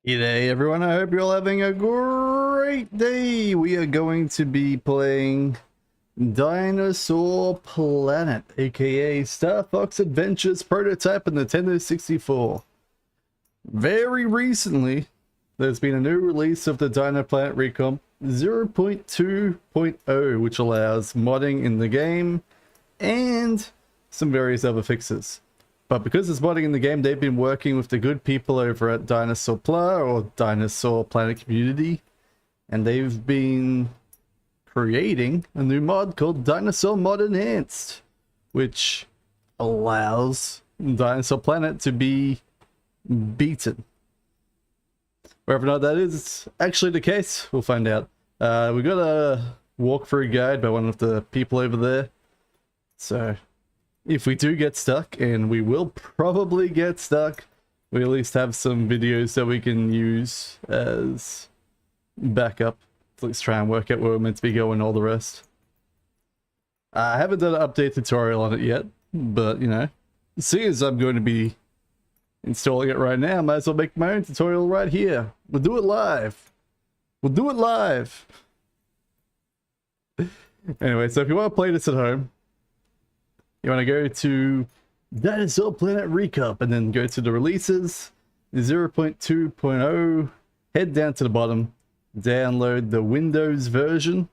G'day everyone, I hope you're all having a great day. We are going to be playing Dinosaur Planet, aka Starfox Adventures prototype on the Nintendo 64. Very recently, there's been a new release of the Dino Planet Recomp 0.2.0, which allows modding in the game and some various other fixes. But because there's modding in the game, they've been working with the good people over at Dinosaur Planet community, and they've been creating a new mod called Dinosaur Mod Enhanced, which allows Dinosaur Planet to be beaten. Whether or not that is actually the case, we'll find out. We got a walkthrough guide by one of the people over there. So if we do get stuck, and we will probably get stuck, we at least have some videos that we can use as backup. Let's try and work out where we're meant to be going and all the rest. I haven't done an update tutorial on it yet, but you know, seeing as I'm going to be installing it right now, I might as well make my own tutorial right here. We'll do it live. We'll do it live. Anyway, so if you want to play this at home, you want to go to Dinosaur Planet Recomp and then go to the releases, 0.2.0, head down to the bottom, download the Windows version.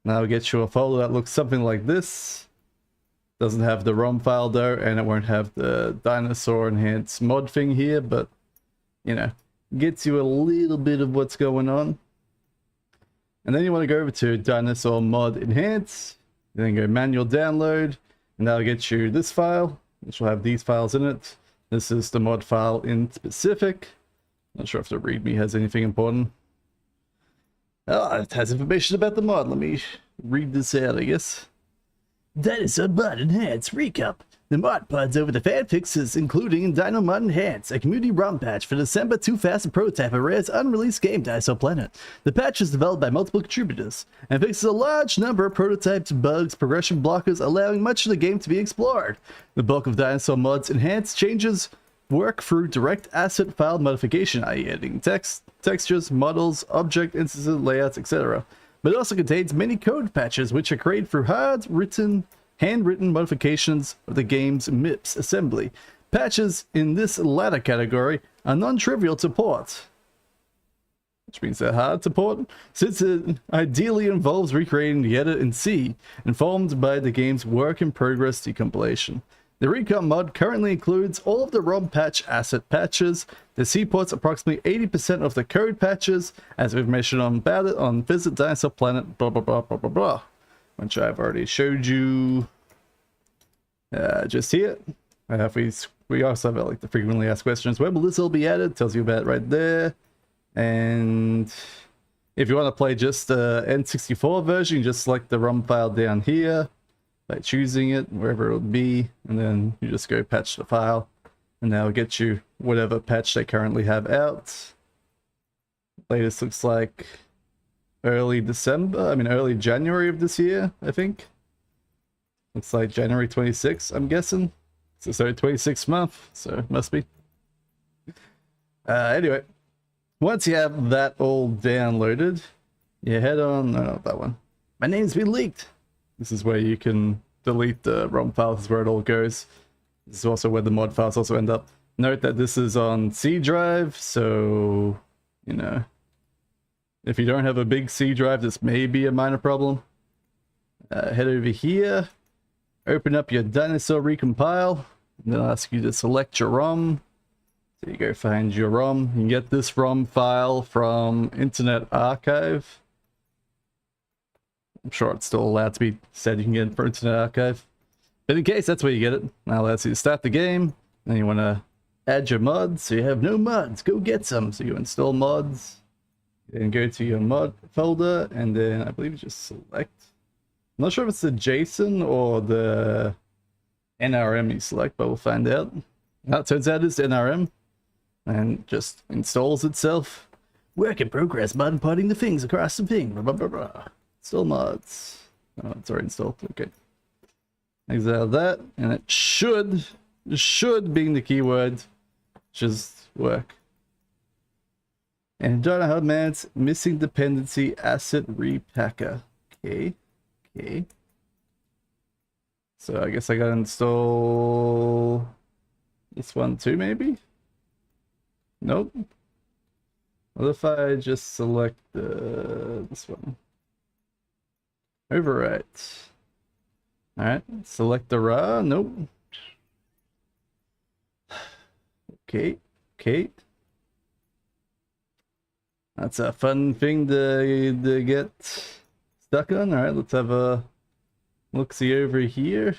Now get you a folder that looks something like this. Doesn't have the ROM file though, and it won't have the Dinosaur Enhanced mod thing here, but you know, gets you a little bit of what's going on. And then you want to go over to Dinosaur Mod Enhance, then go manual download, and that'll get you this file, which will have these files in it. This is the mod file in specific. Not sure if the README has anything important. Oh, it has information about the mod. Let me read this out, I guess. Dinosaur Mod Enhance Recap. The mod pods over the fan fixes, including Dinomod Enhance, a community ROM patch for December 2000 prototype of Rare's unreleased game Dinosaur Planet. The patch is developed by multiple contributors and fixes a large number of prototypes, bugs, progression blockers, allowing much of the game to be explored. The bulk of Dinosaur Mod's Enhance changes work through direct asset file modification, i.e. editing text, textures, models, object instances, layouts, etc. But it also contains many code patches which are created through handwritten modifications of the game's MIPS assembly. Patches in this latter category are non-trivial to port, which means they're hard to port, since it ideally involves recreating the edit in C, informed by the game's work-in-progress decompilation. The Recomp mod currently includes all of the ROM patch asset patches. The C ports approximately 80% of the code patches, as information about it on Visit Dinosaur Planet, blah blah blah blah blah blah, which I've already showed you just here. We also have like the frequently asked questions. When will this all be added? Tells you about it right there. And if you want to play just the N64 version, you just select the ROM file down here by choosing it, wherever it will be, and then you just go patch the file, and that'll get you whatever patch they currently have out. Latest looks like early January of this year, I think. Looks like January 26th, I'm guessing. So 26th month, so it must be. Anyway, once you have that all downloaded, you head on, no, not that one. My name's been leaked. This is where you can delete the ROM files, this is where it all goes. This is also where the mod files also end up. Note that this is on C drive, so, you know, if you don't have a big C drive, this may be a minor problem. Head over here, open up your Dinosaur Recompile, and they'll ask you to select your ROM. So you go find your ROM. You can get this ROM file from Internet Archive. I'm sure it's still allowed to be said you can get it from Internet Archive. But in case, that's where you get it. Now allows you to start the game. Then you want to add your mods. So you have no mods. Go get some. So you install mods. Then go to your mod folder. And then I believe you just select. I'm not sure if it's the JSON or the NRM you select, but we'll find out. Now it turns out it's NRM. And just installs itself. Work in progress. Mod potting the things across the thing. Blah, blah, blah, blah. Install mods. Oh, it's already installed. Okay. Exile that, and it should, being the keyword, just work. And Dino Hub Man's missing dependency asset repacker. Okay. So I guess I gotta install this one too, maybe? Nope. What if I just select this one? Overwrite. Alright, select the raw. Nope. Okay. That's a fun thing to get stuck on. Alright, let's have a look-see over here.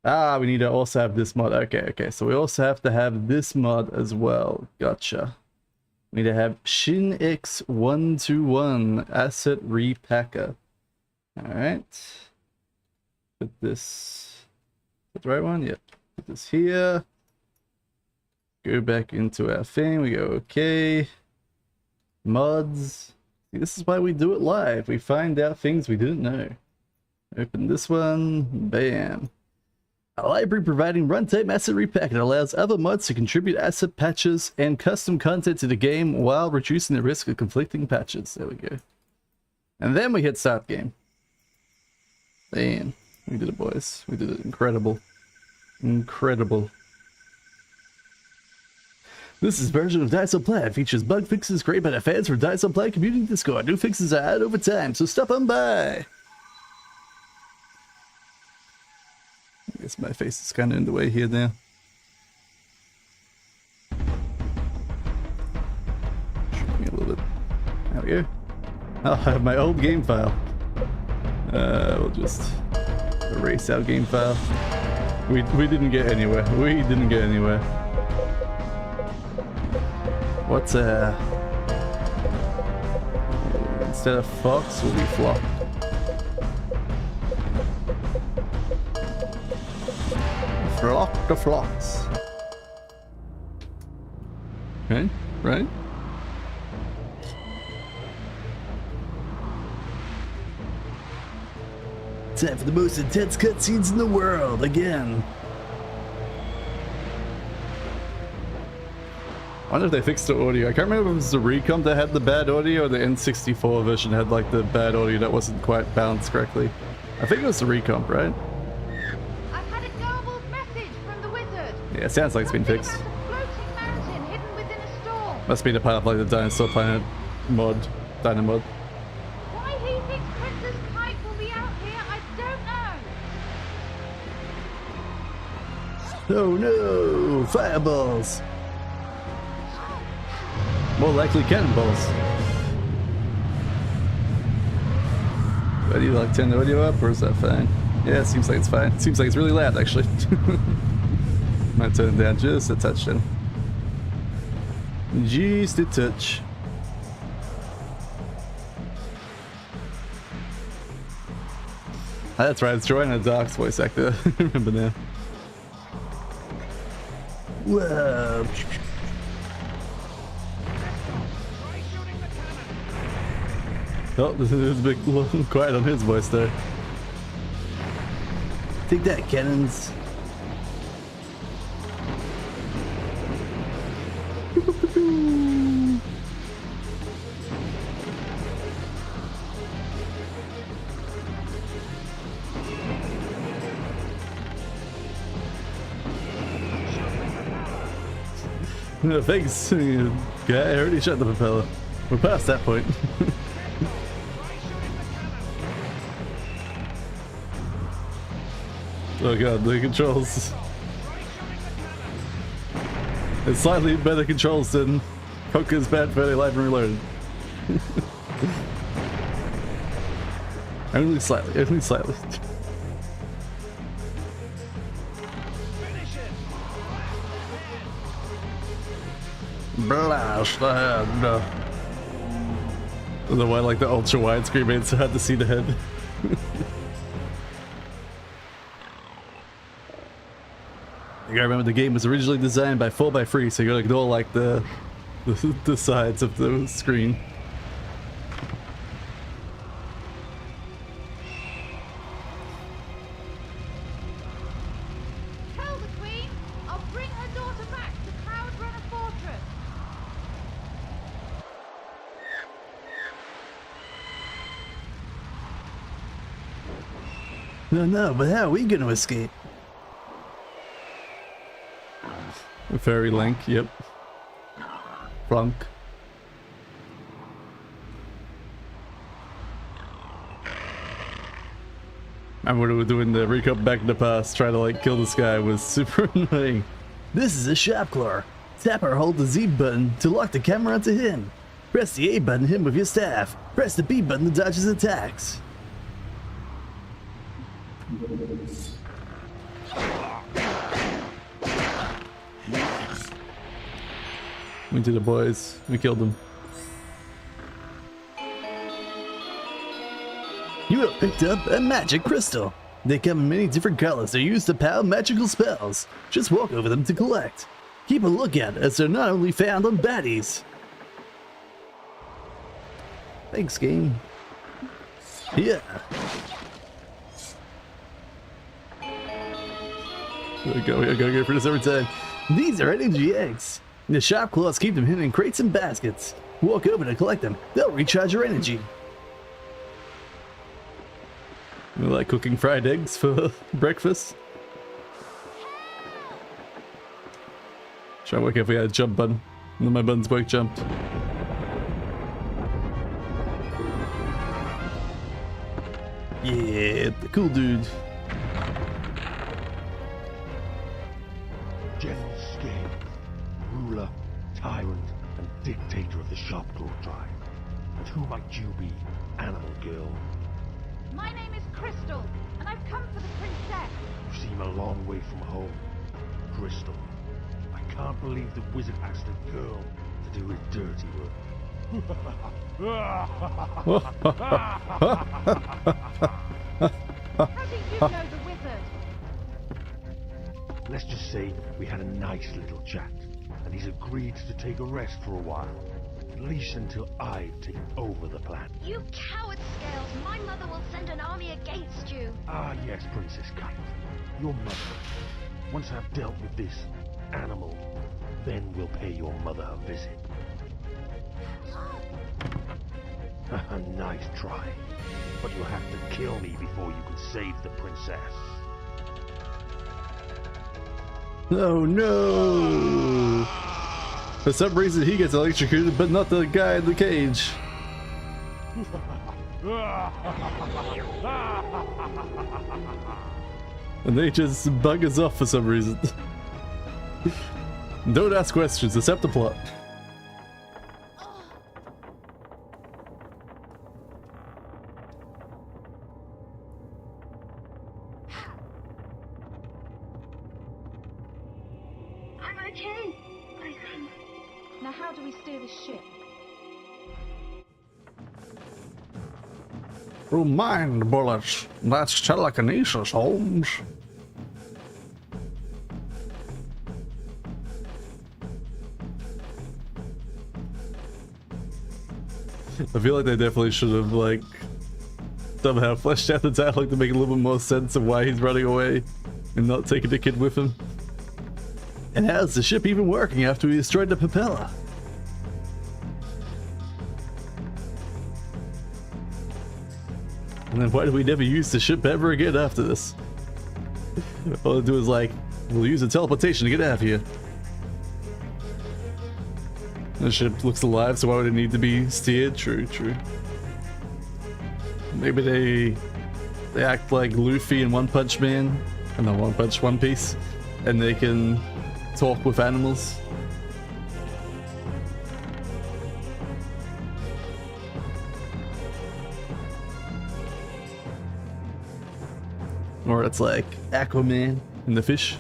Ah, we need to also have this mod. Okay. So we also have to have this mod as well. Gotcha. We need to have Shin X121 Asset Repacker. Alright. Put this... Is that the right one? Yep. Put this here. Go back into our thing. We go, okay. Mods. See, this is why we do it live. We find out things we didn't know. Open this one. Bam. A library providing runtime asset repack that allows other mods to contribute asset patches and custom content to the game while reducing the risk of conflicting patches. There we go. And then we hit start game. Damn. We did it, boys. We did it. Incredible. Incredible. This is version of Dinosaur Planet. Features bug fixes created by the fans for Dinosaur Planet community Discord. New fixes are added over time, so stop on by. I guess my face is kind of in the way here now. Shrink me a little bit. There we go. I have my old game file. We'll just erase our game file. We didn't get anywhere. We didn't get anywhere. What's instead of fox will be flock. Flock the flocks. Okay, right? Time for the most intense cutscenes in the world again. I wonder if they fixed the audio. I can't remember if it was the recomp that had the bad audio or the N64 version had like the bad audio that wasn't quite balanced correctly. I think it was the recomp, right? I've had a garbled message from the wizard. Yeah, it sounds like it's been fixed. About a floating mountain hidden within a storm. Must be a part of like the Dinosaur Planet mod, Dinomod. Why he thinks Chris's kite will be out here, I don't know. Oh no! Fireballs! More likely cannonballs. Do you like turn the audio up or is that fine? Yeah, it seems like it's fine. It seems like it's really loud actually. Might turn it down just a touch then. Just a touch. That's right, it's Joanna Dark's voice actor. I remember now. Whoa. Oh, this is a bit quiet on his voice there. Take that, cannons. No, thanks. Yeah, I already shot the propeller. We're past that point. Oh god, the controls. It's slightly better controls than Conker's Bad Fur Day Live and Reloaded. Only slightly, only slightly. Blast the head. I don't know why like the ultra widescreen made it so hard to see the head. You gotta remember the game was originally designed by 4x3, so you gotta ignore like the sides of the screen. Tell the Queen I'll bring her daughter back to Cloudrunner Fortress. No, but how are we gonna escape? Fairy Link, yep. Flunk. Remember when we were doing the recap back in the past, trying to like kill this guy was super annoying. This is a shop claw. Tap or hold the Z button to lock the camera onto him. Press the A button to him with your staff. Press the B button to dodge his attacks. We did it, boys. We killed them. You have picked up a magic crystal. They come in many different colors. They're used to power magical spells. Just walk over them to collect. Keep a lookout, as they're not only found on baddies. Thanks, game. Yeah. We gotta go for this every time. These are energy eggs. The sharp claws keep them hidden in crates and baskets. Walk over to collect them. They'll recharge your energy. We like cooking fried eggs for breakfast. Try to work out if we had a jump button. And then my buttons both jumped. Yeah, the cool dude. General Scale, ruler, tyrant, and dictator of the Sharpclaw tribe. And who might you be, animal girl? My name is Crystal, and I've come for the princess. You seem a long way from home. Crystal, I can't believe the wizard asked a girl to do his dirty work. How do you know the wizard? Let's just say we had a nice little chat, and he's agreed to take a rest for a while. At least until I've taken over the planet. You coward, Scales! My mother will send an army against you! Ah yes, Princess Kite. Your mother. Once I've dealt with this animal, then we'll pay your mother a visit. Nice try. But you'll have to kill me before you can save the princess. Oh no! For some reason he gets electrocuted, but not the guy in the cage. And they just bug us off for some reason. Don't ask questions, accept the plot. I'm okay, I think. Now how do we steer this ship? Through mind bullets. That's telekinesis, Holmes. I feel like they definitely should have, like, somehow fleshed out the dialogue to make a little bit more sense of why he's running away and not taking the kid with him. And how's the ship even working after we destroyed the propeller? And then why do we never use the ship ever again after this? All they do is like, we'll use a teleportation to get out of here. The ship looks alive, so why would it need to be steered? True, true. Maybe they act like Luffy and One Punch Man, and then One Piece, and they can talk with animals. Or it's like Aquaman and the fish,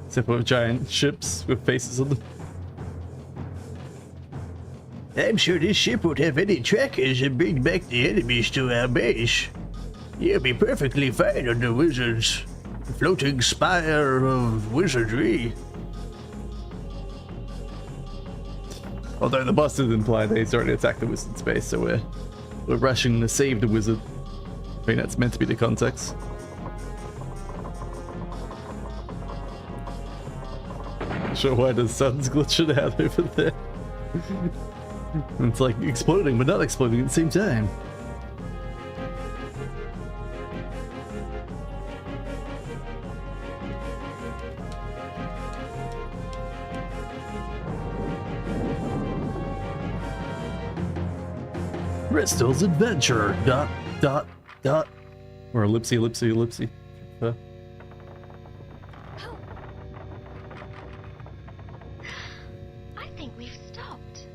except with giant ships with faces on them. I'm sure this ship won't have any trackers and bring back the enemies to our base. You'll be perfectly fine on the wizards. Floating spire of wizardry. Although the boss did imply that he's already attacked the wizard space, so we're rushing to save the wizard. I think that's meant to be the context. Not sure why the sun's glitching out over there. It's like exploding but not exploding at the same time. Crystal's adventure. ... Or ellipsy. I think we've stopped.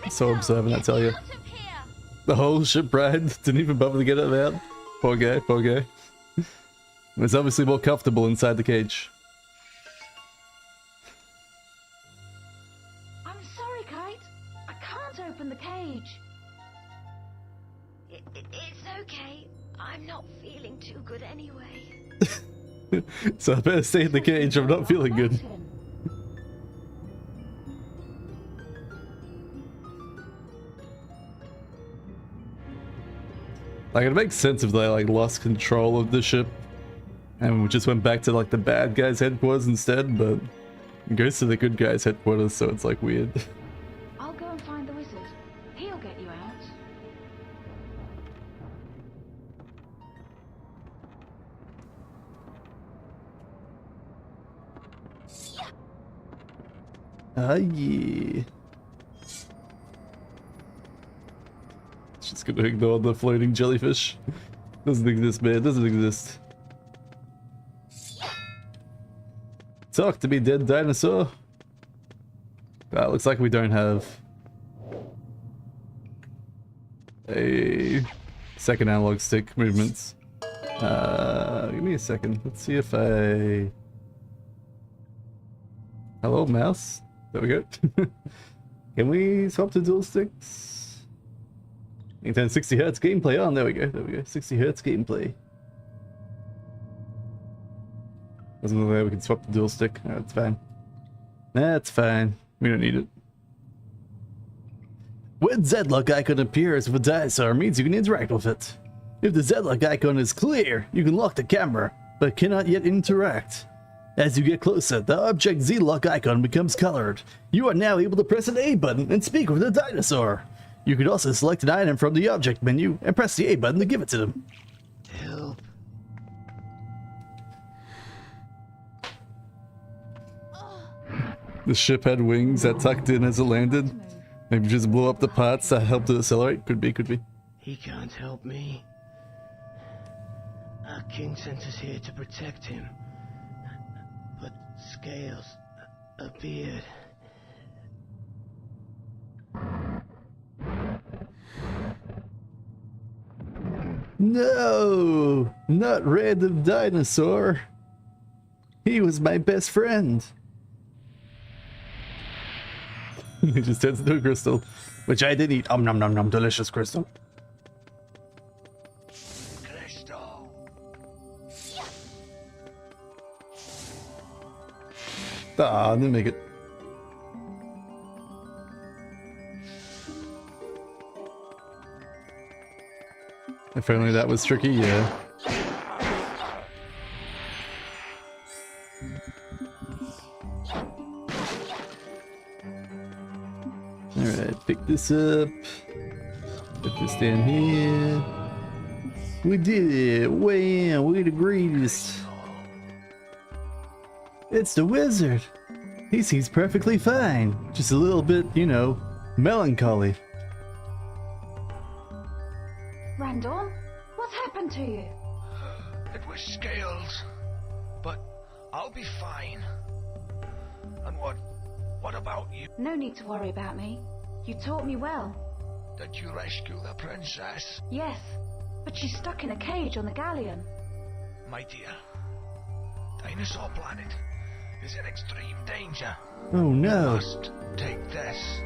So observant, I tell you. Out of here! The whole ship ride didn't even bother to get it out. Poor guy, poor guy. It's obviously more comfortable inside the cage. cage. It's okay. I'm not feeling too good anyway. So I better stay in the cage. I'm not feeling good. Like, it makes sense if they like lost control of the ship and we just went back to like the bad guys' headquarters instead, but it goes to the good guys' headquarters, so it's like weird. I'll go and find the wizard. He'll get you out. Ah, yeah. Just gonna ignore the floating jellyfish. Doesn't exist, man. Doesn't exist. Talk to me, dead dinosaur. Looks like we don't have a second analog stick movements. Give me a second. Let's see if I... Hello, mouse. There we go. Can we swap to dual sticks? You can turn 60 Hz gameplay on. There we go. There we go. 60 Hz gameplay. Doesn't look like we can swap the dual stick. No, it's fine. That's fine. We don't need it. When Z-Lock icon appears with a dinosaur, means you can interact with it. If the Z-Lock icon is clear, you can lock the camera, but cannot yet interact. As you get closer, the object Z-Lock icon becomes colored. You are now able to press an A button and speak with the dinosaur. You can also select an item from the object menu and press the A button to give it to them. Help. The ship had wings that tucked in as it landed. Maybe just blew up the parts that helped it accelerate. Could be, could be. He can't help me. Our king sent us here to protect him. But Scales appeared. No! Not random dinosaur. He was my best friend. He just turns into a crystal, which I did eat. Nom nom nom, delicious crystal. Crystal. Ah, didn't make it. If only that was tricky, yeah. Alright, pick this up. Put this down here. We did it! Wow, we're the greatest. It's the wizard. He seems perfectly fine. Just a little bit, you know, melancholy. Randall, what's happened to you? It was Scales, but I'll be fine. And what about you? No need to worry about me. You taught me well. Did you rescue the princess? Yes, but she's stuck in a cage on the galleon. My dear, Dinosaur Planet is in extreme danger. Oh no. You must take this.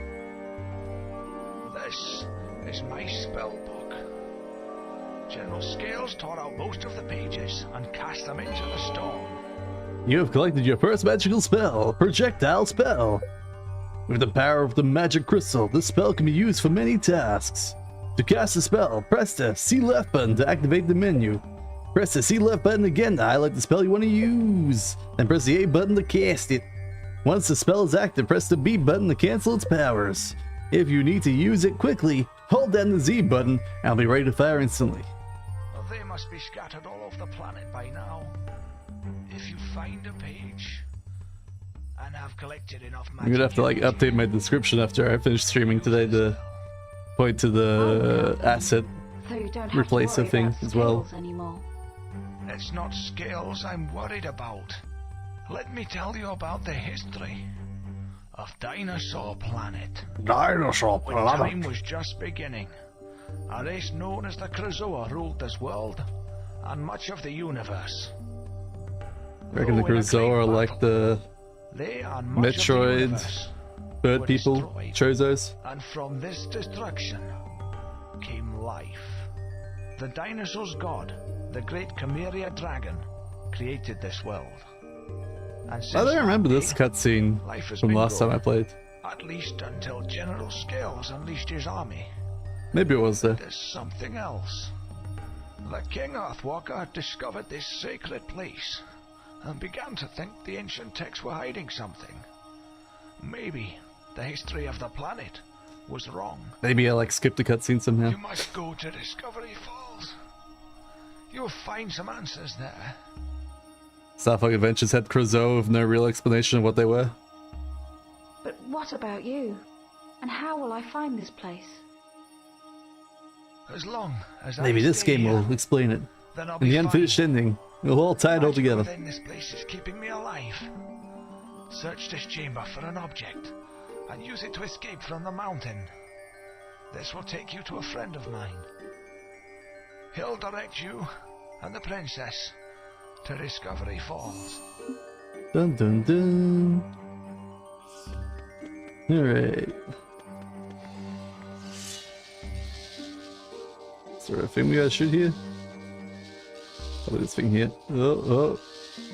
This is my spell book. General Scales tore out most of the pages and cast them into the storm. You have collected your first magical spell, Projectile Spell. With the power of the magic crystal, this spell can be used for many tasks. To cast a spell, press the C left button to activate the menu. Press the C left button again to highlight the spell you want to use. Then press the A button to cast it. Once the spell is active, press the B button to cancel its powers. If you need to use it quickly, hold down the Z button and it'll be ready to fire instantly. Well, they must be scattered all over the planet by now. If you find a page and have collected enough magic, I'm gonna have to like update my description after I finish streaming today to point to the asset So you don't have replacer to worry thing about as well. Scales anymore. It's not Scales I'm worried about. Let me tell you about the history of Dinosaur Planet. Dinosaur When time was just beginning, a race known as the Krazoa ruled this world and much of the universe. I reckon the Though in a Krazoa are great like battle, the they and much of the Metroid universe bird were people, destroyed. chozos. And from this destruction came life. The dinosaurs' god, the great Chimera dragon, created this world. And since I don't that remember this day, cutscene life has from been last time I growing. played. At least until General Scales unleashed his army. Maybe it was there. There's something else. The King Earthwalker discovered this sacred place and began to think the ancient texts were hiding something. Maybe the history of the planet was wrong. Maybe I like skipped a cutscene somehow. You must go to Discovery Falls. You'll find some answers there. Starfox Adventures had Crusoe with no real explanation of what they were. But what about you? And how will I find this place? As long as Maybe I this stay game here, will explain it. then I'll In be the fine. unfinished ending, it'll all tie it all Magic together. within this place is keeping me alive. Search this chamber for an object and use it to escape from the mountain. This will take you to a friend of mine. He'll direct you and the princess to Discovery Falls. Dun dun dun. Alright. Is there a thing we gotta shoot here? Probably this thing here. Oh.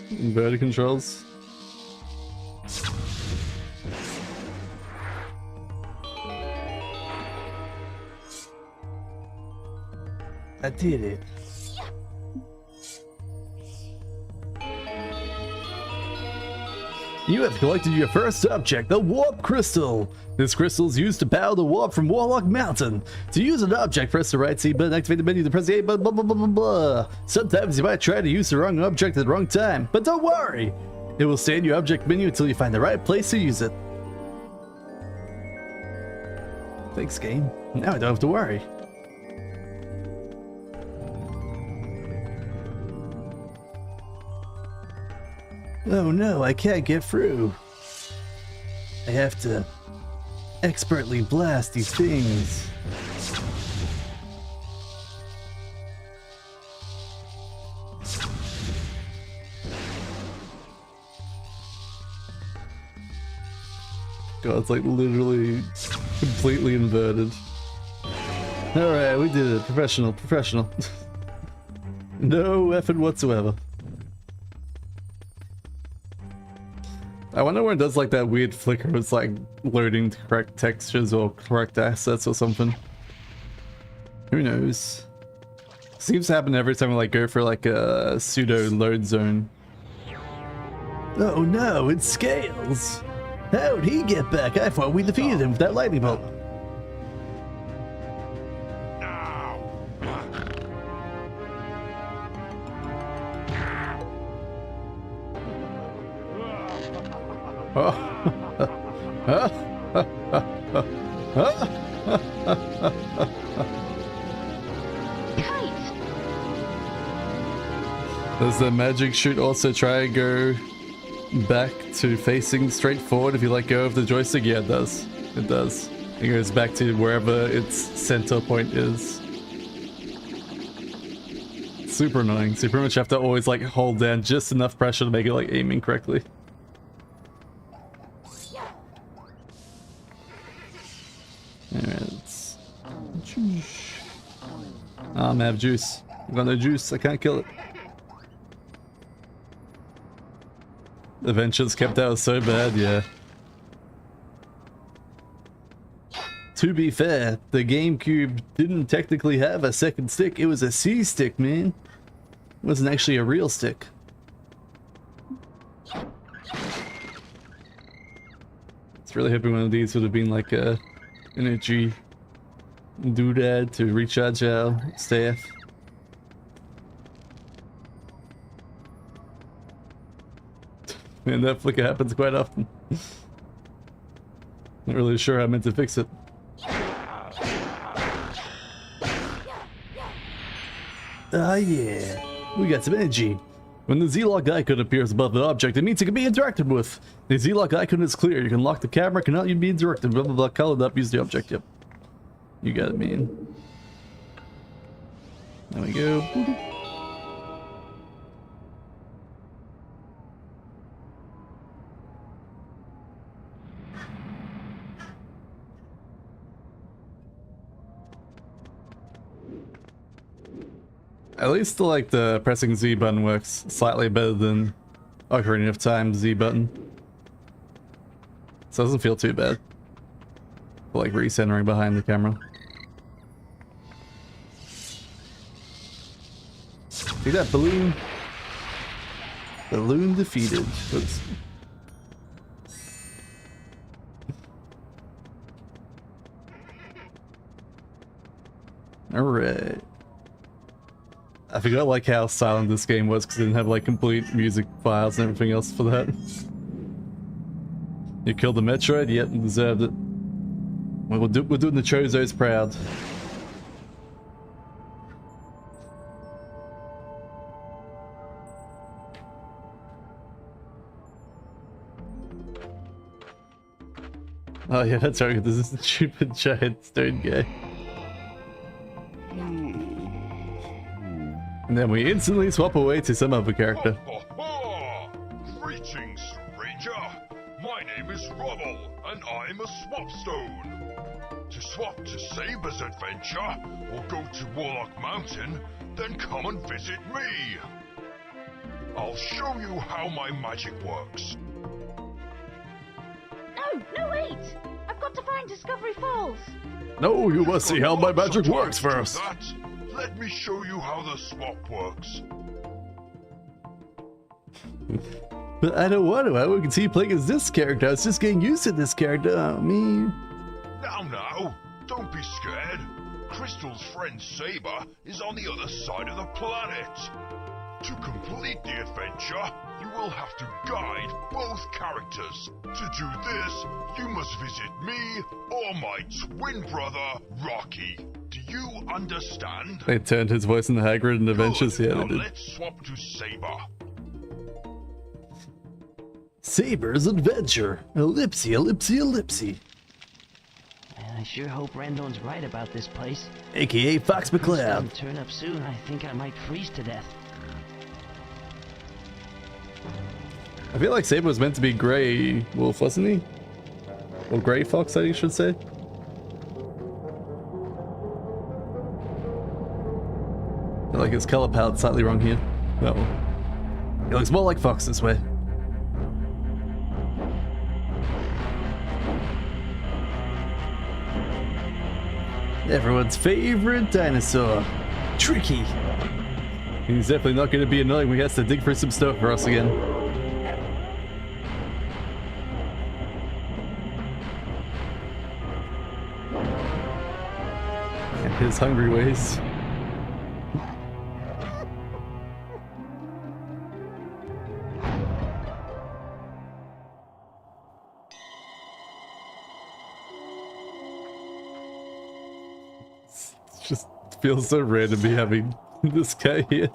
Inverted controls. I did it. You have collected your first object, the Warp Crystal. This crystal is used to power the warp from Warlock Mountain. To use an object, press the right C button, activate the menu to press the A button, blah blah blah blah blah. Sometimes you might try to use the wrong object at the wrong time, but don't worry. It will stay in your object menu until you find the right place to use it. Thanks, game. Now I don't have to worry. Oh no, I can't get through. I have to expertly blast these things. God, it's like literally completely inverted. Alright, we did it. Professional. No effort whatsoever. I wonder when it does like that weird flicker, it's like loading to correct textures or correct assets or something. Who knows? Seems to happen every time we like go for like a pseudo load zone. Oh no, it's Scales! How'd he get back? I thought we defeated him with that lightning bolt. Does the magic shoot also try and go back to facing straight forward if you let go of the joystick? Yeah, it does. It does. It goes back to wherever its center point is. Super annoying. So you pretty much have to always like hold down just enough pressure to make it like aiming correctly. Alright. I'm out of juice. I've got no juice. I can't kill it. Adventures kept out so bad, yeah. To be fair, the GameCube didn't technically have a second stick. It was a C stick, man. It wasn't actually a real stick. It's really hoping one of these would have been like a energy doodad to recharge our staff. Man, that flicker happens quite often. Not really sure how I meant to fix it. Ah yeah, we got some energy. When the Z-Lock icon appears above the object, it means it can be interacted with. The Z-Lock icon is clear. You can lock the camera, cannot be interacted. Blah blah blah. Colored up, use the object. Yep. You got it, man. There we go. At least like the pressing Z button works slightly better than Ocarina of Time Z button. So it doesn't feel too bad. For, like recentering behind the camera. See that balloon? Balloon defeated. Oops. Alright. I forgot like how silent this game was because it didn't have like complete music files and everything else for that. You killed the Metroid? Yep, you deserved it. We're doing the Chozos proud. Oh yeah, that's right, this is the stupid giant stone guy. And then we instantly swap away to some other character. Greetings, stranger. My name is Rubble, and I'm a swapstone. To swap to Saber's adventure, or go to Warlock Mountain, then come and visit me. I'll show you how my magic works. No, wait! I've got to find Discovery Falls. No, you must see how my magic works first. Let me show you how the swap works. But I don't want to. I can see you playing as this character. I was just getting used to this character. Oh, me. Now, don't be scared. Crystal's friend Saber is on the other side of the planet. To complete the adventure, you will have to guide both characters. To do this, you must visit me or my twin brother, Rocky. Do you understand? They turned his voice into Hagrid in Adventures. Yeah, now they did. let's swap to Saber. Saber's Adventure. Ellipsy, ellipsy, ellipsy. Man, I sure hope Randon's right about this place. AKA Fox If it McCloud. doesn't turn up soon, I think I might freeze to death. I feel like Saber was meant to be Grey Wolf, wasn't he? Or Grey Fox, I should say. I feel like his color palette's slightly wrong here. No. He looks more like Fox this way. Everyone's favorite dinosaur. Tricky. He's definitely not going to be annoying when he has to dig for some stuff for us again. And his hungry ways. Just feels so random to be having this guy here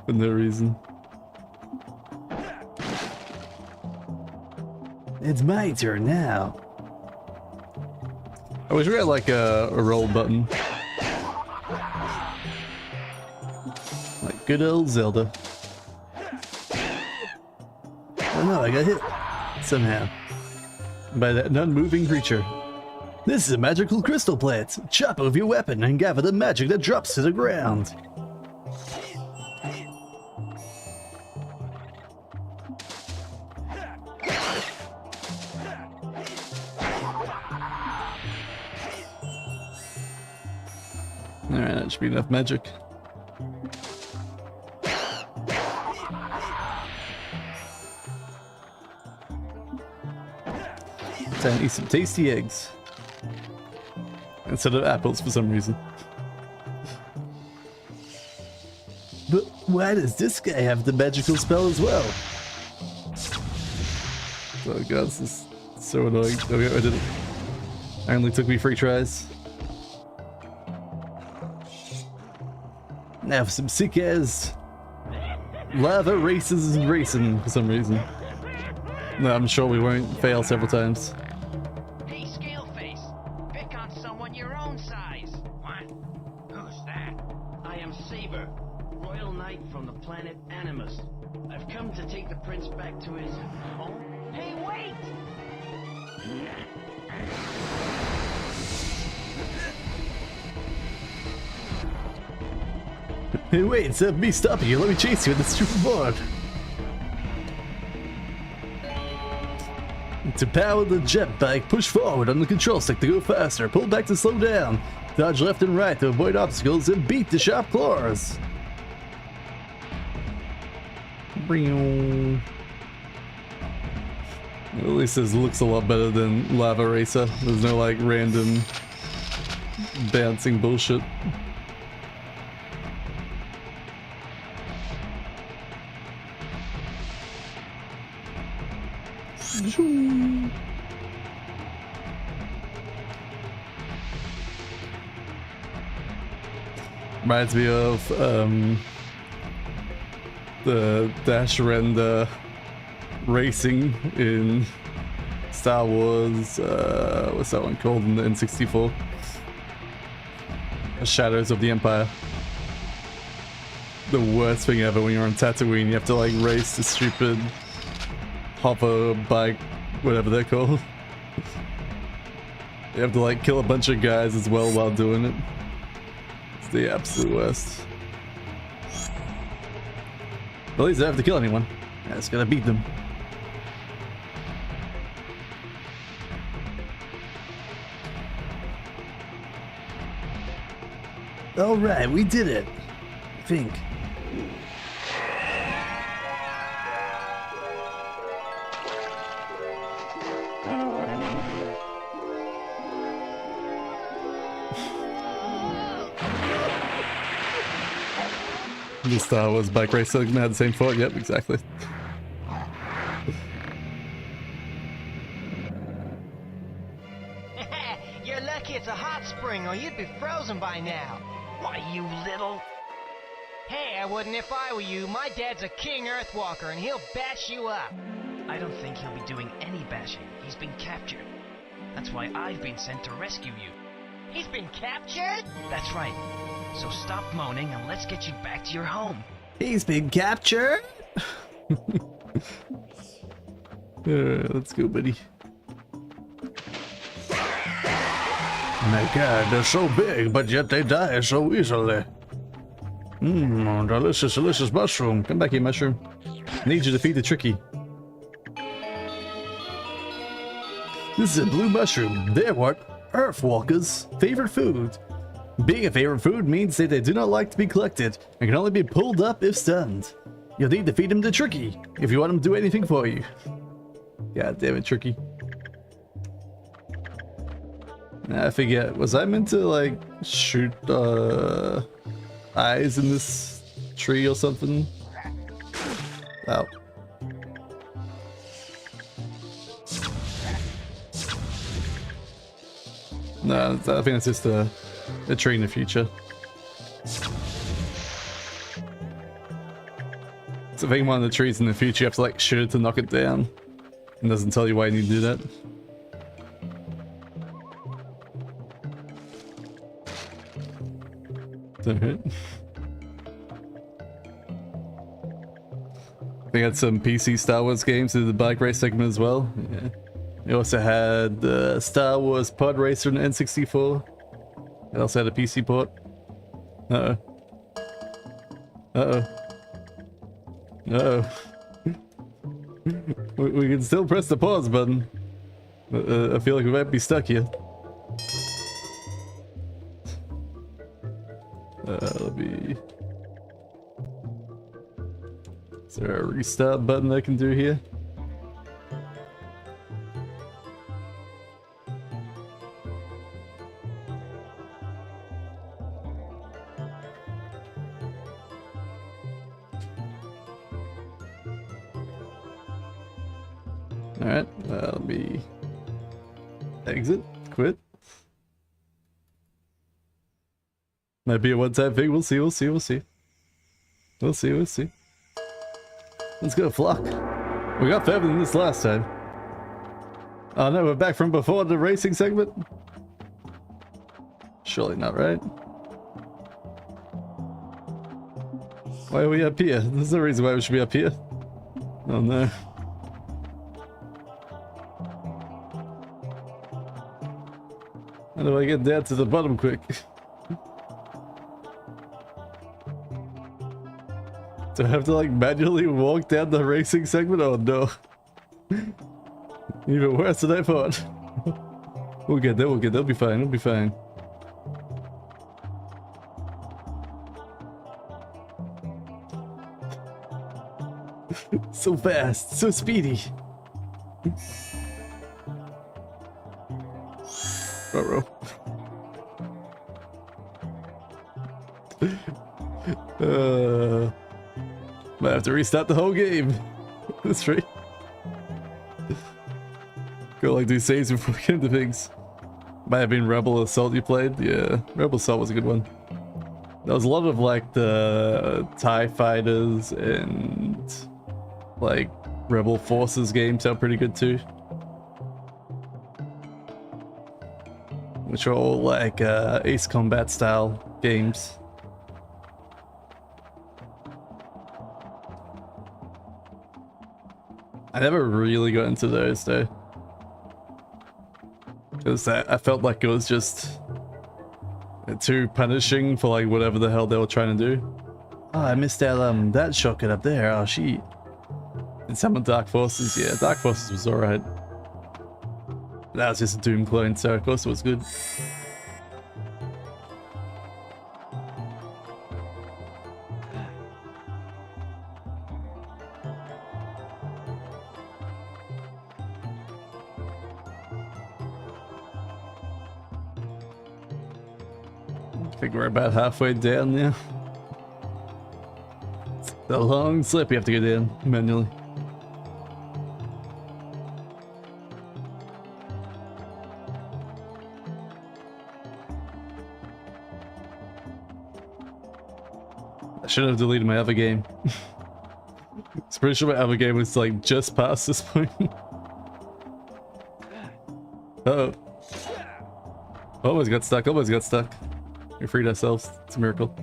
for no reason. It's my turn now. I wish we had like a roll button. Like good old Zelda. Oh no, I got hit. Somehow. By that non-moving creature. This is a magical crystal plant. Chop off your weapon and gather the magic that drops to the ground. Alright, that should be enough magic. Time to eat some tasty eggs. Instead of apples for some reason. But why does this guy have the magical spell as well? Oh god, this is so annoying. Okay, I did it. It only took me 3 tries. Now for some sick ass lava races and racing for some reason. No, I'm sure we won't fail several times. Hey, Scaleface! Pick on someone your own size! What? Who's that? I am Saber, Royal Knight from the planet Animus. I've come to take the prince back to his home. Hey, wait! Hey, wait, instead of me stopping you, let me chase you with this stupid board. To power the jetpack, push forward on the control stick to go faster, pull back to slow down, dodge left and right to avoid obstacles, and beat the sharp claws. At least this looks a lot better than Lava Racer. There's no like random bouncing bullshit. Reminds me of the dash render racing in Star Wars, what's that one called in the N64? Shadows of the Empire. The worst thing ever when you're on Tatooine, you have to like race the stupid hover bike, whatever they're called. You have to like kill a bunch of guys as well while doing it. It's the absolute worst. At least I don't have to kill anyone. I just gotta beat them. Alright, we did it. I think. The Star Wars bike race had the same thought. Yep, exactly. You're lucky it's a hot spring, or you'd be frozen by now. Why, you little... Hey, I wouldn't if I were you. My dad's a king Earthwalker, and he'll bash you up. I don't think he'll be doing any bashing. He's been captured. That's why I've been sent to rescue you. He's been captured? That's right. So stop moaning and let's get you back to your home. He's been captured. Let's go, buddy. My God, they're so big, but yet they die so easily. Mmm, delicious, delicious mushroom. Come back here, mushroom. Need you to feed the Tricky. This is a blue mushroom. They're what? Earthwalkers' favorite food. Being a favorite food means that they do not like to be collected and can only be pulled up if stunned. You'll need to feed them to Tricky if you want him to do anything for you. God damn it, Tricky. I forget, was I meant to like shoot eyes in this tree or something? Wow. No, I think it's just a tree in the future. So I think one of the trees in the future you have to like shoot it to knock it down. It doesn't tell you why you need to do that. Alright. They had some PC Star Wars games in the bike race segment as well. Yeah. They also had the Star Wars Pod Racer in N64. They also had a PC port. Uh-oh. Uh-oh. Uh-oh. we can still press the pause button. I feel like we might be stuck here. Let me... Is there a restart button I can do here? Alright, let me exit, quit. Might be a one-time thing, we'll see, we'll see, we'll see. We'll see, we'll see. Let's go, Flock. We got further than this last time. Oh no, we're back from before the racing segment? Surely not, right? Why are we up here? There's no reason why we should be up here. Oh no. How do I get down to the bottom quick? Do I have to like manually walk down the racing segment? Oh no. Even worse than I thought. We'll get there, we'll be fine, we'll be fine. So fast, so speedy. Ruh-roh. Might have to restart the whole game. That's right. Go like do saves before we get into things. Might have been Rebel Assault you played. Yeah, Rebel Assault was a good one. There was a lot of like the TIE fighters and like Rebel Forces games are pretty good too. Which are all like Ace Combat style games. I never really got into those though. Because I felt like it was just too punishing for like whatever the hell they were trying to do. Oh, I missed out that shotgun up there. Oh, shit. And some of Dark Forces, yeah, Dark Forces was alright. That was just a Doom clone, so of course it was good. I think we're about halfway down now. It's a long slip, you have to go down manually. I should have deleted my other game. I'm pretty sure my other game was like just past this point. Uh-oh. Almost got stuck, almost got stuck. We freed ourselves. It's a miracle.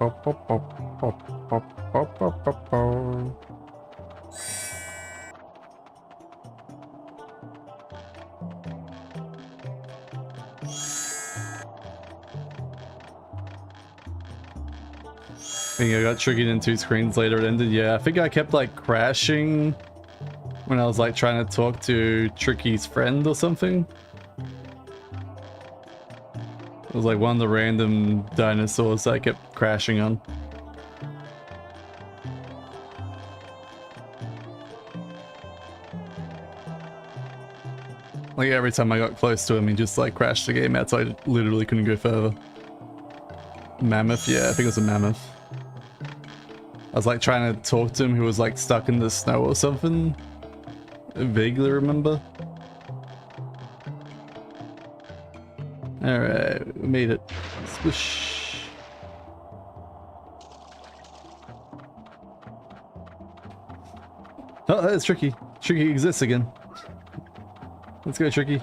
I think I got triggered in 2 screens later. It ended. Yeah, I think I kept like crashing when I was like trying to talk to Tricky's friend or something. It was like one of the random dinosaurs I kept crashing on. Like every time I got close to him, he just like crashed the game out, so I literally couldn't go further. Mammoth? Yeah, I think it was a mammoth. I was like trying to talk to him, who was like stuck in the snow or something. I vaguely remember. Alright, we made it. Swoosh. Oh, that's Tricky. Tricky exists again. Let's go, Tricky.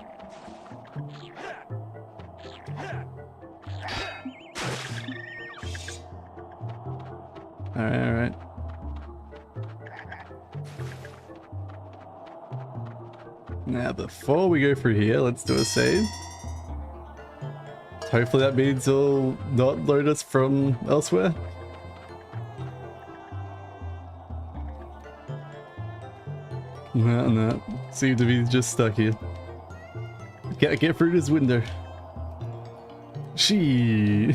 Alright, alright. Now, before we go through here, let's do a save. Hopefully that means it'll not load us from elsewhere. No. Seem to be just stuck here. Can't get through this window. She.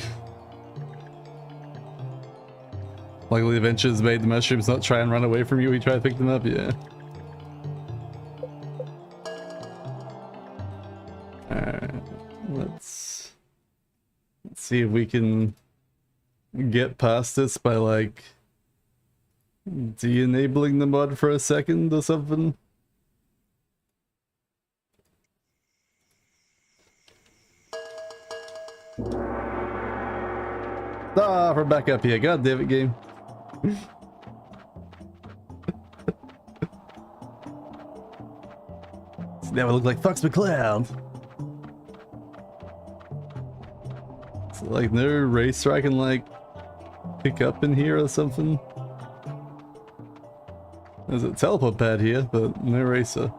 Luckily, Adventures made the mushrooms not try and run away from you. We try to pick them up, yeah. Alright, let's see if we can get past this by like de-enabling the mod for a second or something. Ah, we're back up here. God damn it, game. So now we look like Fox McCloud. So like no racer I can like pick up in here or something. There's a teleport pad here, but no racer.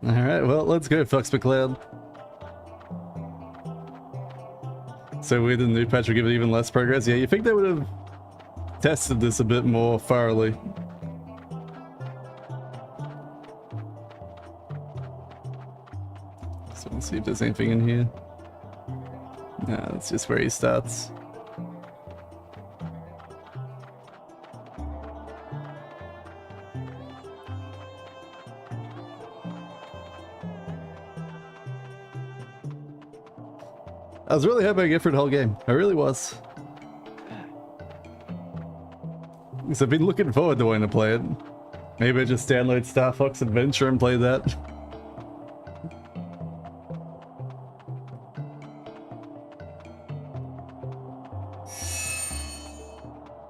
Alright, well, let's go, Fox McCloud. So with the new patch will give it even less progress. Yeah, you think they would have tested this a bit more thoroughly. So let's see if there's anything in here. No, that's just where he starts. I was really hoping I get through the whole game. I really was. So I've been looking forward to wanting to play it. Maybe I just download Starfox Adventure and play that.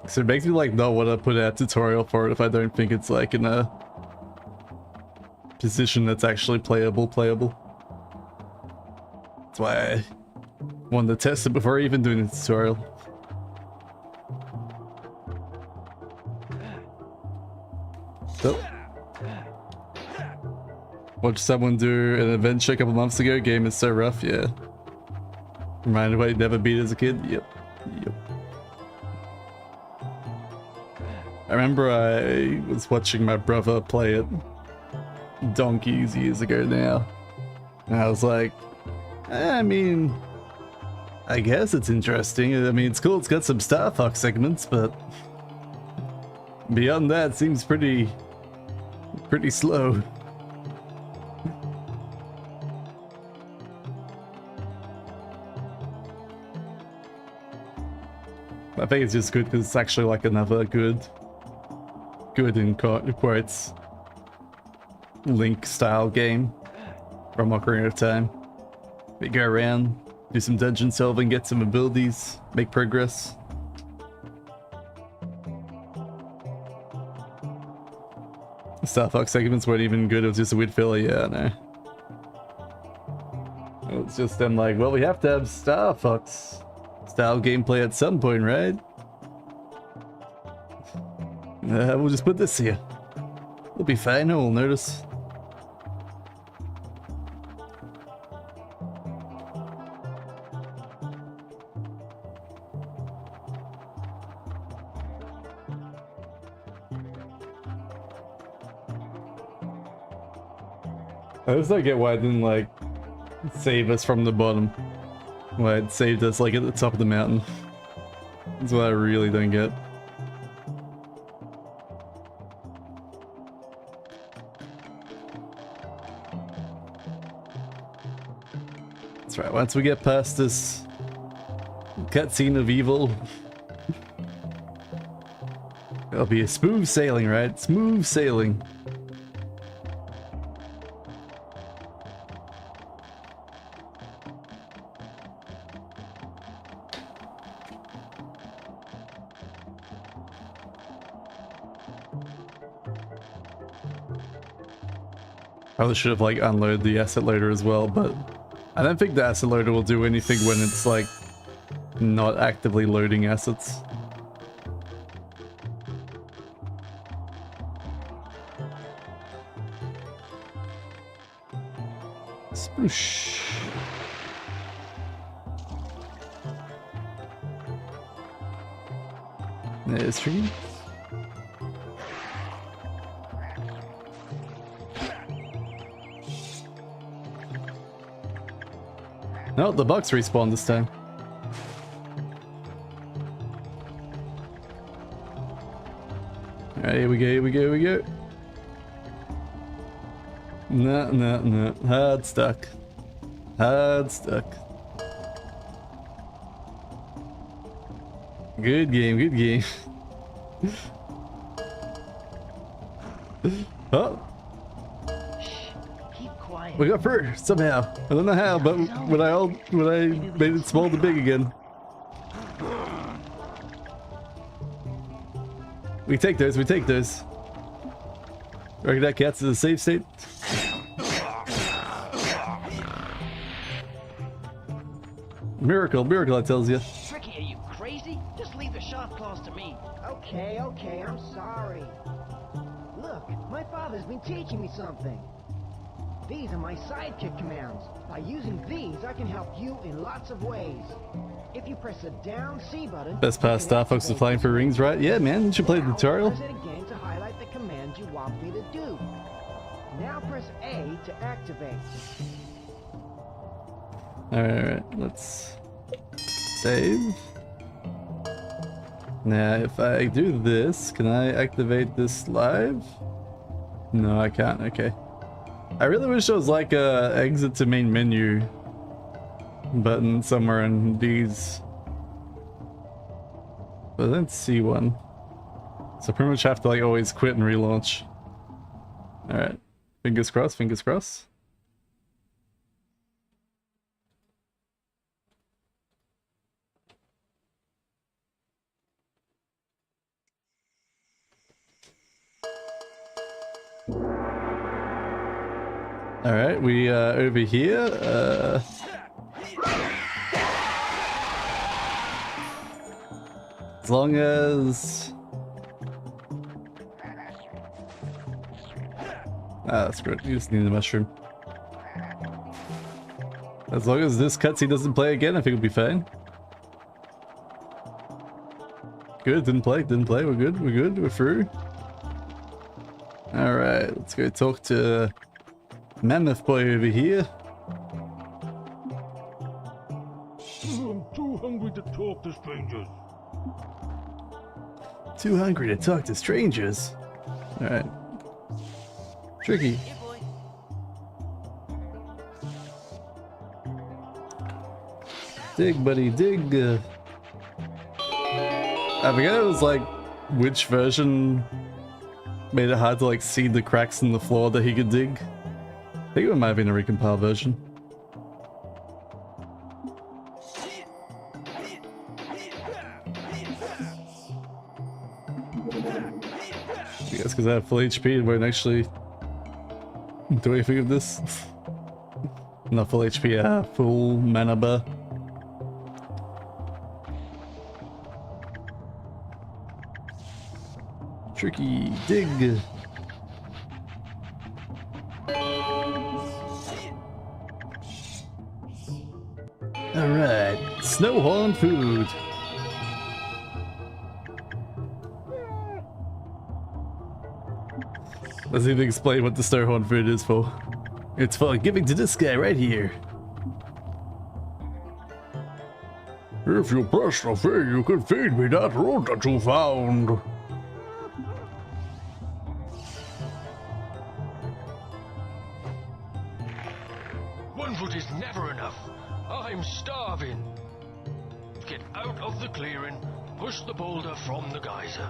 So it makes me like not want to put out a tutorial for it if I don't think it's like in a position that's actually playable. That's why I wanted to test it before even doing the tutorial. So, watched someone do an adventure a couple months ago. Game is so rough, yeah. Reminded of what you never beat as a kid. Yep. I remember I was watching my brother play it donkeys years ago now. And I was like, I mean, I guess it's interesting. I mean, it's cool, it's got some Starfox segments, but beyond that, it seems pretty slow. I think it's just good because it's actually like another good in quotes Link style game from Ocarina of Time. We go around, do some dungeon solving, get some abilities, make progress. Starfox segments weren't even good, it was just a weird filler, yeah, I know. It was just them like, well, we have to have Starfox style gameplay at some point, right? We'll just put this here. We'll be fine, no one will notice. I just don't get why it didn't like save us from the bottom. Why it saved us like at the top of the mountain. That's what I really don't get. That's right, once we get past this cutscene of evil, it'll be a smooth sailing, right? Smooth sailing. Probably should have like unloaded the asset loader as well, but I don't think the asset loader will do anything when it's like not actively loading assets. Spoosh. There's trees. No, the bugs respawned this time. Alright, here we go. No. Hard stuck. Good game. Oh! We got through somehow. I don't know how, but when I made it small to big again. We take those. Reckon that counts as a save state? Miracle, I tells you. Tricky, are you crazy? Just leave the sharp claws to me. Okay, I'm sorry. Look, my father's been teaching me something. These are my sidekick commands. By using these, I can help you in lots of ways. If you press the down C button... Best part of you Star can Fox is activate flying for this rings, right? Yeah, man. You should play the Now, tutorial. press it again to highlight the command you want me to do. Now press A to activate. Alright, let's save. Now, if I do this, can I activate this live? No, I can't. Okay. I really wish there was like a exit to main menu button somewhere in these. But let's see one. So pretty much have to like always quit and relaunch. Alright. Fingers crossed, fingers crossed. Alright, we over here. As long as... that's good. You just need the mushroom. As long as this cutscene doesn't play again, I think we'll be fine. Good, didn't play, didn't play. We're good, we're good, we're through. Alright, let's go talk to Mammoth Boy over here. I'm too hungry to talk to strangers. Too hungry to talk to strangers. Alright. Tricky. Dig, buddy, dig. I forget it was like which version made it hard to like see the cracks in the floor that he could dig. I think it might have been a recompile version. I guess because I have full HP and won't actually do anything of this. Not full HP, full mana bar. Tricky dig. Alright, Snowhorn food. Let's even explain what the Snowhorn food is for. It's for giving to this guy right here. If you press the thing, you can feed me that root that you found. One foot is never enough. I'm starving. Get out of the clearing. Push the boulder from the geyser.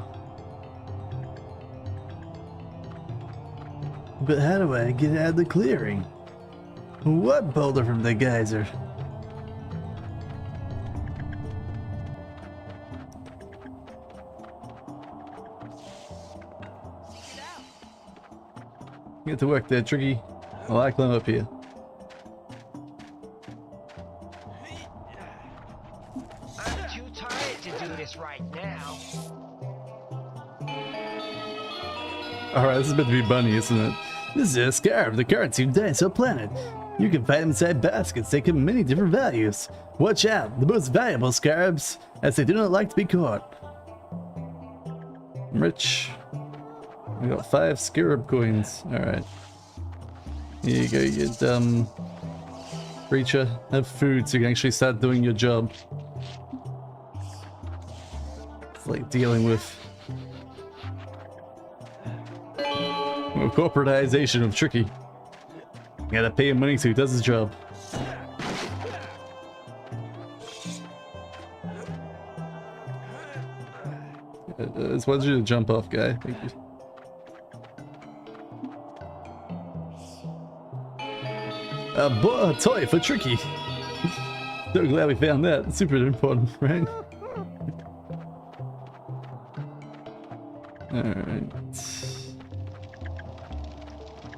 But how do I get out of the clearing? What boulder from the geyser? Get to work there, Tricky. Well, I climb up here. I'm too tired to do this right now. Alright, this is meant to be Bunny, isn't it? This is a scarab, the cartoon Dinosaur Planet. You can find them inside baskets taking many different values. Watch out, the most valuable scarabs, as they do not like to be caught. I'm rich. I got 5 scarab coins. Alright. Here you go, you dumb creature. Have food so you can actually start doing your job. It's like dealing with corporatization of Tricky. You gotta pay him money so he does his job. I just wanted you to jump off, guy. Thank you. A toy for Tricky. So glad we found that. Super important, right? Alright.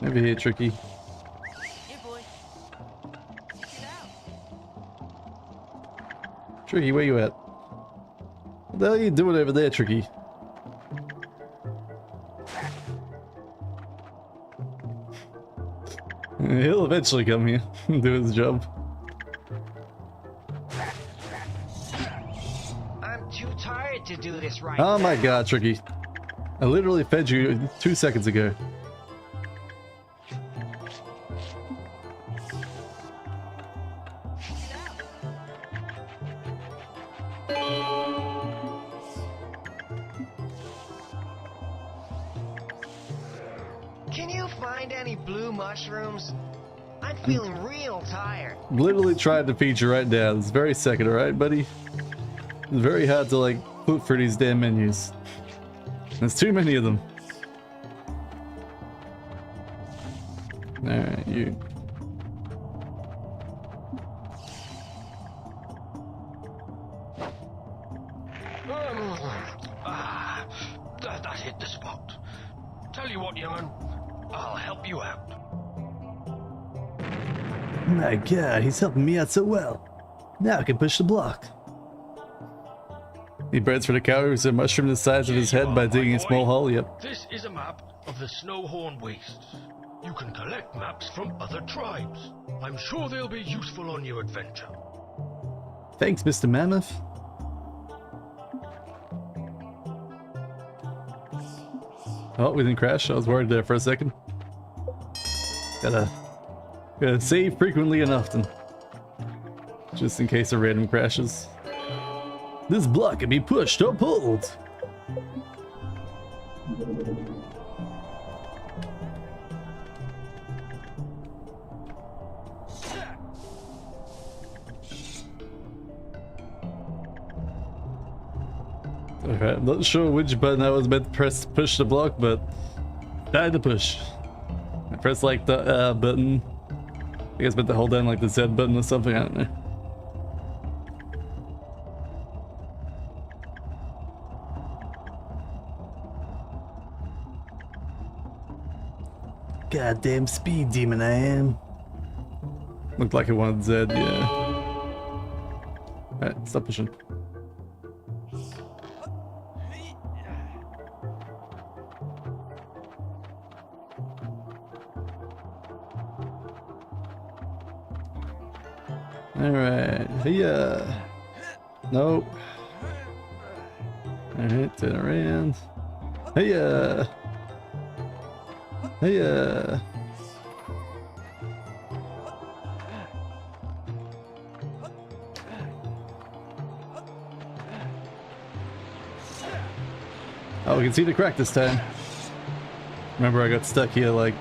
Over here, Tricky. Here, boy. Check it out. Tricky, where you at? What the hell are you doing over there, Tricky? He'll eventually come here and do his job. I'm too tired to do this right Oh now. my god, Tricky. I literally fed you 2 seconds ago. Can you find any blue mushrooms? I'm feeling real tired. Literally tried to feed you right now. This very second, alright, buddy? It's very hard to, like, look for these damn menus. There's too many of them. Alright, you. That hit the spot. Tell you what, young'un, I'll help you out. My god, he's helping me out so well. Now I can push the block. Need breads for the cow who's a mushroom the size of his head by digging a small hole? Yep. This is a map of the Snowhorn Wastes. You can collect maps from other tribes. I'm sure they'll be useful on your adventure. Thanks, Mr. Mammoth. Oh, we didn't crash. I was worried there for a second. Gotta save frequently and often. Just in case of random crashes. This block can be pushed or pulled. Alright, I'm not sure which button I was meant to press to push the block, but I had to push. I pressed like the button. I guess meant to hold down like the Z button or something, I don't know. Goddamn speed demon I am. Looked like it wanted Z, yeah. Alright, stop pushing. Alright, yeah. Nope. Alright, turn around. Hey-ya! Hey-ya! Oh, we can see the crack this time. Remember I got stuck here like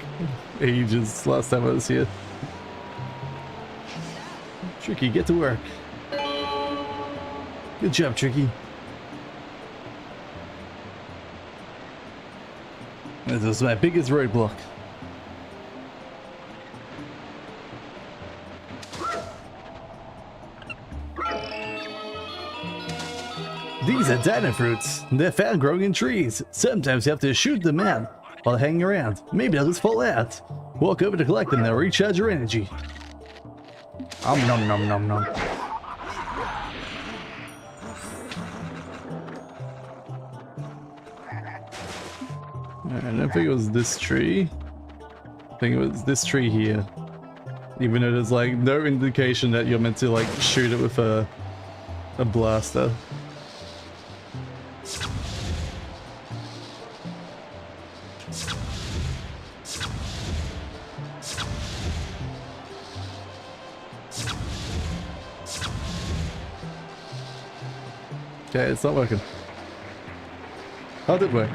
ages last time I was here. Tricky, get to work. Good job, Tricky. This was my biggest roadblock. These are dino fruits. They're found growing in trees. Sometimes you have to shoot them out while hanging around. Maybe they'll just fall out. Walk over to collect them, they'll recharge your energy. Nom nom nom nom. I don't think it was this tree. I think it was this tree here. Even though there's like no indication that you're meant to like shoot it with a blaster. Okay, it's not working. How did it work?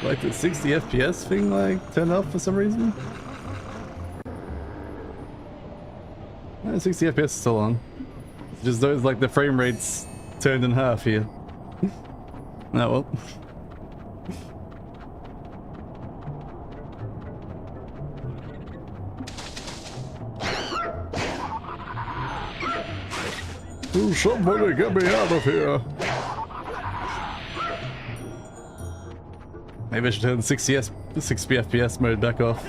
Like the 60 FPS thing like turned off for some reason? 60 FPS is still on. Just those like the frame rates turned in half here. Oh well. Somebody get me out of here. Maybe I should turn 60 FPS mode back off.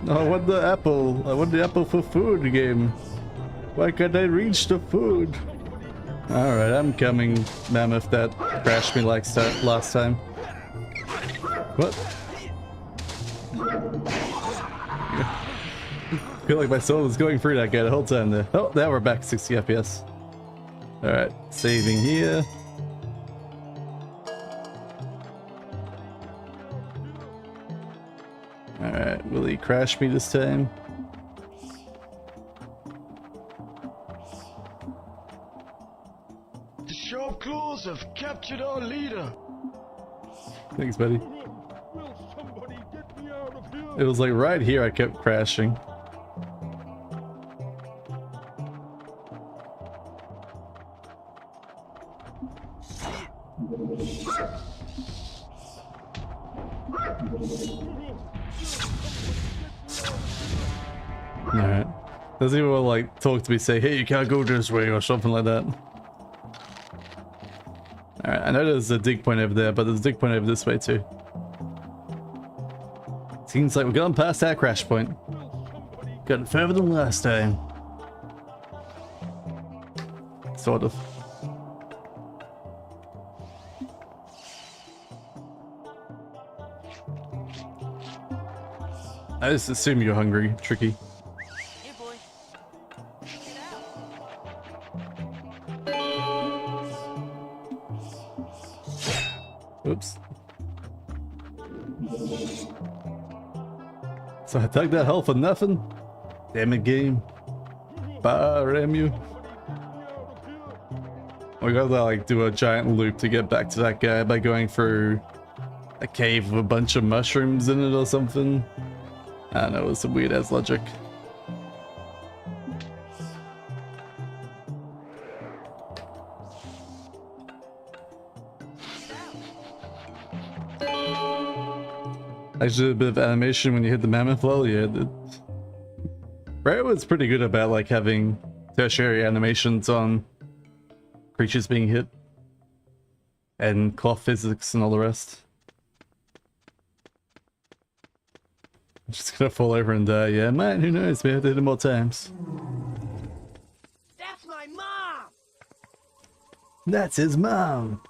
No, I want the apple. I want the apple for food game. Why can't I reach the food? Alright, I'm coming, Mammoth that crashed me like last time. What? I feel like my soul was going through that guy the whole time there. Oh, now we're back 60 FPS. Alright, saving here. Alright, will he crash me this time? The sharp claws have captured our leader. Thanks, buddy. It was like right here I kept crashing. Alright. Does anyone like talk to me, say, hey, you can't go this way or something like that? Alright, I know there's a dig point over there, but there's a dig point over this way too. Seems like we're going past that crash point. Got further than last time. Sort of. I just assume you're hungry, Tricky. Here, boy. Oops. So I took that hell for nothing? Damn it, game. Ram you. We gotta like do a giant loop to get back to that guy by going through a cave with a bunch of mushrooms in it or something. I don't know, it was some weird ass logic. Actually, a bit of animation when you hit the mammoth well, yeah. Right was pretty good about like having tertiary animations on creatures being hit and cloth physics and all the rest. I'm just gonna fall over and die. Yeah, man, who knows? Maybe I have to hit it more times. That's my mom! That's his mom.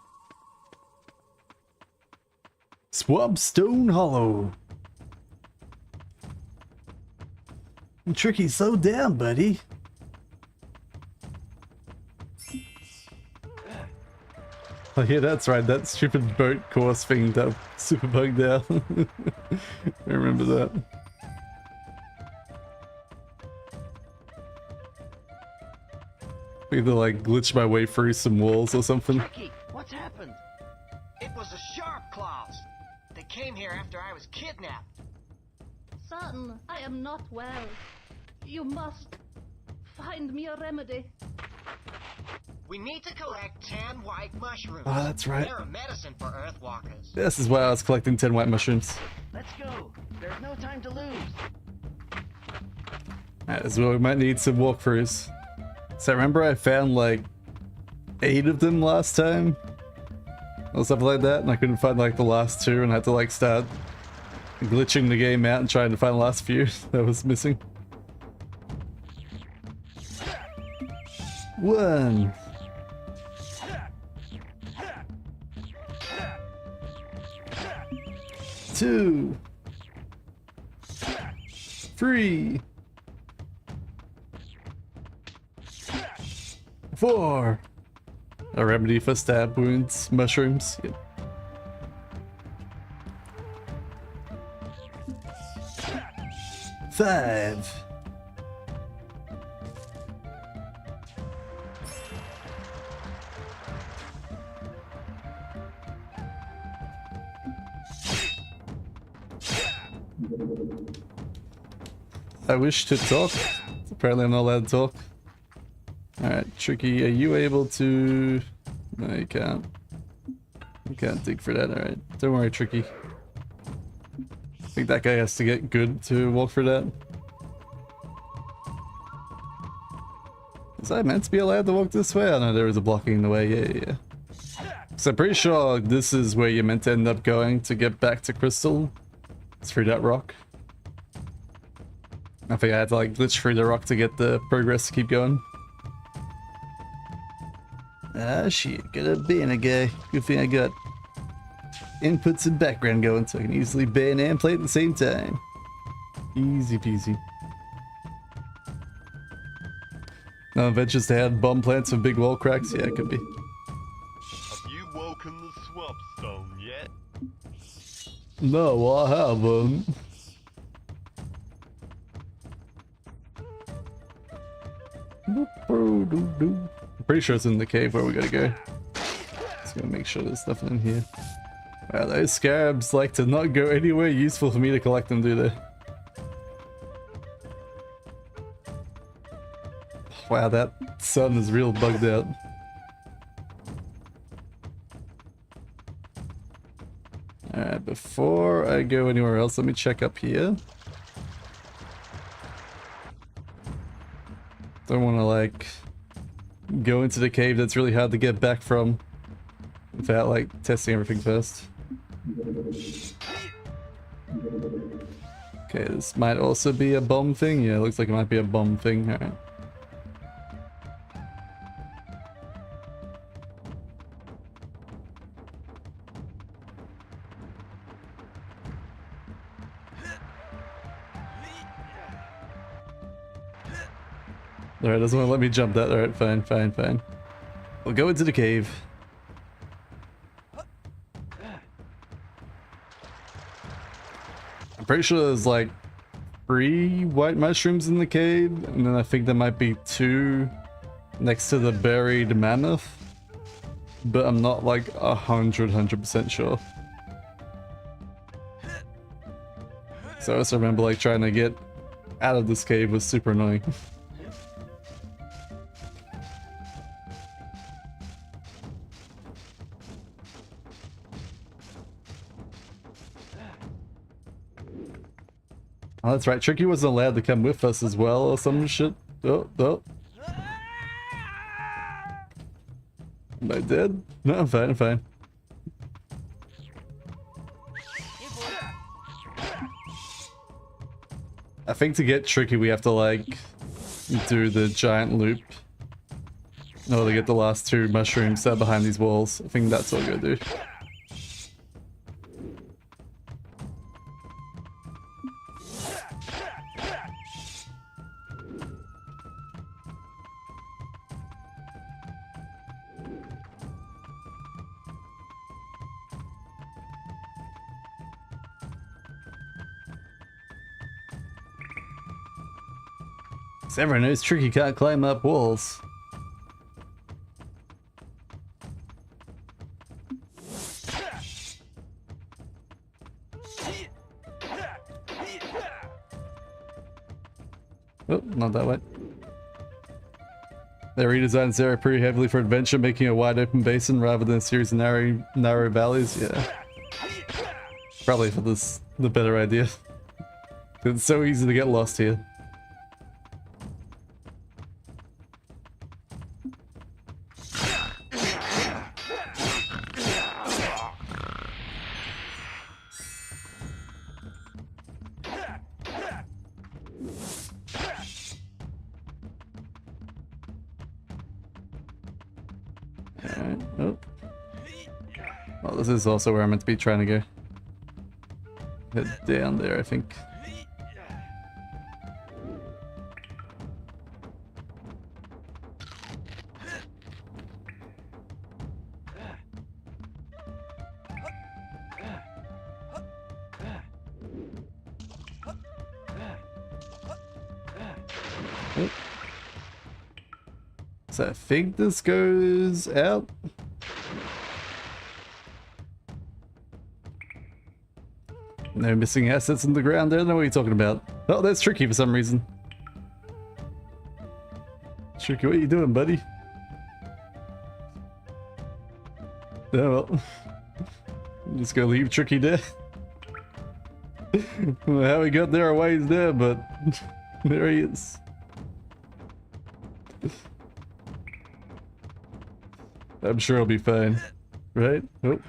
Swabstone Hollow. Tricky, slow down, buddy. Oh yeah, that's right, that stupid boat course thing that super bugged out. I remember that. Either like glitch my way through some walls or something. Tricky, what's happened? It was the sharp claws. They came here after I was kidnapped. Son, I am not well. You must find me a remedy. We need to collect 10 white mushrooms. Oh, that's right. They're a medicine for Earthwalkers. This is why I was collecting 10 white mushrooms. Let's go. There's no time to lose. Alright, this is where we might need some walkthroughs. So remember I found like 8 of them last time? Or something like that, and I couldn't find like the last 2 and had to like start glitching the game out and trying to find the last few that was missing. 1. 2. 3. 4. A remedy for stab wounds, mushrooms. Yep. 5. I wish to talk. Apparently I'm not allowed to talk. Alright, Tricky, are you able to... No, you can't. You can't dig for that, alright. Don't worry, Tricky. I think that guy has to get good to walk for that. Was I meant to be allowed to walk this way? Oh no, there was a blocking in the way, yeah. So I'm pretty sure this is where you're meant to end up going to get back to Crystal. It's through that rock. I think I had to like glitch through the rock to get the progress to keep going. Ah, shit. Got a banner guy. Good thing I got inputs and background going so I can easily ban and play at the same time. Easy peasy. No adventures to have bomb plants and big wall cracks? Yeah, it could be. Have you woken the swamp stone yet? No, I haven't. I'm pretty sure it's in the cave where we gotta go. Just gonna make sure there's nothing in here. Wow, those scarabs like to not go anywhere useful for me to collect them, do they? Wow, that sun is real bugged out. Alright, before I go anywhere else, let me check up here. Don't want to like go into the cave that's really hard to get back from without like testing everything first. Okay, this might also be a bomb thing. Yeah, it looks like it might be a bomb thing. Alright. Alright, doesn't want to let me jump that. Alright, fine, fine, fine. We'll go into the cave. I'm pretty sure there's like 3 white mushrooms in the cave, and then I think there might be 2 next to the buried mammoth. But I'm not like 100% sure. So I also remember like trying to get out of this cave was super annoying. Oh, that's right. Tricky wasn't allowed to come with us as well or some shit. Oh, oh. Am I dead? No, I'm fine, I'm fine. I think to get Tricky we have to like do the giant loop. No, to get the last 2 mushrooms that are behind these walls. I think that's what we're gonna do. Everyone knows Tricky can't climb up walls. Oh, not that way. They redesigned this area pretty heavily for adventure, making a wide open basin rather than a series of narrow valleys. Yeah. Probably for this, the better idea. It's so easy to get lost here. This is also where I'm meant to be trying to go. Head down there, I think. Oh. So I think this goes out. No missing assets in the ground. I don't know what you're talking about. Oh, that's Tricky for some reason. Tricky, what are you doing, buddy? Oh well. I'm just gonna leave Tricky there. How he got there or why he's there, but there he is. I'm sure he'll be fine. Right? Oh.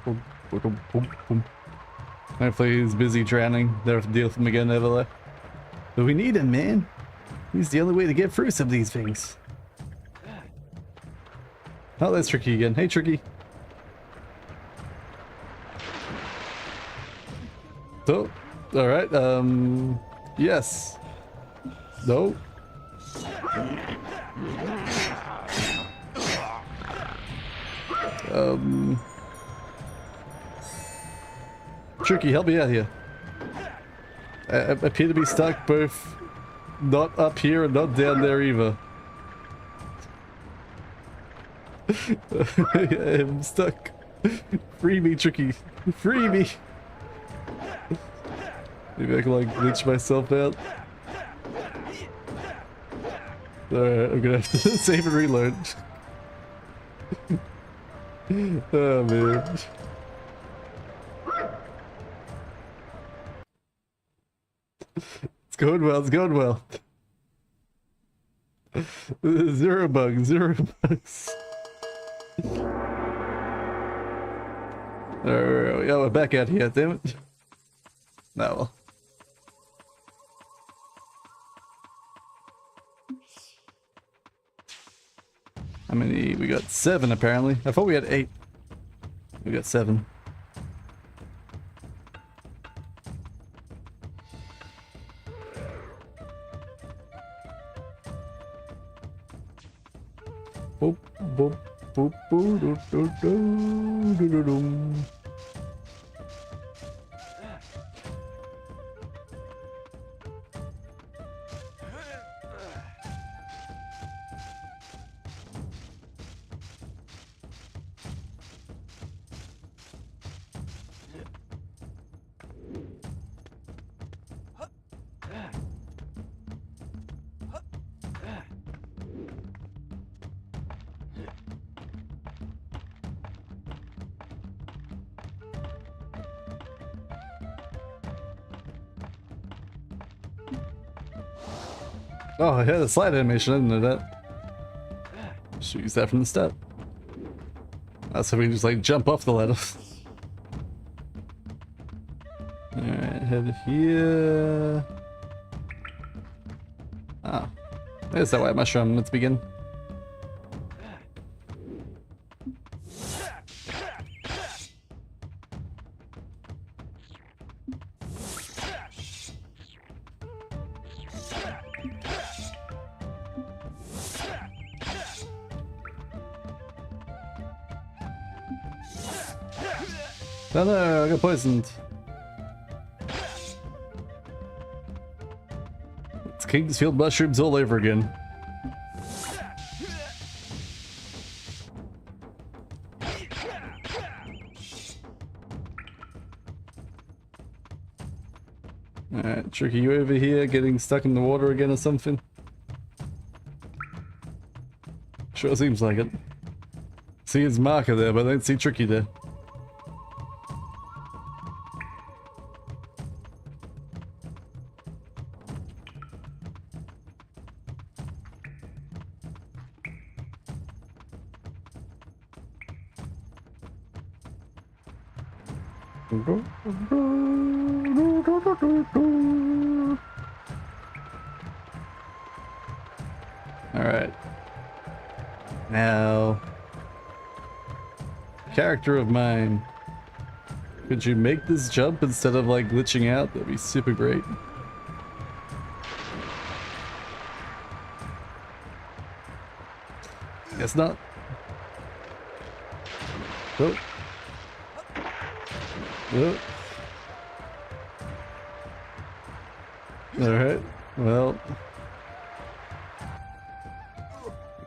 Boom, boom, boom, boom. Hopefully he's busy drowning. Never have to deal with him again over there. But we need him, man. He's the only way to get through some of these things. Oh, that's Tricky again. Hey, Tricky. So, alright, yes. No. Tricky, help me out here. I appear to be stuck both not up here and not down there either. I'm stuck. Free me, Tricky. Free me. Maybe I can like glitch myself out. Alright, I'm gonna have to save and reload. Oh man. It's going well, it's going well. Zero bugs, zero bugs. Alright, yeah, we're back out here, damn it. No, well. How many? We got 7 apparently. I thought we had 8. We got 7. Boop, boop, boop, boop, doo, doo, doo, doo, doo, doo. Oh, I had a slide animation, I didn't know that. Should use that from the start. So we can just like jump off the ladder. Alright, head here. Ah, there's that white mushroom. Let's begin. Oh no, I got poisoned. It's Kingsfield mushrooms all over again. Alright, Tricky, you over here getting stuck in the water again or something? Sure seems like it. See his marker there, but I don't see Tricky there. Alright. Now, character of mine. Could you make this jump instead of like glitching out? That'd be super great. Guess not. Oh. Oh. Alright, well.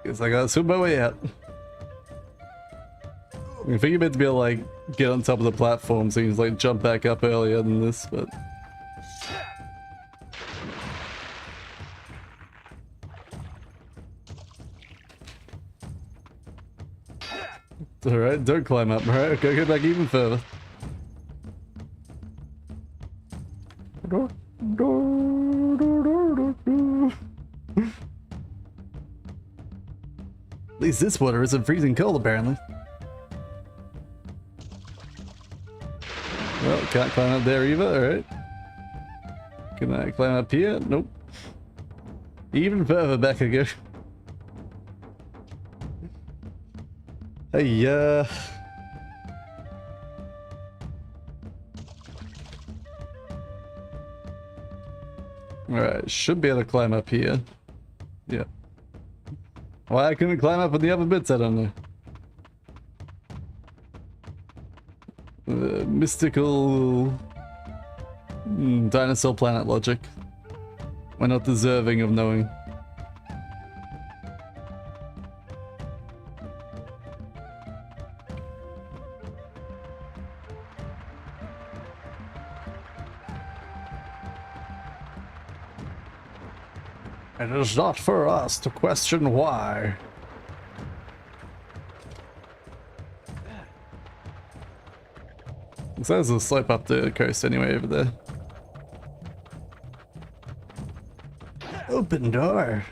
Guess I gotta swim my way out. I think you're meant to be able to like get on top of the platform so you can like jump back up earlier than this, but. Alright, don't climb up, alright? Go back even further. At least this water isn't freezing cold, apparently. Well, can't climb up there either, alright. Can I climb up here? Nope. Even further back I go. Hey, alright, should be able to climb up here. Yeah. Why I couldn't climb up on the other bits, I don't know. Mystical Dinosaur Planet logic. We're not deserving of knowing. It is not for us to question why. So there's a slope up the coast anyway over there. Open door.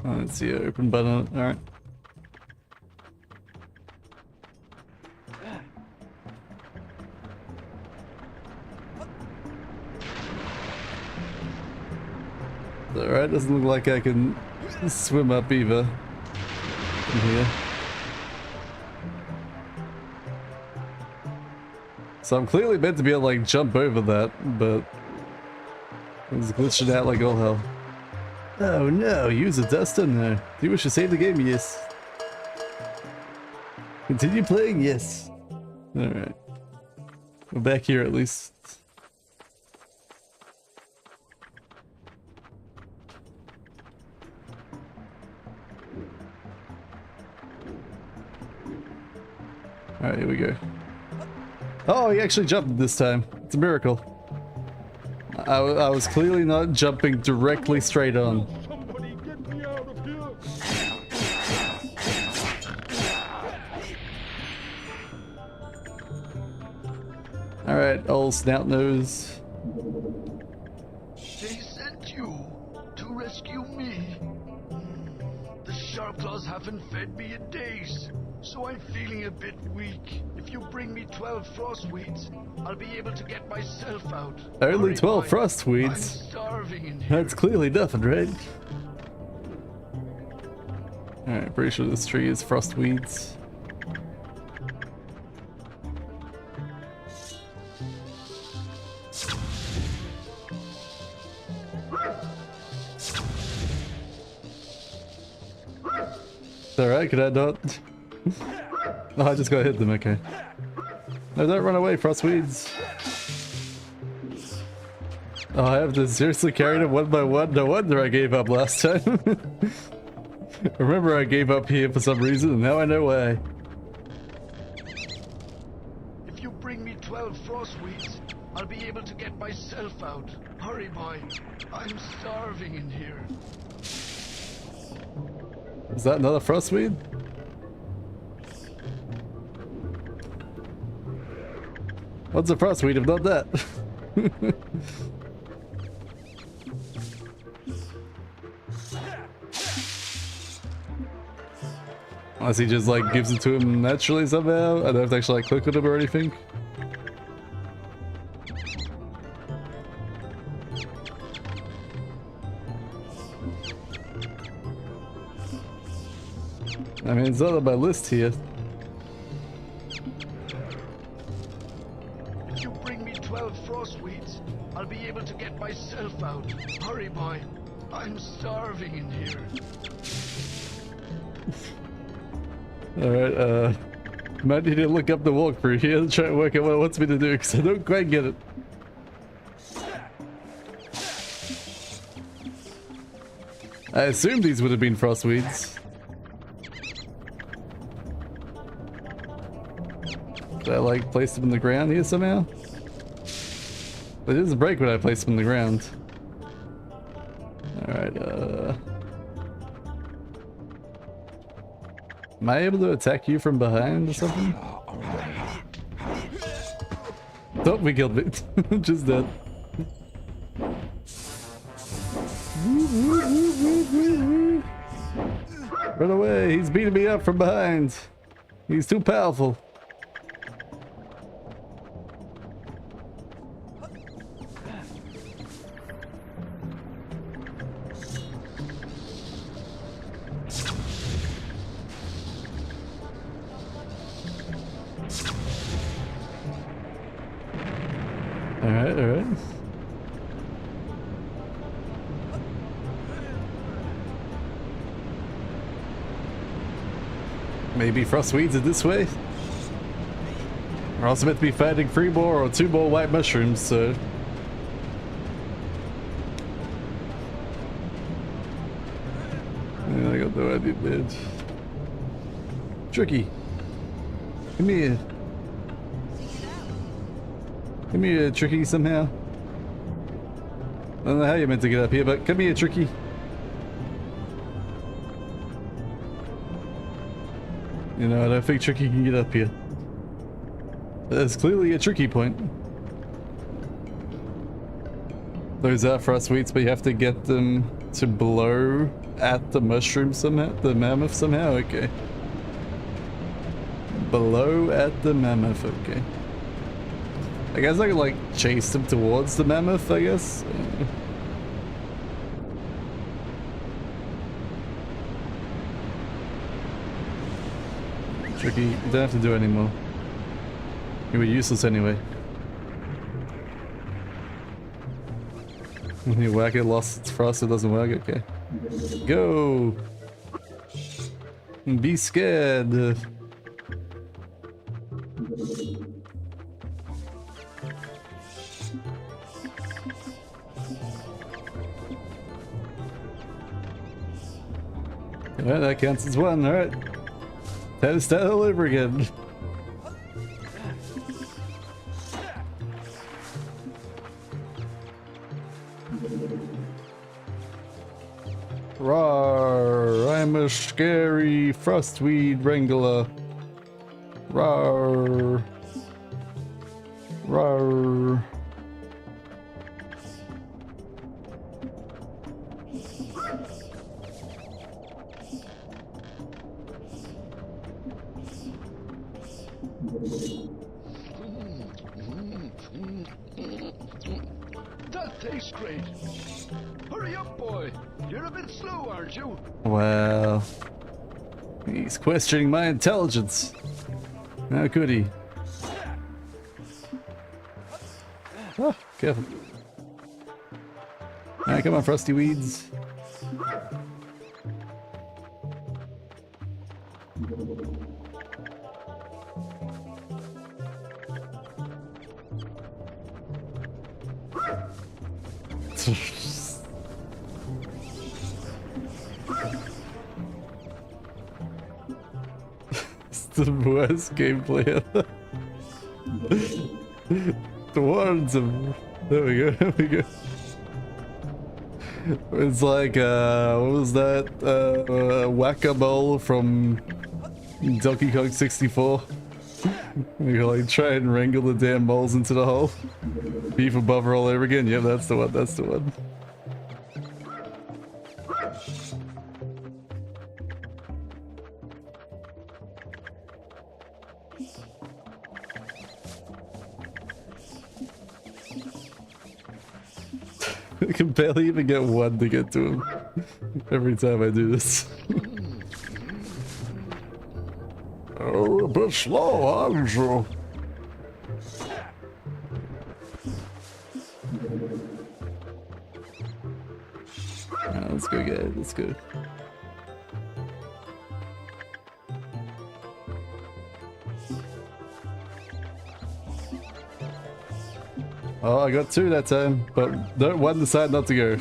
Oh, let's see an open button. Alright. Alright, doesn't look like I can swim up either. In here. So I'm clearly meant to be able to like jump over that, but it's glitching out like all hell. Oh no, use a dust on there. Do you wish to save the game? Yes. Continue playing? Yes. Alright. We're back here at least. Alright, here we go. Oh, he actually jumped this time. It's a miracle. I was clearly not jumping directly straight on. Somebody get me out of here! Alright, old snout nose. They sent you to rescue me. The sharp claws haven't fed me in days, so I'm feeling a bit weak. If you bring me 12 frostweeds, I'll be able to get myself out. Only Hurry, 12 boy. frostweeds? I'm starving in here. That's clearly nothing, right? Alright, pretty sure this tree is frostweeds. Alright, could I not? Oh, I just gotta hit them, okay. No, don't run away, frostweeds. Oh, I have to seriously carry them one by one? No wonder I gave up last time. Remember I gave up here for some reason, and now I know why. If you bring me 12 frostweeds, I'll be able to get myself out. Hurry, boy. I'm starving in here. Is that another frostweed? What's a frostweed if not that? Unless he just like gives it to him naturally somehow. I don't have to actually like click on him or anything. I mean, it's not on my list here. If you bring me 12 frostweeds, I'll be able to get myself out. Hurry, boy. I'm starving in here. Alright, might need to look up the walkthrough here and try and work out what it wants me to do, because I don't quite get it. I assumed these would have been frostweeds. Did I like place them in the ground here somehow? It doesn't break when I place them in the ground. Alright, am I able to attack you from behind or something? Don't we killed me. Just dead. Run away, he's beating me up from behind. He's too powerful. Alright, alright. Maybe Frostweeds are this way? We're also meant to be fighting 3 more or 2 more white mushrooms, so... Yeah, I got no idea, man. Tricky. Come here. Come here, Tricky, somehow. I don't know how you're meant to get up here, but come here, Tricky. You know, I don't think Tricky can get up here. There's clearly a tricky point. Those are Frostweeds, but you have to get them to blow at the mushroom somehow? The mammoth somehow? Okay. Blow at the mammoth, okay. I guess I could like chase them towards the mammoth, I guess. Tricky, you don't have to do anymore. You were useless anyway. When you whack it, lost its frost, it doesn't work, okay. Go! Be scared! Alright, that counts as 1, alright. Time to start all over again. Rawr, I'm a scary frostweed wrangler. Rawr. Rawr. That tastes great. Hurry up, boy. You're a bit slow, aren't you? Wow. He's questioning my intelligence. How could he? Oh, careful. Alright, come on, Frosty Weeds. It's the worst gameplay ever. Towards him. There we go, there we go. It's like, what was that? Whack-a-mole from Donkey Kong 64. You like try and wrangle the damn moles into the hole. Beef above all over again. Yep, that's the one, that's the one. I can barely even get 1 to get to him every time I do this. Oh, a bit slow, aren't you? Let's go, guys, let's go. Oh, I got 2 that time, but don't one decide not to go.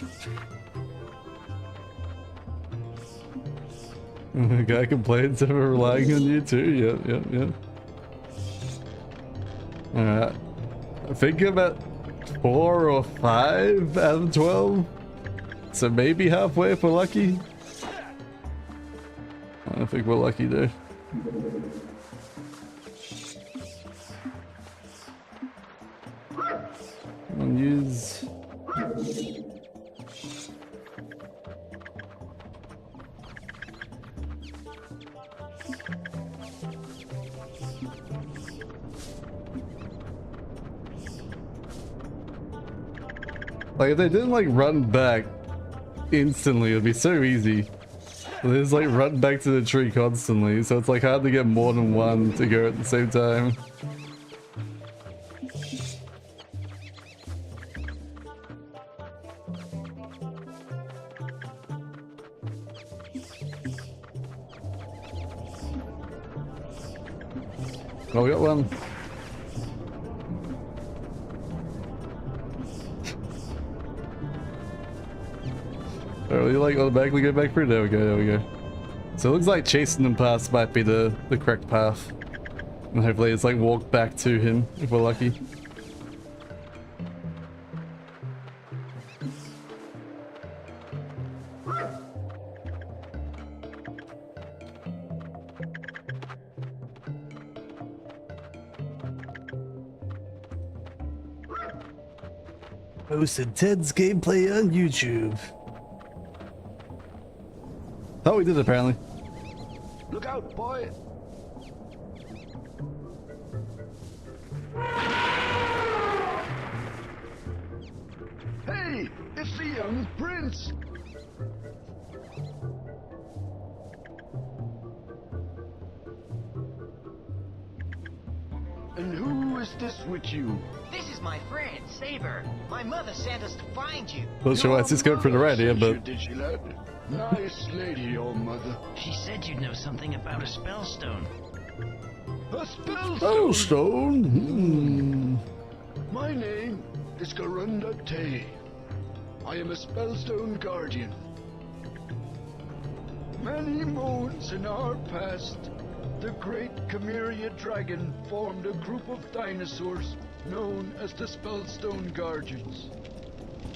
The guy complains of relying on you too. Yep. Alright. I think I'm at 4 or 5 out of 12. So maybe halfway if we're lucky. I don't think we're lucky there. Come on, use. Like, if they didn't, like, run back instantly, it would be so easy. They just, like, run back to the tree constantly, so it's, like, hard to get more than one to go at the same time. Oh, we got one. Oh, you like automatically go back through? There we go, there we go. So it looks like chasing them past might be the correct path. And hopefully it's like walk back to him if we're lucky. Posted Ted's gameplay on YouTube. Oh, we did apparently. Look out, boy! Hey, it's the young prince! And who is this with you? This is my friend, Saber. My mother sent us to find you. Not sure why it's just going for the right here, but Did she, lad? Nice lady, your mother. She said you'd know something about a spellstone. A spellstone! Spellstone? Hmm. My name is Garunda Tay. I am a spellstone guardian. Many moons in our past, the great Chimeria dragon formed a group of dinosaurs known as the Spellstone Guardians.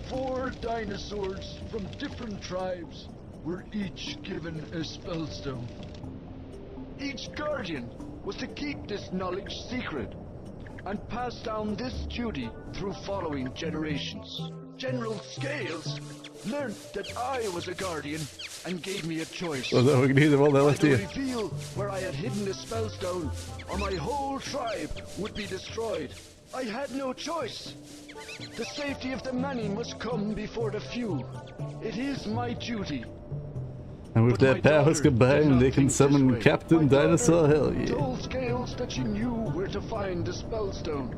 4 dinosaurs from different tribes were each given a spellstone. Each guardian was to keep this knowledge secret and pass down this duty through following generations. General Scales learned that I was a guardian and gave me a choice. Oh no, we can hear them all there left To here. reveal where I had hidden the spellstone, or my whole tribe would be destroyed. I had no choice. The safety of the many must come before the few. It is my duty. And with But their my powers daughter did combined, not they can think this summon way. Captain My daughter Dinosaur. Hell yeah. told Scales that she knew where to find the spellstone.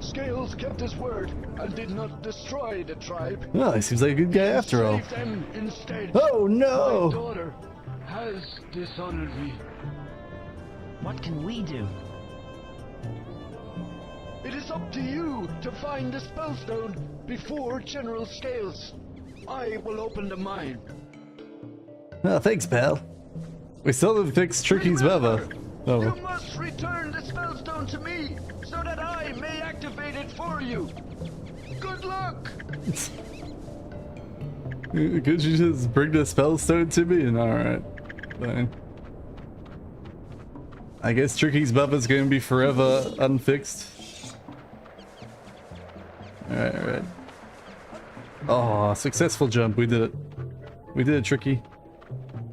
Scales kept his word and did not destroy the tribe. Oh, he seems like a good guy after all. Saved them instead. Oh My no! daughter has dishonored me. What can we do? It is up to you to find the spellstone before General Scales. I will open the mine. Oh, thanks, pal. We still haven't fixed Tricky's mother. Oh, You well. must return the spellstone to me so that I may activate it for you. Good luck! Could you just bring the spellstone to me? And alright, fine. I guess Tricky's mother's gonna be forever unfixed. Alright, alright. Oh, successful jump. We did it. We did it, Tricky.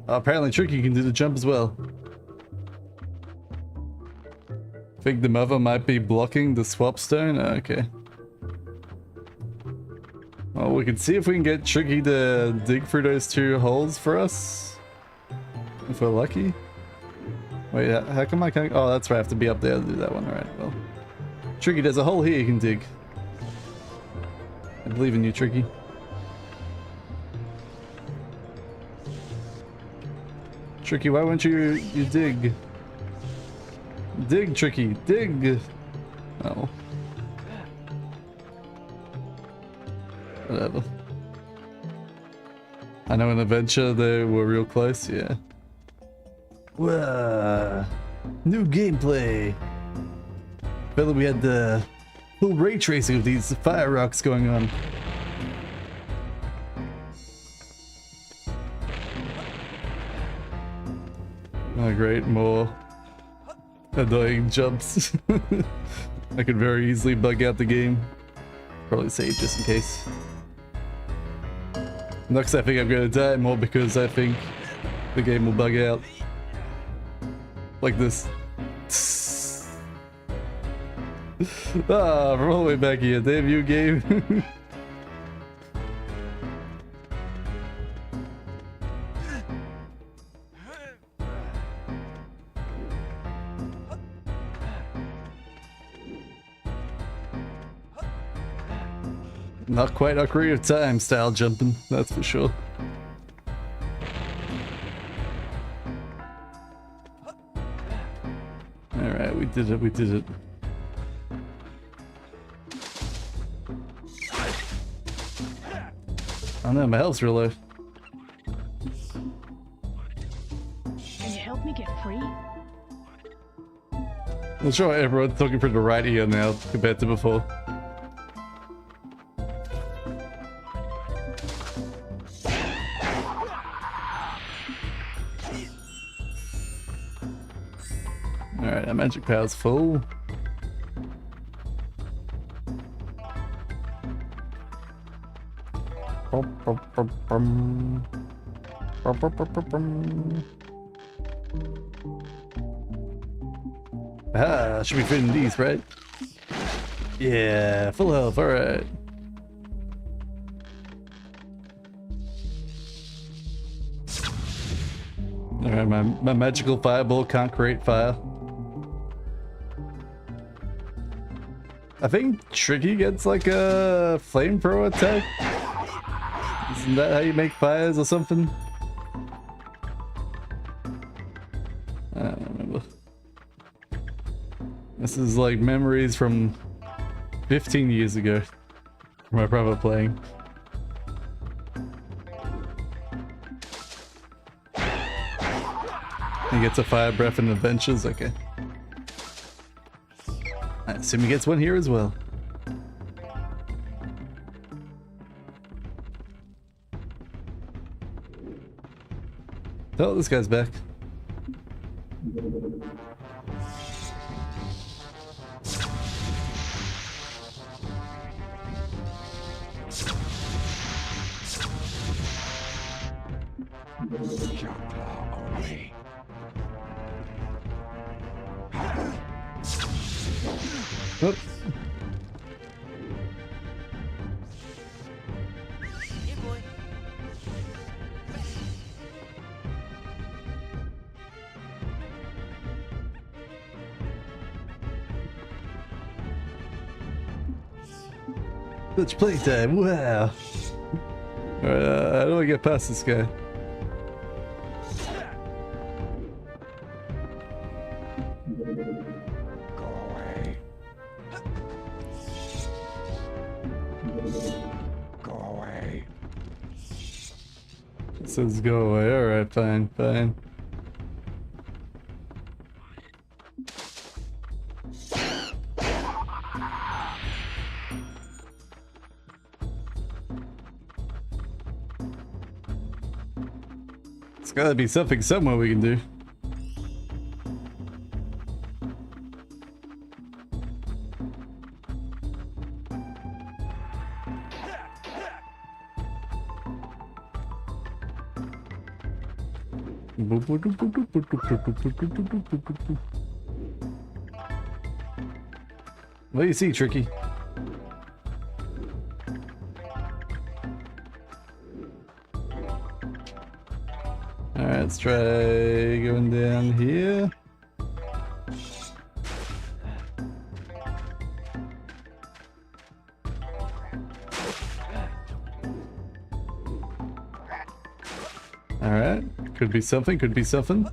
Oh, apparently Tricky can do the jump as well. Think the mother might be blocking the swap stone? Okay. Well, we can see if we can get Tricky to dig through those 2 holes for us. If we're lucky. Wait, how come I can't? Oh, that's right. I have to be up there to do that one. Alright, well. Tricky, there's a hole here you can dig. I believe in you, Tricky. Tricky, why won't you dig? Dig, Tricky, dig! Oh. Whatever. I know in Adventure they were real close, yeah. Whoa. New gameplay! Felt like we had the full ray tracing of these fire rocks going on. Oh great, more annoying jumps. I could very easily bug out the game. Probably save just in case. Not because I think I'm gonna die, more because I think the game will bug out. Like this. Ah, we're all the way back here. Damn you, game. Not quite Ocarina of Time style jumping, that's for sure. Alright, we did it, we did it. Oh no, my health's real low. Can you help me get free? I'm sure everyone's looking for the right ear now compared to before. Alright, our magic power's full. Ah, should be fitting these, right? Yeah, full health, alright. Alright, my magical fireball can't create fire. I think Tricky gets like a flamethrower attack. Isn't that how you make fires or something? I don't remember. This is like memories from 15 years ago. My brother playing. He gets a fire breath in Adventures, okay. I assume he gets one here as well. Oh, this guy's back. Oops. Such playtime, wow. Alright, how do I get past this guy? It says go away, alright, fine, fine. There's gotta be something somewhere we can do. What do you see, Tricky? Alright, let's try going down here. Alright, could be something, could be something.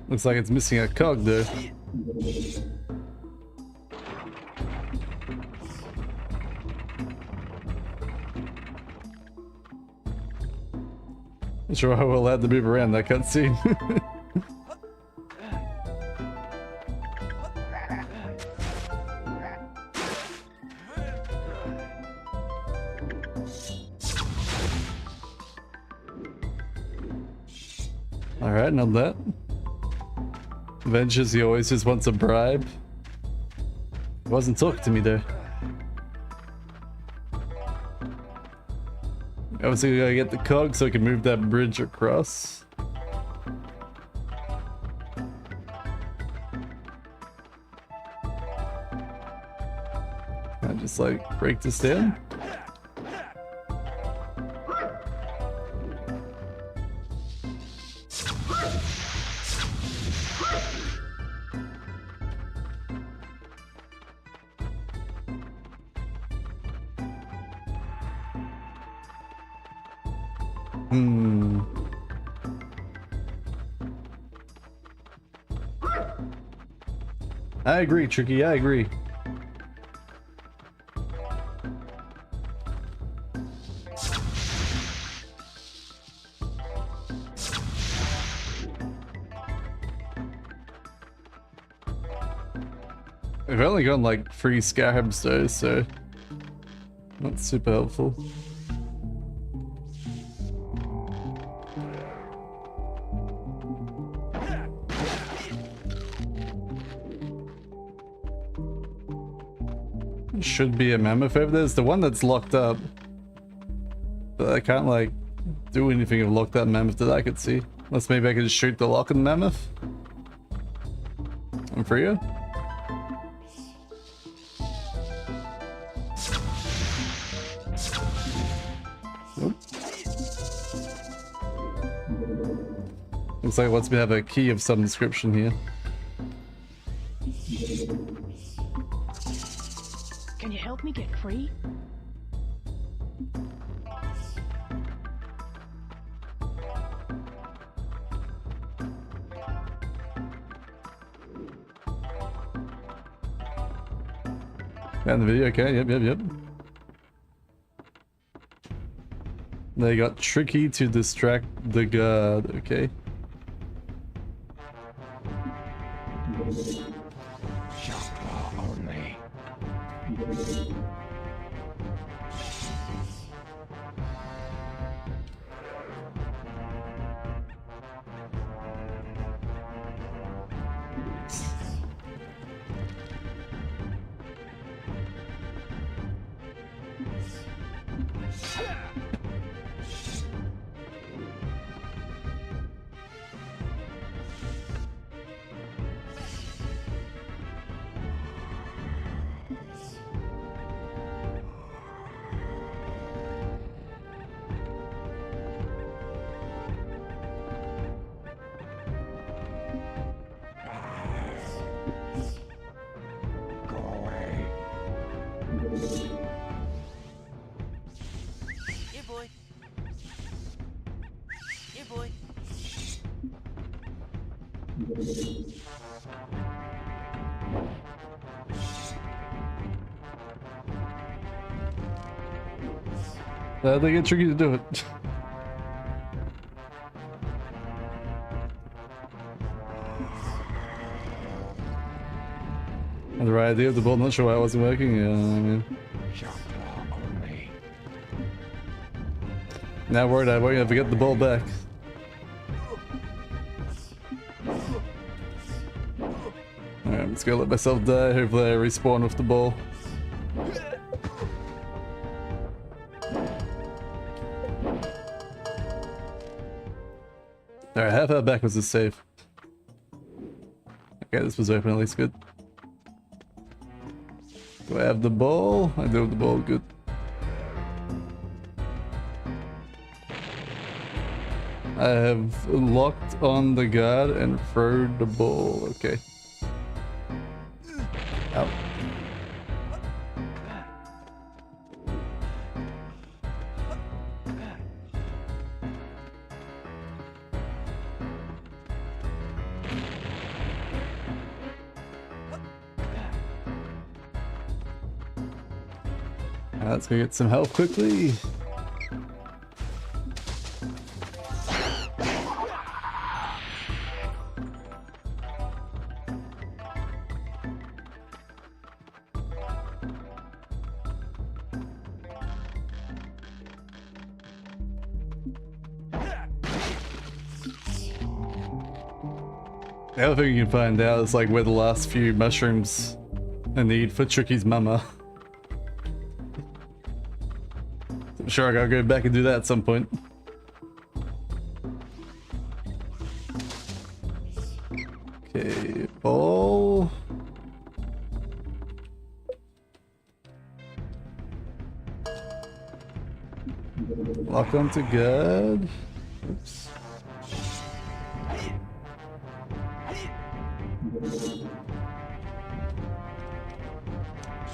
Looks like it's missing a cog though. Not sure how we're allowed to move around that cutscene. Alright, not that. Adventures, he always just wants a bribe. He wasn't talking to me though. Obviously we gotta get the cog so I can move that bridge across. I just like break this down. Hmm. I agree, Tricky, I agree. I've only got like 3 scarabs though, so not super helpful. Should be a mammoth over there. There's the one that's locked up, but I can't like do anything of lock that mammoth that I could see. Unless maybe I could just shoot the lock of the mammoth. I'm free. Nope. Looks like it wants me to have a key of some description here. Can you help me get free? And the video, okay, yep. They got tricky to distract the god, okay. Only. They get tricky to do it. Had the right idea of the bolt, not sure why it wasn't working. Yeah, I mean. Now worried I won't ever get the ball back. Alright, I'm just gonna let myself die. Hopefully I respawn with the ball. Alright, half out backwards is safe. Okay, this was open at least, good. Do I have the ball? I do have the ball, good. I have locked on the guard and thrown the ball, okay. Out. Let's go get some health quickly. The other thing you can find out is like where the last few mushrooms I need for Tricky's mama. I'm sure I gotta go back and do that at some point. Okay, ball. Lock onto guard. Oops.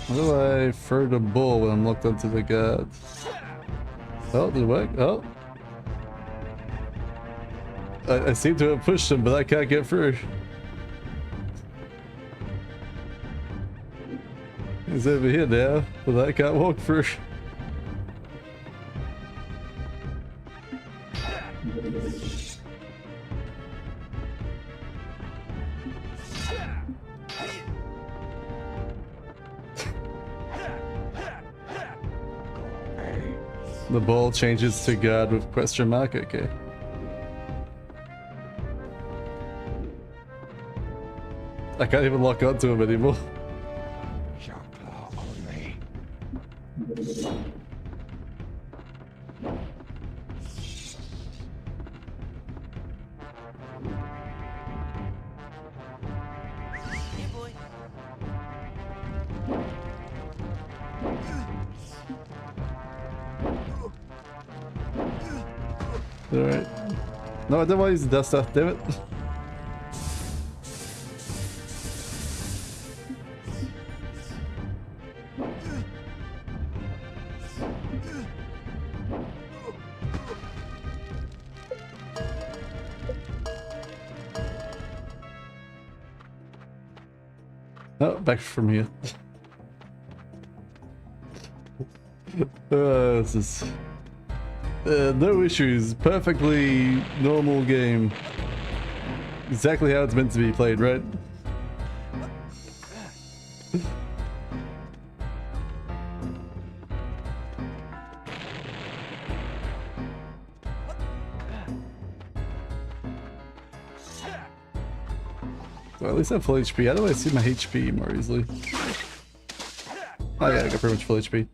How do I throw the ball when I'm locked onto the guard? Oh, did it work? Oh. I seem to have pushed him, but I can't get through. He's over here now, but I can't walk through. The ball changes to guard with question mark, okay. I can't even lock onto him anymore. Alright. No, I don't want to use the duster, damn it. Oh, back from here. This is... no issues. Perfectly normal game. Exactly how it's meant to be played, right? Well, at least I'm full HP. How do I see my HP more easily? Oh yeah, I got pretty much full HP.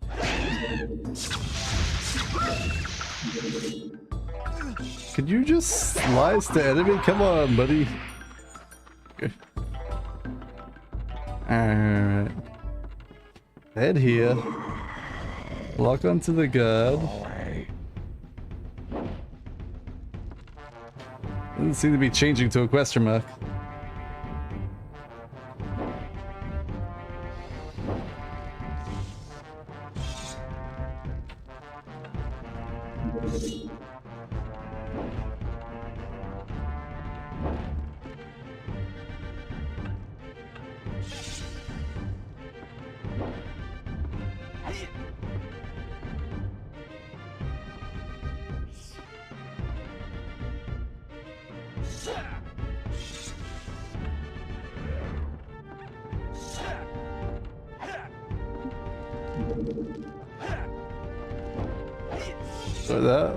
Could you just slice the enemy? Come on, buddy. Okay. Alright. Head here. Lock onto the guard. Doesn't seem to be changing to a question mark.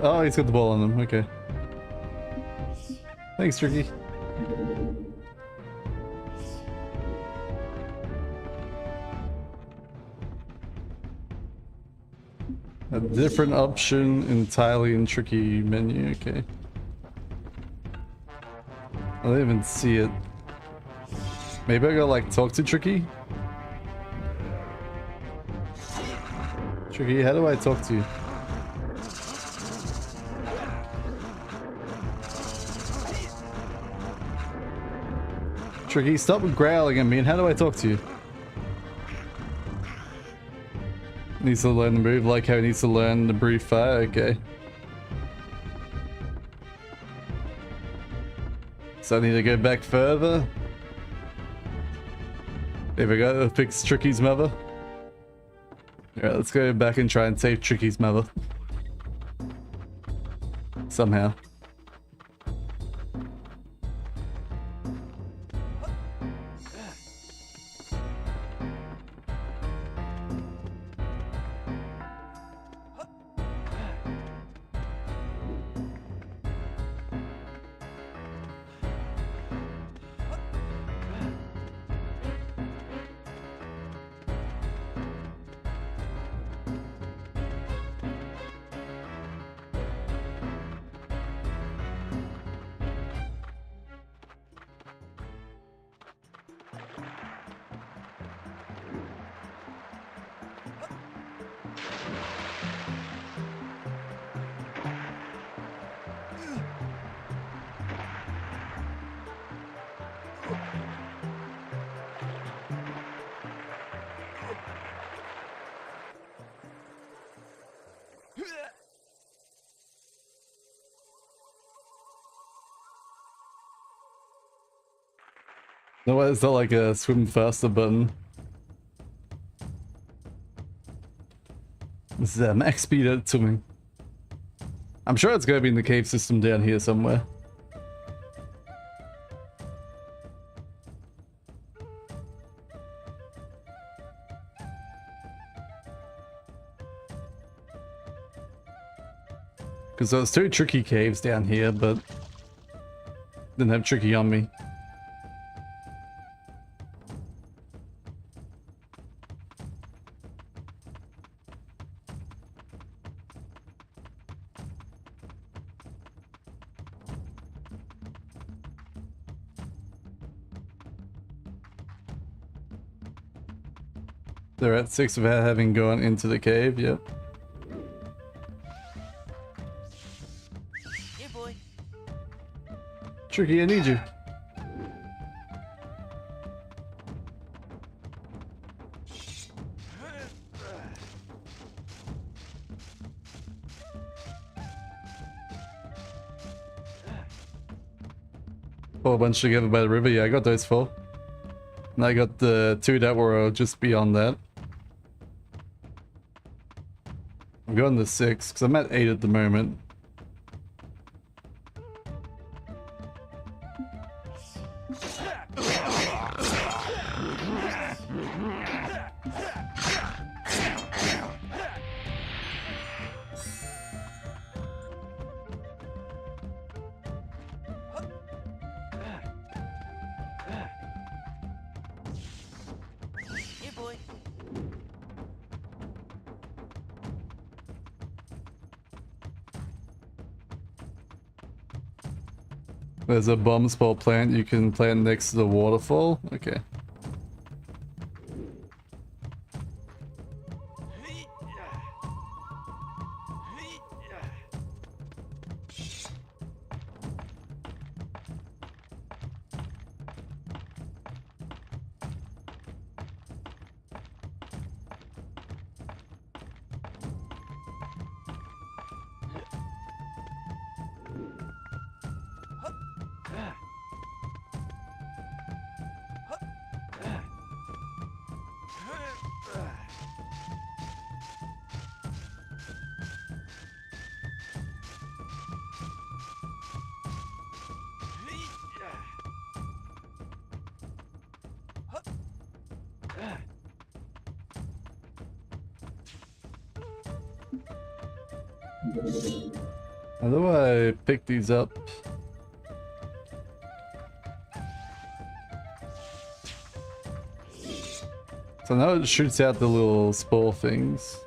Oh, he's got the ball on him. Okay. Thanks, Tricky. A different option entirely in Tricky menu. Okay. I don't even see it. Maybe I gotta like talk to Tricky? Tricky, how do I talk to you? Tricky, stop growling at me, and how do I talk to you? Needs to learn the move like how he needs to learn the breathe fire, okay. So I need to go back further. There we go, fix Tricky's mother. Alright, let's go back and try and save Tricky's mother. Somehow. No, it's not like a swim faster button. This is max speed at swimming. I'm sure it's gonna be in the cave system down here somewhere. Because there's 2 tricky caves down here, but didn't have tricky on me. They're at 6 without having gone into the cave, yep. Here, boy. Tricky, I need you. Whole bunch together by the river, yeah, I got those 4. And I got the 2 that were just beyond that. I'm going to 6, because I'm at 8 at the moment. Here, boy. There's a bomb spot plant you can plant next to the waterfall. Okay. How do I pick these up? So now it shoots out the little spore things.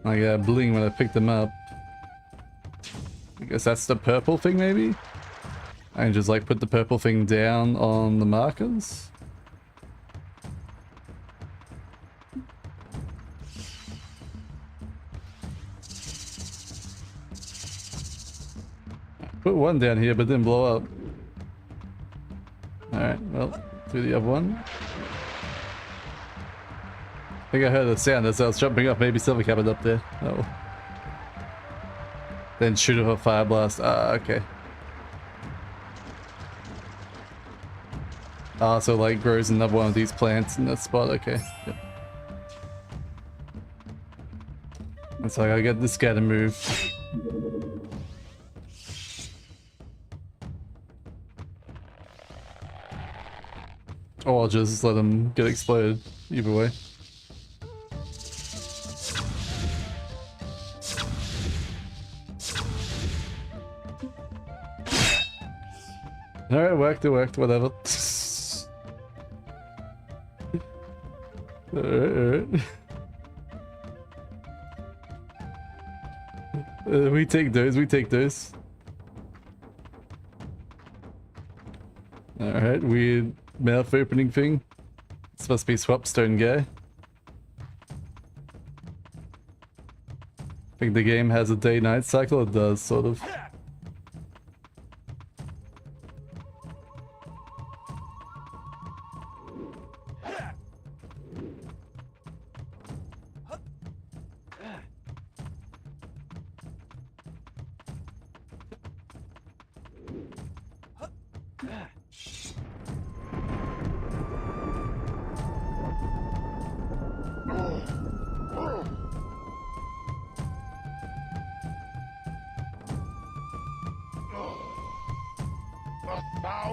Like a bling when I pick them up. I guess that's the purple thing maybe? I can just like put the purple thing down on the markers. Put one down here but didn't blow up. Alright, well, do the other one. I think I heard a sound as I was jumping up, maybe something happened up there. Oh. Then shoot off a fire blast. Ah, okay. Ah, so like grows another one of these plants in that spot, okay. Yep. It's like I get this guy to move. Or I'll just let him get exploded, either way. Alright, it worked, whatever. Alright. We take those. Alright, weird mouth opening thing. This must be Swapstone guy. I think the game has a day-night cycle, it does, sort of.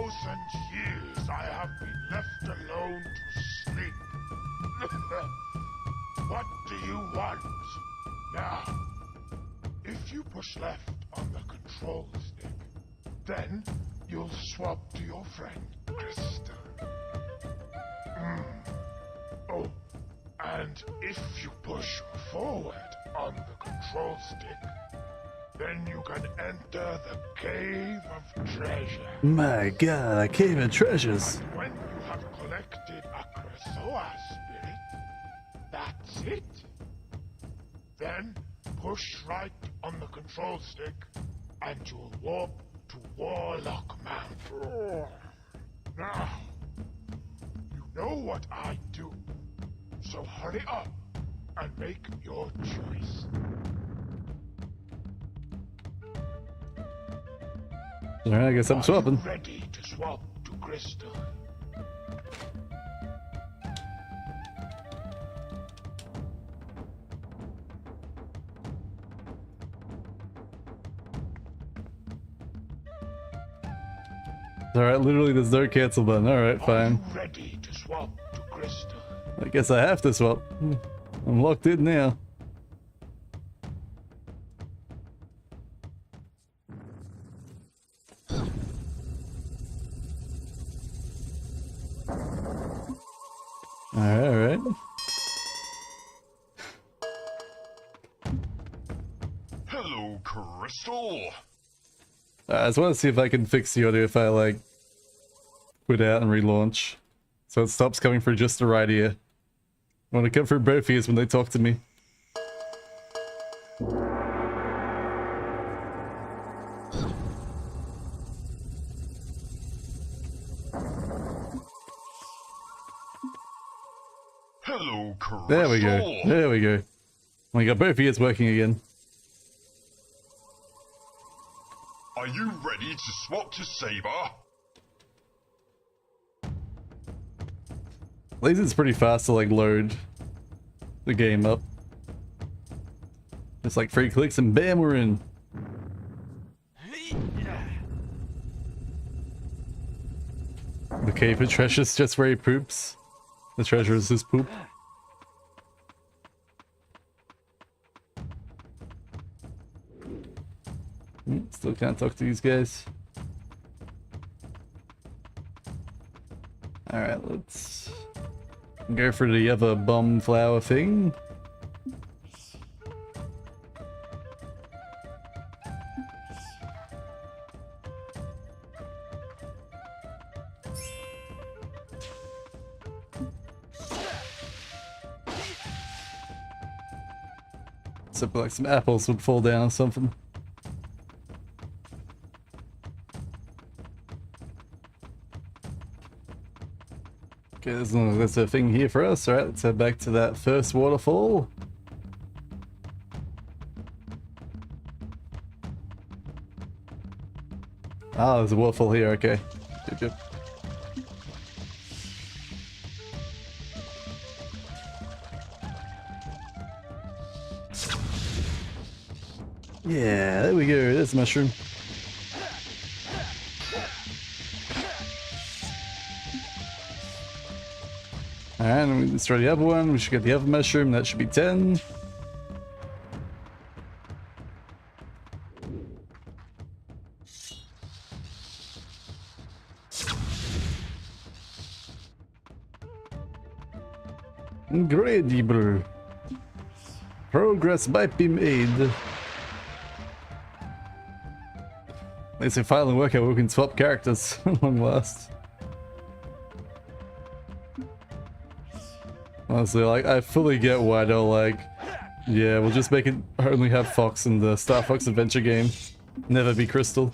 1,000 years I have been left alone to sleep. What do you want? Now, if you push left on the control stick, then you'll swap to your friend, Crystal. Oh, and if you push forward on the control stick, then you can enter the Cave of Treasure. My god, a cave of treasures. And when you have collected a Krasoa spirit, that's it. Then push right on the control stick and you'll warp to Warlock Mountain. Now, you know what I do, so hurry up and make your choice. Alright, I guess I'm swapping. Ready to swap to Crystal? Alright, literally there's no cancel button. Alright, fine. Ready to swap to Crystal? I guess I have to swap. I'm locked in now. Alright. Hello, Crystal. I just want to see if I can fix the audio if I like quit out and relaunch. So it stops coming for just the right ear. I want to come for both ears when they talk to me. Hello, Crystal. There we go. There we go. We got both ears working again. Are you ready to swap to Saber? At least it's pretty fast to like load the game up. Just like 3 clicks and bam, we're in. The cave of treasures just where he poops. The treasure is his poop. Still can't talk to these guys. Alright, let's go for the other bomb flower thing. Except like some apples would fall down or something. Okay, there's a thing here for us. Alright, let's head back to that first waterfall. Ah, there's a waterfall here, okay. Yep, yep. Yeah, there we go, there's a mushroom. And we destroy the other one, we should get the other mushroom, that should be 10. Incredible. Progress might be made. At least we finally work out we can swap characters at long last. Honestly, like, I fully get why they're like, yeah, we'll just make it only have Fox in the Starfox Adventure game. Never be Crystal.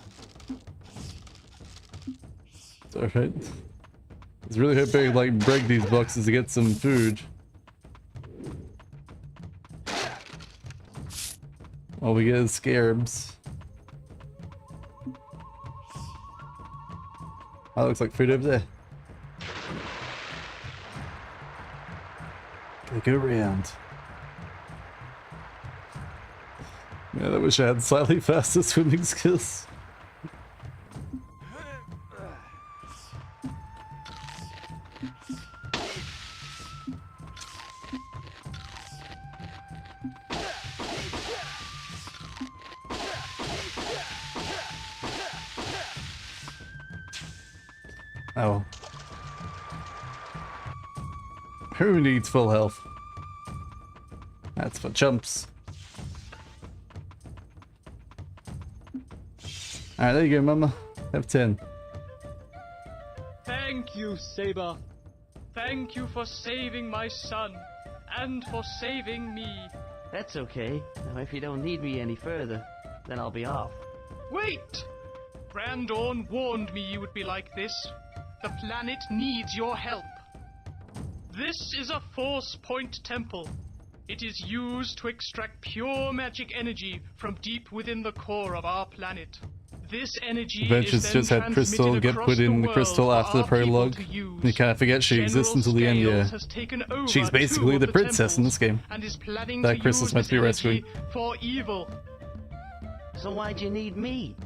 It's alright. I was really hoping like break these boxes to get some food. All we get is scarabs. That looks like food over there. Gotta go around. Man, I wish I had slightly faster swimming skills. Oh. Who needs full health? That's for chumps. Alright, there you go, Mama. Have 10. Thank you, Saber. Thank you for saving my son. And for saving me. That's okay. Now, if you don't need me any further, then I'll be off. Wait! Brandon warned me you would be like this. The planet needs your help. This is a force point temple. It is used to extract pure magic energy from deep within the core of our planet. This energy Adventures is just then had Crystal transmitted get across put in the world crystal for after the our people prologue. to use. You kind of forget she exists until the end, yeah. Has taken over She's basically two the of princess in this game. and is planning That to Crystal's use meant to be this energy rescuing. for evil. So why'd you need me?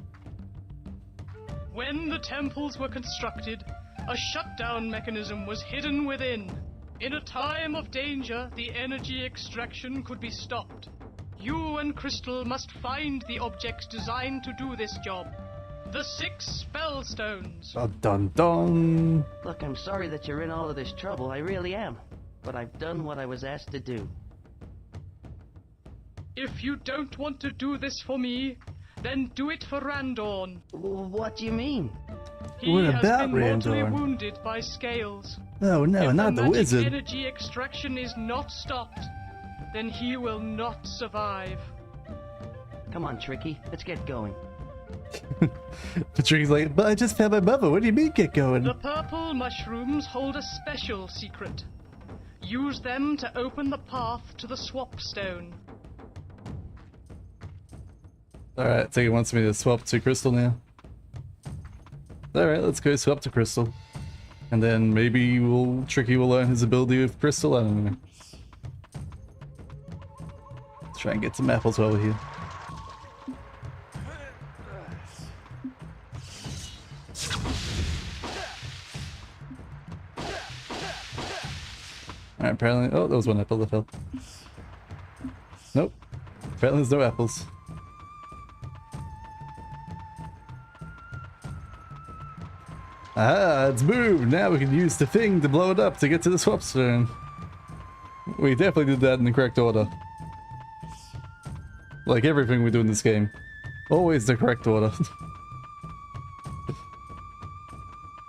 When the temples were constructed, a shutdown mechanism was hidden within. In a time of danger, the energy extraction could be stopped. You and Crystal must find the objects designed to do this job. The 6 spellstones. Dun dun dun. Look, I'm sorry that you're in all of this trouble, I really am. But I've done what I was asked to do. If you don't want to do this for me, then do it for Randorn. What do you mean? He What has about been mortally Randorn? wounded by scales. Oh no, If not the magic wizard. energy extraction is not stopped, then he will not survive. Come on, Tricky, let's get going. Patricky's like, but I just found my mother. What do you mean get going? The purple mushrooms hold a special secret. Use them to open the path to the swap stone. Alright, so he wants me to swap to Crystal now. Alright, let's go swap to Crystal. And then maybe Tricky will learn his ability with Crystal, I don't know. Let's try and get some apples while we're here. Alright, apparently... Oh, there was one apple that fell. Nope. Apparently there's no apples. Ah, it's moved! Now we can use the thing to blow it up to get to the swap stone. We definitely did that in the correct order. Like everything we do in this game. Always the correct order.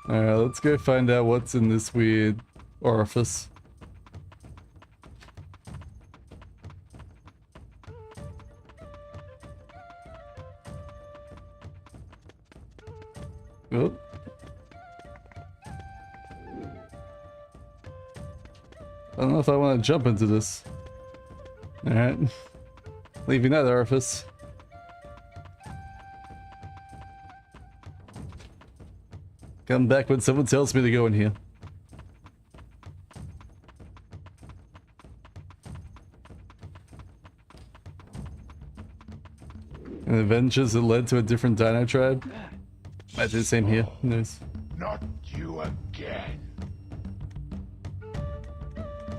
Alright, let's go find out what's in this weird orifice. Oh. I don't know if I want to jump into this. Alright. Leaving that orifice. Come back when someone tells me to go in here. And adventures that led to a different dino tribe? Might do the same here. Who knows? Not you again.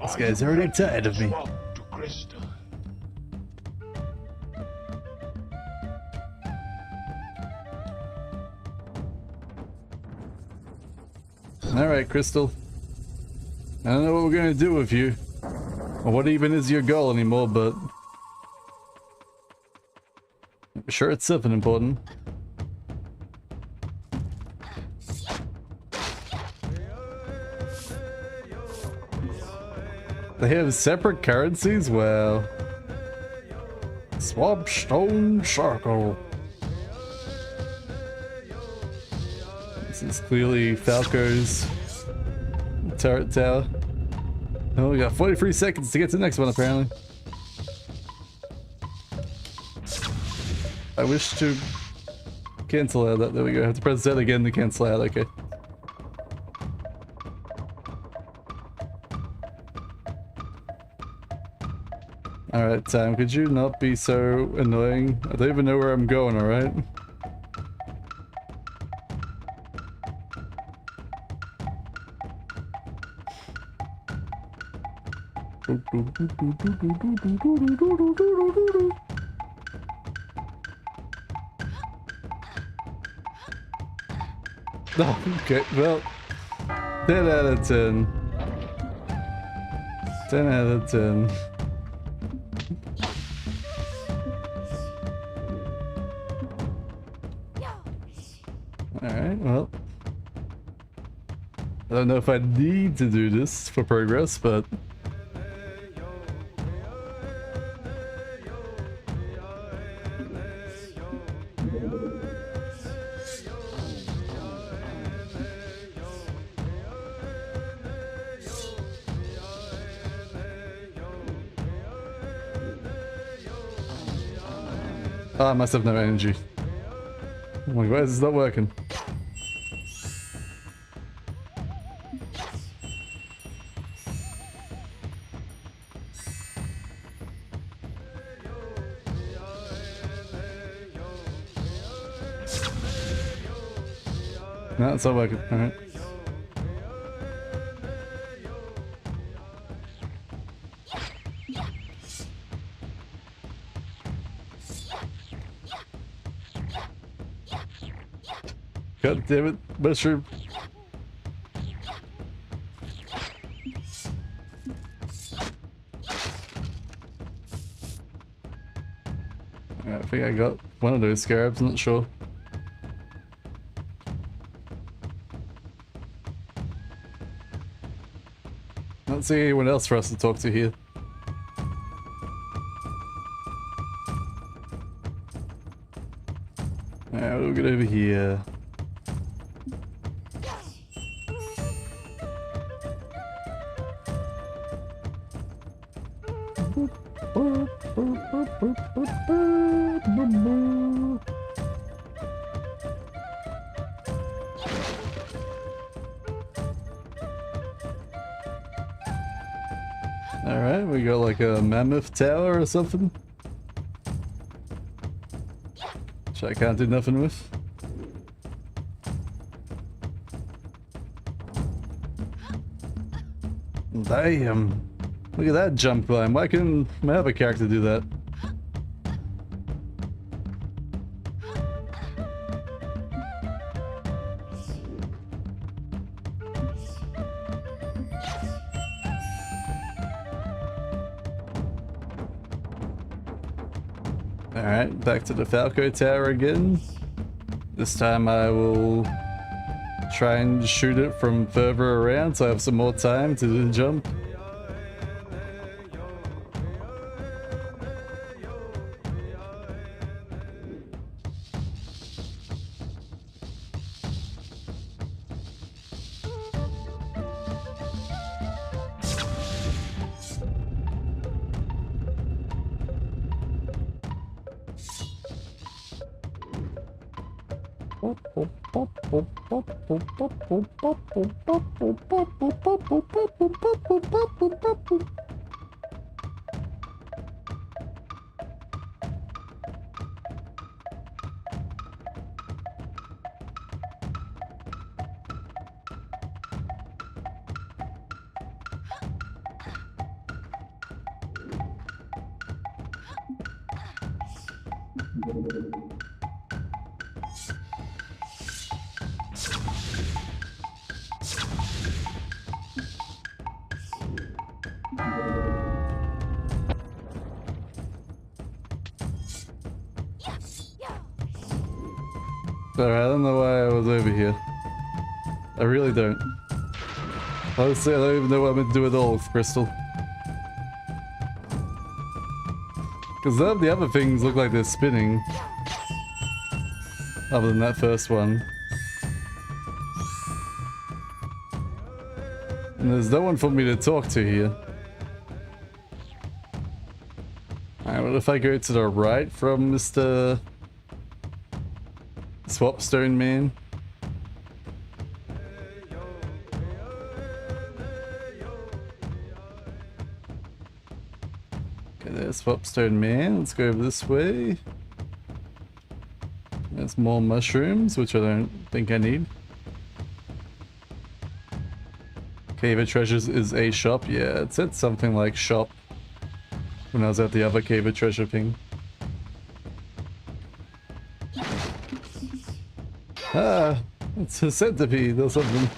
This guy's already tired of me. Swap to Crystal. Alright, Crystal. I don't know what we're gonna do with you. Or what even is your goal anymore, but... I'm sure it's something important. They have separate currencies? Well... Swap Stone Circle. This is clearly Falco's turret tower. Oh, we got 43 seconds to get to the next one, apparently. I wish to cancel out that. There we go. I have to press Z again to cancel out. Okay. Alright, Tam, could you not be so annoying? I don't even know where I'm going, alright? Oh, okay, well, 10 out of 10. 10 out of 10. Alright, well. I don't know if I need to do this for progress, but... Oh, I must have no energy. Oh my god, why is this not working? No, it's not working. Alright. God damn it, mushroom. I think I got one of those scarabs, I'm not sure. Not seeing anyone else for us to talk to here. Alright, we'll get over here. Alright, we got like a mammoth tower or something. Which I can't do nothing with. Damn. Look at that jump climb. Why couldn't my other character do that? Alright, back to the Falco Tower again. This time I will try and shoot it from further around so I have some more time to do the jump. Sorry, I don't know why I was over here. I really don't. Honestly, I don't even know what I'm meant to do at all with Crystal. Because none of the other things look like they're spinning. Other than that first one. And there's no one for me to talk to here. Alright, what if I go to the right from Mr. Swapstone Man? Okay, there's Swapstone Man. Let's go over this way. There's more mushrooms, which I don't think I need. Cave of Treasures is a shop. Yeah, it said something like shop when I was at the other Cave of Treasure thing. Ah, it's a centipede or something.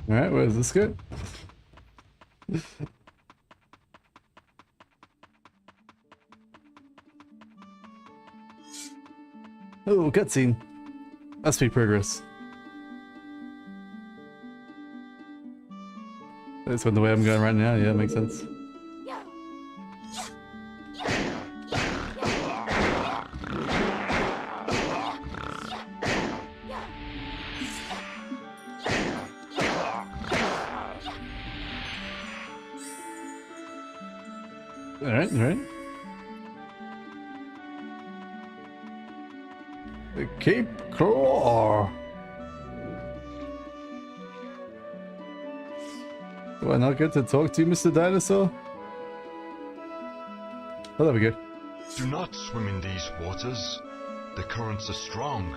Alright, where does this go? Oh, cutscene. Must be progress. That's the way I'm going right now, yeah, makes sense. Alright, alright. The Cape Claw. Do I not get to talk to you, Mr. Dinosaur? Oh, there we go. Do not swim in these waters. The currents are strong.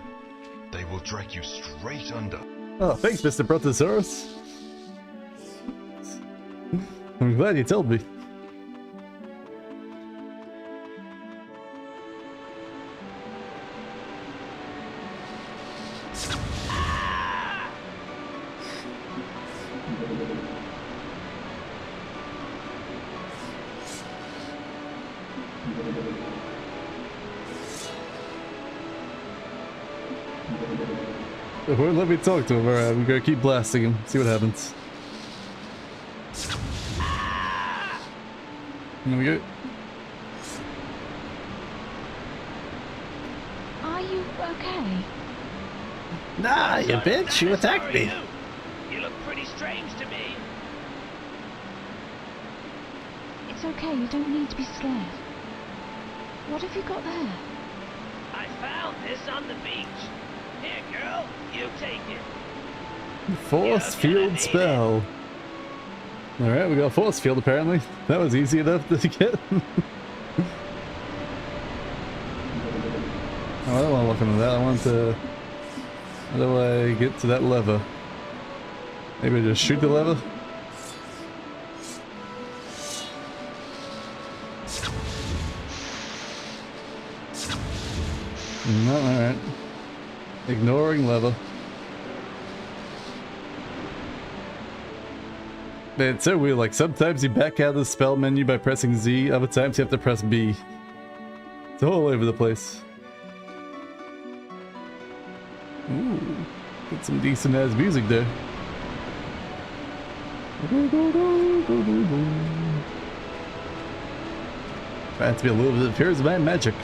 They will drag you straight under. Oh, thanks, Mr. Brontosaurus. I'm glad you told me. It won't let me talk to him. Alright, I'm gonna keep blasting him. See what happens. There we go. Are you okay? Nah, you bitch! You attacked me! You look pretty strange to me. It's okay, you don't need to be scared. What have you got there? I found this on the beach. Here, girl, you take it. Force field spell. Alright, we got a force field apparently. That was easy enough to get. Oh, I don't want to look into that. I want to... How do I get to that lever? Maybe just shoot the lever? No, alright. Ignoring lever. Man, it's so weird, like sometimes you back out of the spell menu by pressing Z, other times you have to press B. It's all over the place. Ooh, get some decent ass music there. Trying to be a little bit of Here's My Magic.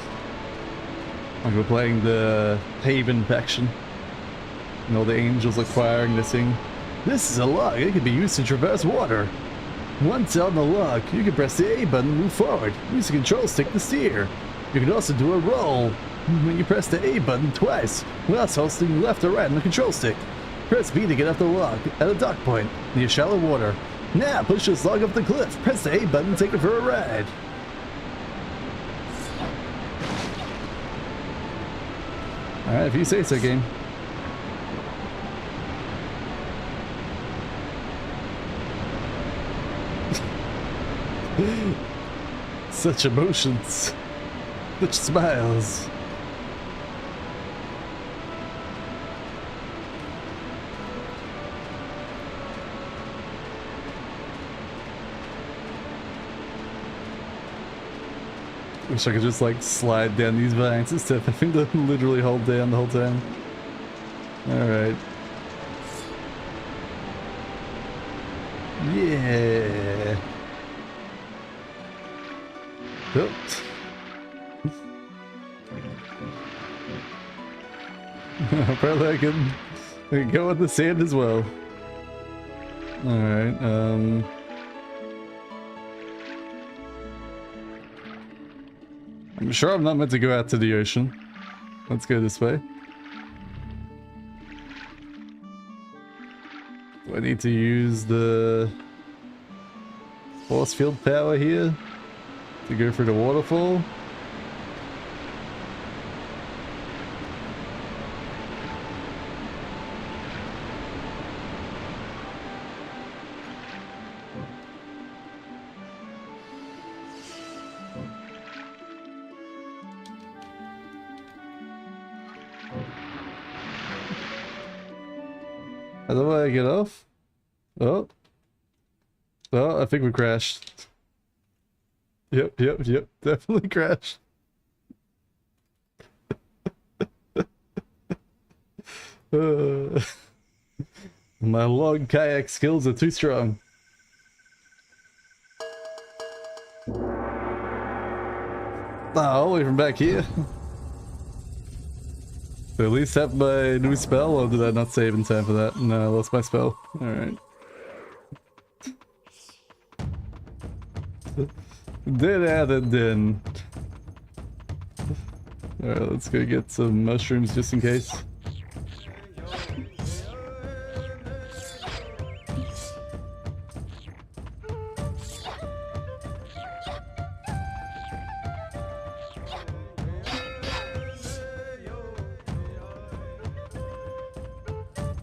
Like we're playing the Haven faction. And all the angels are choiring to sing. This is a log, it can be used to traverse water. Once on the log, you can press the A button to move forward. Use the control stick to steer. You can also do a roll when you press the A button twice, while holding left or right on the control stick. Press B to get off the log at a dock point near shallow water. Now push this log up the cliff, press the A button and take it for a ride. Alright, if you say so, game. Such emotions. Such smiles. Wish I could just like slide down these vines instead of having to literally hold down the whole time. Alright. Yeah. Oops. Apparently I can go on the sand as well. Alright, I'm sure I'm not meant to go out to the ocean. Let's go this way. Do I need to use the force field power here to go through the waterfall? How do I get off? Oh. Oh, I think we crashed. Yep. Definitely crashed. My log kayak skills are too strong. All the way from back here. So at least have my new spell, or did I not save in time for that? No, I lost my spell. Alright. Did add it then. Alright, let's go get some mushrooms just in case.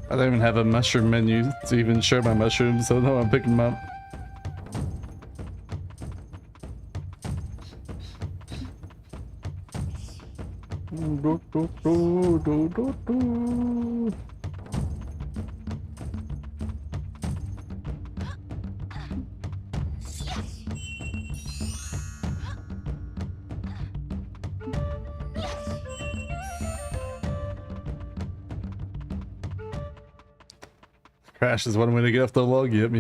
I don't even have a mushroom menu to even show my mushrooms, so I know I'm picking them up. Crash is one way to get off the log. Yep.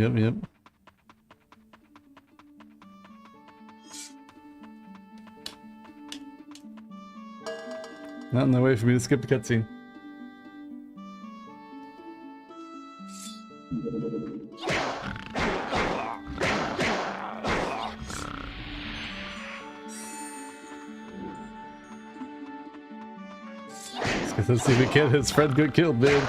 Not in the way for me to skip the cutscene. Let's see if we can. His friend got killed, man.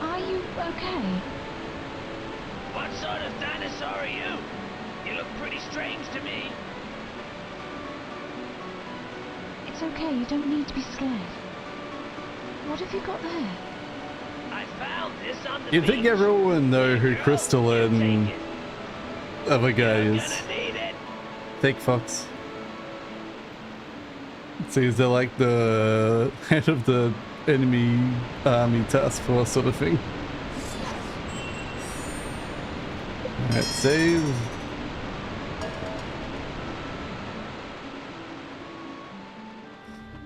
Are you okay? What sort of dinosaur are you? You look pretty strange to me. It's okay, you don't need to be scared. What have you got there? I found this on the You'd think beach. everyone would know who Crystal and other guy is. Fake Fox. Seems they're like the head of the enemy army task force sort of thing. Alright, save.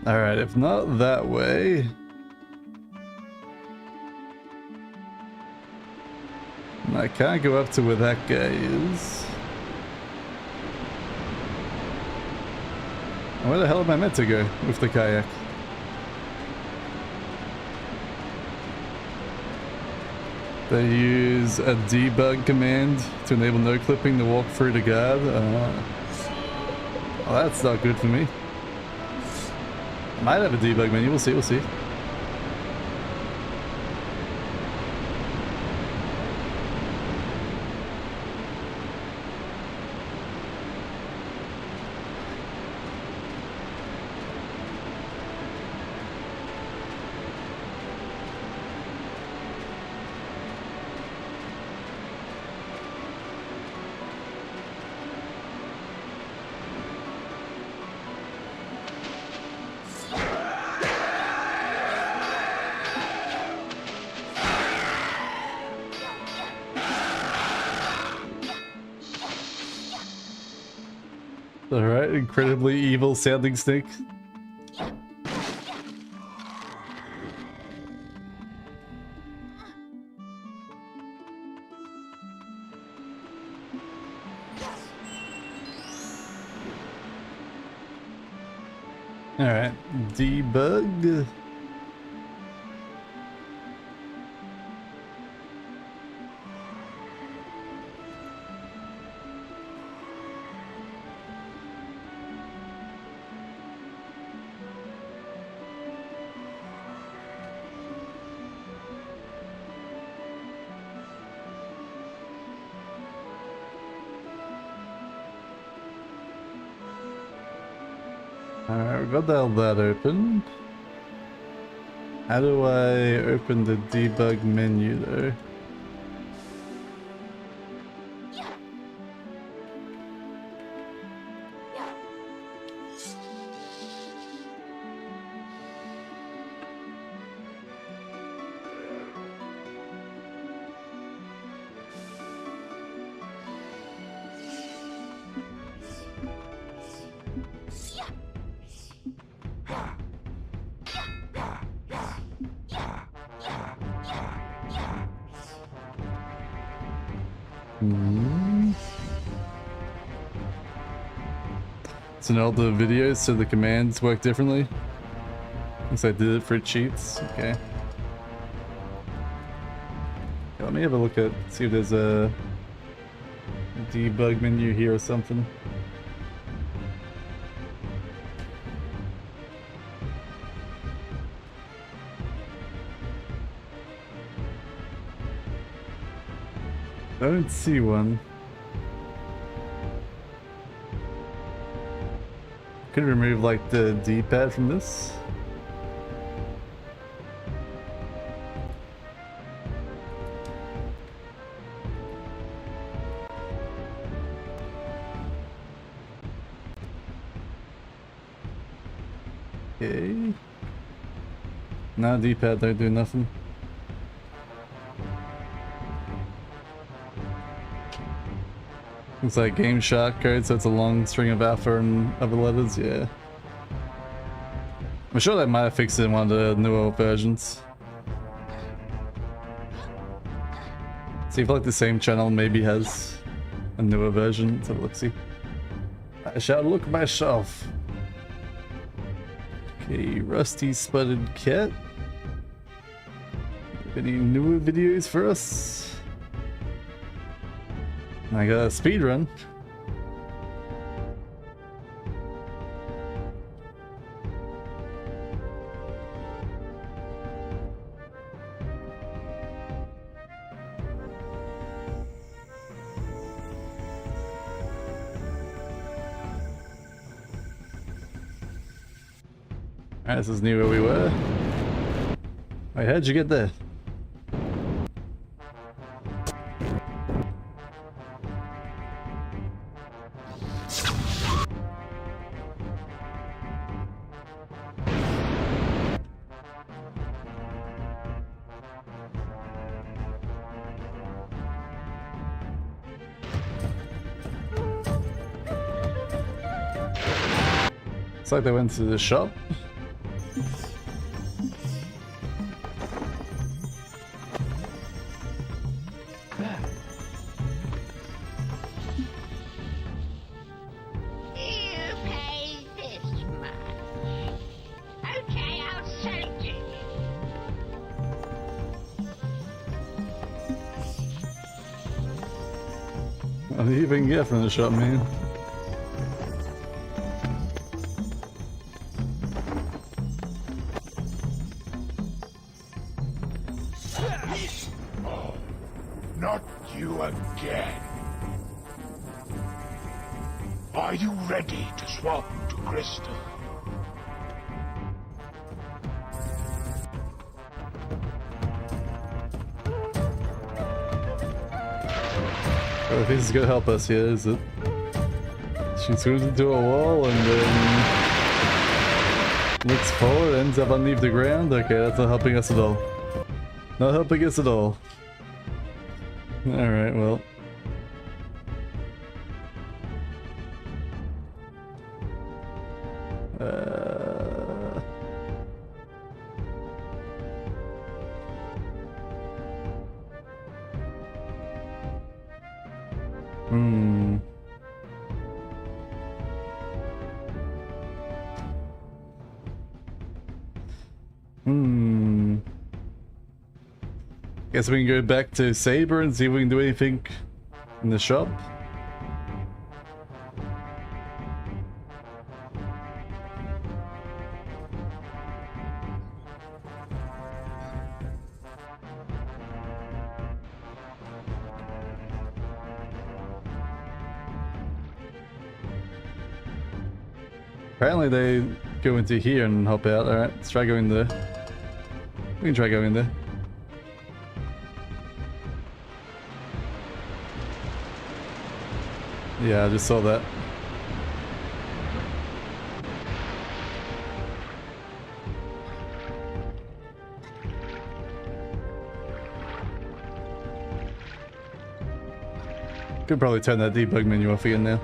Alright, if not that way. I can't go up to where that guy is. Where the hell am I meant to go with the kayak? They use a debug command to enable no clipping to walk through the guard. Well, that's not good for me. I might have a debug menu, we'll see. Alright, incredibly evil sounding snake. Alright, debug. Alright, we got that open. How do I open the debug menu though? So now the videos, so the commands work differently? Looks like I did it for cheats. Okay. Let me have a look at, see if there's a debug menu here or something. I don't see one. Could remove like the D-pad from this. Okay. Nah, D-pad don't do nothing. Looks like Game Shark code, so it's a long string of alpha and other letters, yeah. I'm sure they might have fixed it in one of the newer versions. See if like the same channel maybe has a newer version. Let's have a look, see. I shall look myself. Okay, Rusty Spotted Cat. Any newer videos for us? I got a speed run. Alright, this is near where we were. Wait, how'd you get there? Looks like they went to the shop. What do you even get from the shop, man? Oh, not you again. Are you ready to swap to Crystal? I think this is gonna help us here, is it? She swings into a wall and then looks forward, ends up underneath the ground. Okay, that's not helping us at all. Not helping us at all. Alright, well. Guess we can go back to Saber and see if we can do anything in the shop. Apparently they go into here and help out. Alright, let's try going there. We can try going there. Yeah, I just saw that. Could probably turn that debug menu off again now.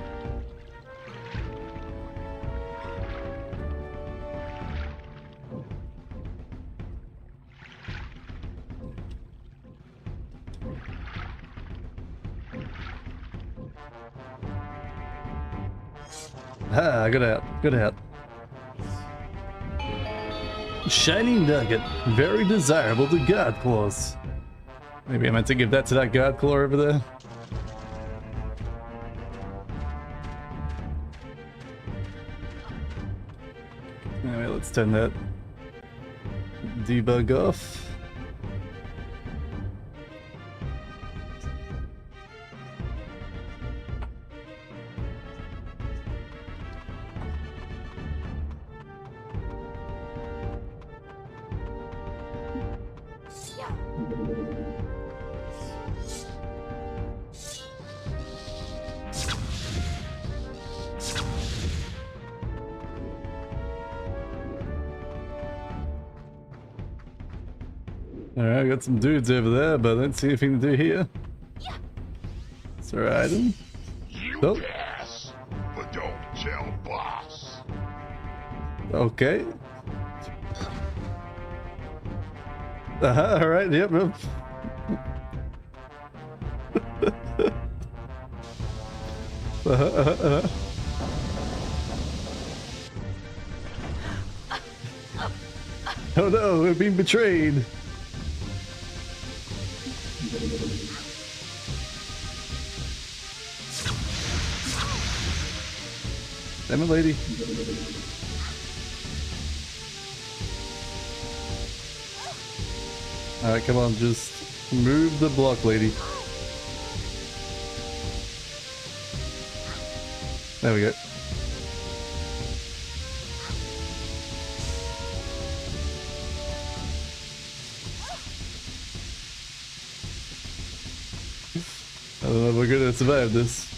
Ah, good out, good out. Shiny nugget, very desirable to guard claws. Maybe I meant to give that to that guard claw over there. Anyway, let's turn that debug off. Alright, I got some dudes over there, but let's see anything to do here. Is there an item? Nope. Yes, but don't tell boss. Okay. Alright, yep. Oh no, we're being betrayed. Damn it, lady. Alright, come on, just move the block, lady. There we go. I don't know if we're gonna survive this.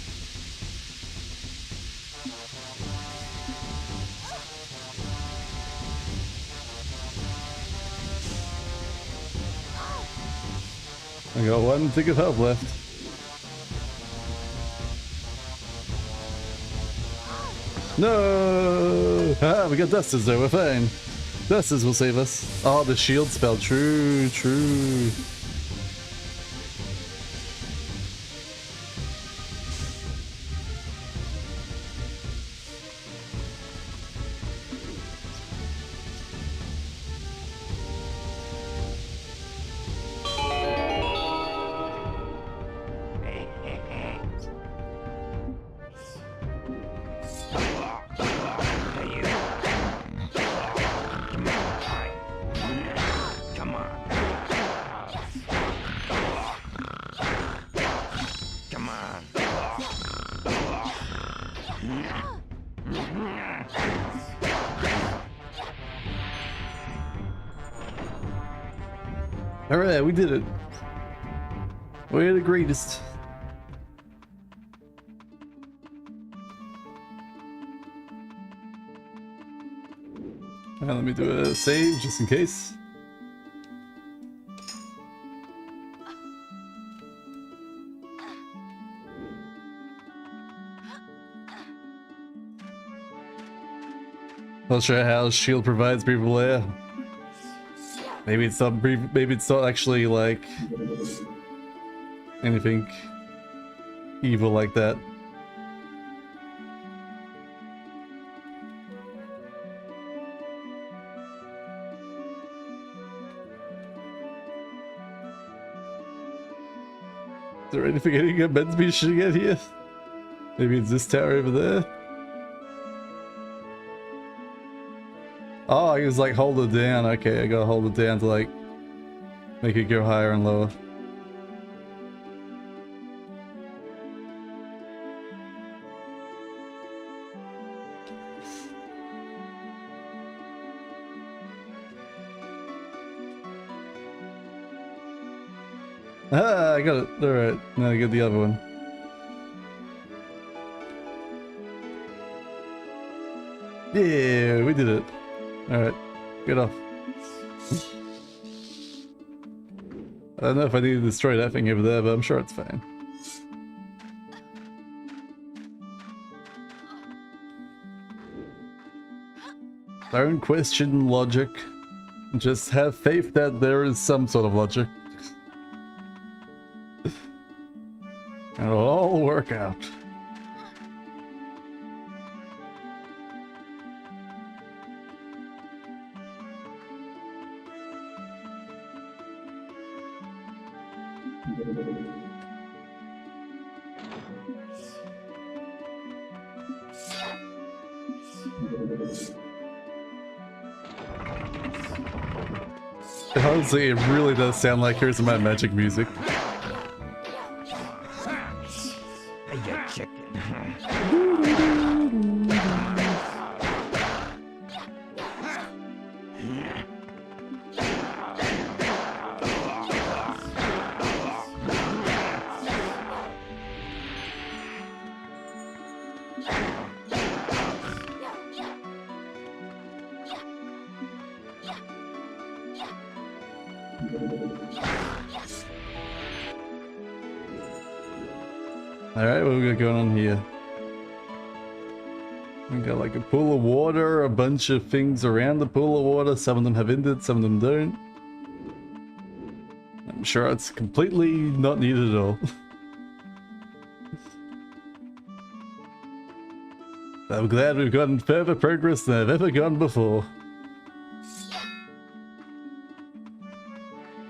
I got one tick of health left. No! Ah, we got dusters though, we're fine. Dusters will save us. Oh, the shield spell. True, true. Alright, we did it. We're the greatest. Alright, let me do a save just in case. Not sure how shield provides breathable air. Maybe it's not maybe it's not actually like anything evil like that. Is there anything any good meant to be shooting at here? Maybe it's this tower over there. Oh, I just like hold it down. Okay, I gotta hold it down to like make it go higher and lower. Ah, I got it. Alright, now I get the other one. Yeah, we did it. Alright, get off. I don't know if I need to destroy that thing over there, but I'm sure it's fine. Don't question logic. Just have faith that there is some sort of logic. And it'll all work out. Honestly, it really does sound like Here's My Magic music. Hey, you chicken. Alright, what we got going on here? We got like a pool of water, a bunch of things around the pool of water. Some of them have ended, some of them don't. I'm sure it's completely not needed at all. I'm glad we've gotten further progress than I've ever gone before.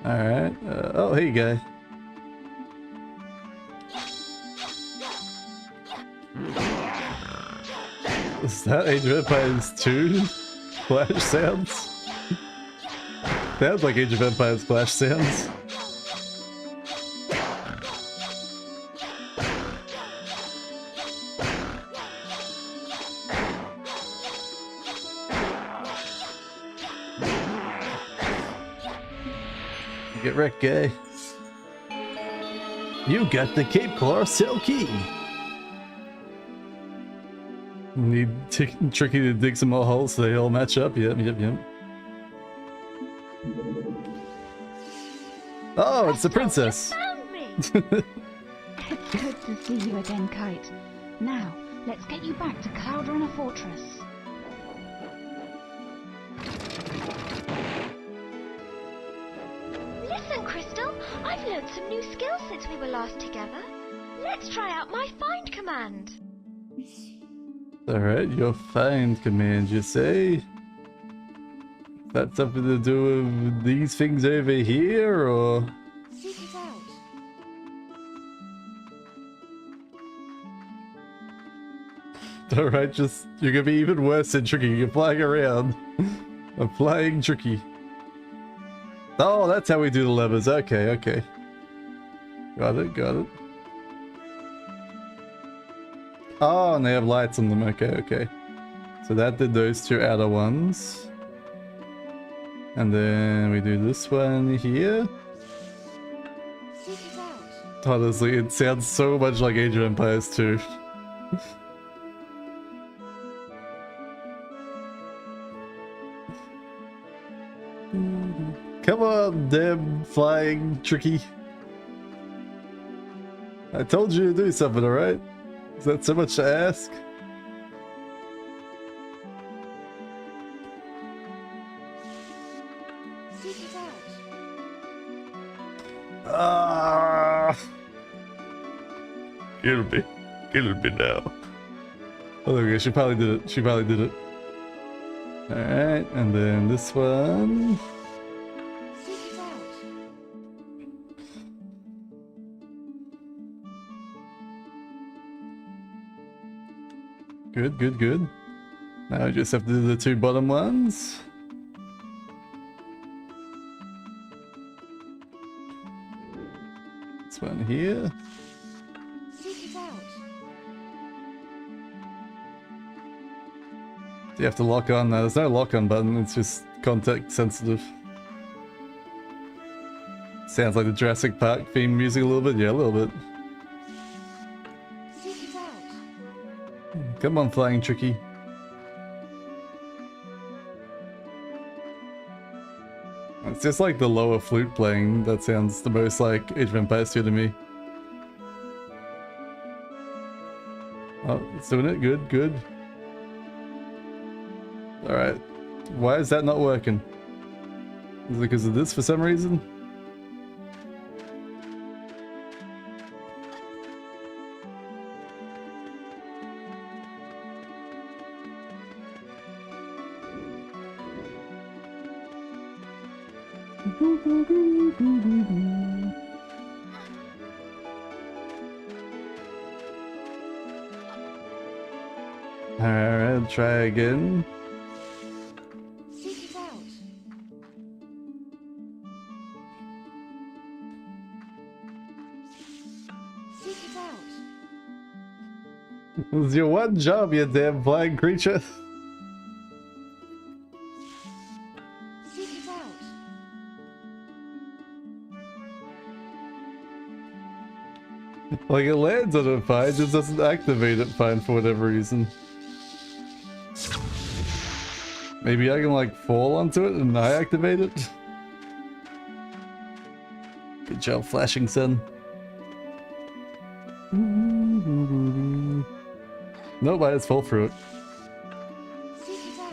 Alright, oh, here you go. Is that Age of Empires 2 flash sounds? Sounds like Age of Empires flash sounds. Get wrecked, guy. You got the Cape Cell key. Need Tricky to dig some more holes so they all match up. Yep. Oh, it's the princess. Good to see you again, Kite. Now, let's get you back to Cloud Runner Fortress. Listen, Crystal, I've learned some new skills since we were last together. Let's try out my find command. Alright, your find command, you say? That's something to do with these things over here, or? Seek it out. Alright, just, you're gonna be even worse than Tricky. You're flying around. I'm flying Tricky. Oh, that's how we do the levers. Okay. Got it. Oh, and they have lights on them. Okay. So that did those two outer ones. And then we do this one here. Seek it out. Honestly, it sounds so much like Age of Empires 2. Come on, damn flying Tricky. I told you to do something, alright? Is that so much to ask? Seek it out. Ah! Kill me now. Oh, there we go. She probably did it. Alright, and then this one. Seek it out. Good. Now I just have to do the two bottom ones. This one here. Seek it out. Do you have to lock on? No, there's no lock on button, it's just context sensitive. Sounds like the Jurassic Park theme music a little bit. Yeah, a little bit. Come on, Flying Tricky. It's just like the lower flute playing that sounds the most like Age of Empires 2 to me. Oh, it's doing it. Good, good. Alright. Why is that not working? Is it because of this for some reason? Alright, try again. Seek it out. Seek it out. This is your one job, you damn flying creature. Seek it out. Like, it lands on it fine, just doesn't activate it fine for whatever reason. Maybe I can, like, fall onto it and I activate it? Good job, Flashing Sun. Nope, I just fall through it. Seek it out.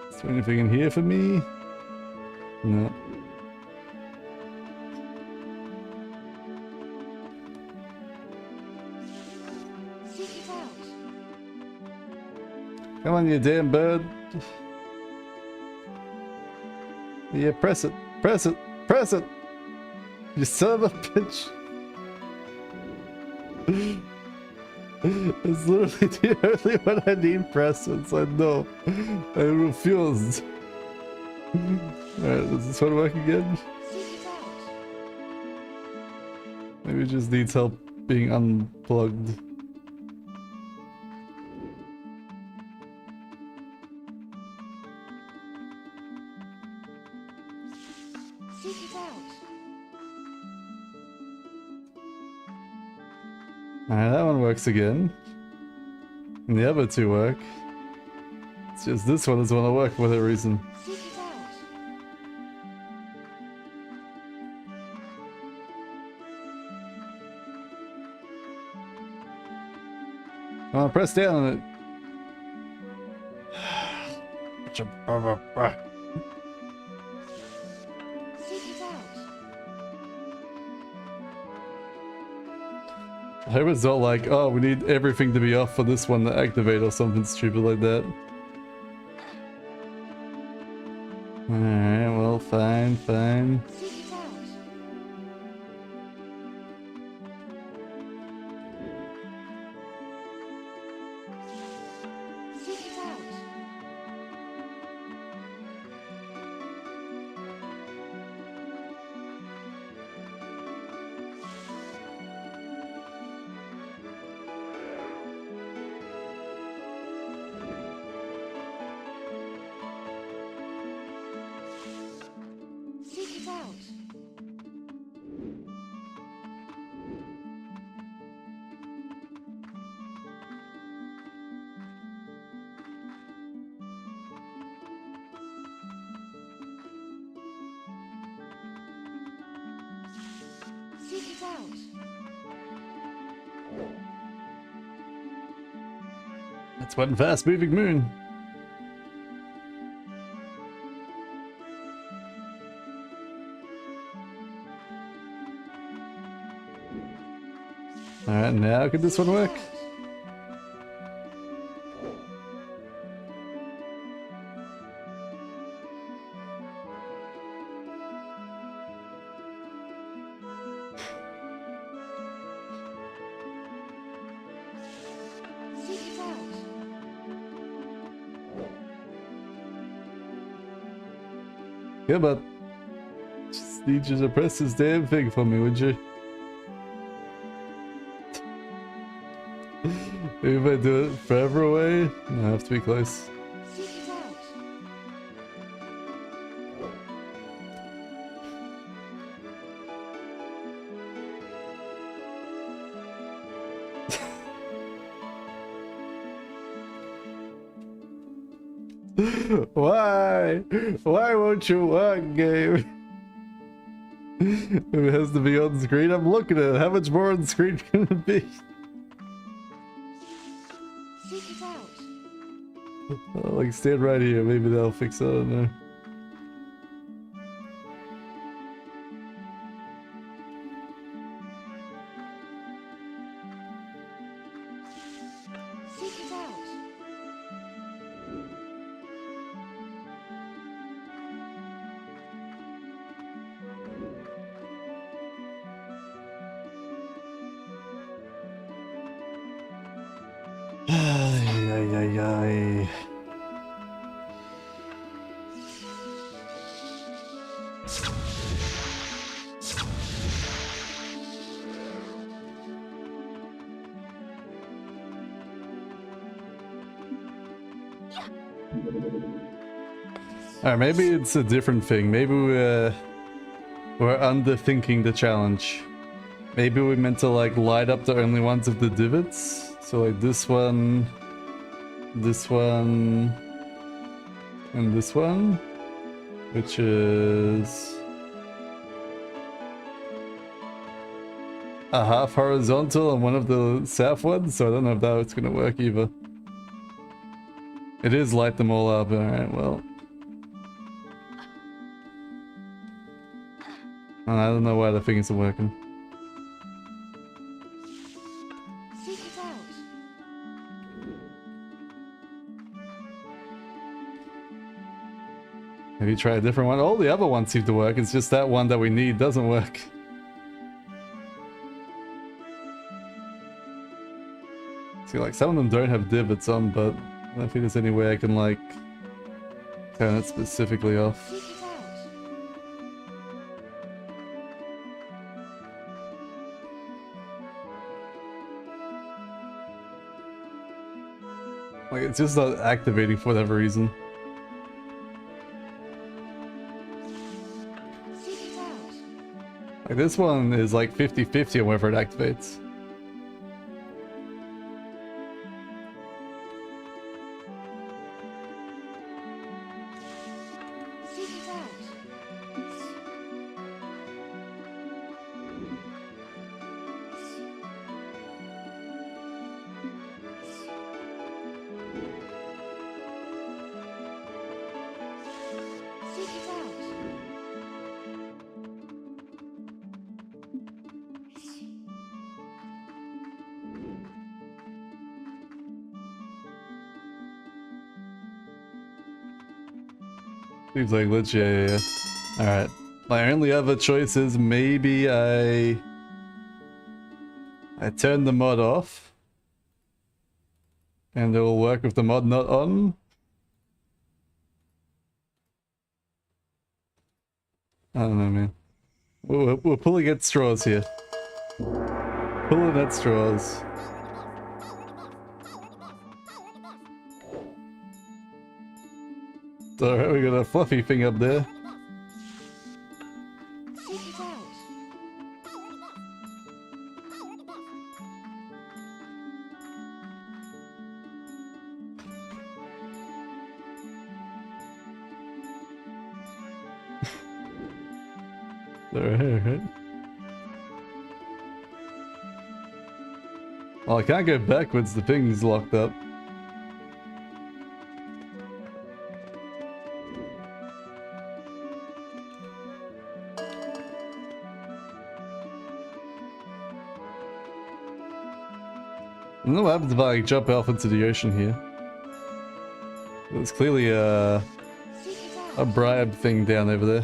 Is there anything in here for me? No. Seek it out. Come on, you damn bird. Yeah, press it. Press it. Press it. You son of a bitch. It's literally the only one I need presents. I know. I refused. Alright, does this one work again? Seek it out. Maybe it just needs help being unplugged. Seek it out. Alright, that one works again. And the other two work. It's just this one doesn't want to work for whatever reason. Seek it out. Come on, press down on it. Seek it out. I hope it's not like, oh, we need everything to be off for this one to activate or something stupid like that. Alright, well, fine, fine. Seek it out. Seek it out. Seek it out. Seek it out. That's one fast moving moon. Alright, now could this one work? Seek it out. Yeah, but just need you to press this damn thing for me, would you? Maybe if I do it further away? No, I have to be close. Seek it out. Why? Why won't you work, game? It has to be on screen. I'm looking at it. How much more on screen can it be? Seek it out. Oh, like, stand right here. Maybe that'll fix it. I don't know. Seek it out. Ay, ay, ay, ay. Alright, maybe it's a different thing. Maybe we're underthinking the challenge. Maybe we meant to like light up the only ones of the divots. So like this one, and this one, which is a half horizontal on one of the south ones. So I don't know if that's gonna work either. It is light them all up. Alright, well. I don't know why the thing isn't working. Seek it out. Maybe try a different one. All the other ones seem to work. It's just that one that we need doesn't work. See, like some of them don't have divots on, but I don't think there's any way I can like turn it specifically off. Seek it out. Like it's just not activating for whatever reason. Seek it out. Like this one is like 50-50 on whether it activates. Seek it out. Seek it out. Seems like glitch, yeah. Alright. My only other choice is maybe I turn the mod off. And it will work with the mod not on. I don't know, man. We're pulling at straws here. Pulling at straws. Alright, we got a fluffy thing up there. Seek it out. Alright. Well, I can't go backwards, the thing's locked up. I don't know what happens if I jump off into the ocean here. There's clearly a bribe thing down over there.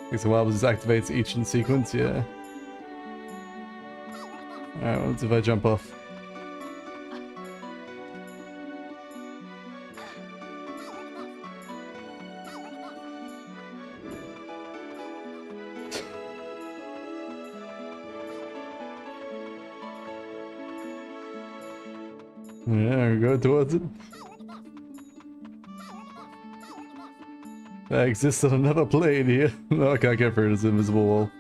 Okay, so Wild just activates each in sequence, yeah. Alright, what if I jump off? Yeah, we go towards it. I exist on another plane here. No, I can't get through this invisible wall.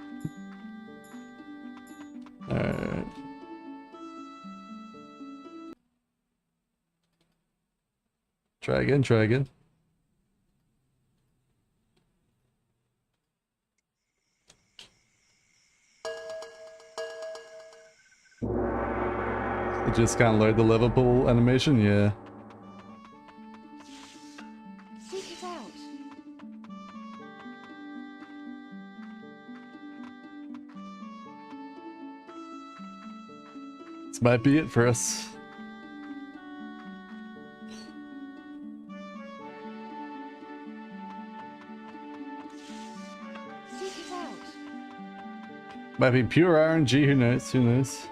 Alright. Try again, try again. It just can't load the level pool animation? Yeah. Seek it out. This might be it for us. Seek it out. Might be pure RNG, who knows, who knows.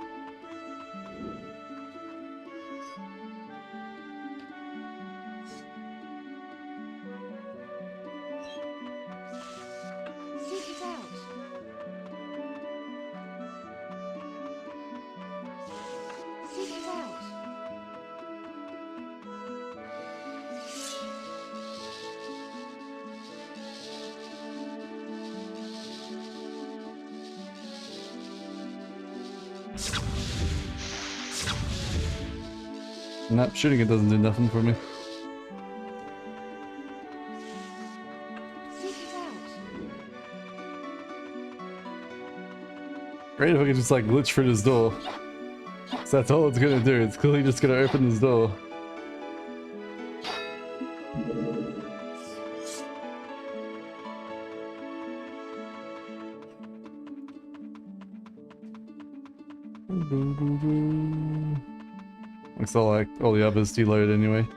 Seek it out. Seek it out. Nope, shooting it doesn't do nothing for me. Seek it out. Great if I could just like glitch through this door. So that's all it's gonna do, it's clearly just gonna open this door. Looks like all the others deload anyway.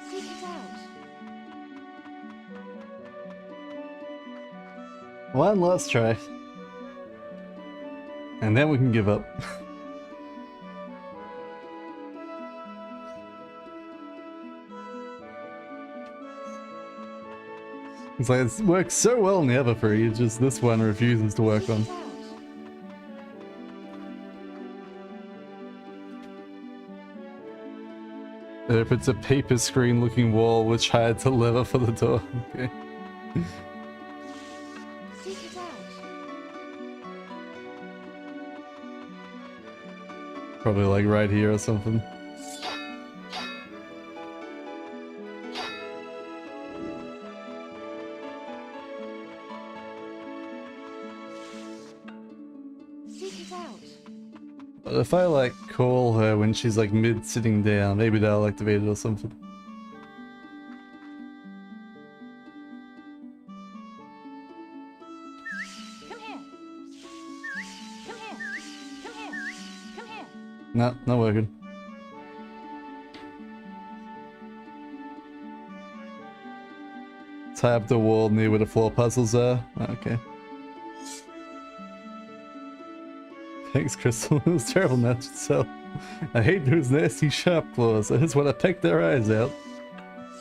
Seek it out. One last try. And then we can give up. It's like it works so well in the other three, it's just this one refuses to work on. If it's a paper screen looking wall which hides a lever for the door. Okay. Seek it out. Probably like right here or something. Seek it out. But if I like call her when she's like mid sitting down, maybe that'll activate it or something. Come here. Come here. Come here. Come here. No, not working. Tie up the wall near where the floor puzzles are. Okay. Thanks, Crystal. It was terrible match itself. I hate those nasty sharp claws. I just want to peck their eyes out.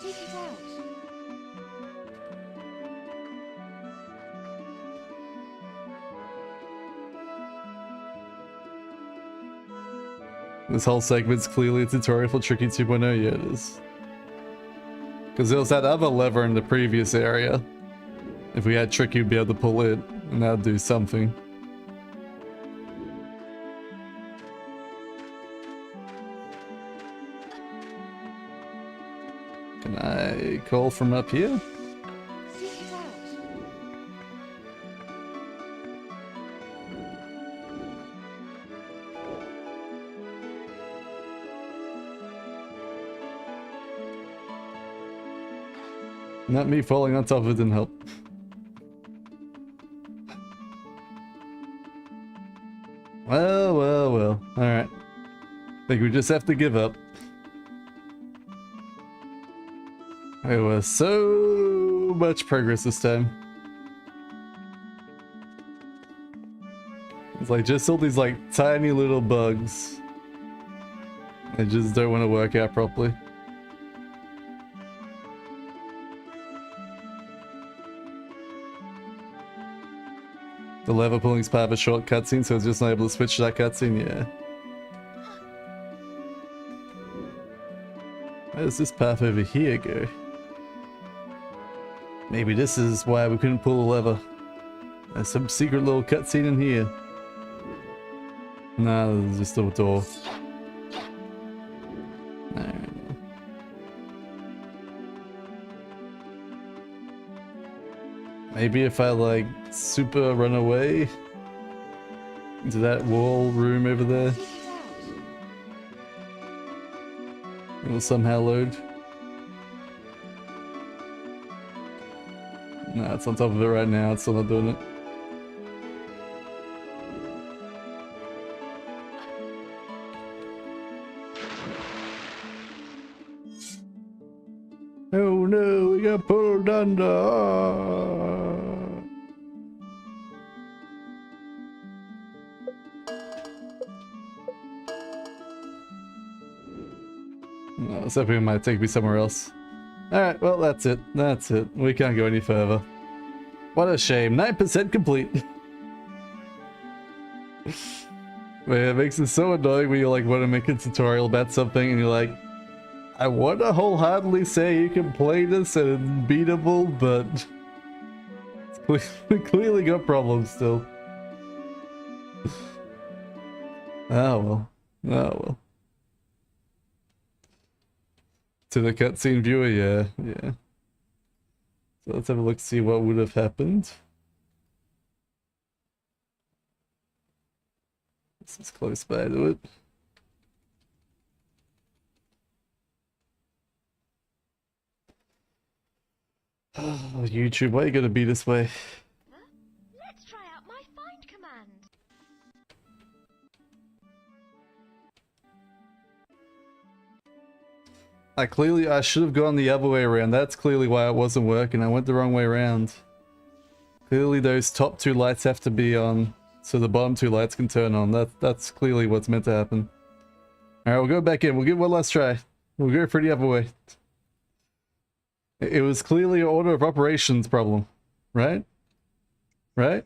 Seek it out. This whole segment's clearly a tutorial for Tricky 2.0. Yeah, it is. Because there was that other lever in the previous area. If we had Tricky, we'd be able to pull it, and that would do something. Can I call from up here? Seek it out. Not me falling on top of it didn't help. Well, well, well. Alright. Think we just have to give up. There was so much progress this time. It's like just all these like tiny little bugs. They just don't want to work out properly. The lever pulling is part of a short cutscene, so it's just not able to switch to that cutscene, yeah. Where does this path over here go? Maybe this is why we couldn't pull the lever. There's some secret little cutscene in here. Nah, there's just a door. No. Maybe if I like super run away into that wall room over there, it will somehow load. No, it's on top of it right now, it's still not doing it. Oh no, we got pulled under! No, I was hoping it might take me somewhere else. Alright, well that's it. That's it. We can't go any further. What a shame. 9% complete. Man, it makes it so annoying when you like want to make a tutorial about something and you're like, I want to wholeheartedly say you can play this and it's beatable, but it's clearly got problems still. Oh well. Oh well. To the cutscene viewer, yeah, yeah. So let's have a look, see what would have happened. This is close by to it. Oh, YouTube, why are you gonna be this way? Let's try out my find command. I should have gone the other way around. That's clearly why it wasn't working. I went the wrong way around. Clearly those top two lights have to be on, so the bottom two lights can turn on. That's clearly what's meant to happen. Alright, we'll go back in. We'll give it one last try. We'll go for the other way. It was clearly an order of operations problem, right? Right?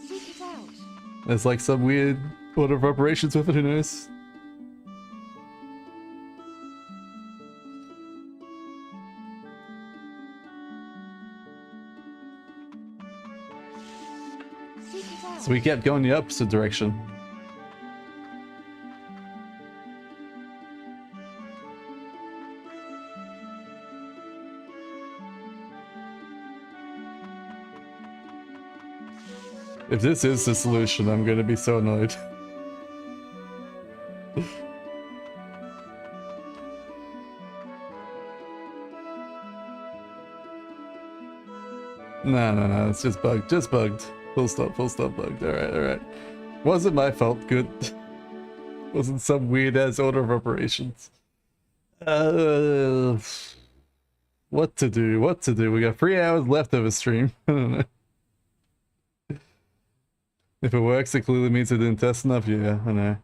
Seek it out. There's like some weird order of operations with it, who knows? Seek it out. So we kept going the opposite direction. If this is the solution, I'm gonna be so annoyed. No, it's just bugged, Full stop, bugged. Alright. Wasn't my fault, good. Wasn't some weird ass order of operations. What to do? We got 3 hours left of a stream. I don't know. If it works, it clearly means it didn't test enough. Yeah, I know.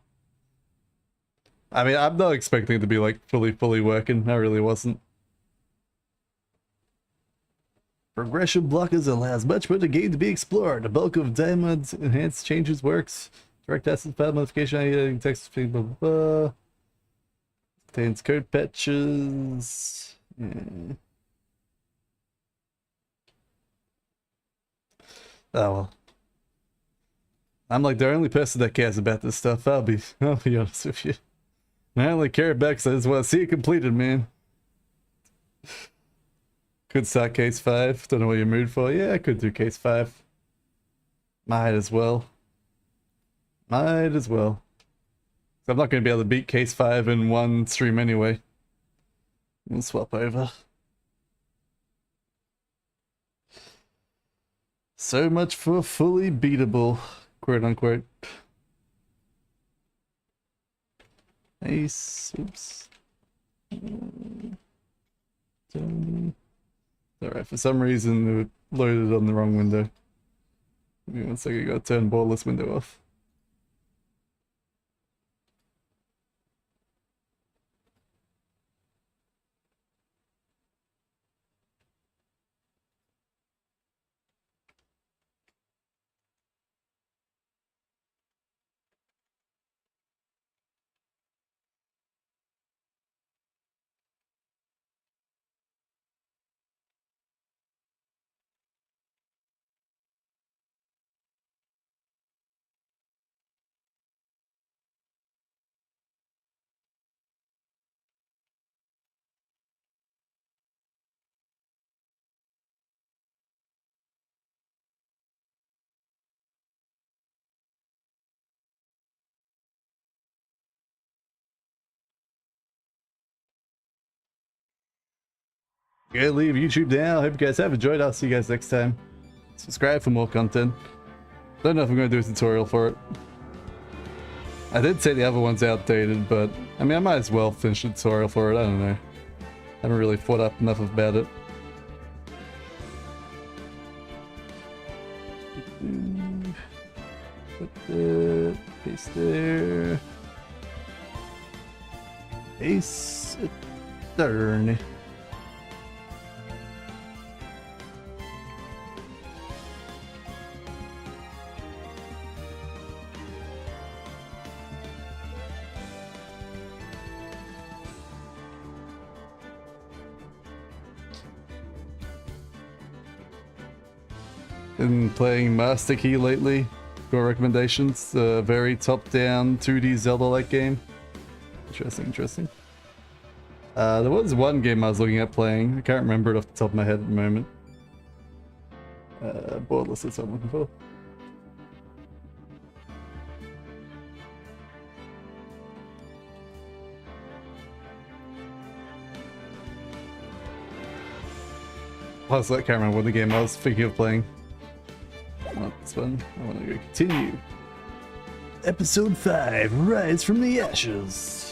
I mean, I'm not expecting it to be like fully working. I really wasn't. Progression blockers allows much more of the game to be explored. The bulk of Dinomod's enhanced changes works. Direct access file modification, editing text, blah blah blah. Contains code patches. Yeah. Oh well. I'm like the only person that cares about this stuff. I'll be honest with you. I only care about it because I just want to see it completed, man. Could start case 5. Don't know what you're mood for. Yeah, I could do case 5. Might as well. I'm not going to be able to beat case 5 in one stream anyway. We'll swap over. So much for fully beatable. Quote unquote. Ace. Oops. Alright, for some reason it loaded on the wrong window. Give me 1 second, I gotta turn borderless window off. Gonna leave YouTube now. Hope you guys have enjoyed. I'll see you guys next time. Subscribe for more content. Don't know if I'm going to do a tutorial for it. I did say the other one's outdated, but I mean, I might as well finish the tutorial for it. I don't know. I haven't really thought up enough about it. Put the paste there. Paste it there. Been playing Master Key lately. Got recommendations. Very top-down 2D Zelda-like game. Interesting, interesting. There was one game I was looking at playing. I can't remember it off the top of my head at the moment. Borderless is what I'm looking for. Plus, I can't remember what the game I was thinking of playing. Not this one. I want to go continue. Episode 5, Rise from the Ashes.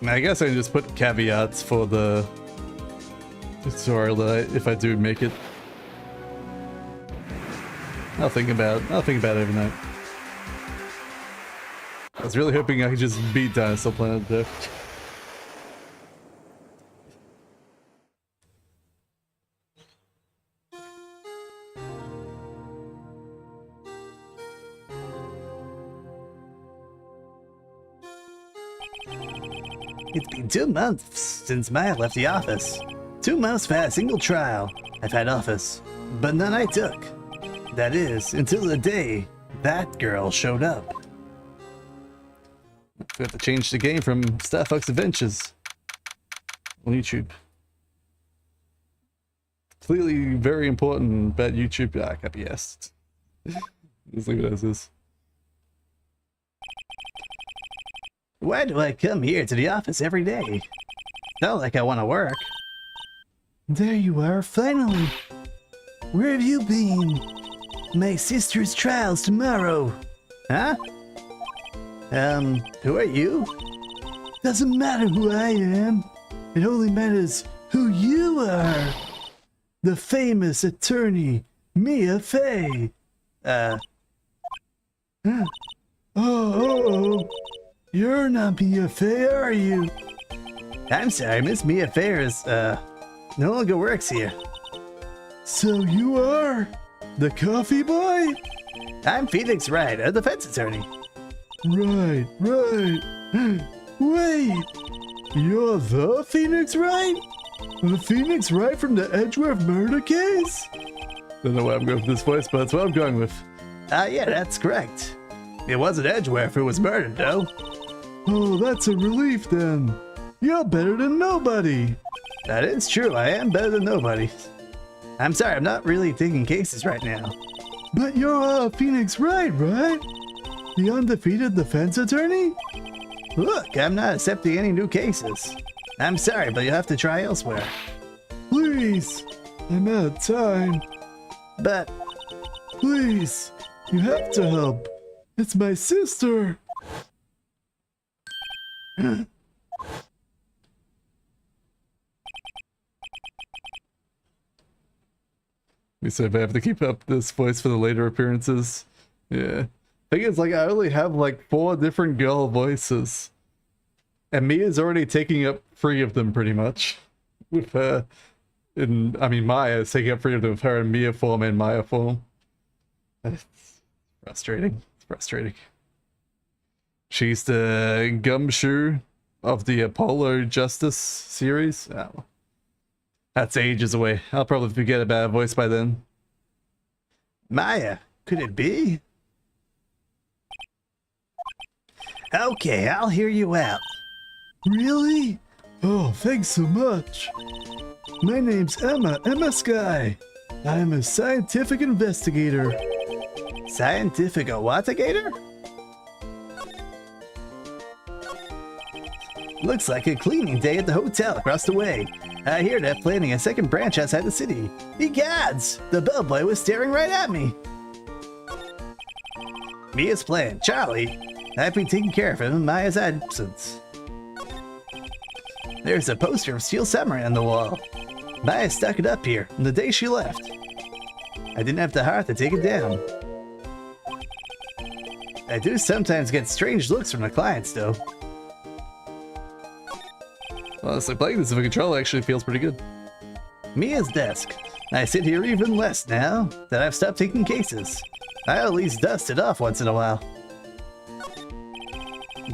I guess I can just put caveats for the tutorial that if I do make it. I'll think about it overnight. I was really hoping I could just beat Dinosaur Planet there. It's been 2 months since Maya left the office. 2 months for a single trial I've had office, but none I took. That is, until the day that girl showed up. We have to change the game from Starfox Adventures on YouTube. Clearly very important about YouTube. Ah, can't be AEST. Just leave it as is. Why do I come here to the office every day? Not like I want to work. There you are, finally. Where have you been? My sister's trial's tomorrow. Huh? Who are you? Doesn't matter who I am. It only matters who you are. The famous attorney, Mia Fey. Oh. You're not Mia Fey, are you? I'm sorry, Miss Mia Fey is, no longer works here. So you are the coffee boy? I'm Phoenix Wright, a defense attorney. Right. Wait, you're the Phoenix Wright? The Phoenix Wright from the Edgeworth murder case? Don't know why I'm going with this voice, but that's what I'm going with. Yeah, that's correct. It wasn't Edgeworth who was murdered, though. Oh, that's a relief then. You're better than nobody. That is true, I am better than nobody. I'm sorry, I'm not really taking cases right now. But you're Phoenix Wright, right? The undefeated defense attorney? Look, I'm not accepting any new cases. I'm sorry, but you'll have to try elsewhere. Please, I'm out of time. But... Please, you have to help. It's my sister. We said I have to keep up this voice for the later appearances. Yeah. Thing is, like, I only have like 4 different girl voices. And Mia's already taking up 3 of them pretty much. With her. I mean, Maya is taking up 3 of them with her in Mia form and Maya form. It's frustrating. It's frustrating. She's the gumshoe of the Apollo Justice series. Oh, that's ages away. I'll probably forget about her voice by then. Maya, could it be? Okay, I'll hear you out. Really? Oh, thanks so much. My name's Emma Sky. I'm a scientific investigator. Scientific investigator? Looks like a cleaning day at the hotel across the way. I hear they're planning a second branch outside the city. Egads! The bellboy was staring right at me. Mia's plan, Charlie. I've been taking care of him in Maya's absence. There's a poster of Steel Samurai on the wall. Maya stuck it up here on the day she left. I didn't have the heart to take it down. I do sometimes get strange looks from the clients, though. Honestly, playing this with a controller actually feels pretty good. Mia's desk. I sit here even less now that I've stopped taking cases. I at least dust it off once in a while.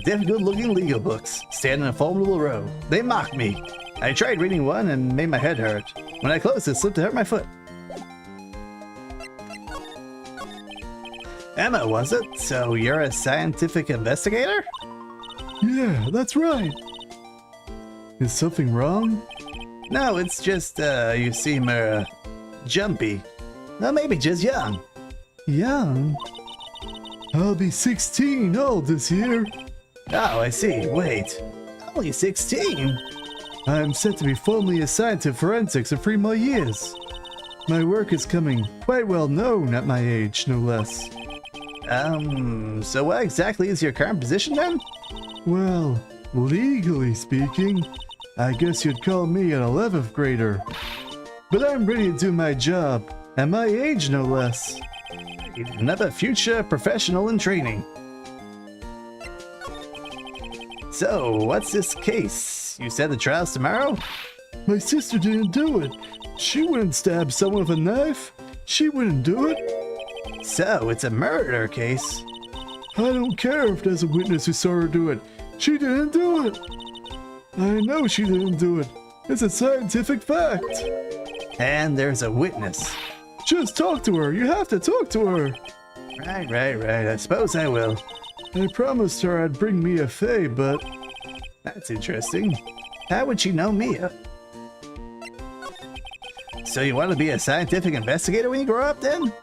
Diff good-looking legal books stand in a formidable row. They mock me. I tried reading one and made my head hurt. When I closed it, slipped to hurt my foot. Emma, was it? So you're a scientific investigator? Yeah, that's right. Is something wrong? No, it's just, you seem, jumpy. Well, maybe just young. Young? I'll be 16 old this year. Oh, I see. Wait. Only 16? I'm set to be formally assigned to forensics in 3 more years. My work is coming quite well known at my age, no less. So what exactly is your current position then? Well, legally speaking, I guess you'd call me an 11th grader. But I'm ready to do my job, at my age no less. Another future professional in training. So, what's this case? You said the trial's tomorrow? My sister didn't do it. She wouldn't stab someone with a knife. She wouldn't do it. So, it's a murder case. I don't care if there's a witness who saw her do it. She didn't do it. I know she didn't do it. It's a scientific fact. And there's a witness. Just talk to her. You have to talk to her. Right. I suppose I will. I promised her I'd bring Mia Fey, but... That's interesting. How would she know Mia? So you want to be a scientific investigator when you grow up, then?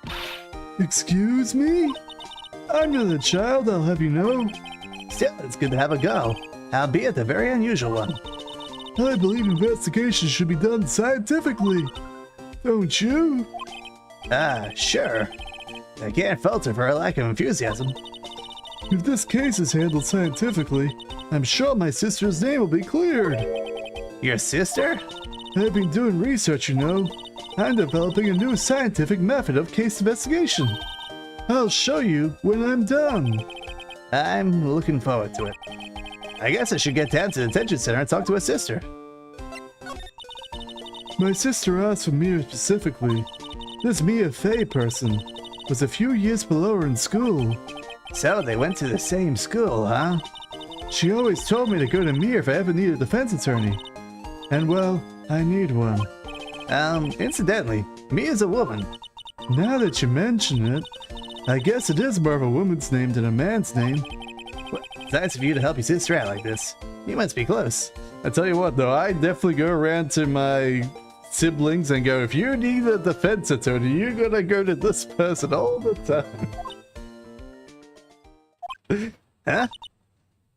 Excuse me? I'm not a child, I'll have you know. Still, it's good to have a go, albeit a very unusual one. I believe investigations should be done scientifically. Don't you? Sure. I can't fault her for her lack of enthusiasm. If this case is handled scientifically, I'm sure my sister's name will be cleared. Your sister? I've been doing research, you know. I'm developing a new scientific method of case investigation. I'll show you when I'm done. I'm looking forward to it. I guess I should get down to the detention center and talk to her sister. My sister asked for Mia specifically. This Mia Fey person was a few years below her in school. So they went to the same school, huh? She always told me to go to Mia if I ever needed a defense attorney. And well, I need one. Incidentally, Mia's a woman. Now that you mention it, I guess it is more of a woman's name than a man's name. Well, it's nice of you to help your sister out like this. You must be close. I tell you what though, I definitely go around to my siblings and go, if you need a defense attorney, you're gonna go to this person all the time. Huh?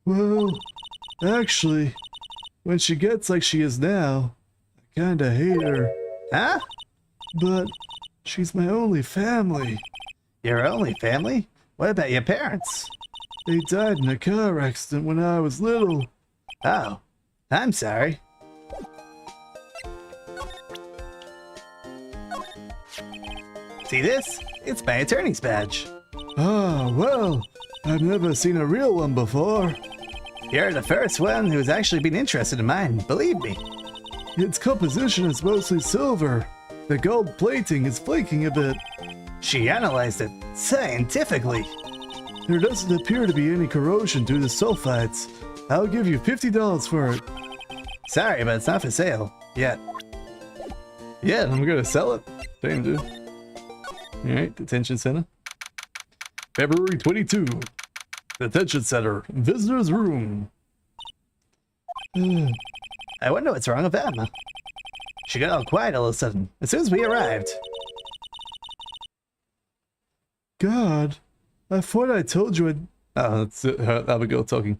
Well, actually, when she gets like she is now, I kinda hate her. Huh? But she's my only family. Your only family? What about your parents? They died in a car accident when I was little. Oh, I'm sorry. See this? It's my attorney's badge. Ah, well, I've never seen a real one before. You're the first one who's actually been interested in mine, believe me. Its composition is mostly silver. The gold plating is flaking a bit. She analyzed it scientifically. There doesn't appear to be any corrosion due to sulfides. I'll give you $50 for it. Sorry, but it's not for sale. Yet. Yeah, I'm gonna sell it. Damn, dude. Alright, detention center. February 22. Detention center. Visitor's room. I wonder what's wrong with Emma. She got all quiet all of a sudden, as soon as we arrived. God, I thought I told you I'd... Oh, that's Abigail talking.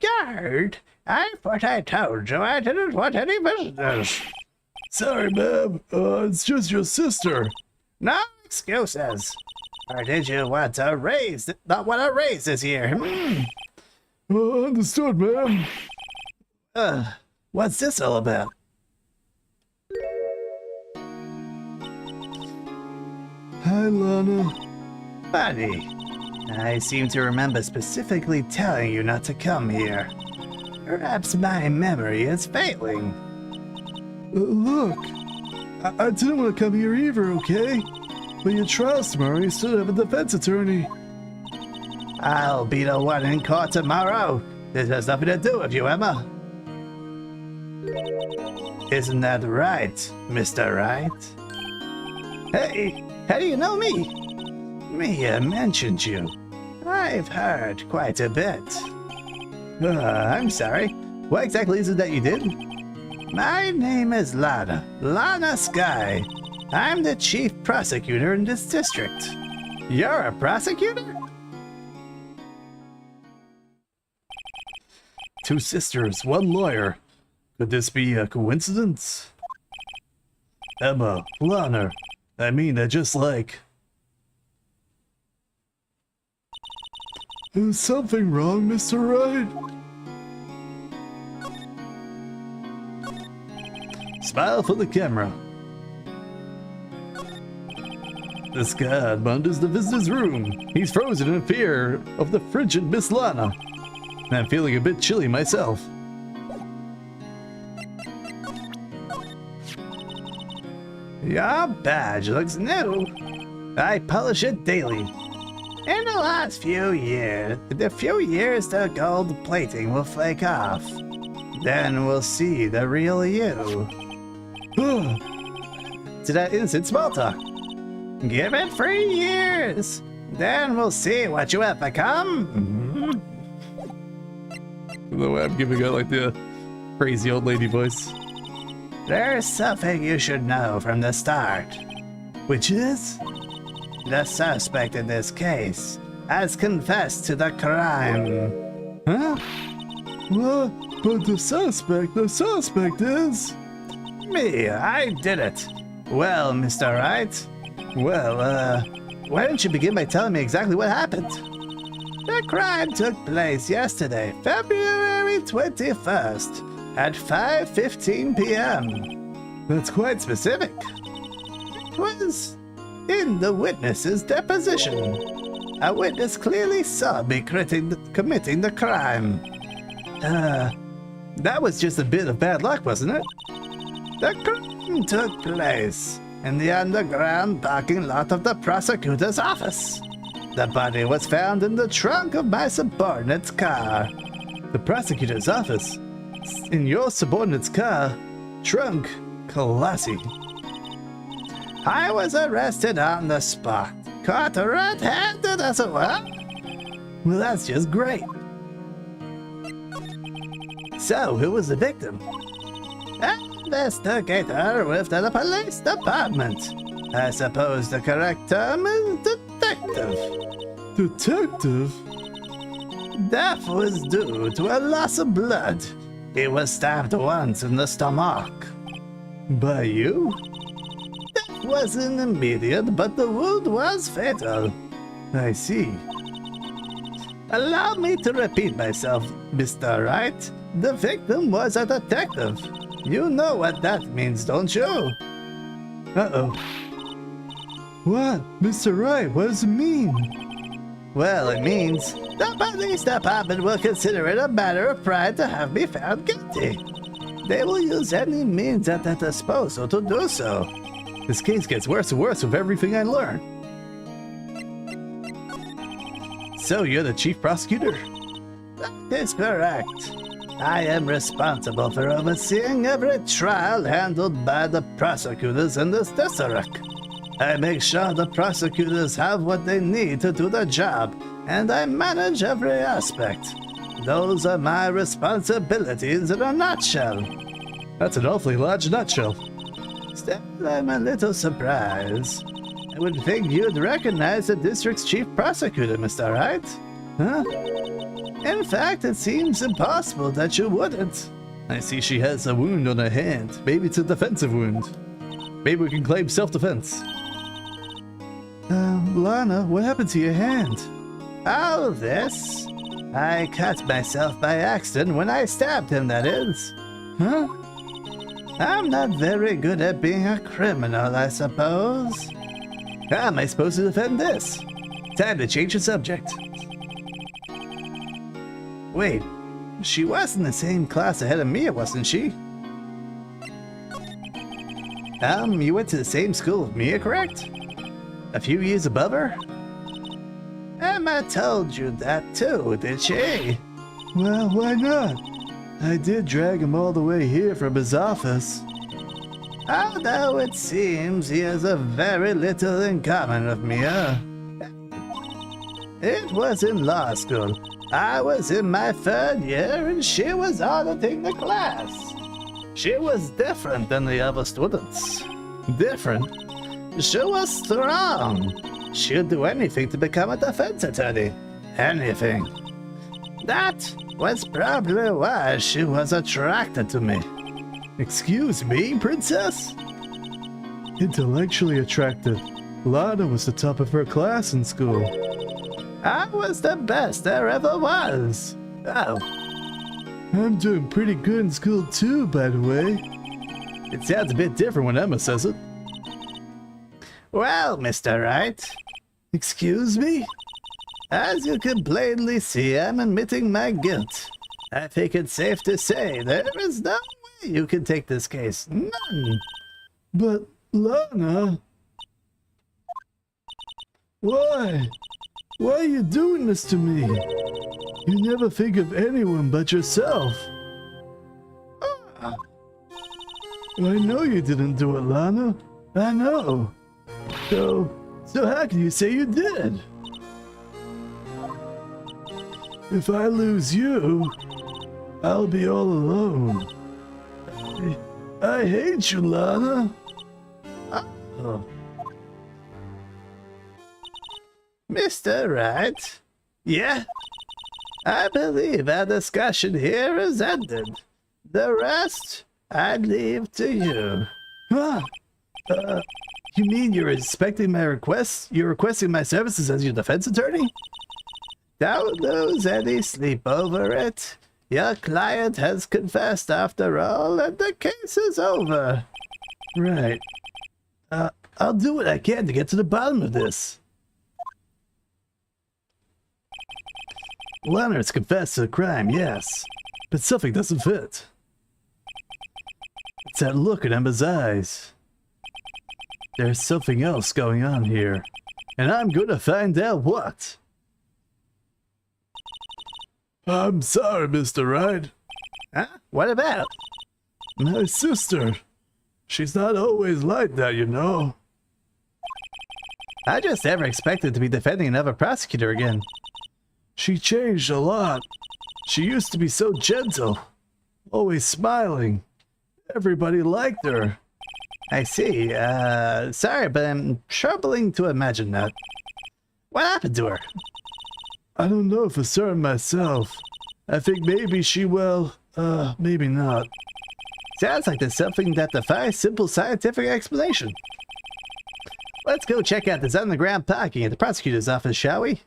Guard, I thought I told you I didn't want any visitors. Sorry, ma'am. It's just your sister. No excuses. Or did you want a raise? Not want a raise this year? Understood, ma'am. What's this all about? Hi, Lana. Buddy, I seem to remember specifically telling you not to come here. Perhaps my memory is failing. Look, I didn't want to come here either, okay? But your trial's tomorrow, you still have a defense attorney. I'll be the one in court tomorrow. This has nothing to do with you, Emma. Isn't that right, Mr. Right? Hey, how do you know me? Mia mentioned you. I've heard quite a bit. I'm sorry. What exactly is it that you did? My name is Lana. Lana Sky. I'm the chief prosecutor in this district. You're a prosecutor? Two sisters, one lawyer. Could this be a coincidence? Emma, Lana, I mean, they're just like... Is something wrong, Mr. Wright? Smile for the camera. This guard wanders the visitor's room. He's frozen in fear of the frigid Miss Lana. I'm feeling a bit chilly myself. Your badge looks new. I polish it daily. In the last few years, the gold plating will flake off. Then we'll see the real you. To that innocent small talk. Give it 3 years. Then we'll see what you have become. The way I'm giving out like the crazy old lady voice. There's something you should know from the start. Which is? The suspect in this case has confessed to the crime. Huh? What? But the suspect is... Me, I did it. Well, Mr. Wright. Well, why don't you begin by telling me exactly what happened? The crime took place yesterday, February 21st, at 5:15 p.m. That's quite specific. It was in the witness's deposition. A witness clearly saw me committing the crime. That was just a bit of bad luck, wasn't it? The crime took place in the underground parking lot of the prosecutor's office. The body was found in the trunk of my subordinate's car. The prosecutor's office? In your subordinate's car? Trunk? Classy. I was arrested on the spot. Caught red-handed as it were. Well, that's just great. So, who was the victim? An investigator with the police department. I suppose the correct term is detective. Detective? Death was due to a loss of blood. He was stabbed once in the stomach. By you? Death wasn't immediate, but the wound was fatal. I see. Allow me to repeat myself, Mr. Wright. The victim was a detective. You know what that means, don't you? Uh-oh. What? Mr. Wright, what does it mean? Well, it means the police department will consider it a matter of pride to have me found guilty. They will use any means at their disposal to do so. This case gets worse and worse with everything I learn. So you're the chief prosecutor? That is correct. I am responsible for overseeing every trial handled by the prosecutors in this district. I make sure the prosecutors have what they need to do their job, and I manage every aspect. Those are my responsibilities in a nutshell. That's an awfully large nutshell. Still, I'm a little surprised. I would think you'd recognize the district's chief prosecutor, Mr. Wright. Huh? In fact, it seems impossible that you wouldn't. I see she has a wound on her hand. Maybe it's a defensive wound. Maybe we can claim self-defense. Lana, what happened to your hand? Oh, this? I cut myself by accident when I stabbed him, that is. Huh? I'm not very good at being a criminal, I suppose. How am I supposed to defend this? Time to change the subject. Wait, she was in the same class ahead of me, wasn't she? You went to the same school with Mia, correct? A few years above her? Emma told you that too, did she? Well, why not? I did drag him all the way here from his office. Although it seems he has a very little in common with Mia. It was in law school. I was in my 3rd year and she was auditing the class. She was different than the other students. Different? She was strong. She'd do anything to become a defense attorney. Anything. That was probably why she was attracted to me. Excuse me, princess? Intellectually attracted. Lana was the top of her class in school. I was the best there ever was. Oh. I'm doing pretty good in school too, by the way. It sounds a bit different when Emma says it. Well, Mr. Wright. Excuse me? As you can plainly see, I'm admitting my guilt. I think it's safe to say there is no way you can take this case. None. But, Lana... Why? Why are you doing this to me? You never think of anyone but yourself. I know you didn't do it, Lana. I know. So how can you say you did? If I lose you, I'll be all alone. I hate you, Lana. Oh. Mr. Wright? Yeah? I believe our discussion here is ended. The rest, I'd leave to you. Huh? You mean you're respecting my request? You're requesting my services as your defense attorney? Don't lose any sleep over it. Your client has confessed after all, and the case is over. Right. I'll do what I can to get to the bottom of this. Leonard's confessed to the crime, yes, but something doesn't fit. It's that look in Emma's eyes. There's something else going on here, and I'm gonna find out what. I'm sorry, Mr. Wright. Huh? What about? My sister. She's not always like that, you know. I just never expected to be defending another prosecutor again. She changed a lot. She used to be so gentle, always smiling. Everybody liked her. I see. Sorry, but I'm troubling to imagine that. What happened to her? I don't know for certain myself. I think maybe she, well, maybe not. Sounds like there's something that defies simple scientific explanation. Let's go check out this underground parking at the prosecutor's office, shall we?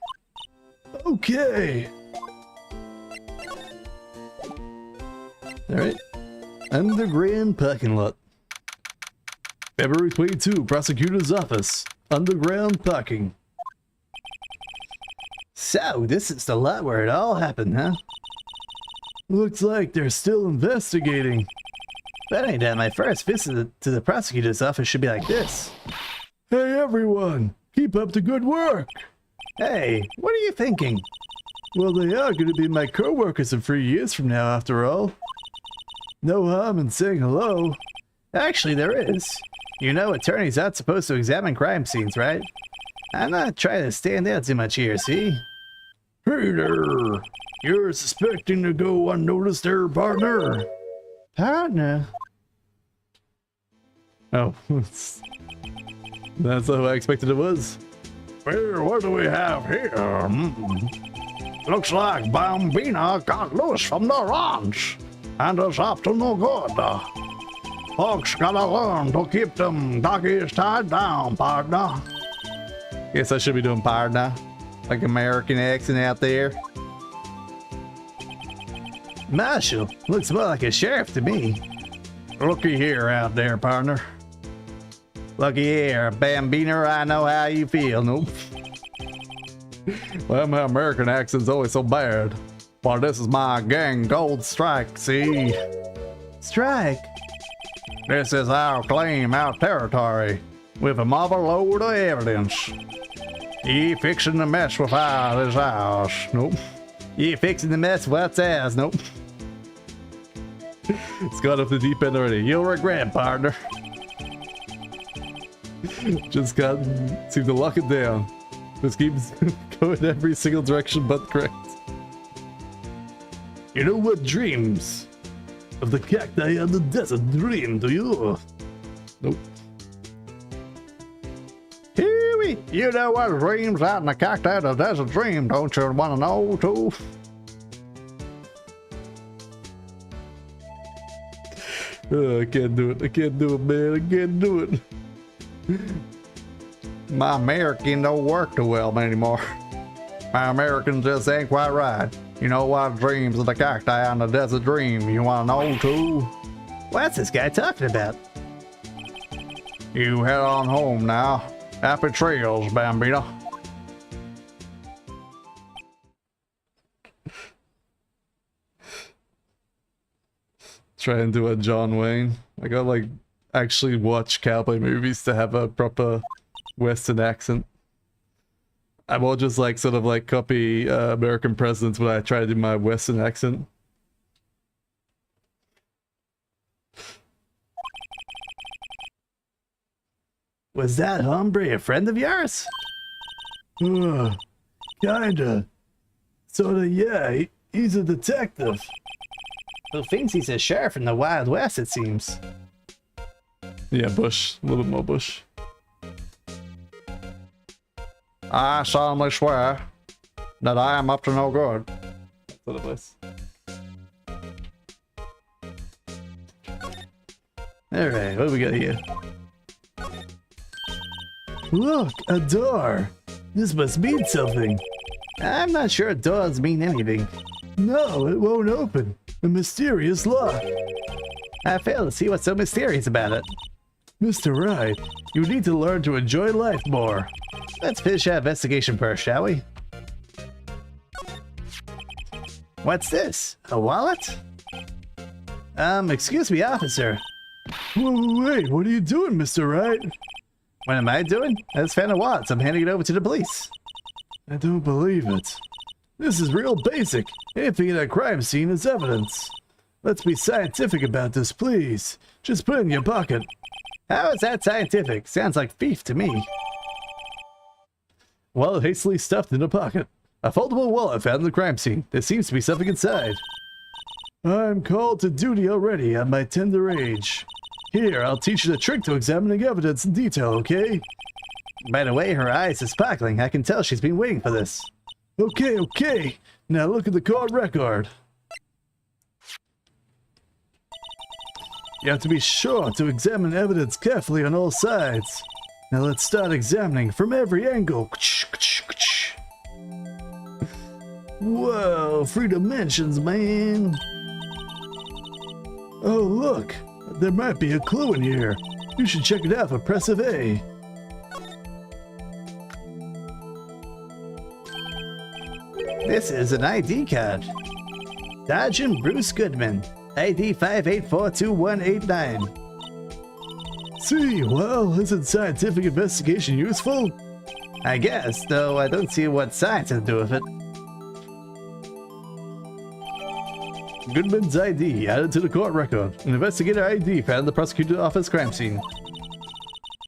Okay. Alright. Underground parking lot. February 22, prosecutor's office. Underground parking. So, this is the lot where it all happened, huh? Looks like they're still investigating. But ain't that my first visit to the prosecutor's office should be like this. Hey everyone, keep up the good work. Hey, what are you thinking? Well, they are going to be my co-workers in 3 years from now, after all. No harm in saying hello. Actually, there is. You know, attorneys aren't supposed to examine crime scenes, right? I'm not trying to stand out too much here, see? Hey there! You're suspecting to go unnoticed there, partner? Partner? Oh, that's how I expected it was. Well, what do we have here? Looks like Bambina got loose from the ranch and is up to no good. Folks gotta learn to keep them doggies tied down, partner. Guess I should be doing partner. Like American accent out there. Marshal, looks more like a sheriff to me. Looky here out there, partner. Looky here, Bambina, I know how you feel. Nope. Well, my American accent's always so bad. But this is my gang gold strike, see? Strike? This is our claim, our territory, with a marvel load of evidence. Ye fixing the mess with ours is ours. Nope. You fixing the mess, what's ours? Nope. It's gone off the deep end already. You'll regret, partner. Just got seem to lock it down. Just keeps going every single direction but correct. You know what dreams of the cacti on the desert dream, do you? Nope. Huey, you know what dreams out in the cacti of the desert dream, don't you want to know too? Oh, I can't do it. I can't do it, man. I can't do it. My American don't work too well anymore. My American just ain't quite right. You know what dreams of the cacti on the desert dream, you want to know too? What's this guy talking about? You head on home now. Happy trails, Bambino. Try and do a John Wayne. I gotta like actually watch cowboy movies to have a proper Western accent. I will just like sort of like copy American presidents when I try to do my Western accent. Was that hombre a friend of yours? Kinda. Sorta, yeah. He's a detective. Who thinks he's a sheriff in the Wild West, it seems. Yeah, Bush. A little bit more Bush. I solemnly swear that I am up to no good. That's what it was. Alright, what do we got here? Look, a door. This must mean something. I'm not sure doors mean anything. No, it won't open. A mysterious lock. I fail to see what's so mysterious about it. Mr. Wright, you need to learn to enjoy life more. Let's finish our investigation first, shall we? What's this? A wallet? Excuse me, officer. Wait, what are you doing, Mr. Wright? What am I doing? I just found a wallet, so I'm handing it over to the police. I don't believe it. This is real basic. Anything in a crime scene is evidence. Let's be scientific about this, please. Just put it in your pocket. How is that scientific? Sounds like thief to me. Wallet hastily stuffed in a pocket. A foldable wallet found in the crime scene. There seems to be something inside. I'm called to duty already at my tender age. Here, I'll teach you the trick to examining evidence in detail, okay? By the way, her eyes are sparkling. I can tell she's been waiting for this. Okay. Now look at the court record. You have to be sure to examine evidence carefully on all sides. Now let's start examining from every angle. Whoa, 3 dimensions, man. Oh, look. There might be a clue in here. You should check it out for press of A. This is an ID card. Sergeant Bruce Goodman, ID 5842189. See, well, isn't scientific investigation useful? I guess, though I don't see what science has to do with it. Goodman's ID added to the court record. An investigator ID found in the prosecutor's office crime scene.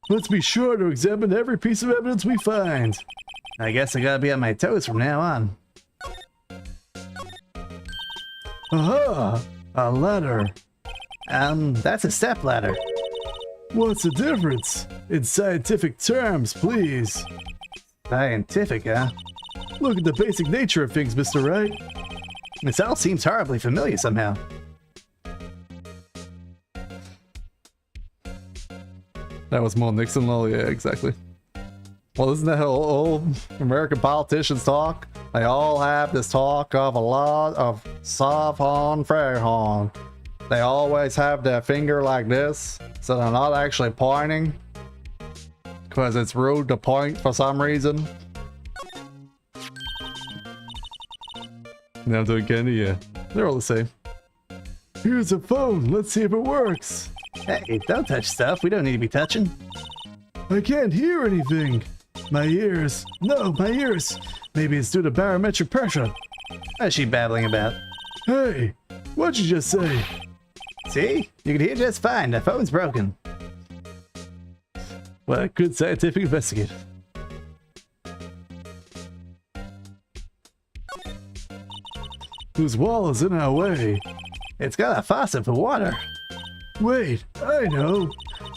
Let's be sure to examine every piece of evidence we find. I guess I gotta be on my toes from now on. Aha! A ladder. That's a step ladder. What's the difference? In scientific terms, please. Scientific, huh? Look at the basic nature of things, Mr. Wright. This all seems horribly familiar somehow. That was more Nixon law, yeah, exactly. Well, isn't that how all American politicians talk? They all have this talk of a lot of soft-horn, fair-horn. They always have their finger like this, so they're not actually pointing. Because it's rude to point for some reason. Now I'm doing candy, yeah. They're all the same. Here's a phone, let's see if it works. Hey, don't touch stuff, we don't need to be touching. I can't hear anything. My ears. No, my ears. Maybe it's due to barometric pressure. What's she babbling about? Hey, what'd you just say? See? You can hear just fine, the phone's broken. Well, good scientific investigate. Whose wall is in our way? It's got a faucet for water. Wait, I know.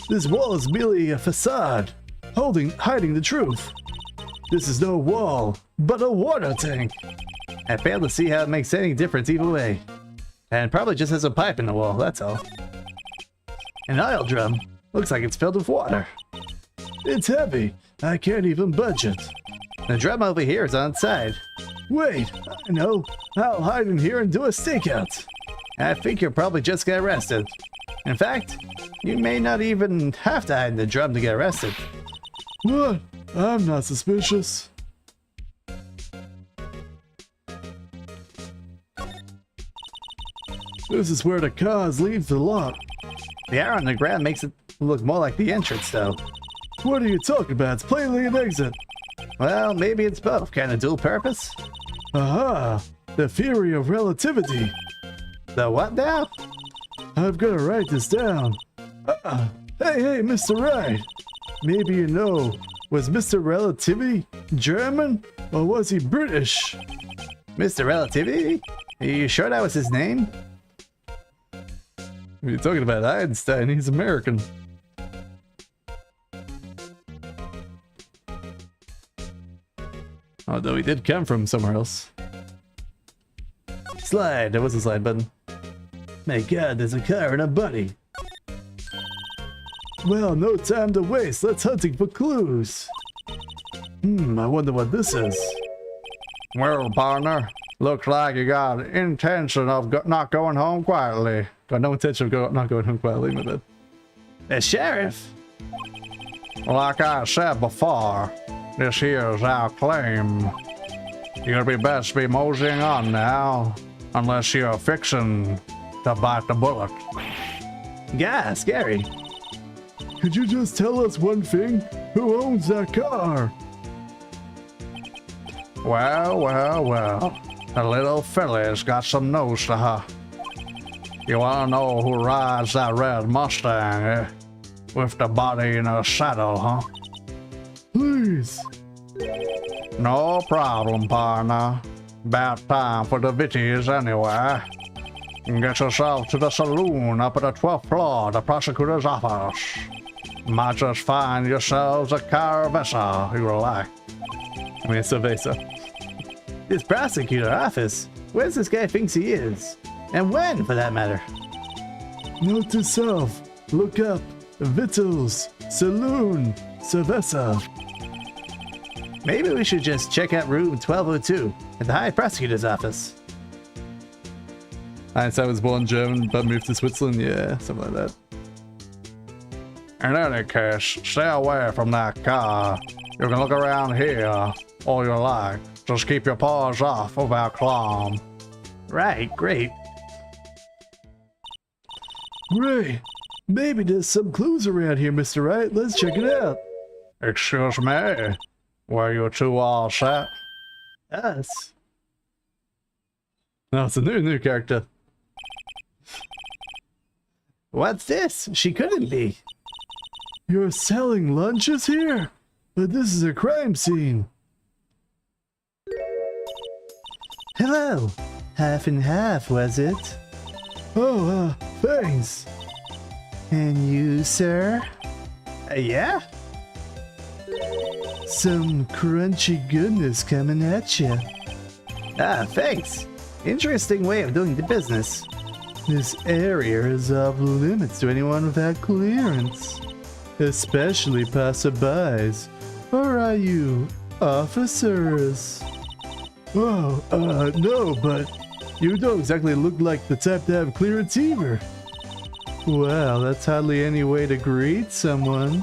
This wall is merely a facade, hiding the truth. This is no wall, but a water tank. I fail to see how it makes any difference either way. And it probably just has a pipe in the wall, that's all. An oil drum. Looks like it's filled with water. It's heavy. I can't even budge it. The drum over here is on its side. Wait, I know. I'll hide in here and do a stakeout. I think you'll probably just get arrested. In fact, you may not even have to hide in the drum to get arrested. What? I'm not suspicious. This is where the cars leave the lot. The arrow on the ground makes it look more like the entrance, though. What are you talking about? It's plainly an exit. Well, maybe it's both. Kind of dual purpose. Aha! The theory of relativity. The what now? I've got to write this down. Hey, Mr. Wright. Maybe you know, was Mr. Relativity German or was he British? Mr. Relativity? Are you sure that was his name? You're talking about Einstein, he's American. Although he did come from somewhere else. Slide, there was a slide button. My god, there's a car and a bunny. Well, no time to waste, let's hunting for clues. I wonder what this is. Well, partner, looks like you got intention of not going home quietly. Got no intention of not going home quietly, my bad. The sheriff? Like I said before, this here's our claim. You'd be best be moseying on now, unless you're fixing to bite the bullet. Yeah, scary. Could you just tell us one thing? Who owns that car? Well, the little filly's got some nose to her. You wanna know who rides that red Mustang, eh? With the body in a saddle, huh? Please. No problem, partner. About time for the vitties anyway. Get yourself to the saloon up at the 12th floor of the prosecutor's office. Might just find yourselves a caravessa you like. I mean, cerveza. This prosecutor office? Where's this guy thinks he is? And when, for that matter? Note to self. Look up. Vittles. Saloon. Cerveza. Maybe we should just check out room 1202 at the High Prosecutor's office. Einstein was born German but moved to Switzerland. Yeah, something like that. In any case, stay away from that car. You can look around here all you like. Just keep your paws off of our clown. Right, great. Great. Maybe there's some clues around here, Mr. Wright. Let's check it out. Excuse me. Were you two all set? Us? No, it's a new character. What's this? She couldn't be. You're selling lunches here? But this is a crime scene. Hello. Half and half, was it? Oh, thanks. And you, sir? Yeah? Some crunchy goodness coming at you. Ah, thanks. Interesting way of doing the business. This area is off limits to anyone without clearance. Especially passerbys. Or are you officers? Oh, no, but you don't exactly look like the type to have clearance either. Well, that's hardly any way to greet someone.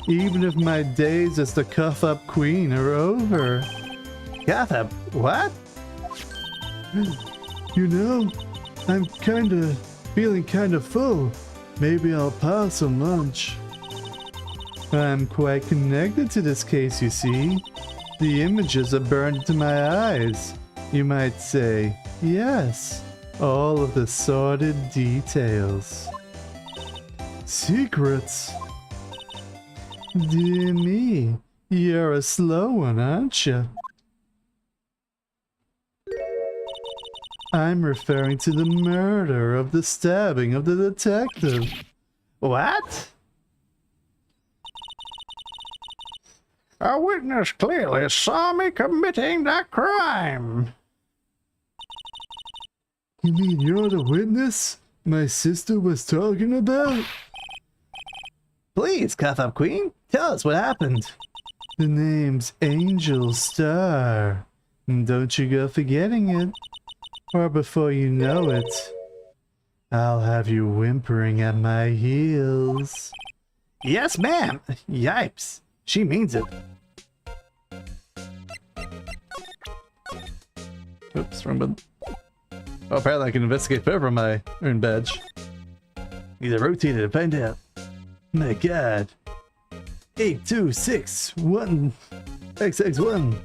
Even if my days as the cuff-up queen are over. Cuff-up? What? You know, I'm feeling kinda full. Maybe I'll pass some lunch. I'm quite connected to this case, you see. The images are burned into my eyes. You might say, yes, all of the sordid details. Secrets? Dear me, you're a slow one, aren't you? I'm referring to the murder of the stabbing of the detective. What? A witness clearly saw me committing the crime. You mean you're the witness my sister was talking about? Please, Cuff-Up Queen, tell us what happened. The name's Angel Star. Don't you go forgetting it. Or before you know it, I'll have you whimpering at my heels. Yes, ma'am. Yipes. She means it. Oops, wrong button. Oh, apparently I can investigate further my own badge. Need a rotator to find out. My god. 8261 XX1.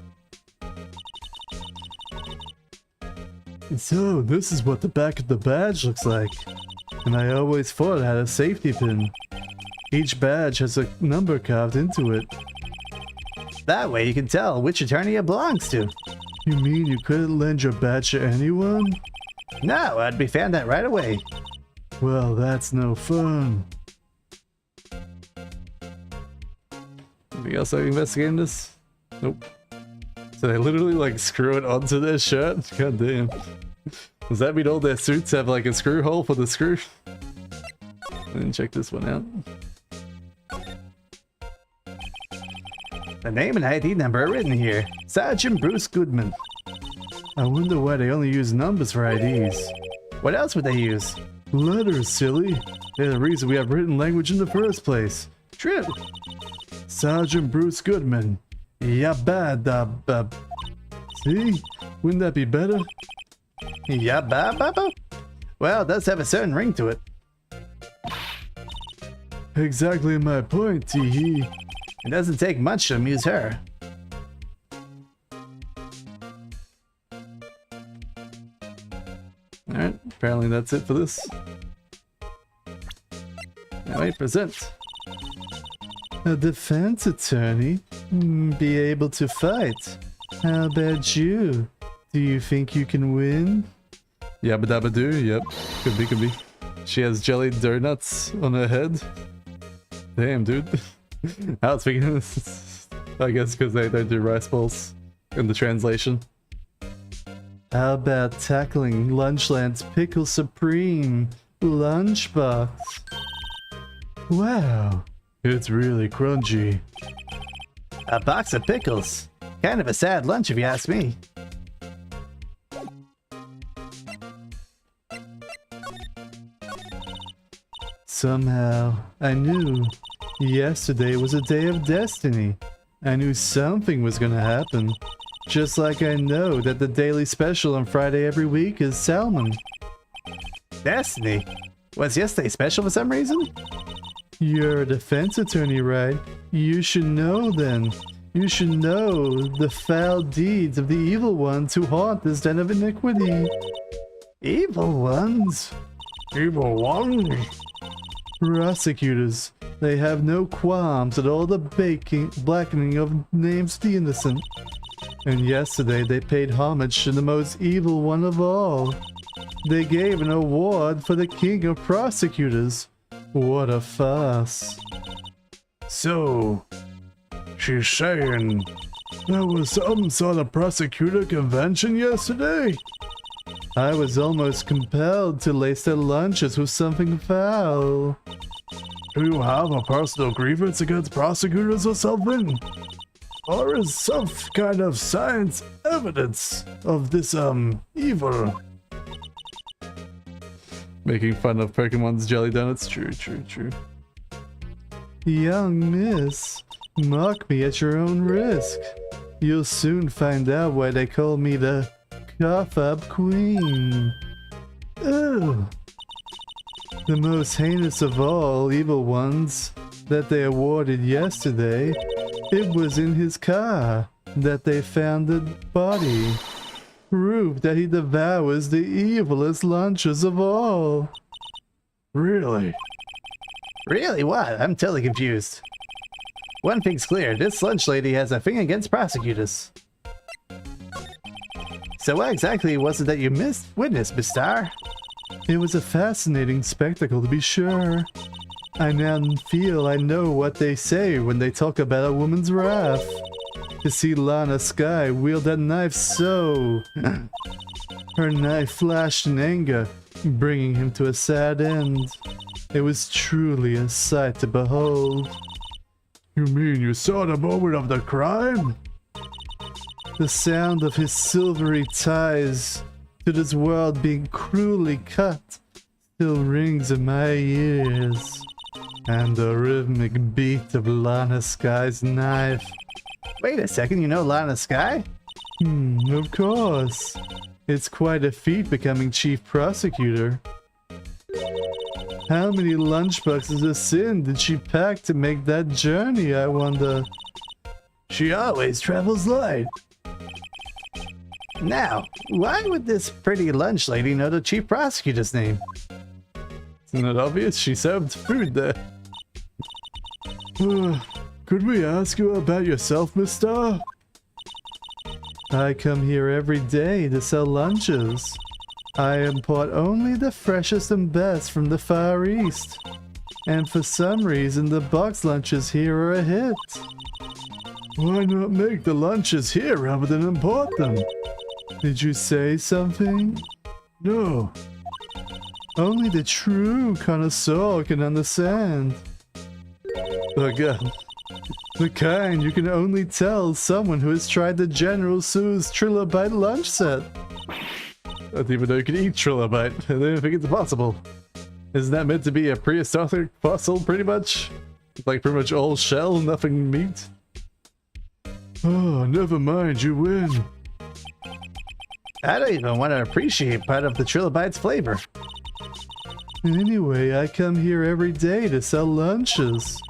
So, this is what the back of the badge looks like. And I always thought it had a safety pin. Each badge has a number carved into it. That way you can tell which attorney it belongs to. You mean you couldn't lend your badge to anyone? No, I'd be found out right away. Well, that's no fun. Anything else I can investigate in this? Nope. So they literally like screw it onto their shirt? God damn. Does that mean all their suits have like a screw hole for the screw? And check this one out. The name and ID number are written here. Sergeant Bruce Goodman. I wonder why they only use numbers for IDs. What else would they use? Letters, silly. They're the reason we have written language in the first place. True. Sergeant Bruce Goodman. Yabba. See? Wouldn't that be better? Yabba. Well, it does have a certain ring to it. Exactly my point, tee-hee. It doesn't take much to amuse her. Alright, apparently that's it for this. Alright, present. A defense attorney? Be able to fight. How about you? Do you think you can win? Yabba dabba doo, yep. Could be. She has jellied donuts on her head. Damn, dude. I was thinking this. I guess because they don't do rice balls in the translation. How about tackling Lunchland's Pickle Supreme lunchbox? Wow, it's really crunchy. A box of pickles. Kind of a sad lunch if you ask me. Somehow, I knew yesterday was a day of destiny. I knew something was gonna happen. Just like I know that the daily special on Friday every week is salmon. Destiny? Was yesterday special for some reason? You're a defense attorney, right? You should know then. You should know the foul deeds of the evil ones who haunt this den of iniquity. Evil ones? Evil ones? Prosecutors, They have no qualms at all the blackening of names to the innocent. And yesterday they paid homage to the most evil one of all. They gave an award for the king of prosecutors. What a farce. So, she's saying there was some sort of prosecutor convention yesterday? I was almost compelled to lace their lunches with something foul. Do you have a personal grievance against prosecutors or something? Or is some kind of science evidence of this, evil? Making fun of Pokemon's jelly donuts. True. Young miss, mock me at your own risk. You'll soon find out why they call me the Cough-Up Queen. Ugh. The most heinous of all evil ones that they awarded yesterday, it was in his car that they found the body. Proof that he devours the evilest lunches of all. Really? Really? What? I'm totally confused. One thing's clear, this lunch lady has a thing against prosecutors. So what exactly was it that you witnessed, Miss Star? It was a fascinating spectacle, to be sure. I now feel I know what they say when they talk about a woman's wrath. To see Lana Sky wield that knife so... Her knife flashed in anger, bringing him to a sad end. It was truly a sight to behold. You mean you saw the moment of the crime? The sound of his silvery ties to this world being cruelly cut still rings in my ears. And the rhythmic beat of Lana Sky's knife. Wait a second, you know Lana Sky? Of course. It's quite a feat becoming chief prosecutor. How many lunchboxes of sin did she pack to make that journey, I wonder? She always travels light. Now, why would this pretty lunch lady know the chief prosecutor's name? Isn't it obvious? She served food there. Could we ask you about yourself, Miss Star? I come here every day to sell lunches. I import only the freshest and best from the Far East. And for some reason, the box lunches here are a hit. Why not make the lunches here rather than import them? Did you say something? No. Only the true connoisseur can understand. Oh god. The kind you can only tell someone who has tried the General Tso's Trilobite lunch set. I didn't even know you could eat Trilobite. I didn't think it's possible. Isn't that meant to be a prehistoric fossil, pretty much? Like pretty much all shell, nothing meat? Oh, never mind, you win. I don't even want to appreciate part of the Trilobite's flavor. Anyway, I come here every day to sell lunches.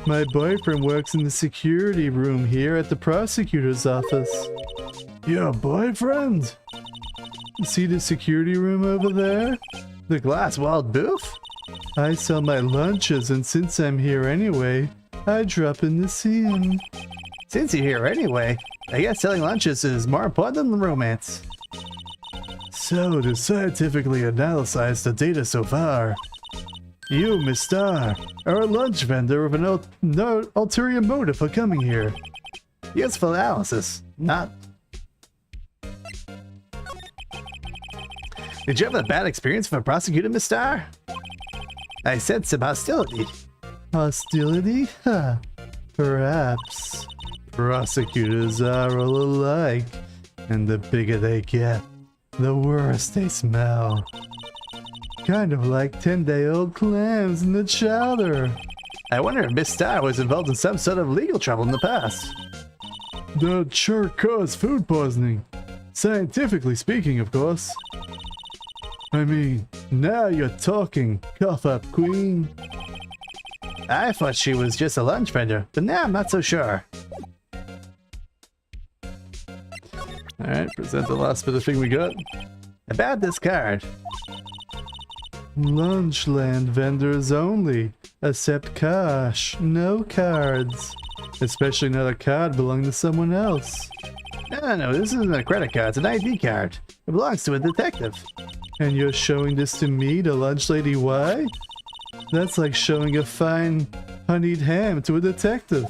My boyfriend works in the security room here at the prosecutor's office. Your boyfriend? See the security room over there? The glass-walled booth? I sell my lunches, and since I'm here anyway, I drop in to see him. Since you're here anyway, I guess selling lunches is more important than the romance. So, to scientifically analyze the data so far, you, Miss Star, are a lunch vendor with an ulterior motive for coming here. Useful analysis, not... Did you have a bad experience with a prosecutor, Miss Star? I sense some hostility. Hostility? Huh. Perhaps. Prosecutors are all alike, and the bigger they get, the worse they smell. Kind of like 10-day-old clams in the chowder. I wonder if Miss Star was involved in some sort of legal trouble in the past. That sure caused food poisoning. Scientifically speaking, of course. I mean, now you're talking, Cough-Up Queen. I thought she was just a lunch vendor, but now I'm not so sure. Alright, present the last bit of thing we got. About this card. Lunchland vendors only. Accept cash, no cards. Especially not a card belonging to someone else. No, this isn't a credit card, it's an ID card. It belongs to a detective. And you're showing this to me, the lunch lady? Why? That's like showing a fine honeyed ham to a detective.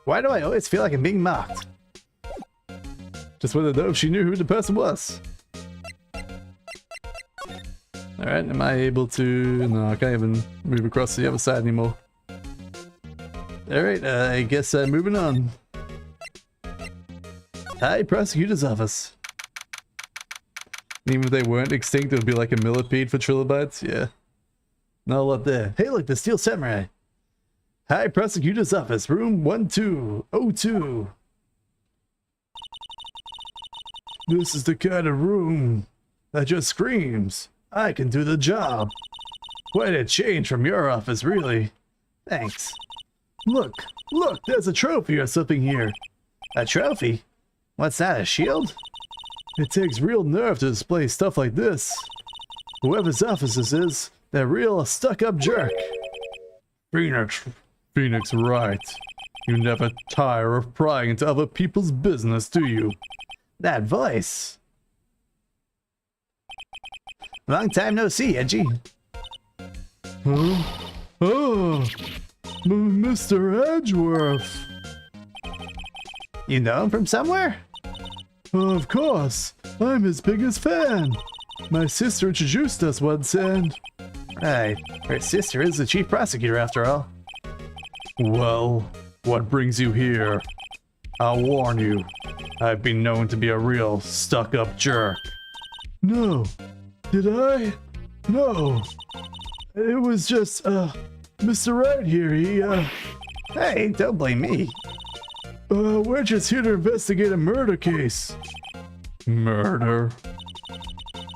Why do I always feel like I'm being mocked? Just wanted to know if she knew who the person was. Alright, am I able to... No, I can't even move across to the other side anymore. Alright, I guess moving on. Hi, prosecutor's office. Even if they weren't extinct, it would be like a millipede for trilobites? Yeah. Not a lot there. Hey, look, the Steel Samurai. Hi, prosecutor's office, room 1202. This is the kind of room that just screams, I can do the job. Quite a change from your office, really. Thanks. Look, there's a trophy or something here. A trophy? What's that, a shield? It takes real nerve to display stuff like this. Whoever's office this is, they're real stuck-up jerk. Phoenix, right. You never tire of prying into other people's business, do you? That voice. Long time no see, Edgy. Huh? Oh, Mr. Edgeworth. You know him from somewhere? Of course, I'm his biggest fan. My sister introduced us once and... Right, her sister is the chief prosecutor after all. Well, what brings you here? I'll warn you, I've been known to be a real stuck-up jerk. No. Did I? No. It was just, Mr. Right here, he, Hey, don't blame me. We're just here to investigate a murder case. Murder?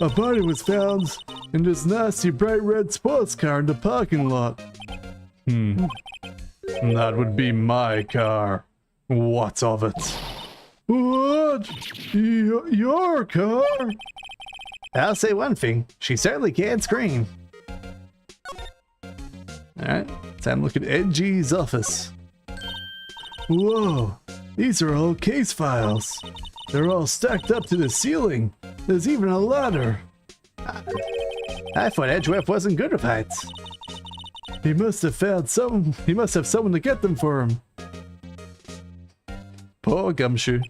A body was found in this nasty bright red sports car in the parking lot. That would be my car. What of it? What? Your car? I'll say one thing, she certainly can scream. Alright, time to look at Edgy's office. Whoa, these are all case files. They're all stacked up to the ceiling. There's even a ladder. I thought Edgeworth wasn't good with heights. He must have found some. He must have someone to get them for him. Poor Gumshoe.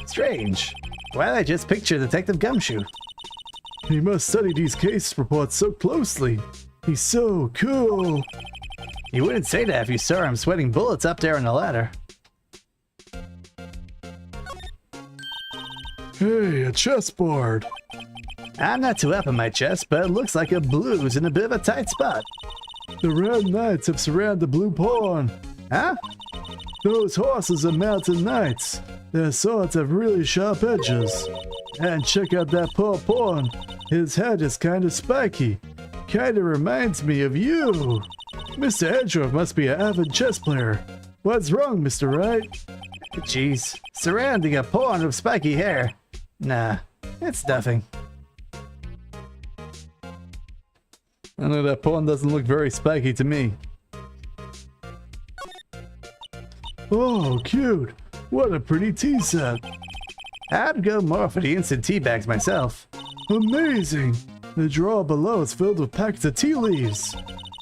Strange. Why did I just picture Detective Gumshoe? He must study these case reports so closely. He's so cool. You wouldn't say that if you saw him sweating bullets up there on the ladder. Hey, a chessboard. I'm not too up on my chest, but it looks like a blue's in a bit of a tight spot. The red knights have surrounded the blue pawn. Huh? Those horses are mountain knights. Their swords have really sharp edges. And check out that poor pawn. His head is kind of spiky. Kinda reminds me of you. Mr. Edgeworth must be an avid chess player. What's wrong, Mr. Wright? Jeez, surrounding a pawn with spiky hair. Nah, it's nothing. I know that pawn doesn't look very spiky to me. Oh, cute. What a pretty tea set. I'd go more for the instant tea bags myself. Amazing. The drawer below is filled with packets of tea leaves.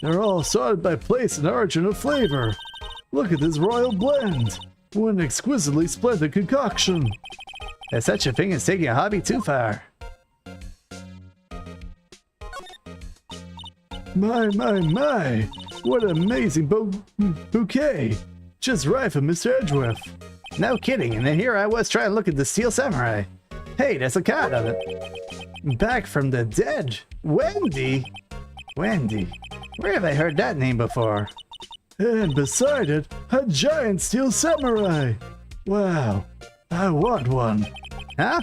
They're all sorted by place and origin of flavor. Look at this royal blend. What an exquisitely splendid concoction. There's such a thing as taking a hobby too far. My. What an amazing bouquet. Just right for Mr. Edgeworth. No kidding, and then here I was trying to look at the Steel Samurai. Hey, there's a card of it. Back from the dead. Wendy? Wendy. Where have I heard that name before? And beside it, a giant Steel Samurai. Wow, I want one. Huh?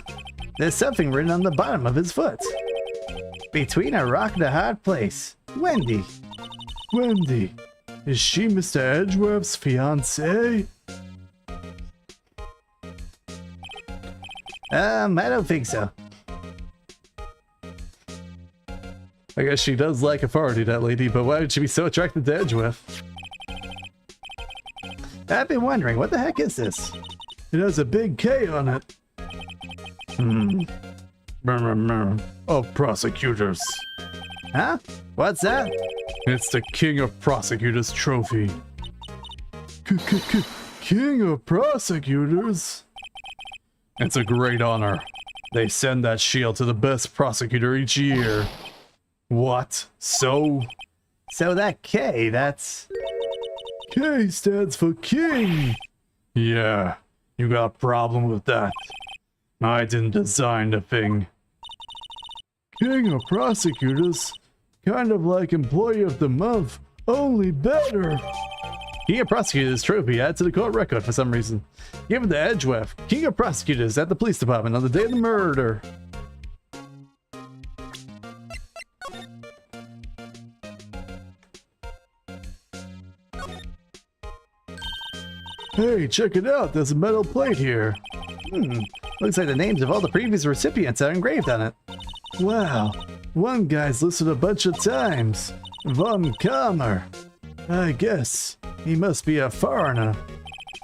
There's something written on the bottom of his foot. Between a rock and a hard place. Wendy. Wendy. Is she Mr. Edgeworth's fiancée? I don't think so. I guess she does like authority, that lady, but why would she be so attracted to Edgeworth? I've been wondering, what the heck is this? It has a big K on it. Of prosecutors. Huh? What's that? It's the King of Prosecutors trophy. King of Prosecutors? It's a great honor. They send that shield to the best prosecutor each year. What? So that K, that's... K stands for King. Yeah, you got a problem with that. I didn't design the thing. King of Prosecutors? Kind of like Employee of the Month, only better. King of Prosecutors trophy added to the court record for some reason. Given to Edgeworth, King of Prosecutors at the police department on the day of the murder. Hey, check it out, there's a metal plate here. Looks like the names of all the previous recipients are engraved on it. Wow, one guy's listed a bunch of times. Von Kammer. I guess he must be a foreigner.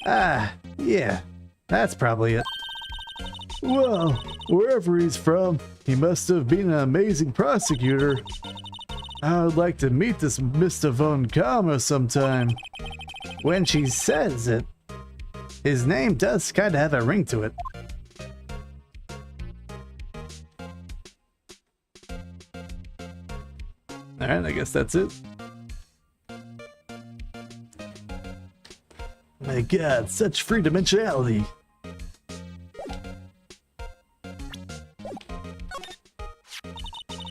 Ah, yeah, that's probably it. Well, wherever he's from, he must have been an amazing prosecutor. I would like to meet this Mr. Von Kammer sometime. When she says it, his name does kind of have a ring to it. Alright, I guess that's it. My god, such three-dimensionality.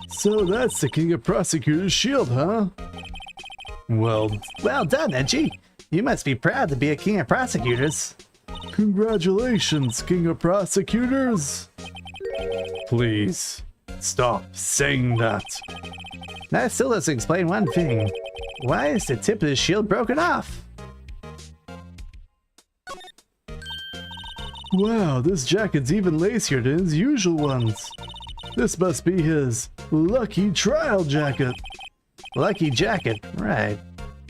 So that's the King of Prosecutors shield, huh? Well done, Edgy. You must be proud to be a King of Prosecutors. Congratulations, King of Prosecutors. Please, stop saying that. That still doesn't explain one thing. Why is the tip of the shield broken off? Wow, this jacket's even lacier than his usual ones. This must be his lucky trial jacket. Lucky jacket, right.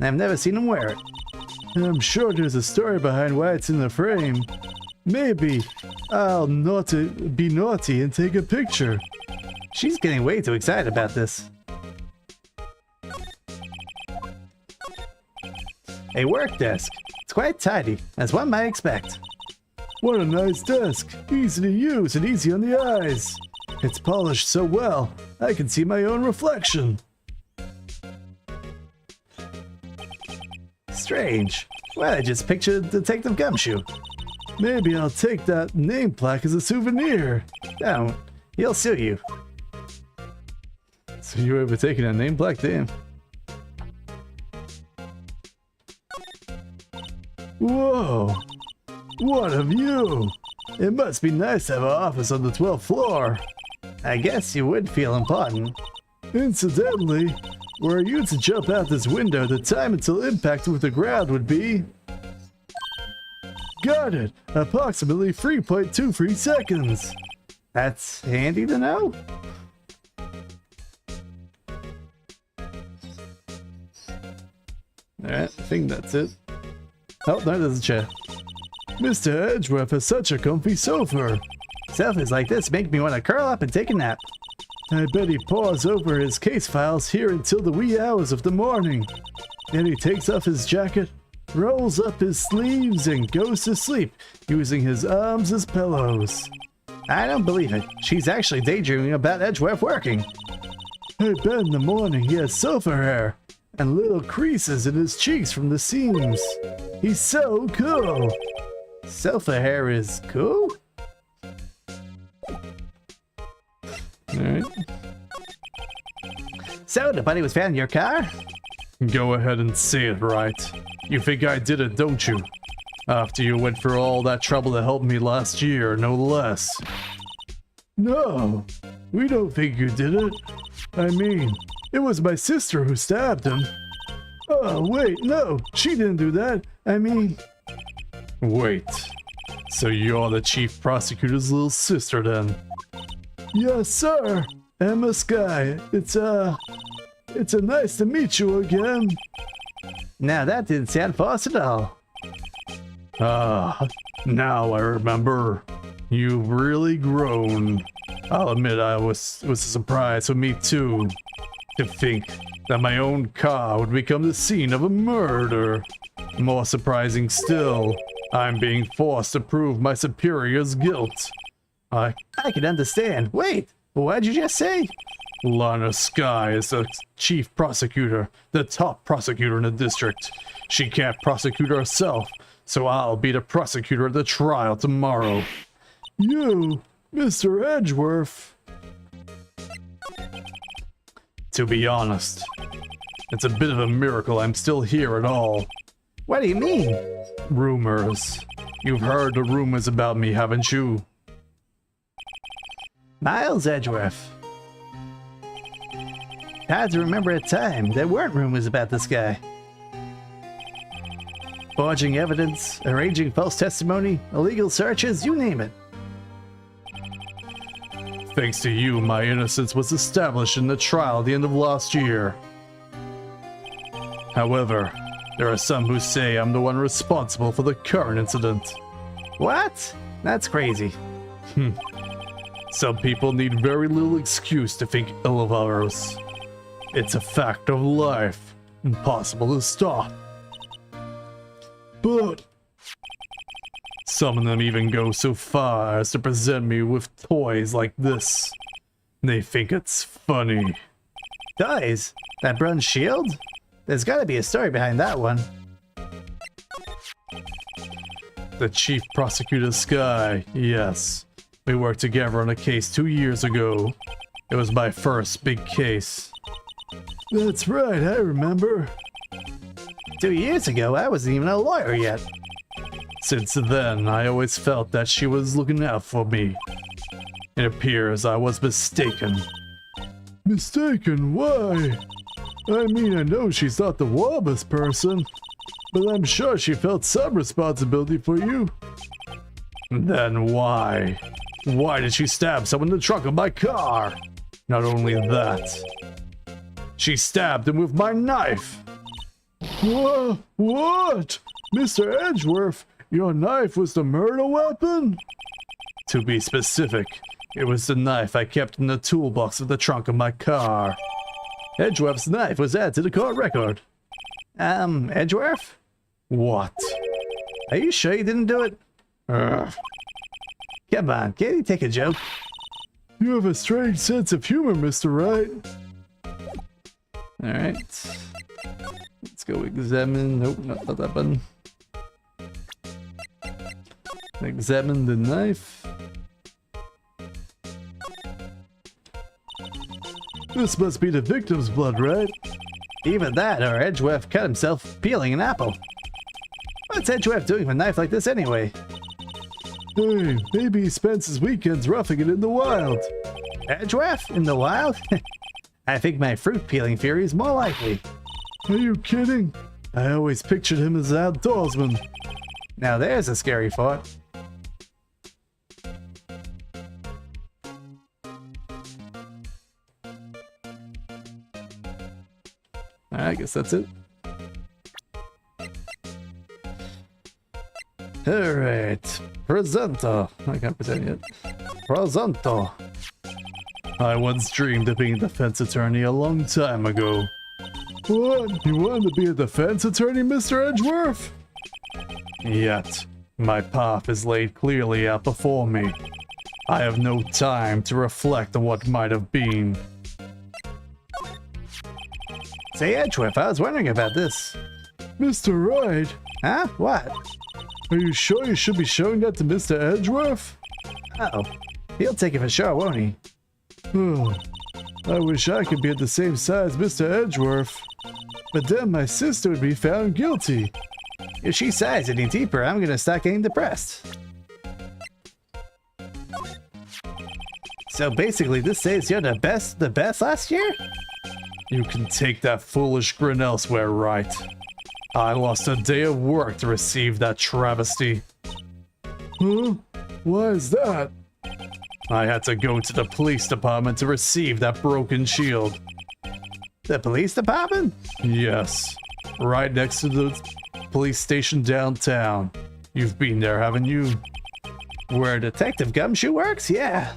I've never seen him wear it. I'm sure there's a story behind why it's in the frame. Maybe I'll be naughty and take a picture. She's getting way too excited about this. A work desk. It's quite tidy, as one might expect. What a nice desk. Easy to use and easy on the eyes. It's polished so well, I can see my own reflection. Strange. Well, I just pictured Detective Gumshoe. Maybe I'll take that name plaque as a souvenir. Don't. He'll sue you. So you ever taken a name plaque? Damn. Whoa! What a view! It must be nice to have an office on the 12th floor. I guess you would feel important. Incidentally, were you to jump out this window, the time until impact with the ground would be... Got it! Approximately 3.23 seconds! That's handy to know. Alright, I think that's it. Oh, no, there's a chair. Mr. Edgeworth has such a comfy sofa. Sofas like this make me want to curl up and take a nap. I bet he paws over his case files here until the wee hours of the morning. Then he takes off his jacket, rolls up his sleeves, and goes to sleep, using his arms as pillows. I don't believe it. She's actually daydreaming about Edgeworth working. I bet in the morning he has sofa hair and little creases in his cheeks from the seams. He's so cool. Sofa hair is cool? Alright. So, the body was found in your car? Go ahead and say it right. You think I did it, don't you? After you went through all that trouble to help me last year, no less. No, we don't think you did it. I mean, it was my sister who stabbed him. Oh, wait, no, she didn't do that. I mean... Wait, so you're the chief prosecutor's little sister then? Yes, sir. Emma Sky, it's a nice to meet you again. Now that didn't sound false at all. Now I remember. You've really grown. I'll admit it was a surprise for me too. To think that my own car would become the scene of a murder. More surprising still, I'm being forced to prove my superior's guilt. I can understand. Wait, what'd you just say? Lana Sky is the chief prosecutor, the top prosecutor in the district. She can't prosecute herself, so I'll be the prosecutor at the trial tomorrow. You, Mr. Edgeworth. To be honest, it's a bit of a miracle I'm still here at all. What do you mean? Rumors. You've heard the rumors about me, haven't you? Miles Edgeworth. Hard to remember a time there weren't rumors about this guy. Forging evidence, arranging false testimony, illegal searches, you name it. Thanks to you, my innocence was established in the trial at the end of last year. However, there are some who say I'm the one responsible for the current incident. What? That's crazy. Some people need very little excuse to think ill of others. It's a fact of life, impossible to stop. But some of them even go so far as to present me with toys like this. They think it's funny. Toys? That bronze shield? There's gotta be a story behind that one. The chief prosecutor Sky, yes. We worked together on a case 2 years ago. It was my first big case. That's right, I remember. 2 years ago, I wasn't even a lawyer yet. Since then, I always felt that she was looking out for me. It appears I was mistaken. Mistaken? Why? I mean, I know she's not the warmest person, but I'm sure she felt some responsibility for you. Then why? Why did she stab someone in the trunk of my car? Not only that, she stabbed him with my knife. What? Mr. Edgeworth, your knife was the murder weapon? To be specific, it was the knife I kept in the toolbox of the trunk of my car. Edgeworth's knife was added to the court record. Edgeworth? What? Are you sure you didn't do it? Come on, can't you take a joke? You have a strange sense of humor, Mr. Wright. Alright. Let's go examine. Nope, not that button. Examine the knife. This must be the victim's blood, right? Either that or Edgeworth cut himself peeling an apple. What's Edgeworth doing with a knife like this anyway? Hey, maybe he spends his weekends roughing it in the wild. Edgeworth? In the wild? I think my fruit peeling theory is more likely. Are you kidding? I always pictured him as an outdoorsman. Now there's a scary thought. I guess that's it. Alright. Presenter. I can't present yet. Presenter. I once dreamed of being a defense attorney a long time ago. What? You wanted to be a defense attorney, Mr. Edgeworth? Yet, my path is laid clearly out before me. I have no time to reflect on what might have been. Say, Edgeworth, I was wondering about this. Mr. Wright? Huh? What? Are you sure you should be showing that to Mr. Edgeworth? Uh-oh. He'll take it for sure, won't he? Oh, I wish I could be at the same size Mr. Edgeworth. But then my sister would be found guilty. If she sighs any deeper, I'm gonna start getting depressed. So basically, this says you're the best last year? You can take that foolish grin elsewhere, right? I lost a day of work to receive that travesty. Huh? Why is that? I had to go to the police department to receive that broken shield. The police department? Yes. Right next to the police station downtown. You've been there, haven't you? Where Detective Gumshoe works? Yeah.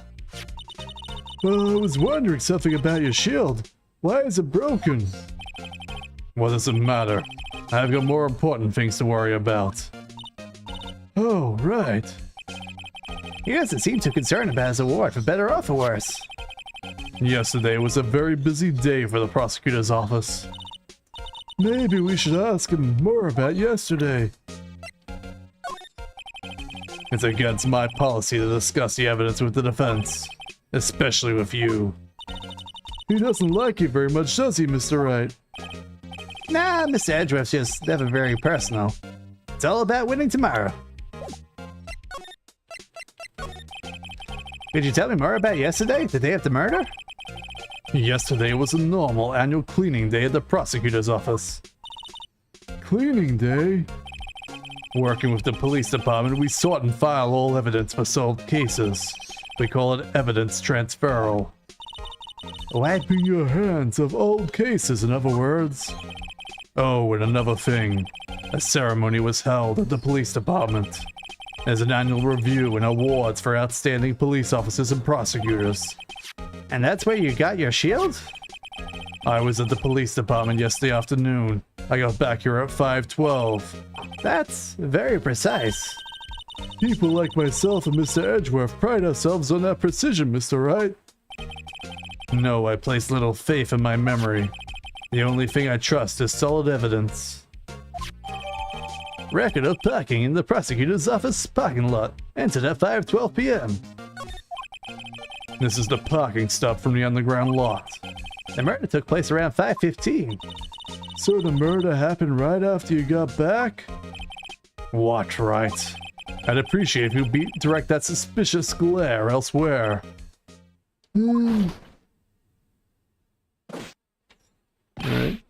I was wondering something about your shield. Why is it broken? What does it matter? I've got more important things to worry about. Oh, right. He doesn't seem too concerned about his award, for better or for worse. Yesterday was a very busy day for the prosecutor's office. Maybe we should ask him more about yesterday. It's against my policy to discuss the evidence with the defense, especially with you. He doesn't like you very much, does he, Mr. Wright? Nah, Mr. Edgeworth's just never very personal. It's all about winning tomorrow. Could you tell me more about yesterday, the day of the murder? Yesterday was a normal annual cleaning day at the prosecutor's office. Cleaning day? Working with the police department, we sort and file all evidence for solved cases. We call it evidence transferal. Wiping your hands of old cases, in other words. Oh, and another thing. A ceremony was held at the police department. There's an annual review and awards for outstanding police officers and prosecutors. And that's where you got your shield? I was at the police department yesterday afternoon. I got back here at 5:12. That's very precise. People like myself and Mr. Edgeworth pride ourselves on that precision, Mr. Wright. No, I place little faith in my memory. The only thing I trust is solid evidence. Record of parking in the prosecutor's office parking lot. Entered at 5:12 p.m. This is the parking stop from the underground lot. The murder took place around 5:15. So the murder happened right after you got back? What right? I'd appreciate if you direct that suspicious glare elsewhere. Right.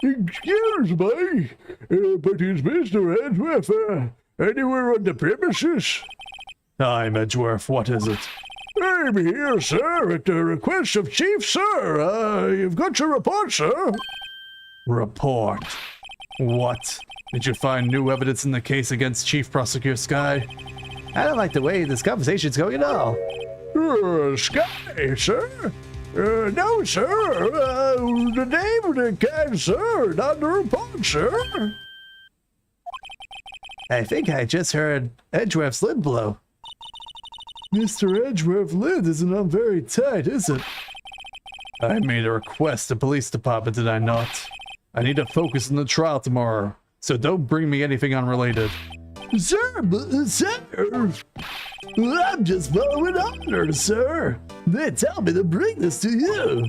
Excuse me, but is Mr. Edgeworth anywhere on the premises? I'm Edgeworth, what is it? I'm here, sir, at the request of Chief, sir. You've got your report, sir. Report? What? Did you find new evidence in the case against Chief Prosecutor Sky? I don't like the way this conversation's going at all. Sky, sir? No, sir. The name of the guy, sir, not the report, sir. I think I just heard Edgeworth's lid blow. Mr. Edgeworth's lid isn't very tight, is it? I made a request to police department, did I not? I need to focus on the trial tomorrow, so don't bring me anything unrelated. Sir, I'm just following orders, sir. They tell me to bring this to you.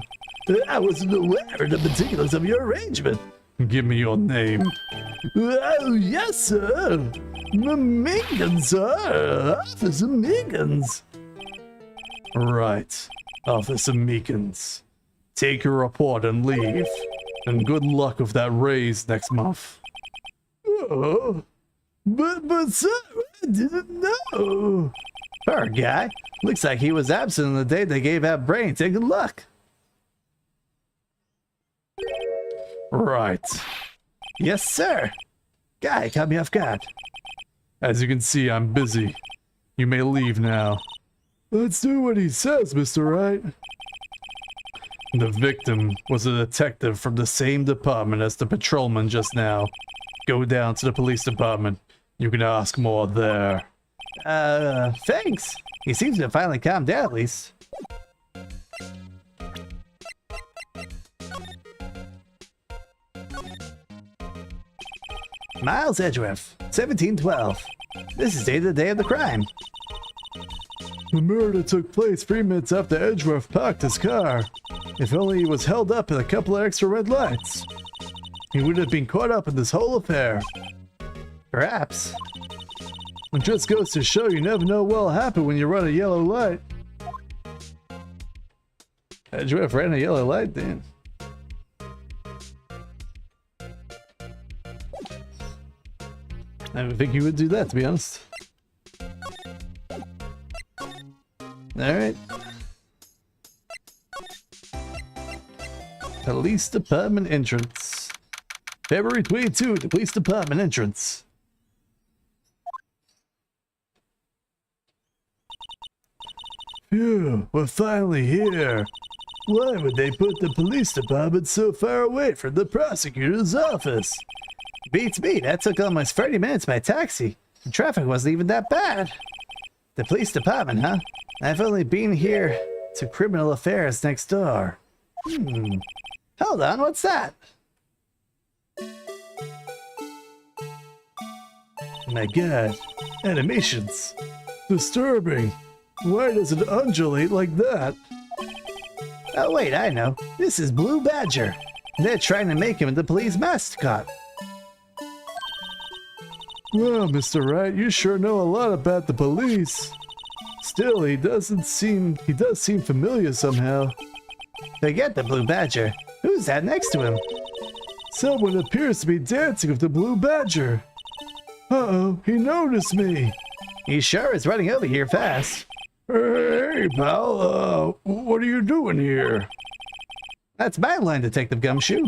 I wasn't aware of the particulars of your arrangement. Give me your name. Oh, yes, sir. Meekins, sir. Officer Meekins. Right. Officer Meekins. Take your report and leave. And good luck with that raise next month. Oh, but sir, I didn't know. Poor guy. Looks like he was absent on the day they gave out brains. And good luck. Right. Yes, sir. Guy caught me off guard. As you can see, I'm busy. You may leave now. Let's do what he says, Mr. Wright. The victim was a detective from the same department as the patrolman just now. Go down to the police department. You can ask more there. Thanks. He seems to have finally calmed down at least. Miles Edgeworth, 1712. This is dated the day of the crime. The murder took place 3 minutes after Edgeworth parked his car. If only he was held up in a couple of extra red lights, he would have been caught up in this whole affair. Perhaps. It just goes to show you never know what'll happen when you run a yellow light. Edgeworth ran a yellow light then. I don't think he would do that, to be honest. Alright. Police Department entrance. February 22, the Police Department entrance. Phew, we're finally here. Why would they put the police department so far away from the prosecutor's office? Beats me, that took almost 30 minutes by taxi. The traffic wasn't even that bad. The police department, huh? I've only been here to criminal affairs next door. Hold on, what's that? My god, animations. Disturbing. Why does it undulate like that? Oh wait, I know. This is Blue Badger. They're trying to make him the police mascot. Well, Mr. Wright, you sure know a lot about the police. Still, he does seem familiar somehow. Forget the Blue Badger. Who's that next to him? Someone appears to be dancing with the Blue Badger. Uh-oh, he noticed me. He sure is running over here fast. Hey, pal, what are you doing here? That's my line, Detective Gumshoe.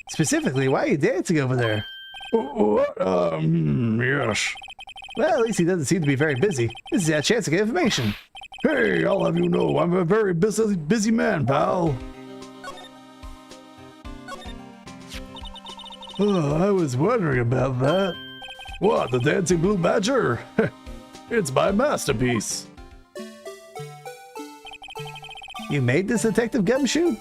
Specifically, why are you dancing over there? What? Yes. Well, at least he doesn't seem to be very busy. This is our chance to get information. Hey, I'll have you know, I'm a very busy man, pal. Oh, I was wondering about that. What, the Dancing Blue Badger? It's my masterpiece. You made this, Detective Gumshoe?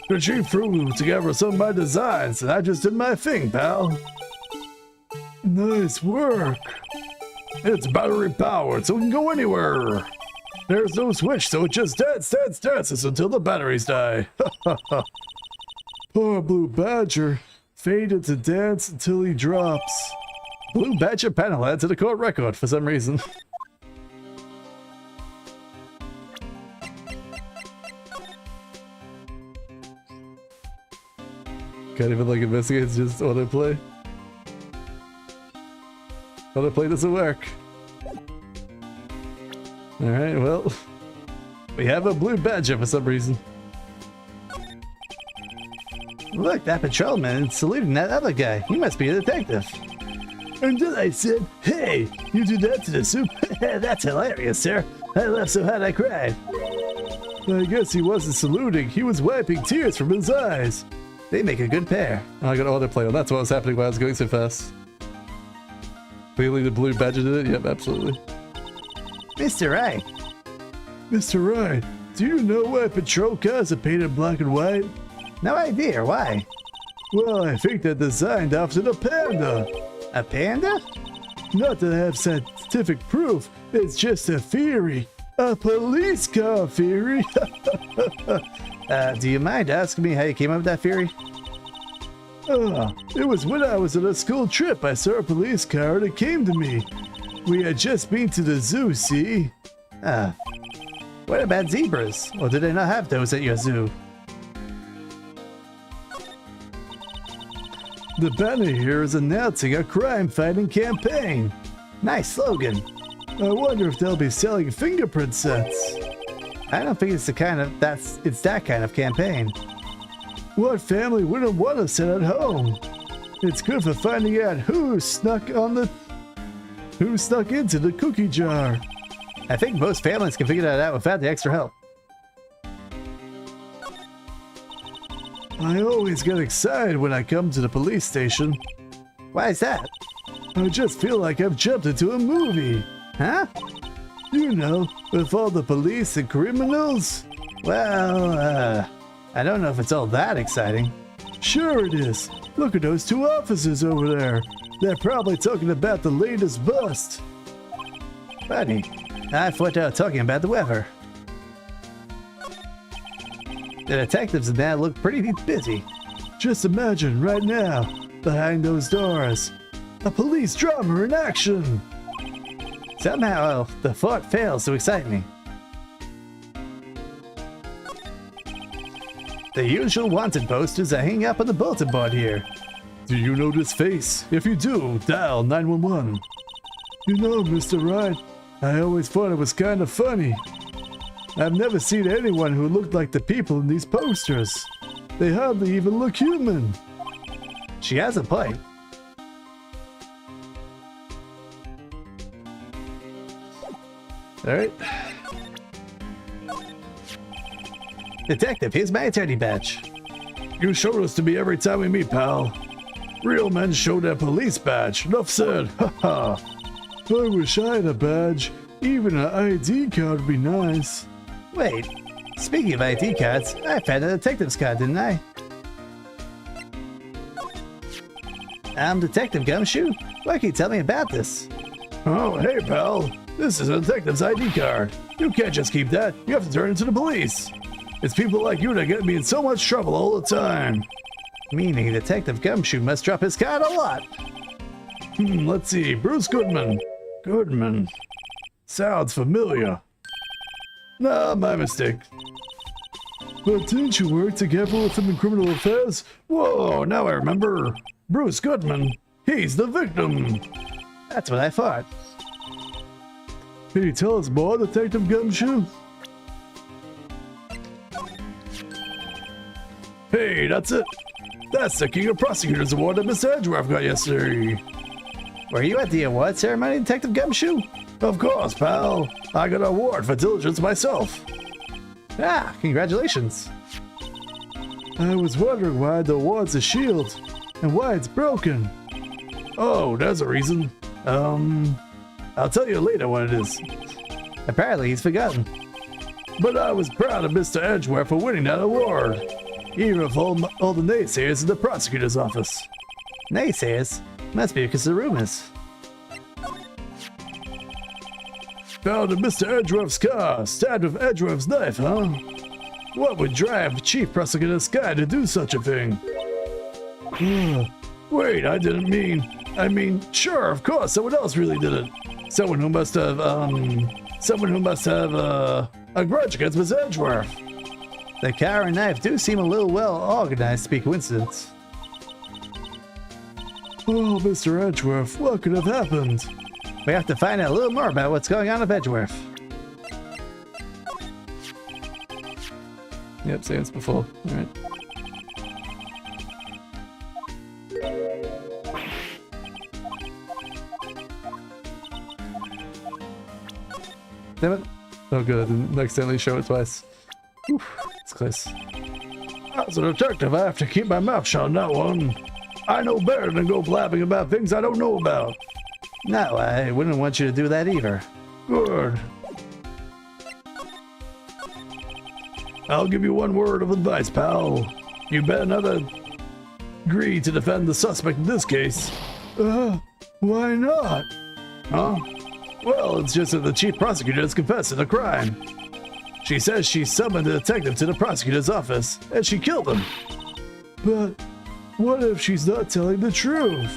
The chief threw together some of my designs, and I just did my thing, pal. Nice work. It's battery powered, so it can go anywhere. There's no switch, so it just dances until the batteries die. Poor Blue Badger. Faded to dance until he drops. Blue Badger panel added to the court record for some reason. Can't even like investigate, it's just autoplay. Autoplay doesn't work. Alright, well. We have a Blue Badger for some reason. Look, that patrolman is saluting that other guy. He must be a detective. And then I said, hey, you do that to the soup? That's hilarious, sir. I laughed so hard I cried. I guess he wasn't saluting. He was wiping tears from his eyes. They make a good pair. Oh, I got autoplay on. That's what was happening while I was going so fast. Clearly the Blue Badger did it? Yep, absolutely. Mr. Wright. Mr. Wright, do you know why patrol cars are painted black and white? No idea. Why? Well, I think they're designed after a panda. A panda? Not that I have scientific proof. It's just a theory. A police car theory. Do you mind asking me how you came up with that theory? It was when I was on a school trip. I saw a police car and it came to me. We had just been to the zoo, see? What about zebras? Or did they not have those at your zoo? The banner here is announcing a crime-fighting campaign. Nice slogan. I wonder if they'll be selling fingerprint sets. I don't think it's that kind of campaign. What family wouldn't want a set at home? It's good for finding out who snuck into the cookie jar. I think most families can figure that out without the extra help. I always get excited when I come to the police station. Why is that? I just feel like I've jumped into a movie. Huh? You know, with all the police and criminals. Well, I don't know if it's all that exciting. Sure it is. Look at those two officers over there. They're probably talking about the latest bust. Funny. I thought they were talking about the weather. The detectives in there look pretty busy. Just imagine right now, behind those doors, a police drama in action. Somehow, the thought fails to excite me. The usual wanted posters are hanging up on the bulletin board here. Do you know this face? If you do, dial 911. You know, Mr. Wright, I always thought it was kind of funny. I've never seen anyone who looked like the people in these posters. They hardly even look human. She has a point. Alright. Detective, here's my attorney badge. You show this to me every time we meet, pal. Real men show their police badge. Enough said. Haha. I wish I had a badge. Even an ID card would be nice. Wait, speaking of ID cards, I found a detective's card, didn't I? I'm Detective Gumshoe. What can you tell me about this? Oh, hey, pal. This is a detective's ID card. You can't just keep that. You have to turn it to the police. It's people like you that get me in so much trouble all the time. Meaning Detective Gumshoe must drop his card a lot. Let's see. Bruce Goodman. Goodman. Sounds familiar. Nah, my mistake. But didn't you work together with him in criminal affairs? Whoa, now I remember. Bruce Goodman. He's the victim. That's what I thought. Can you tell us more, Detective Gumshoe? Hey, that's it. That's the King of Prosecutors Award that Mr. Edgeworth got yesterday. Were you at the award ceremony, Detective Gumshoe? Of course, pal. I got an award for diligence myself. Ah, congratulations. I was wondering why the award's a shield and why it's broken. Oh, there's a reason. I'll tell you later what it is. Apparently he's forgotten. But I was proud of Mr. Edgeworth for winning that award. Even with all the naysayers in the prosecutor's office. Naysayers? Must be because of rumors. Found in Mr. Edgeworth's car, stabbed with Edgeworth's knife, huh? What would drive Chief Prosecutor Sky to do such a thing? Wait, I didn't mean... I mean, sure, of course, someone else really did it. Someone who must have, a grudge against Mr. Edgeworth. The car and knife do seem a little well organized to be coincidence. Oh, Mr. Edgeworth, what could have happened? We have to find out a little more about what's going on with Edgeworth. Yep, same as before. Alright. Damn it. Oh good, I didn't accidentally show it twice. Whew, it's close. As a detective, I have to keep my mouth shut on that one. I know better than go blabbing about things I don't know about. No, I wouldn't want you to do that either. Good. I'll give you one word of advice, pal. You better not agree to defend the suspect in this case. Why not? Huh? Well, it's just that the chief prosecutor has confessed to the crime. She says she summoned the detective to the prosecutor's office, and she killed him. But what if she's not telling the truth?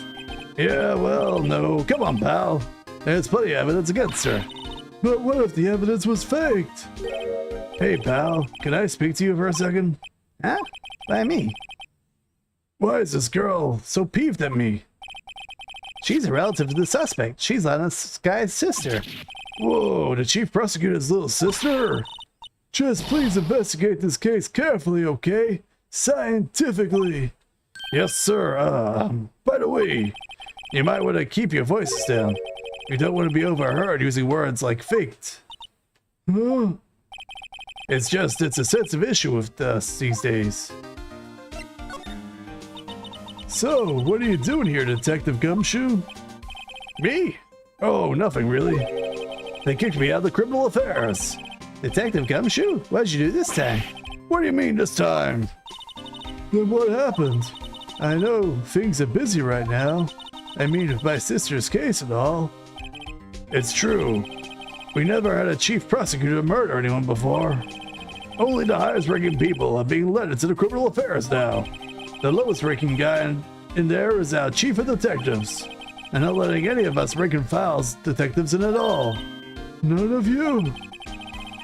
Yeah, well, no. Come on, pal. There's plenty of evidence against her. But what if the evidence was faked? Hey, pal, can I speak to you for a second? Huh? Why me? Why is this girl so peeved at me? She's a relative to the suspect. She's Lana Sky's sister. Whoa, the chief prosecutor's little sister? Just please investigate this case carefully, okay? Scientifically. Yes, sir. By the way, you might want to keep your voices down. You don't want to be overheard using words like faked. Huh? It's a sensitive issue with us these days. So, what are you doing here, Detective Gumshoe? Me? Oh, nothing really. They kicked me out of the criminal affairs. Detective Gumshoe? What did you do this time? What do you mean this time? Then what happened? I know things are busy right now. I mean, with my sister's case and all. It's true. We never had a chief prosecutor murder anyone before. Only the highest-ranking people are being led into the criminal affairs now. The lowest-ranking guy in there is our chief of detectives. And not letting any of us rank-and-file detectives in at all. None of you.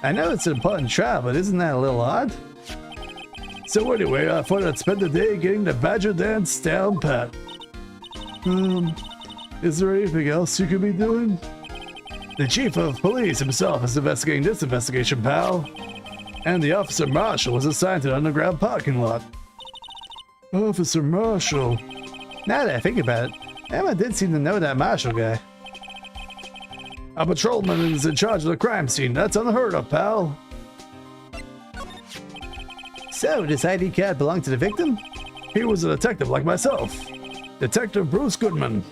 I know it's an important trial, but isn't that a little odd? So anyway, I thought I'd spend the day getting the Badger Dance down pat. Is there anything else you could be doing? The chief of police himself is investigating this investigation, pal. And the officer marshal was assigned to the underground parking lot. Officer Marshall. Now that I think about it, Emma did seem to know that Marshall guy. A patrolman is in charge of the crime scene. That's unheard of, pal. So, this ID card belonged to the victim? He was a detective like myself. Detective Bruce Goodman.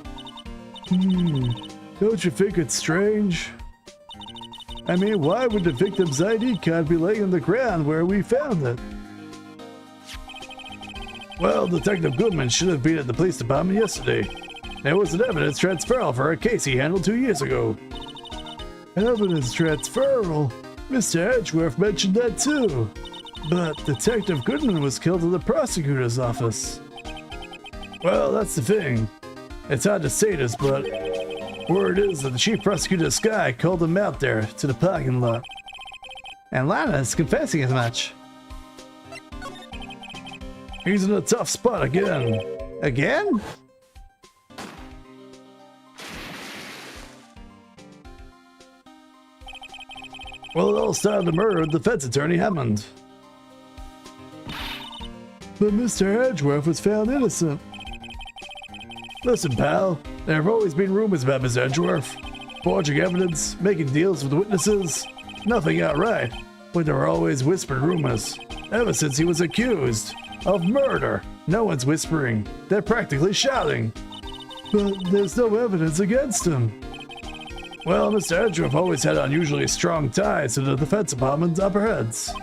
Don't you think it's strange? I mean, why would the victim's ID card be laying on the ground where we found it? Well, Detective Goodman should have been at the police department yesterday. There was an evidence transferal for a case he handled 2 years ago. Evidence transferal? Mr. Edgeworth mentioned that too. But Detective Goodman was killed in the prosecutor's office. Well, that's the thing. It's hard to say this, but word is that the chief prosecutor Sky called him out there to the parking lot. And Lana is confessing as much. He's in a tough spot again. Again? Well, it all started the murder of defense attorney Hammond. But Mr. Edgeworth was found innocent. Listen, pal, there have always been rumors about Mr. Edgeworth. Forging evidence, making deals with witnesses. Nothing outright, but there were always whispered rumors. Ever since he was accused of murder. No one's whispering. They're practically shouting. But there's no evidence against him. Well, Mr. Edgeworth always had unusually strong ties to the defense department's upper heads.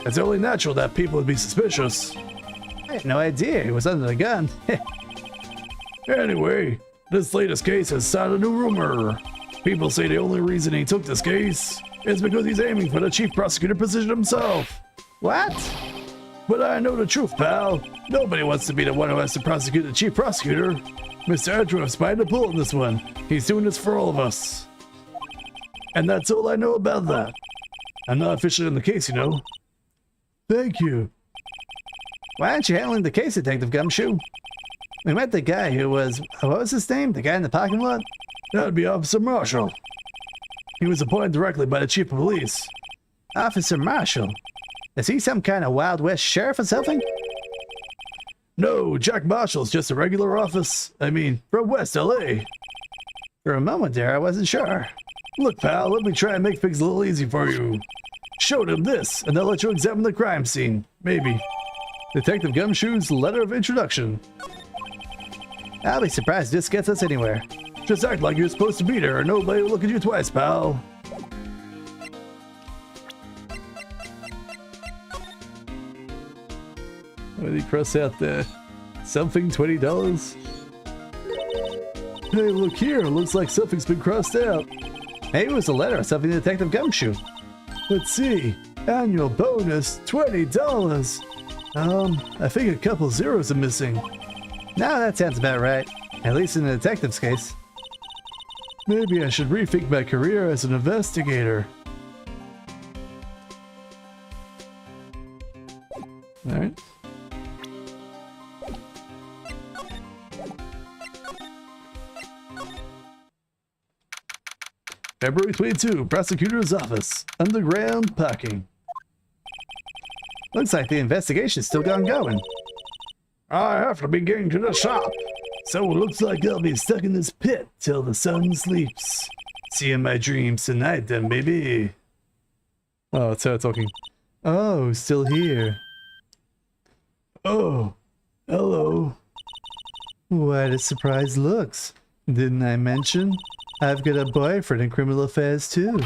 It's only natural that people would be suspicious. I had no idea he was under the gun. Anyway, this latest case has started a new rumor. People say the only reason he took this case is because he's aiming for the chief prosecutor position himself. What? But I know the truth, pal. Nobody wants to be the one who has to prosecute the chief prosecutor. Mr. Edgeworth's behind the pull in this one. He's doing this for all of us. And that's all I know about that. I'm not officially on the case, you know. Thank you. Why aren't you handling the case, Detective Gumshoe? We met the guy who was... What was his name? The guy in the parking lot? That'd be Officer Marshall. He was appointed directly by the chief of police. Officer Marshall? Is he some kind of Wild West sheriff or something? No, Jack Marshall's just a regular office. I mean, from West LA. For a moment there, I wasn't sure. Look, pal, let me try and make things a little easy for you. Show them this, and they'll let you examine the crime scene. Maybe. Detective Gumshoe's letter of introduction. I'll be surprised if this gets us anywhere. Just act like you're supposed to be there, and nobody will look at you twice, pal. What did he cross out there? Something $20? Hey, look here. Looks like something's been crossed out. Maybe it was a letter or something to Detective Gumshoe. Let's see. Annual bonus, $20. I think a couple zeros are missing. Now that sounds about right. At least in the detective's case. Maybe I should rethink my career as an investigator. Alright. February 22, Prosecutor's Office. Underground parking. Looks like the investigation's still going. I have to be getting to the shop. So it looks like I'll be stuck in this pit till the sun sleeps. See you in my dreams tonight then, baby. Oh, it's her talking. Oh, still here. Oh, hello. What a surprise looks. Didn't I mention? I've got a boyfriend in criminal affairs too.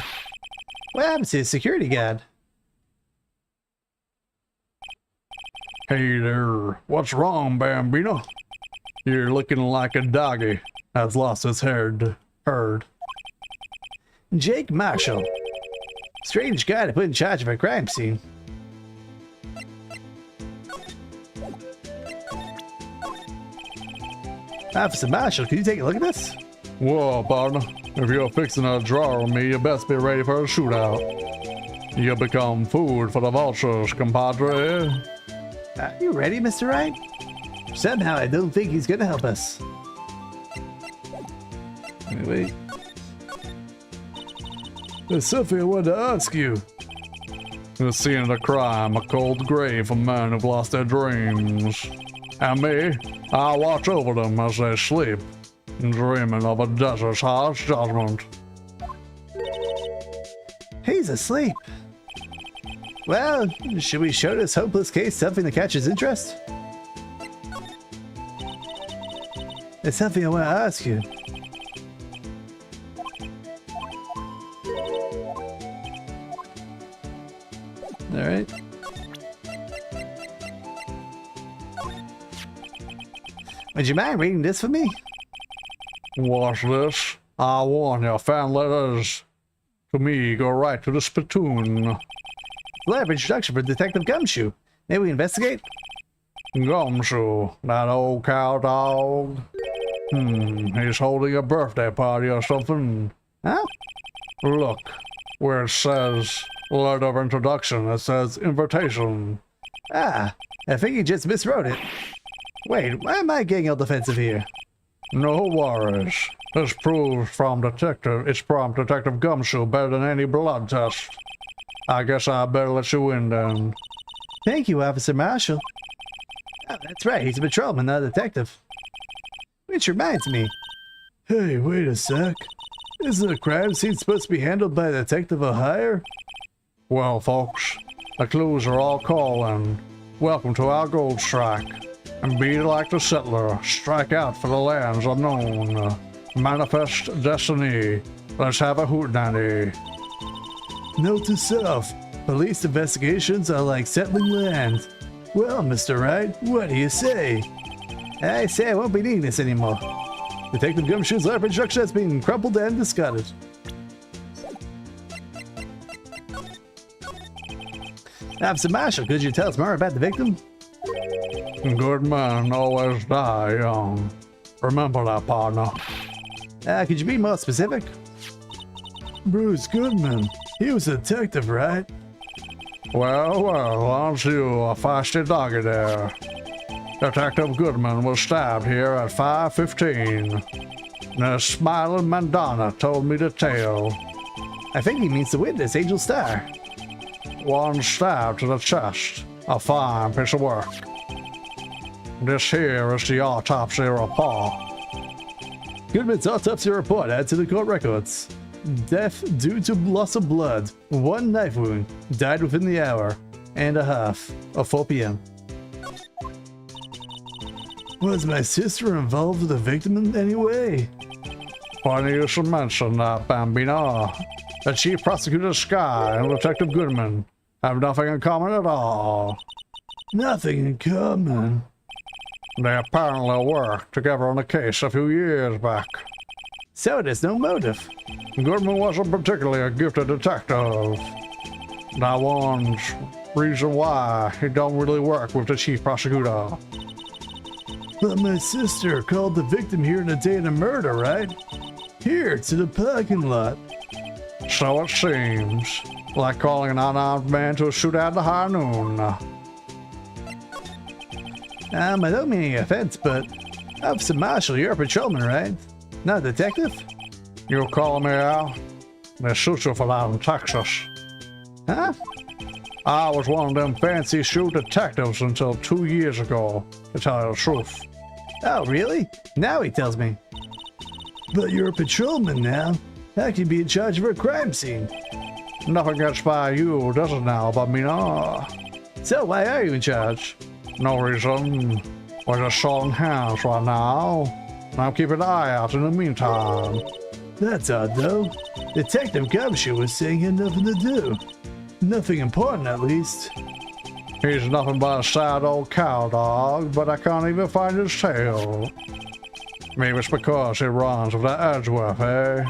What happened to the security guard? Hey there, what's wrong, Bambino? You're looking like a doggy has lost his herd. Jake Marshall. Strange guy to put in charge of a crime scene. Officer Marshall, can you take a look at this? Whoa, partner. If you're fixing a draw on me, you best be ready for a shootout. You'll become food for the vultures, compadre. Are you ready, Mr. Wright? Somehow I don't think he's gonna help us. Wait. There's something I wanted to ask you. The scene of the crime, a cold grave for men who've lost their dreams. And me, I watch over them as they sleep, dreaming of a desert's harsh judgment. He's asleep. Well, should we show this hopeless case something to catch his interest? There's something I want to ask you. Alright. Would you mind reading this for me? Watch this. I warn you, fan letters to me go right to the spittoon. Lab introduction for Detective Gumshoe. May we investigate? Gumshoe, that old cow dog. He's holding a birthday party or something. Huh? Look, where it says letter of introduction, it says invitation. Ah, I think he just miswrote it. Wait, why am I getting all defensive here? No worries. This proves it's from Detective Gumshoe better than any blood test. I guess I better let you in then. Thank you, Officer Marshall. Oh, that's right, he's a patrolman, not a detective. Which reminds me. Hey, wait a sec. Isn't a crime scene supposed to be handled by a detective or higher? Well, folks, the clues are all calling. Welcome to our gold strike. And be like the settler, strike out for the lands unknown. Manifest destiny. Let's have a hootenanny. Note to self, police investigations are like settling land. Well, Mr. Wright, what do you say? I say I won't be needing this anymore. Detective Gumshoe's lab instruction has been crumpled and discarded. Officer Marshall, could you tell us more about the victim? Good men always die young. Remember that, partner. Could you be more specific? Bruce Goodman. He was a detective, right? Well, aren't you a feisty doggy there? Detective Goodman was stabbed here at 5:15. The smiling Madonna told me the tale. I think he means the witness, Angel Star. One stab to the chest. A fine piece of work. This here is the autopsy report. Goodman's autopsy report added to the court records. Death due to loss of blood. One knife wound. Died within the hour and a half of 4 p.m. Was my sister involved with the victim in any way? Funny you should mention that, Bambino. The Chief Prosecutor Sky and Detective Goodman have nothing in common at all. Nothing in common. They apparently worked together on a case a few years back. So there's no motive. Goodman wasn't particularly a gifted detective. That one's reason why he don't really work with the Chief Prosecutor. But my sister called the victim here in the day of the murder, right? Here, to the parking lot. So it seems. Like calling an unarmed man to a shootout at the high noon. I don't mean any offense, but Officer Marshall, you're a patrolman, right? Not a detective? You call me out? They shoot you for that in Texas. Huh? I was one of them fancy shoot detectives until 2 years ago, to tell you the truth. Oh, really? Now he tells me. But you're a patrolman now. How can you be in charge of a crime scene? Nothing gets by you, does it now, but me no. So why are you in charge? No reason. We're just showing hands right now. I'm keeping an eye out in the meantime. That's odd, though. Detective Gumshoe was saying he had nothing to do. Nothing important, at least. He's nothing but a sad old cow dog, but I can't even find his tail. Maybe it's because he runs with that Edgeworth, eh?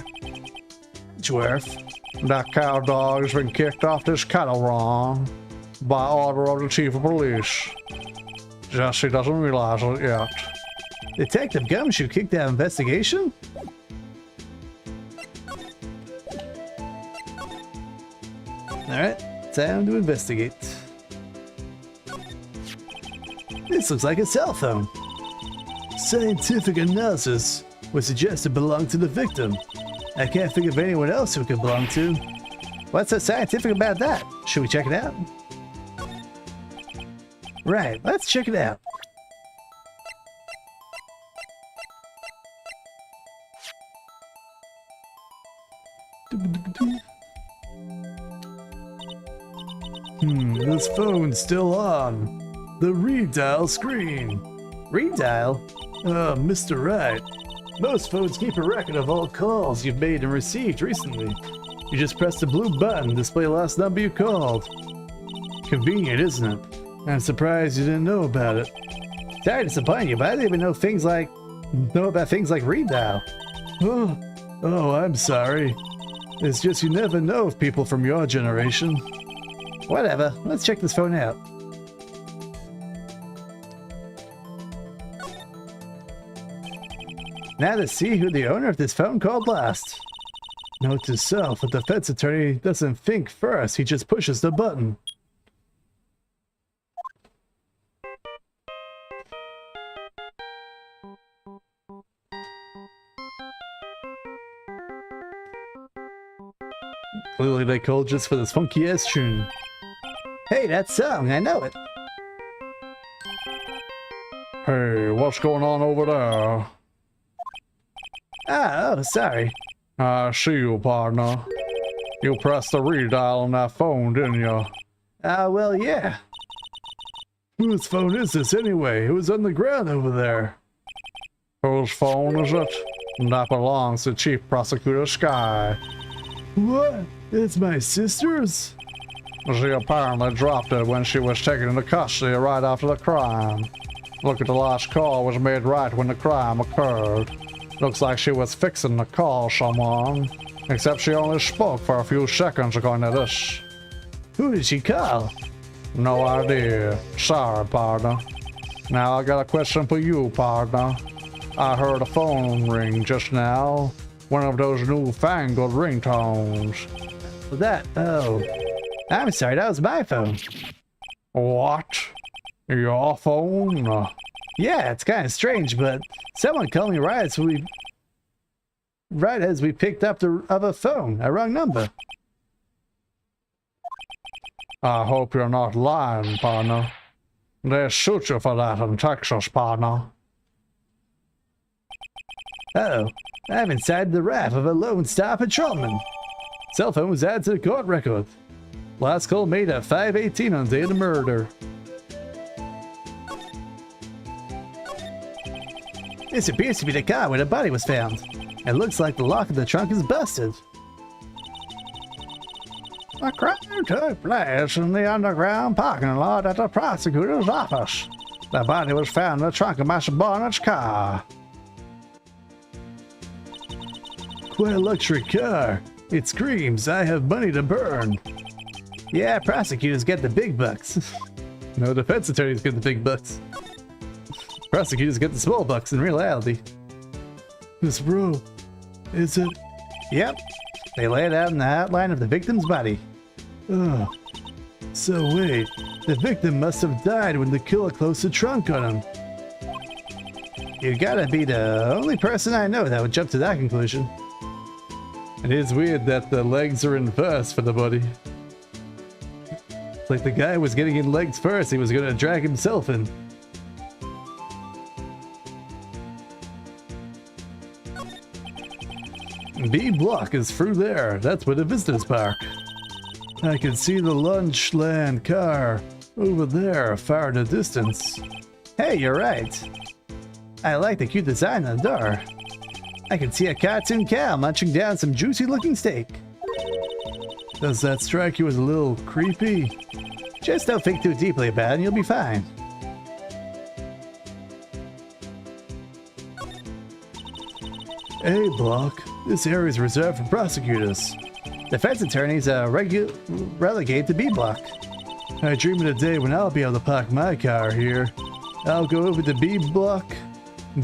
Edgeworth? That cow dog's been kicked off this cattle run by order of the chief of police. Just he doesn't realize it yet. Detective Gumshoe kicked that investigation? Alright, time to investigate. This looks like a cell phone. Scientific analysis would suggest it belonged to the victim. I can't think of anyone else who it could belong to. What's so scientific about that? Should we check it out? Right, let's check it out. This phone's still on. The read dial screen. Read dial? Mr. Wright. Most phones keep a record of all calls you've made and received recently. You just press the blue button to display the last number you called. Convenient, isn't it? I'm surprised you didn't know about it. Sorry to disappoint you, but I didn't even know about things like read dial. Oh, I'm sorry. It's just you never know of people from your generation. Whatever, let's check this phone out. Now to see who the owner of this phone called last. Note to self, a defense attorney doesn't think first, he just pushes the button. Clearly they called just for this funky ass tune. Hey, that song, I know it. Hey, what's going on over there? Oh, sorry. I see you, partner. You pressed the redial on that phone, didn't you? Well, yeah. Whose phone is this anyway? It was on the ground over there. Whose phone is it? That belongs to Chief Prosecutor Sky. What? It's my sister's? She apparently dropped it when she was taken into custody right after the crime. Look at the last call was made right when the crime occurred. Looks like she was fixing to call someone. Except she only spoke for a few seconds according to this. Who did she call? No idea. Sorry, partner. Now I got a question for you, partner. I heard a phone ring just now. One of those newfangled ringtones. Oh. I'm sorry, that was my phone. What? Your phone? Yeah, it's kind of strange, but someone called me right as we picked up the other phone, a wrong number. I hope you're not lying, partner. They shoot you for that in Texas, partner. Uh-oh, I'm inside the raft of a Lone Star patrolman. Cell phone was added to the court record. Last call made at 5:18 on the day of the murder. This appears to be the car where the body was found. It looks like the lock of the trunk is busted. The crime took place in the underground parking lot at the prosecutor's office. The body was found in the trunk of Mr. Barnett's car. Quite a luxury car. It screams, I have money to burn. Yeah, prosecutors get the big bucks. No, defense attorneys get the big bucks. Prosecutors get the small bucks in reality. Miss Bro, is it? Yep. They lay it out in the outline of the victim's body. Oh. So wait, the victim must have died when the killer closed the trunk on him. You gotta be the only person I know that would jump to that conclusion. It is weird that the legs are in first for the body. Like the guy was getting in legs first, he was gonna drag himself in. B block is through there. That's where the visitors park. I can see the Lunchland car over there, far in the distance. Hey, you're right. I like the cute design on the door. I can see a cartoon cow munching down some juicy looking steak. Does that strike you as a little creepy? Just don't think too deeply about it and you'll be fine. A block. This area is reserved for prosecutors. Defense attorneys are relegated to B block. I dream of the day when I'll be able to park my car here. I'll go over to B block,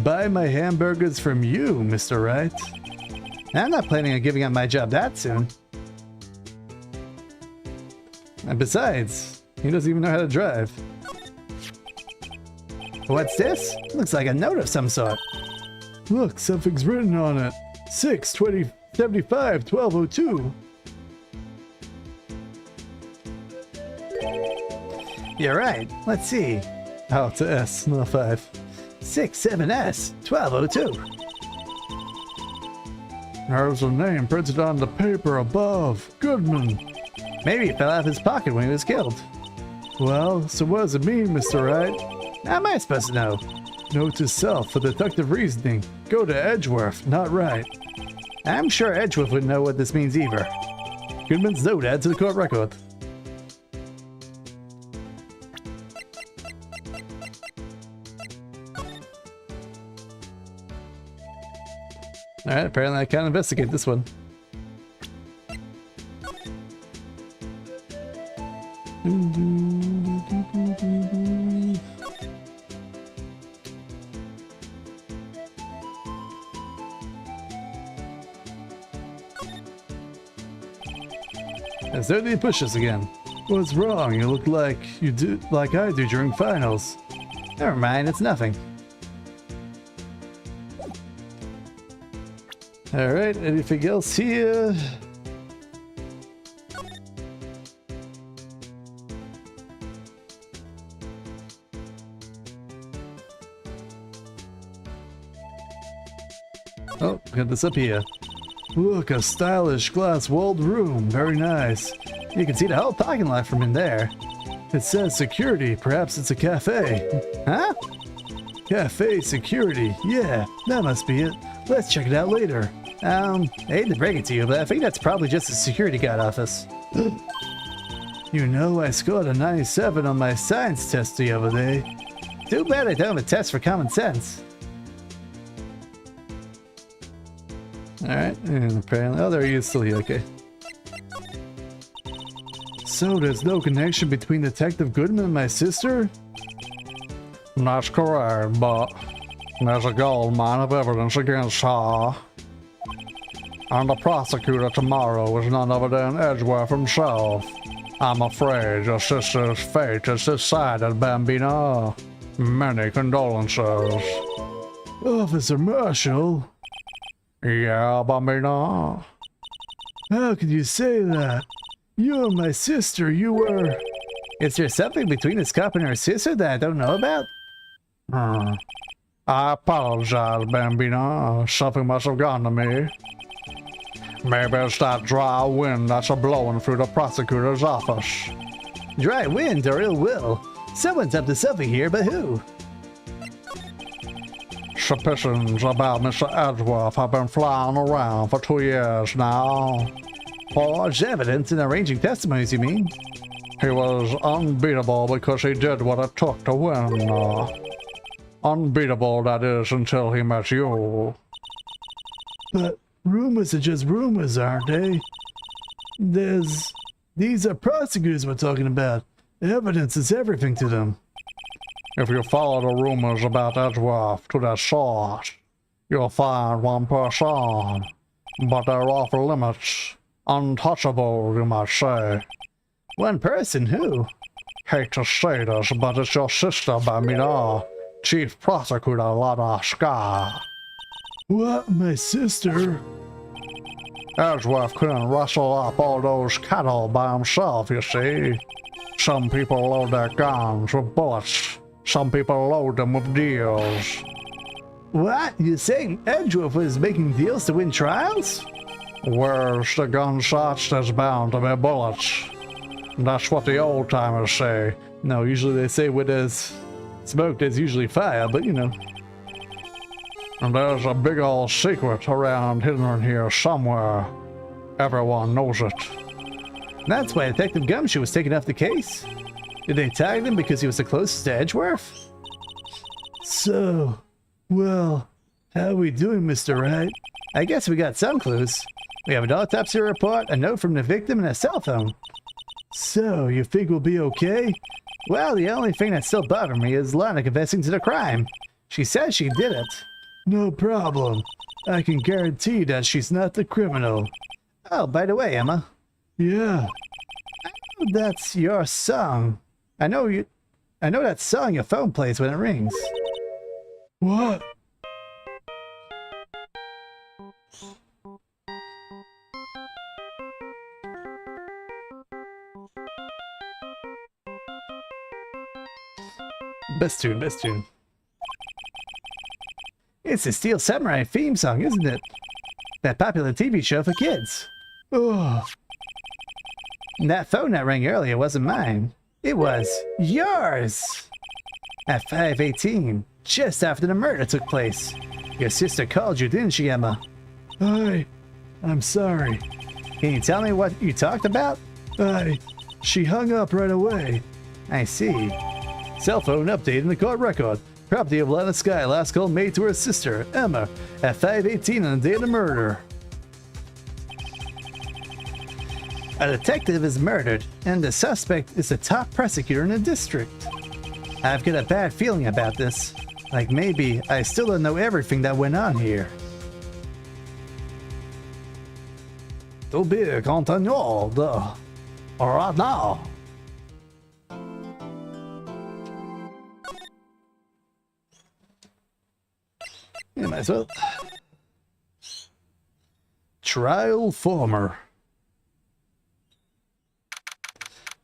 buy my hamburgers from you, Mr. Wright. I'm not planning on giving up my job that soon. And besides, he doesn't even know how to drive. What's this? Looks like a note of some sort. Look, something's written on it. 6/20/75/1202. You're right. Let's see. Oh, it's a S, not a 5. 67S 1202. There's a name printed on the paper above. Goodman. Maybe it fell out of his pocket when he was killed. Well, so what does it mean, Mr. Wright? How am I supposed to know? Note to self for deductive reasoning. Go to Edgeworth, not Wright. I'm sure Edgeworth wouldn't know what this means either. Goodman's note add to the court record. Alright, apparently I can't investigate this one. As though they push us again. What's wrong? You look like you do like I do during finals. Never mind, it's nothing. Alright, anything else here? Oh, got this up here. Look, a stylish glass-walled room. Very nice. You can see the whole parking lot from in there. It says security. Perhaps it's a cafe. Huh? Cafe security. Yeah, that must be it. Let's check it out later. I hate to break it to you, but I think that's probably just a security guard office. You know, I scored a 97 on my science test the other day. Too bad I don't have a test for common sense. Alright, and apparently... Oh, there he is, still here, okay. So, there's no connection between Detective Goodman and my sister? That's correct, but there's a gold mine of evidence against her. And the prosecutor tomorrow is none other than Edgeworth himself. I'm afraid your sister's fate is decided, Bambino. Many condolences. Officer Marshall? Yeah, Bambino? How could you say that? You and my sister, you were... Is there something between this cop and her sister that I don't know about? I apologize, Bambino. Something must have gone to me. Maybe it's that dry wind that's a-blowing through the prosecutor's office. Dry wind or ill will? Someone's up to something here, but who? Suspicions about Mr. Edgeworth have been flying around for 2 years now. Forged evidence in arranging testimonies, you mean? He was unbeatable because he did what it took to win. Unbeatable, that is, until he met you. But rumors are just rumors, aren't they? These are prosecutors we're talking about. Evidence is everything to them. If you follow the rumors about Edgeworth to their source, you'll find one person. But they're off limits. Untouchable, you might say. One person? Who? Hate to say this, but it's your sister, Bambino. Chief Prosecutor Lada Sky. What? My sister? Edgeworth couldn't rustle up all those cattle by himself, you see. Some people load their guns with bullets. Some people load them with deals. What? You're saying Edgeworth was making deals to win trials? Where's the gunshots, there's bound to be bullets. That's what the old-timers say. No, usually they say where there's smoke, there's usually fire, but you know. And there's a big old secret around hidden here somewhere. Everyone knows it. That's why Detective Gumshoe was taken off the case? Did they tag him because he was the closest to Edgeworth? So, well, how are we doing, Mr. Wright? I guess we got some clues. We have an autopsy report, a note from the victim, and a cell phone. So, you think we'll be okay? Well, the only thing that's still bothering me is Lana confessing to the crime. She says she did it. No problem. I can guarantee that she's not the criminal. Oh, by the way, Emma. Yeah. I know that's your song. I know that song your phone plays when it rings. What? best tune, best tune. It's the Steel Samurai theme song, isn't it? That popular TV show for kids. Oh. That phone that rang earlier wasn't mine. It was yours. At 5:18, just after the murder took place. Your sister called you, didn't she, Emma? Hi. I'm sorry. Can you tell me what you talked about? She hung up right away. I see. Cell phone update in the court record. Property of Lana Sky. Last call made to her sister, Emma, at 5:18 on the day of the murder. A detective is murdered, and the suspect is the top prosecutor in the district. I've got a bad feeling about this. Like maybe I still don't know everything that went on here. To be continued right now. Yeah, might as well. Trial former.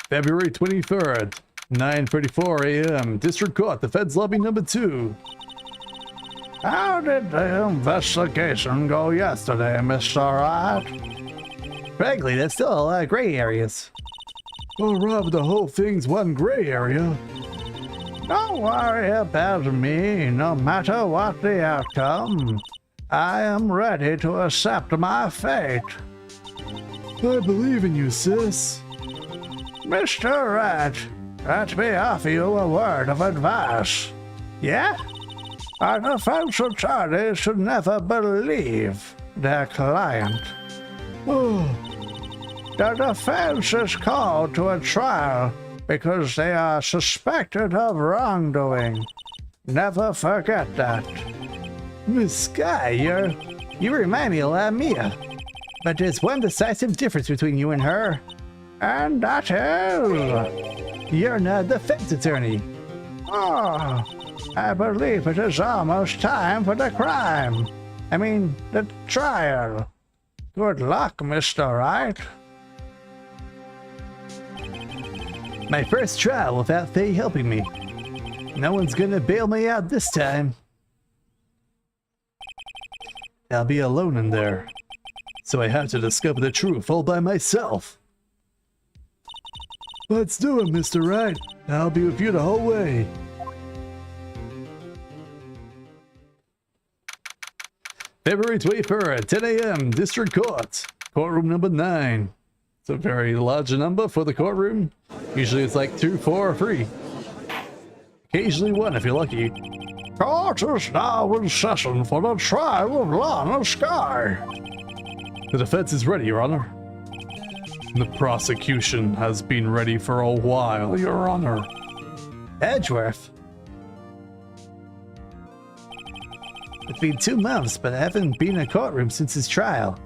February 23rd, 9:34 a.m. District Court, the Feds Lobby number 2. How did the investigation go yesterday, Mr. Wright? Frankly, there's still a lot of gray areas. Oh, Rob, the whole thing's one gray area. Don't worry about me, no matter what the outcome. I am ready to accept my fate. I believe in you, sis. Mr. Wright, let me offer you a word of advice. Yeah? A defense attorney should never believe their client. Oh. The defense is called to a trial because they are suspected of wrongdoing. Never forget that. Miss Sky, you remind me a lot of Mia. But there's one decisive difference between you and her. And that is... You're not a defense attorney. Oh, I believe it is almost time for the crime. I mean, the trial. Good luck, Mr. Wright. My first trial without Faye helping me. No one's gonna bail me out this time. I'll be alone in there. So I have to discover the truth all by myself. Let's do it, Mr. Wright. I'll be with you the whole way. February 23rd, 10 a.m. District Court. Courtroom number 9. It's a very large number for the courtroom. Usually it's like 2, 4, or 3. Occasionally 1 if you're lucky. Court is now in session for the trial of Lana Sky. The defense is ready, Your Honor. The prosecution has been ready for a while, Your Honor. Edgeworth. It's been 2 months, but I haven't been in a courtroom since his trial.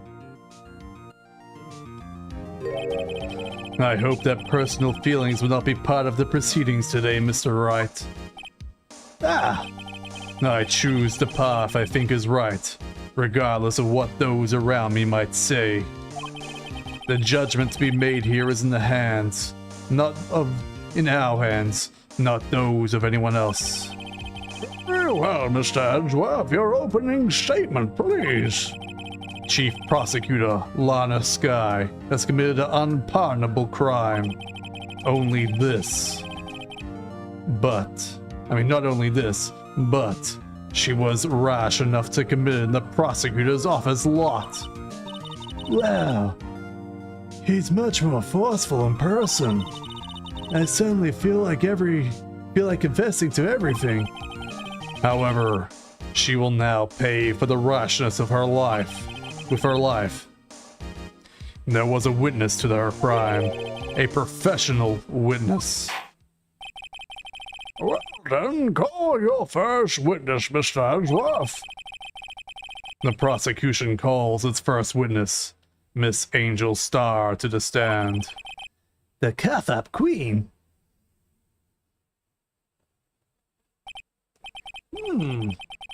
I hope that personal feelings will not be part of the proceedings today, Mr. Wright. Ah! I choose the path I think is right, regardless of what those around me might say. The judgment to be made here is in the hands, in our hands, not those of anyone else. Very well, Mr. Edgeworth, your opening statement, please. Chief Prosecutor Lana Sky has committed an unpardonable crime. Only this. But, not only this, but she was rash enough to commit in the prosecutor's office lot. Wow. He's much more forceful in person. I suddenly feel like confessing to everything. However, she will now pay for the rashness of her life. With her life. There was a witness to her crime. A professional witness. Well then, call your first witness, Mr. Edgeworth. The prosecution calls its first witness, Miss Angel Star, to the stand. The cuff-up queen.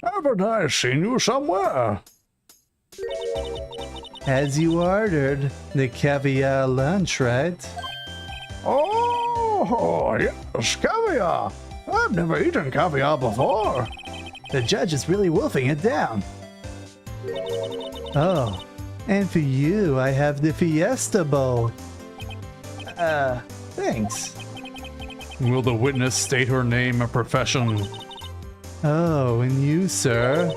Haven't I seen you somewhere? As you ordered, the caviar lunch, right? Oh, yes, caviar. I've never eaten caviar before. The judge is really wolfing it down. Oh, and for you, I have the Fiesta Bowl. Thanks. Will the witness state her name and profession? Oh, and you, sir?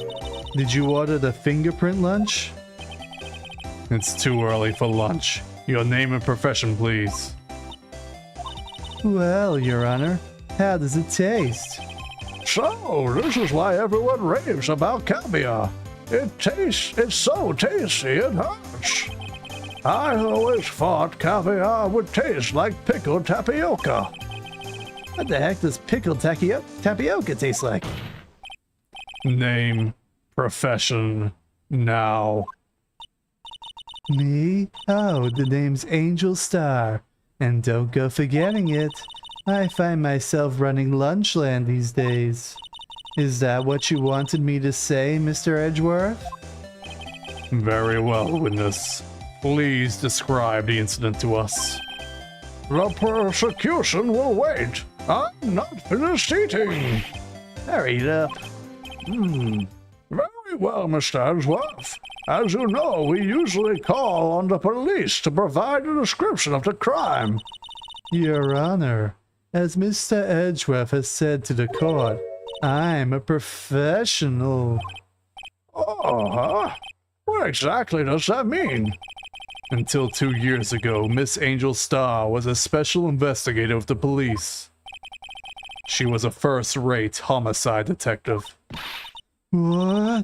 Did you order the fingerprint lunch? It's too early for lunch. Your name and profession, please. Well, Your Honor, how does it taste? So, this is why everyone raves about caviar. It's so tasty it hurts. I always thought caviar would taste like pickled tapioca. What the heck does pickled tapioca taste like? Name, profession, now. Me? Oh, the name's Angel Star. And don't go forgetting it. I find myself running Lunchland these days. Is that what you wanted me to say, Mr. Edgeworth? Very well, witness. Please describe the incident to us. The prosecution will wait. I'm not finished eating. Hurry it up. Very well, Mr. Edgeworth. As you know, we usually call on the police to provide a description of the crime. Your Honor, as Mr. Edgeworth has said to the court, I'm a professional. Oh, what exactly does that mean? Until 2 years ago, Miss Angel Star was a special investigator of the police. She was a first-rate homicide detective. What?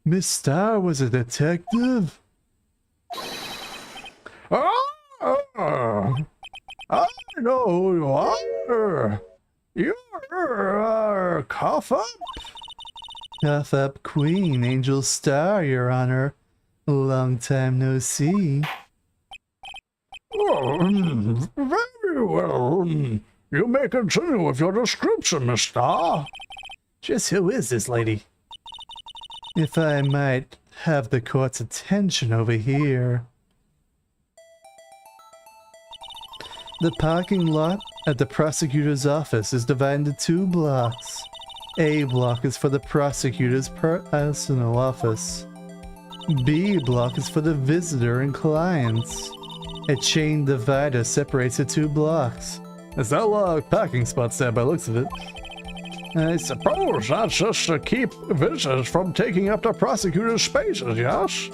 Miss Star was a detective? I know who you are. You're Cough Up? Cough Up Queen, Angel Star, Your Honor. Long time no see. Very well. You may continue with your description, Miss Star. Just who is this lady? If I might have the court's attention over here. The parking lot at the prosecutor's office is divided into 2 blocks. A block is for the prosecutor's personal office. B block is for the visitor and clients. A chain divider separates the 2 blocks. There's not a lot of parking spots there by the looks of it. I suppose that's just to keep visitors from taking up the prosecutor's spaces, yes?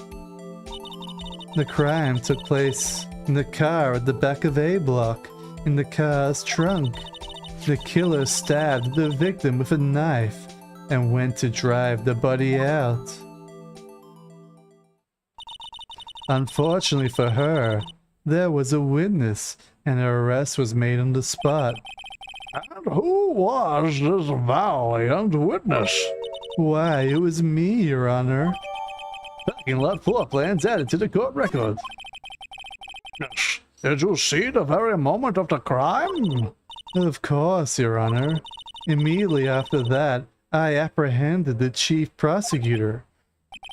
The crime took place in the car at the back of A block, in the car's trunk. The killer stabbed the victim with a knife and went to drive the body out. Unfortunately for her, there was a witness and an arrest was made on the spot. And who was this valiant witness? Why, it was me, Your Honor. Parking lot floor plans added to the court record. Yes. Did you see the very moment of the crime? Of course, Your Honor. Immediately after that, I apprehended the chief prosecutor.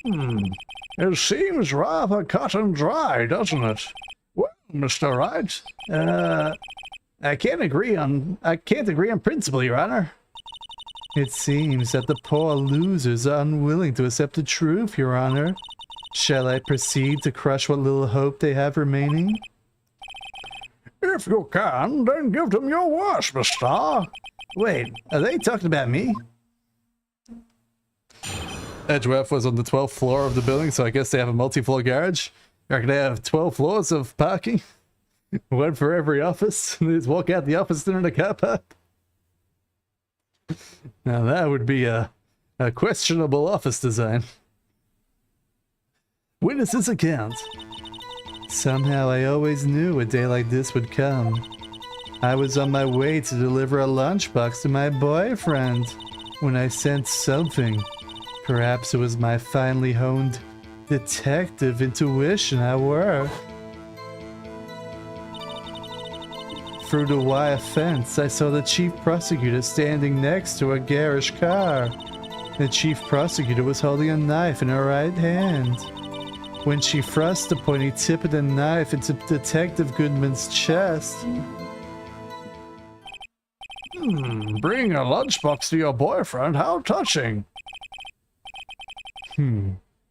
It seems rather cut and dry, doesn't it? Well, Mr. Wright, I can't agree on principle, Your Honor. It seems that the poor losers are unwilling to accept the truth, Your Honor. Shall I proceed to crush what little hope they have remaining? If you can, then give them your worst, Miss Star. Wait, are they talking about me? Edgeworth was on the 12th floor of the building, so I guess they have a multi-floor garage. You reckon they have 12 floors of parking? One for every office? They just walk out the office and in a car park? Now that would be a questionable office design. Witness's account. Somehow I always knew a day like this would come. I was on my way to deliver a lunchbox to my boyfriend when I sensed something. Perhaps it was my finely honed detective intuition at work. Through the wire fence, I saw the chief prosecutor standing next to a garish car. The chief prosecutor was holding a knife in her right hand. When she thrust the pointy tip of the knife into Detective Goodman's chest... bring a lunchbox to your boyfriend? How touching.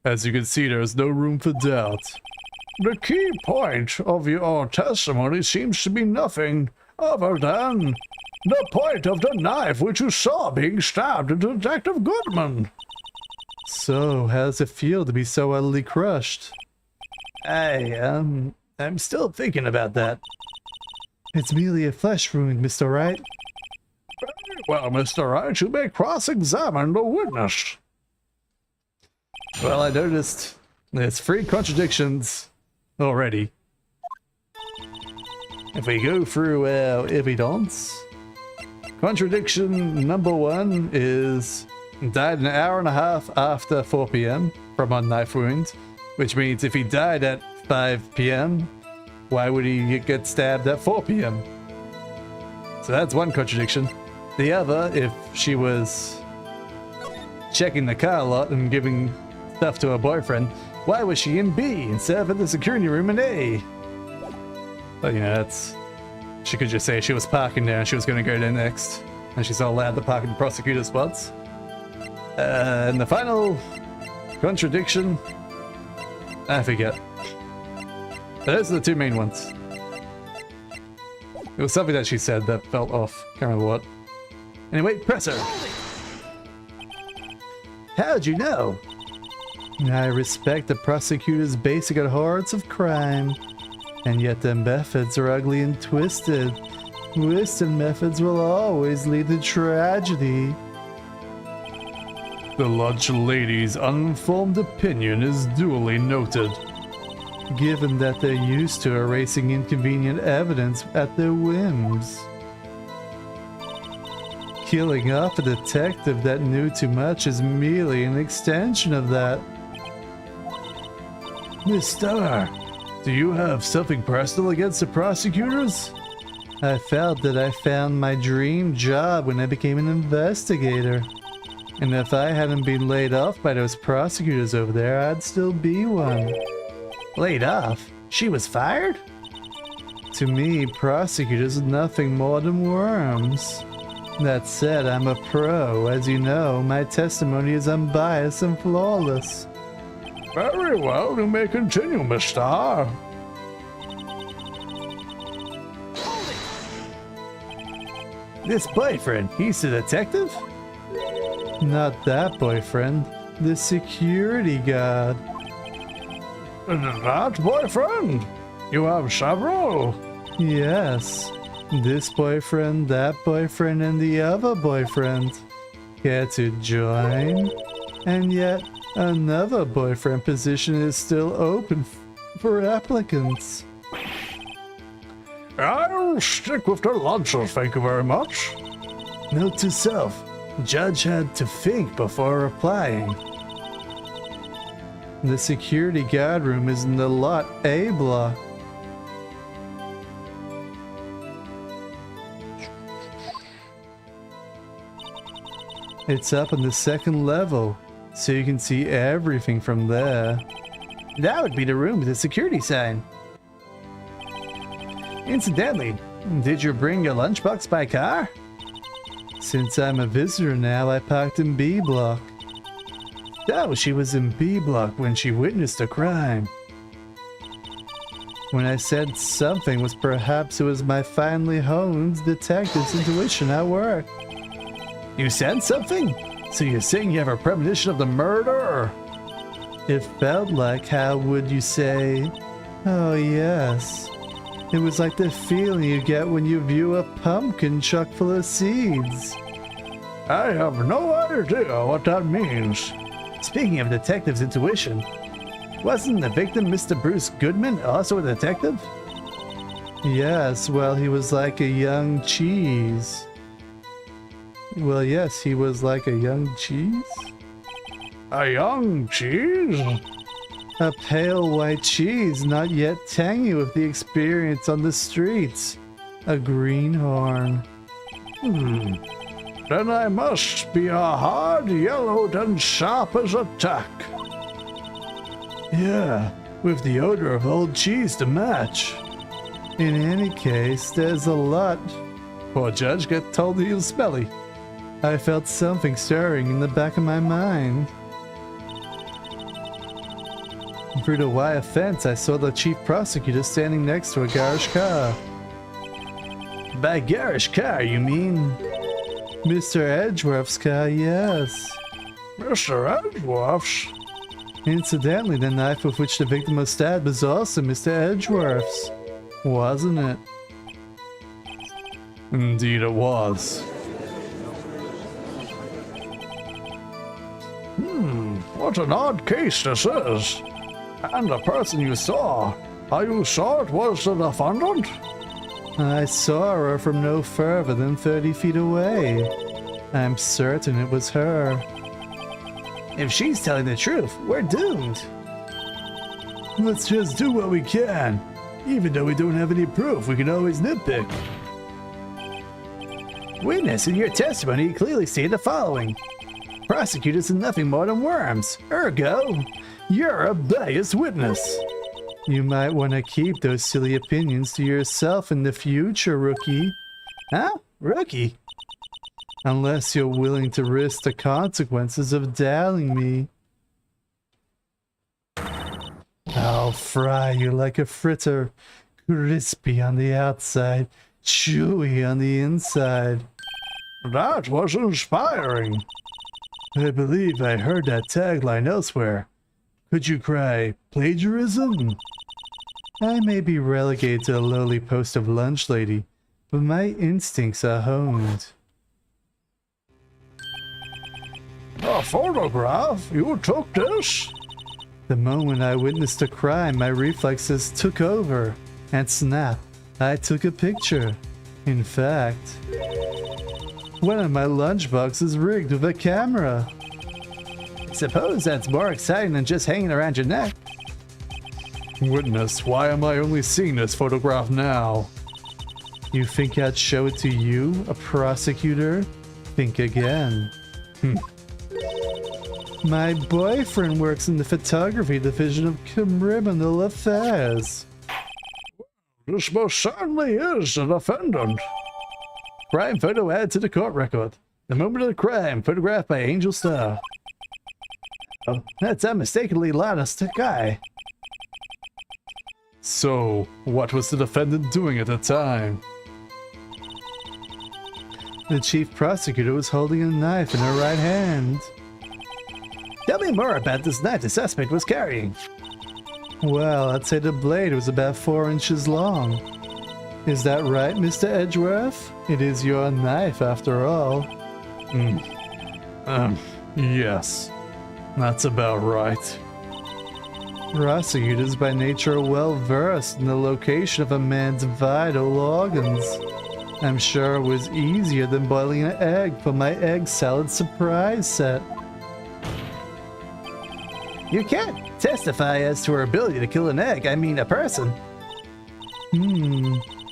As you can see, there is no room for doubt. The key point of your testimony seems to be nothing other than the point of the knife which you saw being stabbed into Detective Goodman. So, how does it feel to be so utterly crushed? I'm still thinking about that. It's merely a flesh wound, Mr. Wright. Very well, Mr. Wright, you may cross-examine the witness. Well, I noticed there's 3 contradictions already. If we go through evidence, contradiction number 1 is died an hour and a half after 4 p.m. from a knife wound, which means if he died at 5 p.m., why would he get stabbed at 4 p.m.? So that's one contradiction. The other, if she was checking the car a lot and giving stuff to her boyfriend, why was she in B instead of in the security room in A? But you know, that's... She could just say she was parking there and she was going to go there next. And she's not allowed to park in prosecutor spots. And the final contradiction, I forget. But those are the 2 main ones. It was something that she said that felt off. Can't remember what. Anyway, press her. How'd you know? I respect the prosecutor's basic abhorrence of crime. And yet their methods are ugly and twisted. Twisted methods will always lead to tragedy. The lunch lady's unformed opinion is duly noted. Given that they're used to erasing inconvenient evidence at their whims. Killing off a detective that knew too much is merely an extension of that. Miss Starr, do you have something personal against the prosecutors? I felt that I found my dream job when I became an investigator. And if I hadn't been laid off by those prosecutors over there, I'd still be one. Laid off? She was fired? To me, prosecutors are nothing more than worms. That said, I'm a pro. As you know, my testimony is unbiased and flawless. Very well, you may continue, Miss Starr. This boyfriend, he's a detective? Not that boyfriend. The security guard. That boyfriend? You have several? Yes. This boyfriend, that boyfriend, and the other boyfriend. Care to join? And yet, another boyfriend position is still open for applicants. I'll stick with the lunches, thank you very much. Note to self. Judge had to think before replying. The security guard room is in the lot A block. It's up on the 2nd level, so you can see everything from there. That would be the room with the security sign. Incidentally, did you bring your lunchbox by car? Since I'm a visitor now, I parked in B block. Oh, she was in B block when she witnessed a crime. When I said something was perhaps it was my finely honed detective's intuition at work. You said something? So you're saying you have a premonition of the murder? It felt like, how would you say? Oh yes. It was like the feeling you get when you view a pumpkin chock full of seeds. I have no idea what that means. Speaking of detective's intuition, wasn't the victim Mr. Bruce Goodman also a detective? Yes, well, he was like a young cheese. Well, yes, he was like a young cheese. A young cheese? A pale white cheese, not yet tangy with the experience on the streets. A greenhorn. Then I must be a hard yellowed and sharp as a tack. Yeah, with the odor of old cheese to match. In any case, there's a lot Poor judge got told he was smelly. I felt something stirring in the back of my mind. Through the wire fence, I saw the chief prosecutor standing next to a garage car. By garage car, you mean? Mr. Edgeworth's car, yes. Mr. Edgeworth's? Incidentally, the knife with which the victim was stabbed was also Mr. Edgeworth's, wasn't it? Indeed it was. What an odd case this is. And the person you saw, how you saw it was the defendant? I saw her from no further than 30 feet away. I'm certain it was her. If she's telling the truth, we're doomed. Let's just do what we can. Even though we don't have any proof, we can always nitpick. Witness, in your testimony, you clearly stated the following. Prosecutors are nothing more than worms. Ergo, you're a biased witness. You might want to keep those silly opinions to yourself in the future, rookie. Huh? Rookie? Unless you're willing to risk the consequences of doubting me. I'll fry you like a fritter. Crispy on the outside, chewy on the inside. That was inspiring. I believe I heard that tagline elsewhere. Could you cry plagiarism? I may be relegated to a lowly post of lunch lady, but my instincts are honed. A photograph? You took this? The moment I witnessed a crime, my reflexes took over, and snap, I took a picture. In fact, one of my lunchboxes rigged with a camera. Suppose that's more exciting than just hanging around your neck. Witness, why am I only seeing this photograph now? You think I'd show it to you, a prosecutor? Think again. My boyfriend works in the photography division of criminal affairs. This most certainly is the defendant. Crime photo added to the court record. The moment of the crime, photographed by Angel Star. Oh, that's unmistakably Lana's guy. So, what was the defendant doing at the time? The chief prosecutor was holding a knife in her right hand. Tell me more about this knife the suspect was carrying. Well, I'd say the blade was about 4 inches long. Is that right, Mr. Edgeworth? It is your knife, after all. Yes. That's about right. Prosecutors by nature are well versed in the location of a man's vital organs. I'm sure it was easier than boiling an egg for my egg salad surprise set. You can't testify as to her ability to kill an egg, I mean a person.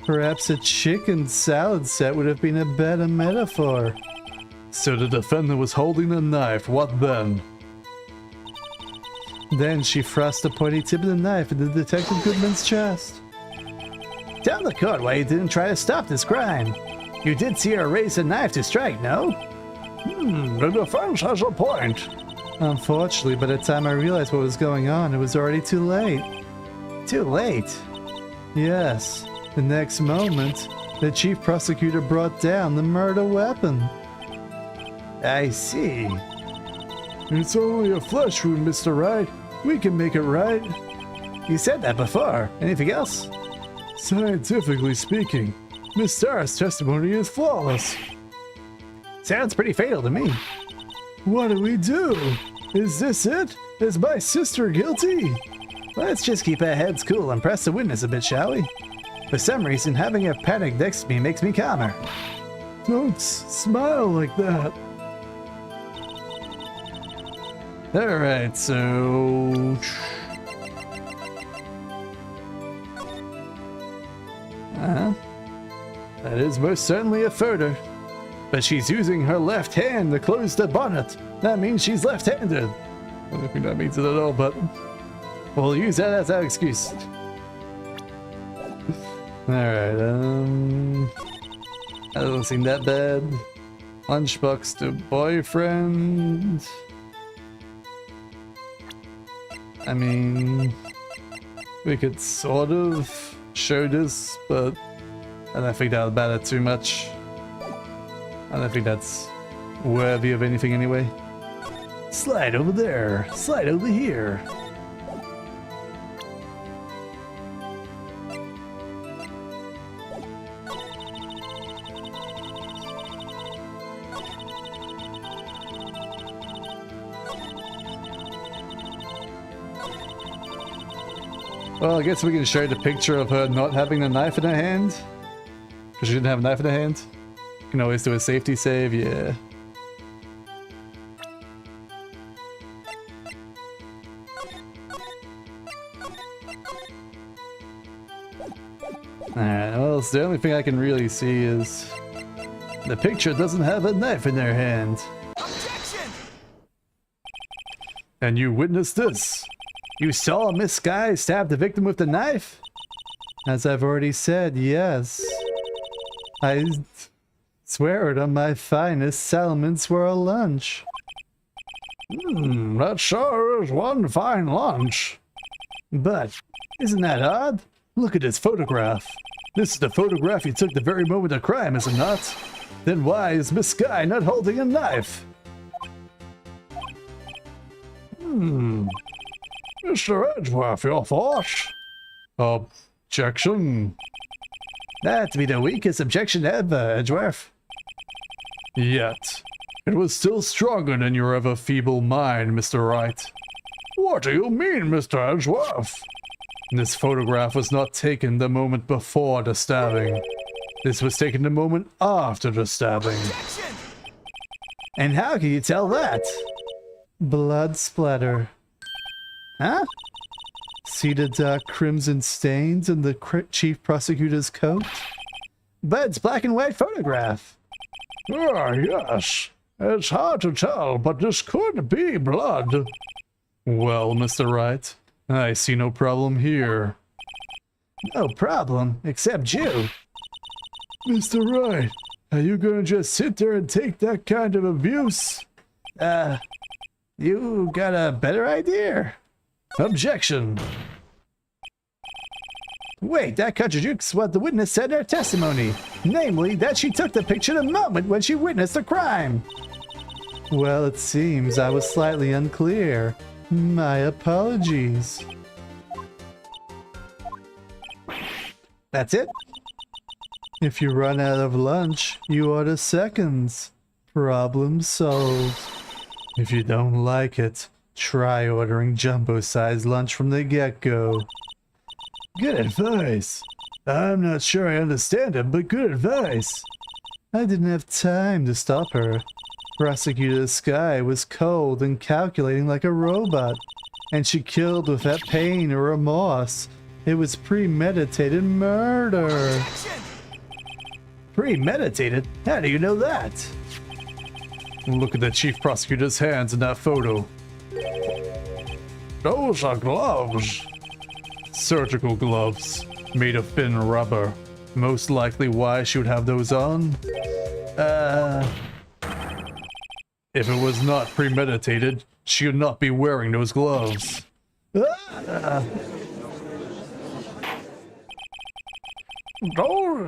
Perhaps a chicken salad set would have been a better metaphor. So the defendant was holding a knife, what then? Then she thrust the pointy tip of the knife into Detective Goodman's chest. Tell the court why you didn't try to stop this crime. You did see her raise the knife to strike, no? The defense has a point. Unfortunately, by the time I realized what was going on, it was already too late. Too late? Yes. The next moment, the chief prosecutor brought down the murder weapon. I see. It's only a flesh wound, Mr. Wright. We can make it right. You said that before. Anything else? Scientifically speaking, Miss Starr's testimony is flawless. Sounds pretty fatal to me. What do we do? Is this it? Is my sister guilty? Let's just keep our heads cool and press the witness a bit, shall we? For some reason, having her panic next to me makes me calmer. Don't smile like that. Alright, so... That is most certainly a photo. But she's using her left hand to close the bonnet. That means she's left-handed. I don't think that means it at all, but... We'll use that as our excuse. Alright, That doesn't seem that bad. Lunchbox to boyfriend. I mean, we could sort of show this, but I don't think that'll matter too much. I don't think that's worthy of anything anyway. Slide over there, slide over here. Well, I guess we can show the picture of her not having a knife in her hand. Because she didn't have a knife in her hand. You can always do a safety save, yeah. Alright, well, the only thing I can really see is the picture doesn't have a knife in their hand. Objection! And you witnessed this. You saw Miss Sky stab the victim with the knife? As I've already said, yes. I swear it on my finest salmon swirl lunch. That sure is one fine lunch. But, isn't that odd? Look at this photograph. This is the photograph you took the very moment of crime, is it not? Then why is Miss Sky not holding a knife? Mr. Edgeworth, your thoughts? Objection. That'd be the weakest objection ever, Edgeworth. Yet, it was still stronger than your ever feeble mind, Mr. Wright. What do you mean, Mr. Edgeworth? This photograph was not taken the moment before the stabbing. This was taken the moment after the stabbing. Objection! And how can you tell that? Blood splatter. Huh? See the dark crimson stains on the chief prosecutor's coat? But it's black and white photograph. Ah, yes. It's hard to tell, but this could be blood. Well, Mr. Wright, I see no problem here. No problem, except you. Mr. Wright, are you gonna just sit there and take that kind of abuse? You got a better idea? Objection! Wait, that contradicts what the witness said in her testimony. Namely, that she took the picture the moment when she witnessed the crime. Well, it seems I was slightly unclear. My apologies. That's it? If you run out of lunch, you order seconds. Problem solved. If you don't like it, try ordering jumbo-sized lunch from the get-go. Good advice. I'm not sure I understand it, but good advice. I didn't have time to stop her. Prosecutor Sky was cold and calculating like a robot, and she killed without pain or remorse. It was premeditated murder. Premeditated? How do you know that? Look at the chief prosecutor's hands in that photo. Those are gloves. Surgical gloves, made of thin rubber. Most likely why she would have those on? If it was not premeditated, she would not be wearing those gloves.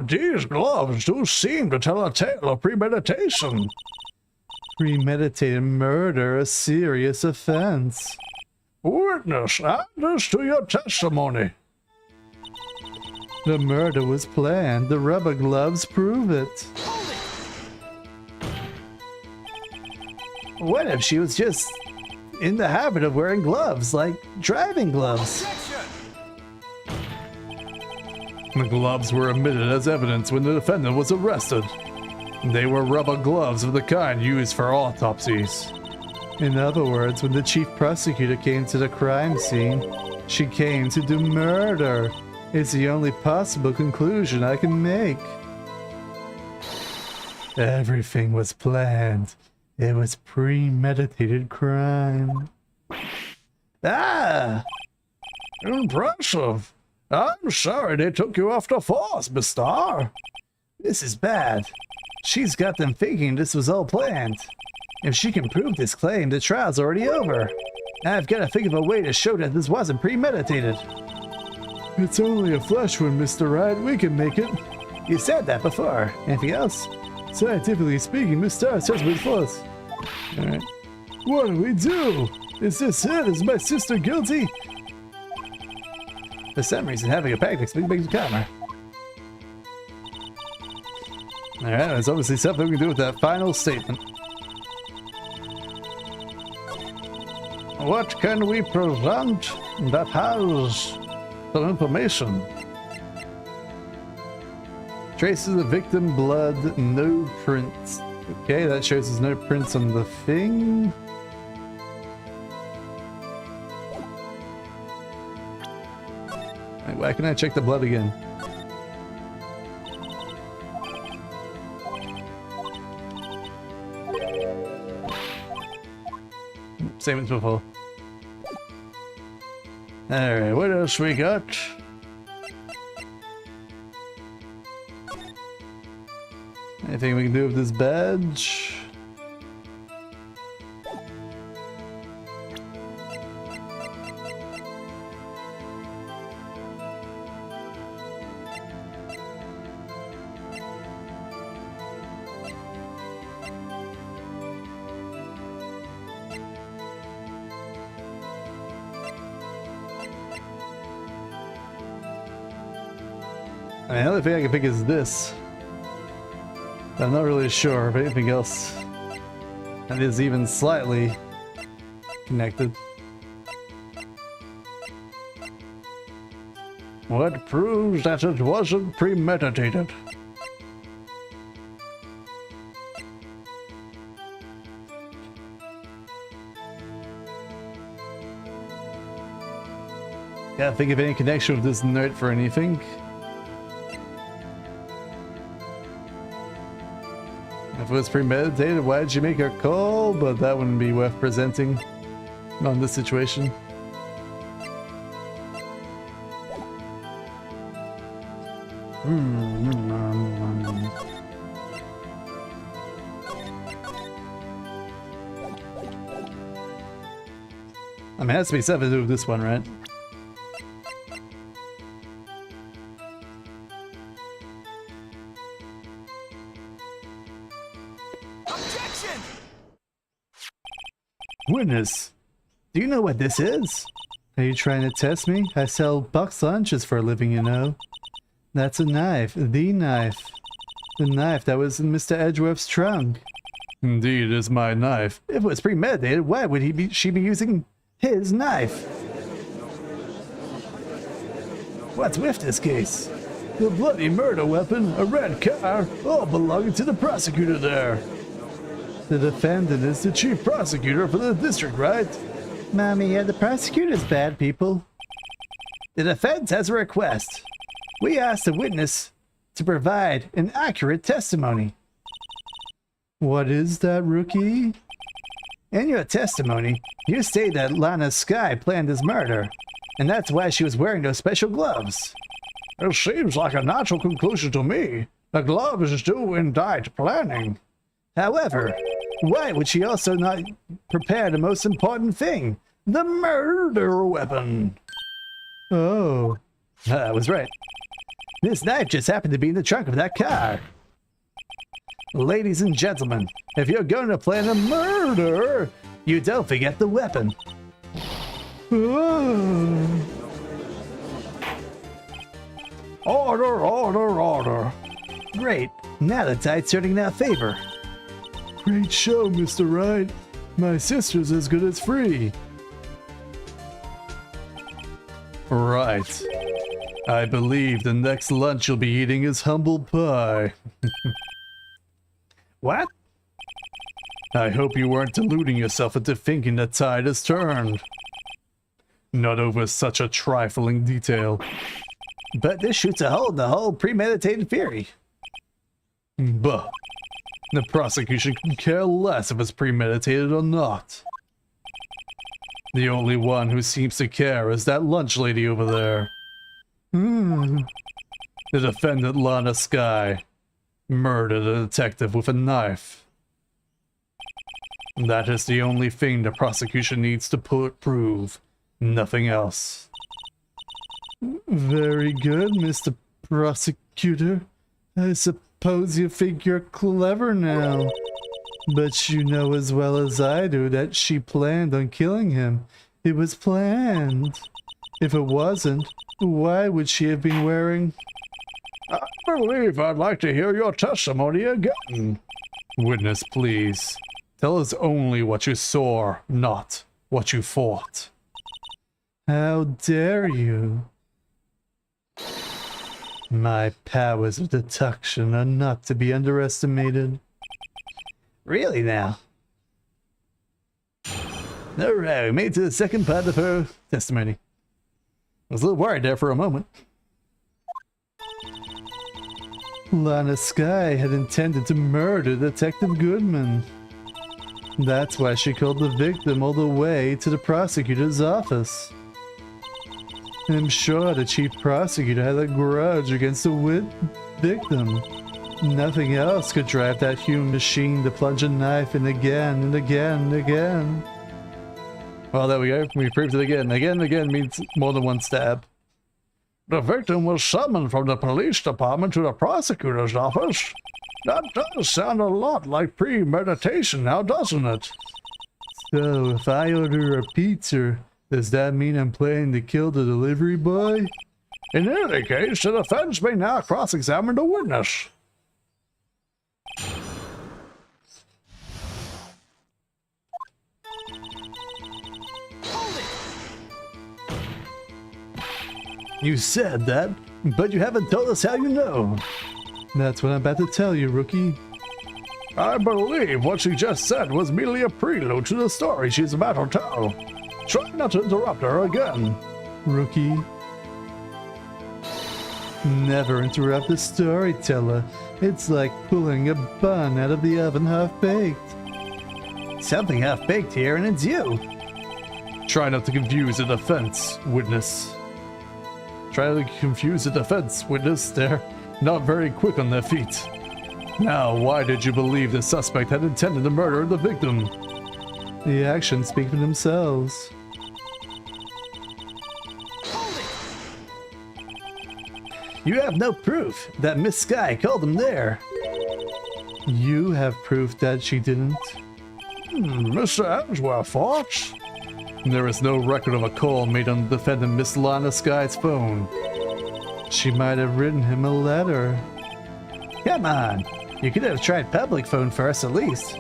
These gloves do seem to tell a tale of premeditation. Premeditated murder, a serious offense. Witness, add this to your testimony. The murder was planned. The rubber gloves prove it. What if she was just in the habit of wearing gloves, like driving gloves? The gloves were admitted as evidence when the defendant was arrested. They were rubber gloves of the kind used for autopsies. In other words, when the chief prosecutor came to the crime scene, she came to do murder. It's the only possible conclusion I can make. Everything was planned. It was premeditated crime. Ah! Impressive. I'm sorry they took you off the force, Miss Star. This is bad. She's got them thinking this was all planned. If she can prove this claim, the trial's already over. I've got to think of a way to show that this wasn't premeditated. It's only a flesh wound, Mr. Wright. We can make it. You said that before. Anything else? Scientifically speaking, Miss Star says we're close. Alright. What do we do? Is this it? Is my sister guilty? For some reason, having a pact makes me calmer. Alright, there's obviously something we can do with that final statement. What can we present that has some information? Traces of victim blood, no prints. Okay, that shows there's no prints on the thing. Wait, why can I check the blood again? Same as before. Alright, what else we got? Anything we can do with this badge? I mean, the only thing I can think is this. I'm not really sure of anything else that is even slightly connected. What proves that it wasn't premeditated? Can't think of any connection with this note for anything. If it was premeditated, why did she make her call? But that wouldn't be worth presenting on this situation. I mean, it has to be something to do with this one, right? Witness, do you know what this is? Are you trying to test me? I sell box lunches for a living, you know. That's a knife. The knife. The knife that was in Mr. Edgeworth's trunk. Indeed, it's my knife. If it was premeditated, why would she be using his knife? What's with this case? The bloody murder weapon, a red car, all belonging to the prosecutor there. The defendant is the chief prosecutor for the district, right? Mommy, the prosecutor's bad, people. The defense has a request. We asked the witness to provide an accurate testimony. What is that, rookie? In your testimony, you state that Lana Skye planned his murder, and that's why she was wearing those special gloves. It seems like a natural conclusion to me. The gloves do indict planning. However, why would she also not prepare the most important thing? The murder weapon. Oh. I was right. This knife just happened to be in the trunk of that car. Ladies and gentlemen, if you're going to plan a murder, you don't forget the weapon. Order, order, order. Great. Now the tide's turning in our favor. Great show, Mr. Wright. My sister's as good as free. Right. I believe the next lunch you'll be eating is humble pie. What? I hope you weren't deluding yourself into thinking the tide has turned. Not over such a trifling detail. But this shoots a hole in the whole premeditated theory. Bah. The prosecution can care less if it's premeditated or not. The only one who seems to care is that lunch lady over there. The defendant, Lana Skye. Murder the detective with a knife. That is the only thing the prosecution needs to prove. Nothing else. Very good, Mr. Prosecutor. I suppose you think you're clever now. But you know as well as I do that she planned on killing him. It was planned. If it wasn't, why would she have been wearing... I believe I'd like to hear your testimony again. Witness, please. Tell us only what you saw, not what you thought. How dare you? My powers of deduction are not to be underestimated. Really now? Alright, we made it to the second part of her testimony. I was a little worried there for a moment. Lana Skye had intended to murder Detective Goodman. That's why she called the victim all the way to the prosecutor's office. I'm sure the chief prosecutor had a grudge against the victim. Nothing else could drive that human machine to plunge a knife in again and again and again. Well, there we go. We proved it again. Again and again means more than one stab. The victim was summoned from the police department to the prosecutor's office. That does sound a lot like premeditation now, doesn't it? So, if I order a pizza, does that mean I'm planning to kill the delivery boy? In any case, the defense may now cross-examine the witness. You said that, but you haven't told us how you know. That's what I'm about to tell you, rookie. I believe what she just said was merely a prelude to the story she's about to tell. Try not to interrupt her again. Rookie. Never interrupt a storyteller. It's like pulling a bun out of the oven half-baked. Something half-baked here, and it's you. Try not to confuse the defense, witness. Try to confuse the defense, witness. They're not very quick on their feet. Now, why did you believe the suspect had intended to murder the victim? The actions speak for themselves. You have no proof that Miss Skye called him there. You have proof that she didn't. Mr. Edgeworth, thoughts? There is no record of a call made on the defendant Miss Lana Skye's phone. She might have written him a letter. Come on, you could have tried public phone first at least.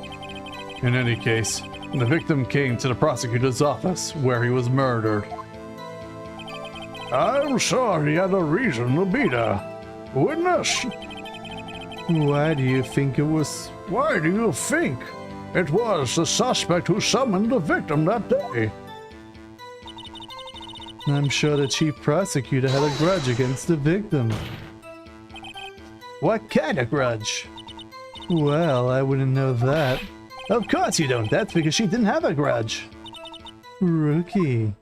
In any case, the victim came to the prosecutor's office where he was murdered. I'm sure he had a reason to be there. Witness? Why do you think it was... Why do you think it was the suspect who summoned the victim that day? I'm sure the chief prosecutor had a grudge against the victim. What kind of grudge? Well, I wouldn't know that. Of course you don't. That's because she didn't have a grudge. Rookie.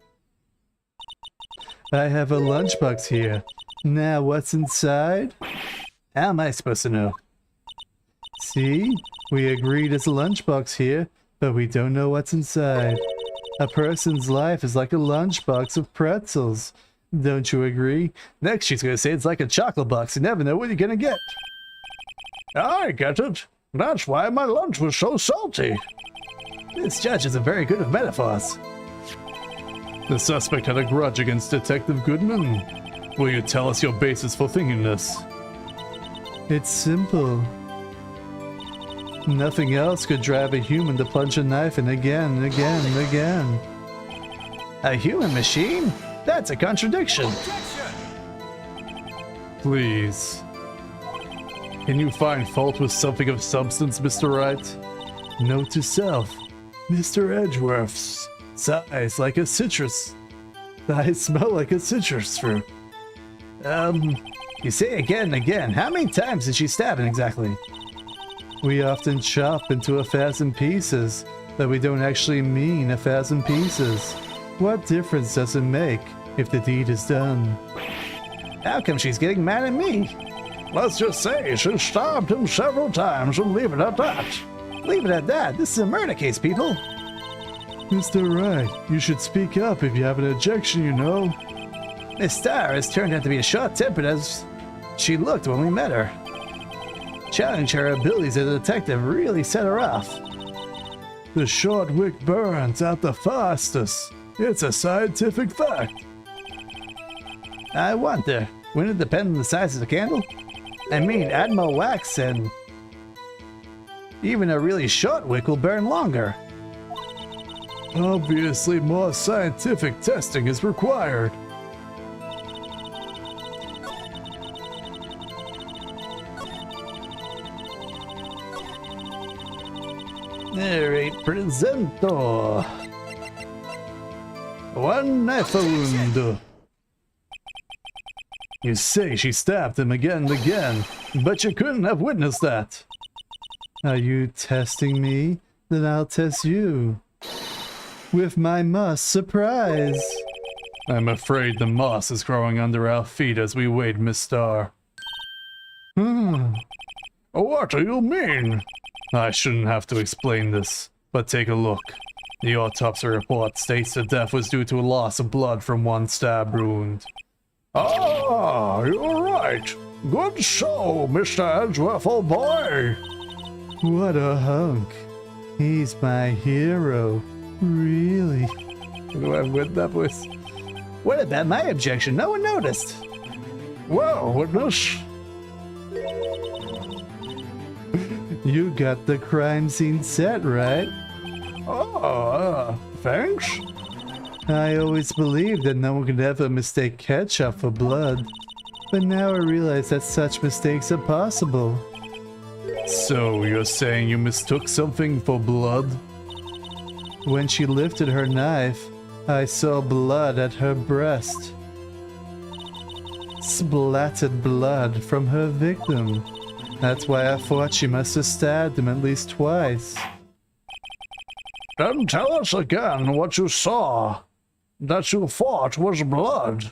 I have a lunchbox here. Now, what's inside? How am I supposed to know? See? We agreed it's a lunchbox here, but we don't know what's inside. A person's life is like a lunchbox of pretzels. Don't you agree? Next she's gonna say it's like a chocolate box. You never know what you're gonna get. I get it. That's why my lunch was so salty. This judge isn't very good at metaphors. The suspect had a grudge against Detective Goodman. Will you tell us your basis for thinking this? It's simple. Nothing else could drive a human to plunge a knife in again and again and again. A human machine? That's a contradiction. Please. Can you find fault with something of substance, Mr. Wright? Note to self. Mr. Edgeworth's size like a citrus. I smell like a citrus fruit. You say again and again. How many times did she stab him exactly? We often chop into 1,000 pieces, but we don't actually mean 1,000 pieces. What difference does it make if the deed is done? How come she's getting mad at me? Let's just say she stabbed him several times and leave it at that. Leave it at that. This is a murder case, people. Mr. Wright, you should speak up if you have an objection, you know. Miss Star has turned out to be as short-tempered as she looked when we met her. Challenging her abilities as a detective really set her off. The short wick burns out the fastest. It's a scientific fact. I wonder, wouldn't it depend on the size of the candle? I mean, add more wax and even a really short wick will burn longer. Obviously, more scientific testing is required. Alright, presento. One knife wound. You say she stabbed him again and again, but you couldn't have witnessed that. Are you testing me? Then I'll test you. With my moss surprise. I'm afraid the moss is growing under our feet as we wait, Miss Star. What do you mean? I shouldn't have to explain this, but take a look. The autopsy report states the death was due to a loss of blood from one stab wound. Ah, you're right. Good show, Mr. Edgeworth, old boy. What a hunk. He's my hero. Really? Who I with that voice? What about my objection? No one noticed. Well, witness. You got the crime scene set, right? Oh, thanks. I always believed that no one could ever mistake ketchup for blood. But now I realize that such mistakes are possible. So, you're saying you mistook something for blood? When she lifted her knife, I saw blood at her breast. Splattered blood from her victim. That's why I thought she must have stabbed him at least twice. Then tell us again what you saw. That you thought was blood.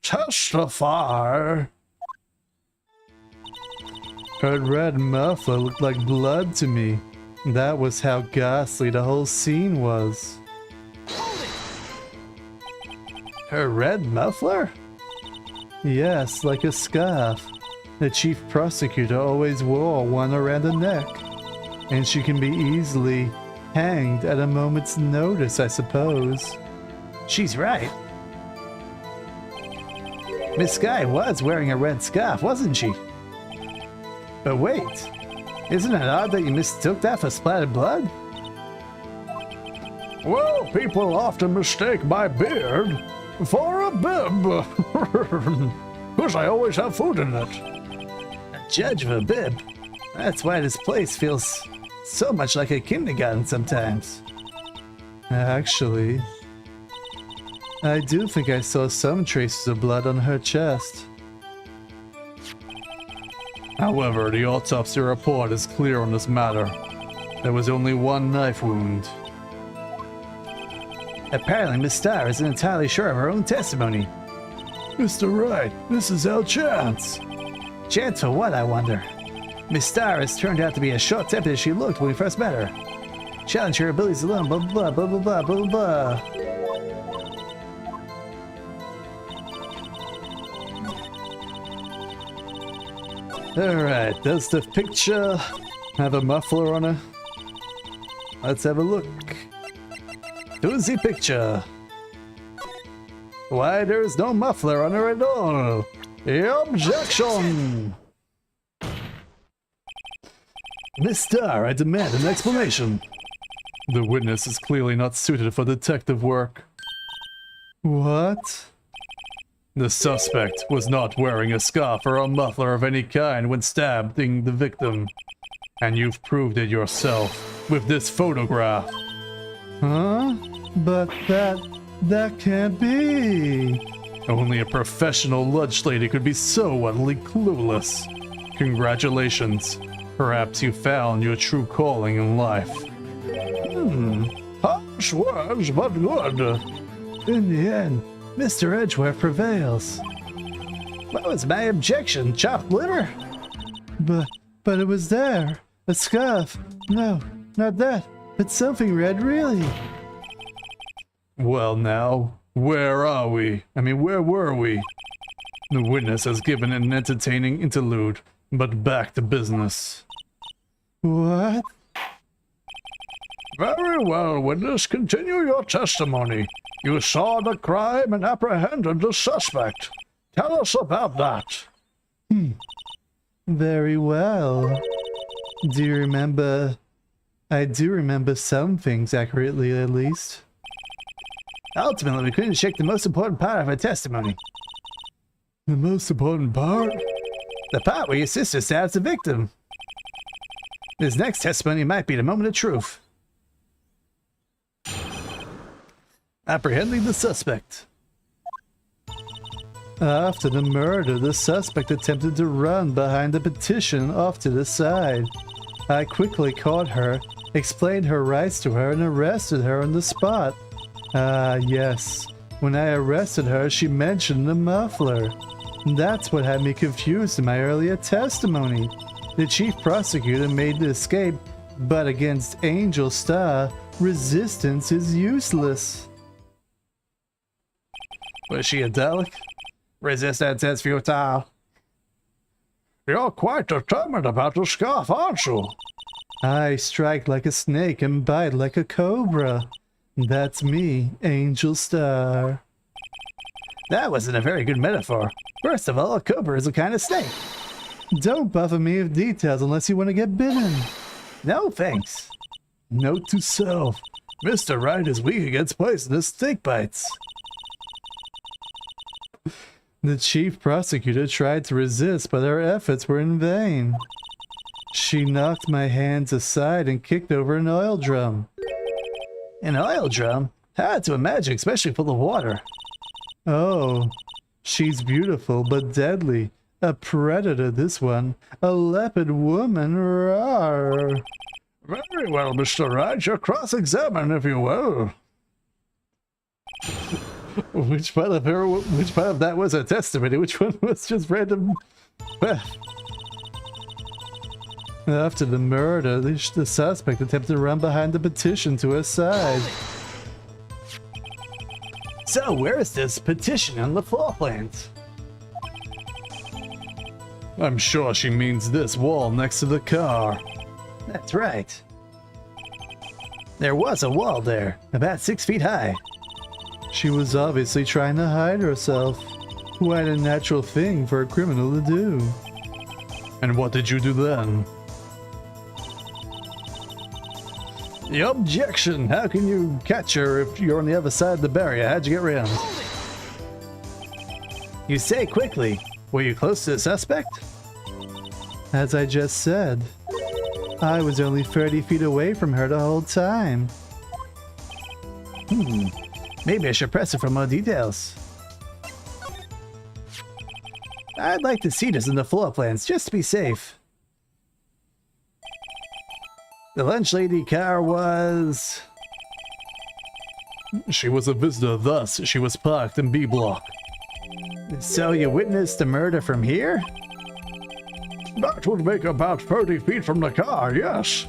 Testify. Her red muffler looked like blood to me. That was how ghastly the whole scene was. Her red muffler? Yes, like a scarf. The chief prosecutor always wore one around her neck. And she can be easily hanged at a moment's notice, I suppose. She's right. Miss Sky was wearing a red scarf, wasn't she? But wait, isn't it odd that you mistook that for splattered blood? Well, people often mistake my beard for a bib. Because I always have food in it. A judge of a bib? That's why this place feels so much like a kindergarten sometimes. Actually, I do think I saw some traces of blood on her chest. However, the autopsy report is clear on this matter. There was only one knife wound. Apparently, Miss Star isn't entirely sure of her own testimony. Mr. Wright, this is our chance. Chance for what, I wonder? Miss Star has turned out to be as short-tempered as she looked when we first met her. Challenge her abilities alone, blah blah blah blah blah blah blah. Alright, does the picture have a muffler on her? Let's have a look. Who's the picture? Why, there's no muffler on her at all. Objection! Miss Star, I demand an explanation. The witness is clearly not suited for detective work. What? The suspect was not wearing a scarf or a muffler of any kind when stabbing the victim. And you've proved it yourself with this photograph. Huh? But that can't be. Only a professional lunch lady could be so utterly clueless. Congratulations. Perhaps you found your true calling in life. Harsh words, but good. In the end, Mr. Edgeworth prevails. What was my objection? Chopped liver? But it was there. A scarf. No, not that. It's something red, really. Well now, where are we? I mean, where were we? The witness has given an entertaining interlude, but back to business. What? Very well, witness. Continue your testimony. You saw the crime and apprehended the suspect. Tell us about that. Very well. Do you remember... I do remember some things accurately, at least. Ultimately, we couldn't shake the most important part of her testimony. The most important part? The part where your sister stabs the victim. This next testimony might be the moment of truth. Apprehending the suspect. After the murder, the suspect attempted to run behind the petition off to the side. I quickly caught her, explained her rights to her, and arrested her on the spot. Ah, yes. When I arrested her, she mentioned the muffler. That's what had me confused in my earlier testimony. The chief prosecutor made the escape, but against Angel Star, resistance is useless. Was she a Dalek? Resistance is futile. You're quite determined about the scarf, aren't you? I strike like a snake and bite like a cobra. That's me, Angel Star. That wasn't a very good metaphor. First of all, a cobra is a kind of snake. Don't bother me with details unless you want to get bitten. No, thanks. Note to self. Mr. Wright is weak against poisonous snake bites. The chief prosecutor tried to resist, but her efforts were in vain. She knocked my hands aside and kicked over an oil drum. An oil drum? Hard to imagine, especially full of water. Oh, she's beautiful but deadly. A predator, this one. A leopard woman, rawr. Very well, Mr. Wright. You're cross-examined, if you will. Which part of that was a testimony? Which one was just random? After the murder, the suspect attempted to run behind the petition to her side. So, where is this petition on the floor plans? I'm sure she means this wall next to the car. That's right. There was a wall there, about 6 feet high. She was obviously trying to hide herself. Quite a natural thing for a criminal to do. And what did you do then? The objection! How can you catch her if you're on the other side of the barrier? How'd you get around? You say quickly. Were you close to the suspect? As I just said, I was only 30 feet away from her the whole time. Maybe I should press it for more details. I'd like to see this in the floor plans, just to be safe. The lunch lady car was... She was a visitor, thus she was parked in B block. So you witnessed the murder from here? That would make about 30 feet from the car, yes.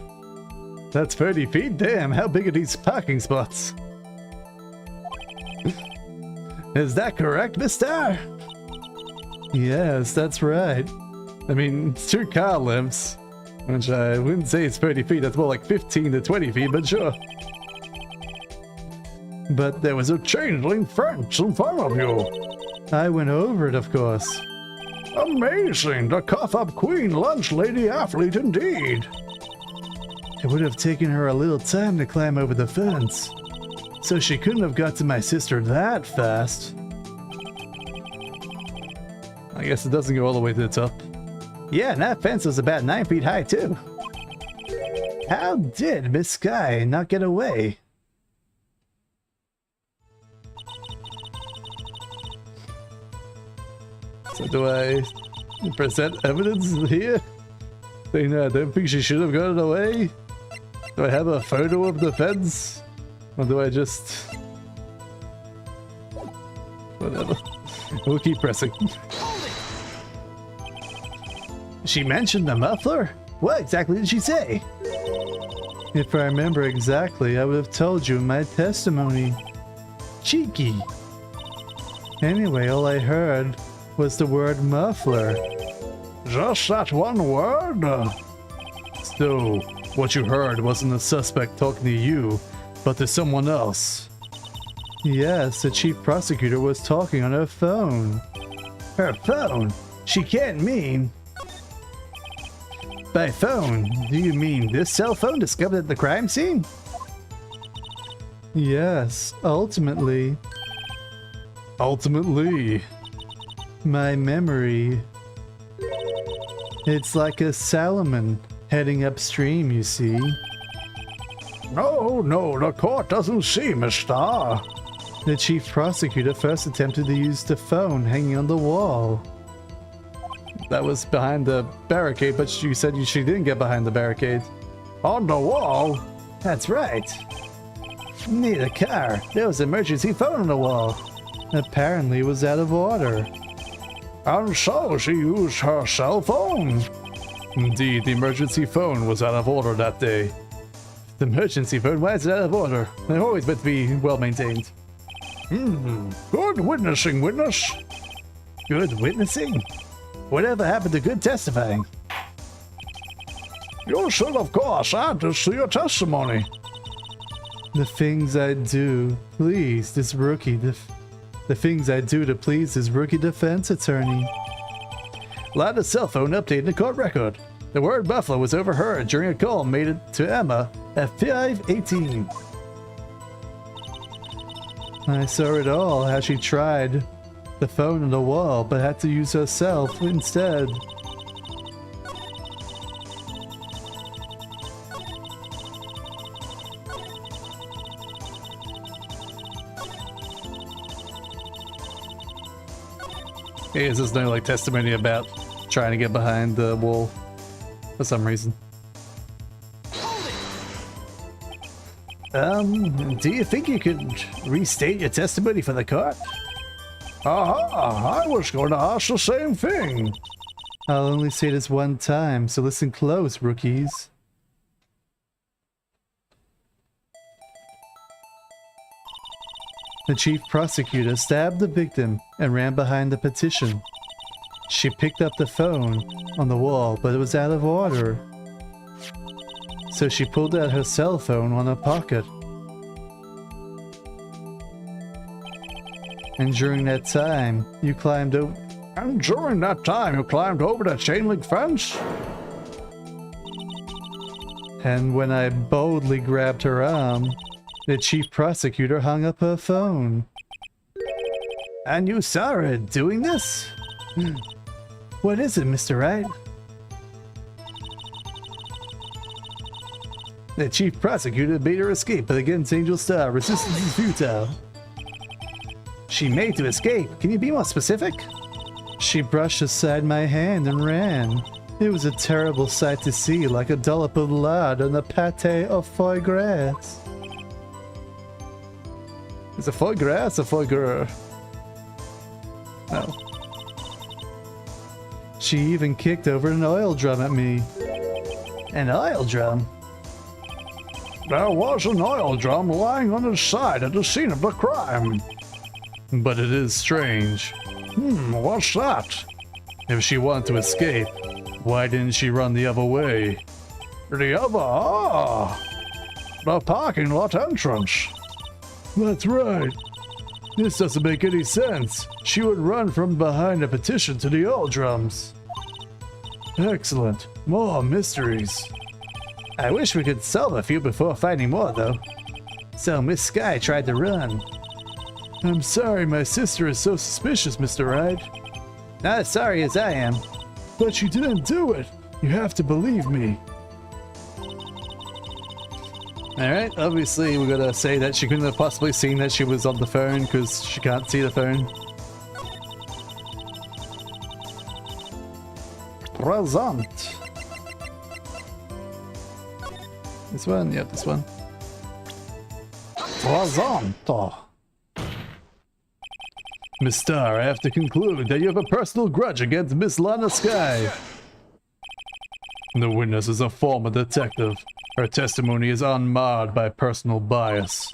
That's 30 feet? Damn, how big are these parking spots? Is that correct, Mr.? Yes, that's right. I mean, it's 2 car lengths, which I wouldn't say it's 30 feet, that's more like 15 to 20 feet, but sure. But there was a changeling fence in front of you. I went over it, of course. Amazing! The cough-up queen lunch lady athlete indeed. It would have taken her a little time to climb over the fence, so she couldn't have got to my sister that fast. I guess it doesn't go all the way to the top. Yeah, and that fence was about 9 feet high, too. How did Miss Sky not get away? So do I present evidence here? Saying I don't think she should have gotten away? Do I have a photo of the fence? Or do I just... Whatever. We'll keep pressing. She mentioned the muffler? What exactly did she say? If I remember exactly, I would have told you in my testimony. Cheeky. Anyway, all I heard was the word muffler. Just that one word? So, what you heard wasn't the suspect talking to you, but to someone else. Yes, the chief prosecutor was talking on her phone. Her phone? She can't mean... By phone, do you mean this cell phone discovered at the crime scene? Yes, ultimately. Ultimately. My memory. It's like a salmon heading upstream, you see. No, the court doesn't see, mister. The chief prosecutor first attempted to use the phone hanging on the wall. That was behind the barricade, but you said she didn't get behind the barricade. On the wall? That's right. Near the car, there was an emergency phone on the wall. Apparently it was out of order. And so she used her cell phone? Indeed, the emergency phone was out of order that day. The emergency phone, why is it out of order? They're always meant to be well maintained. Good witnessing, witness. Good witnessing? Whatever happened to good testifying? You should, of course, add this to your testimony. The things I do, please, this rookie, the things I do to please this rookie defense attorney. Lada's cell phone updated the court record. The word buffalo was overheard during a call made to Emma at 5:18. I saw it all, how she tried the phone on the wall, but had to use herself instead. Hey, is this no like testimony about trying to get behind the wall for some reason? Do you think you could restate your testimony for the court? I was going to ask the same thing. I'll only say this one time, so listen close, rookies. The chief prosecutor stabbed the victim and ran behind the petition. She picked up the phone on the wall, but it was out of order. So she pulled out her cell phone on her pocket. And during that time, you climbed over... And during that time, you climbed over that chain link fence? And when I boldly grabbed her arm, the chief prosecutor hung up her phone. And you saw her doing this? What is it, Mr. Wright? The chief prosecutor made her escape, but against Angel Star, resistance is futile. She made to escape. Can you be more specific? She brushed aside my hand and ran. It was a terrible sight to see, like a dollop of lard on a pate of foie gras. Is it foie gras or foie gras? No. She even kicked over an oil drum at me. An oil drum? There was an oil drum lying on its side at the scene of the crime. But it is strange. What's that? If she wanted to escape, why didn't she run the other way? The other? The parking lot entrance. That's right. This doesn't make any sense. She would run from behind a petition to the oil drums. Excellent. More mysteries. I wish we could solve a few before finding more, though. So Miss Sky tried to run. I'm sorry my sister is so suspicious, Mr. Wright. Not as sorry as I am. But she didn't do it. You have to believe me. Alright, obviously we're gonna say that she couldn't have possibly seen that she was on the phone because she can't see the phone. Present. This one? Yep, this one. Present. Miss Star, I have to conclude that you have a personal grudge against Miss Lana Sky. The witness is a former detective. Her testimony is unmarred by personal bias.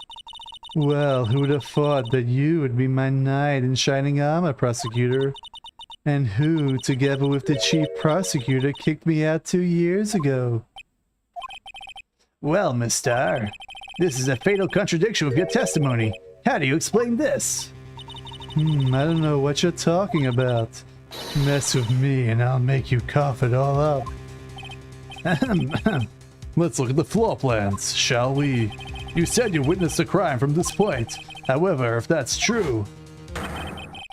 Well, who would have thought that you would be my knight in shining armor, prosecutor? And who, together with the chief prosecutor, kicked me out 2 years ago? Well, Miss Star, this is a fatal contradiction with your testimony. How do you explain this? I don't know what you're talking about. Mess with me and I'll make you cough it all up. Let's look at the floor plans, shall we? You said you witnessed a crime from this point. However, if that's true,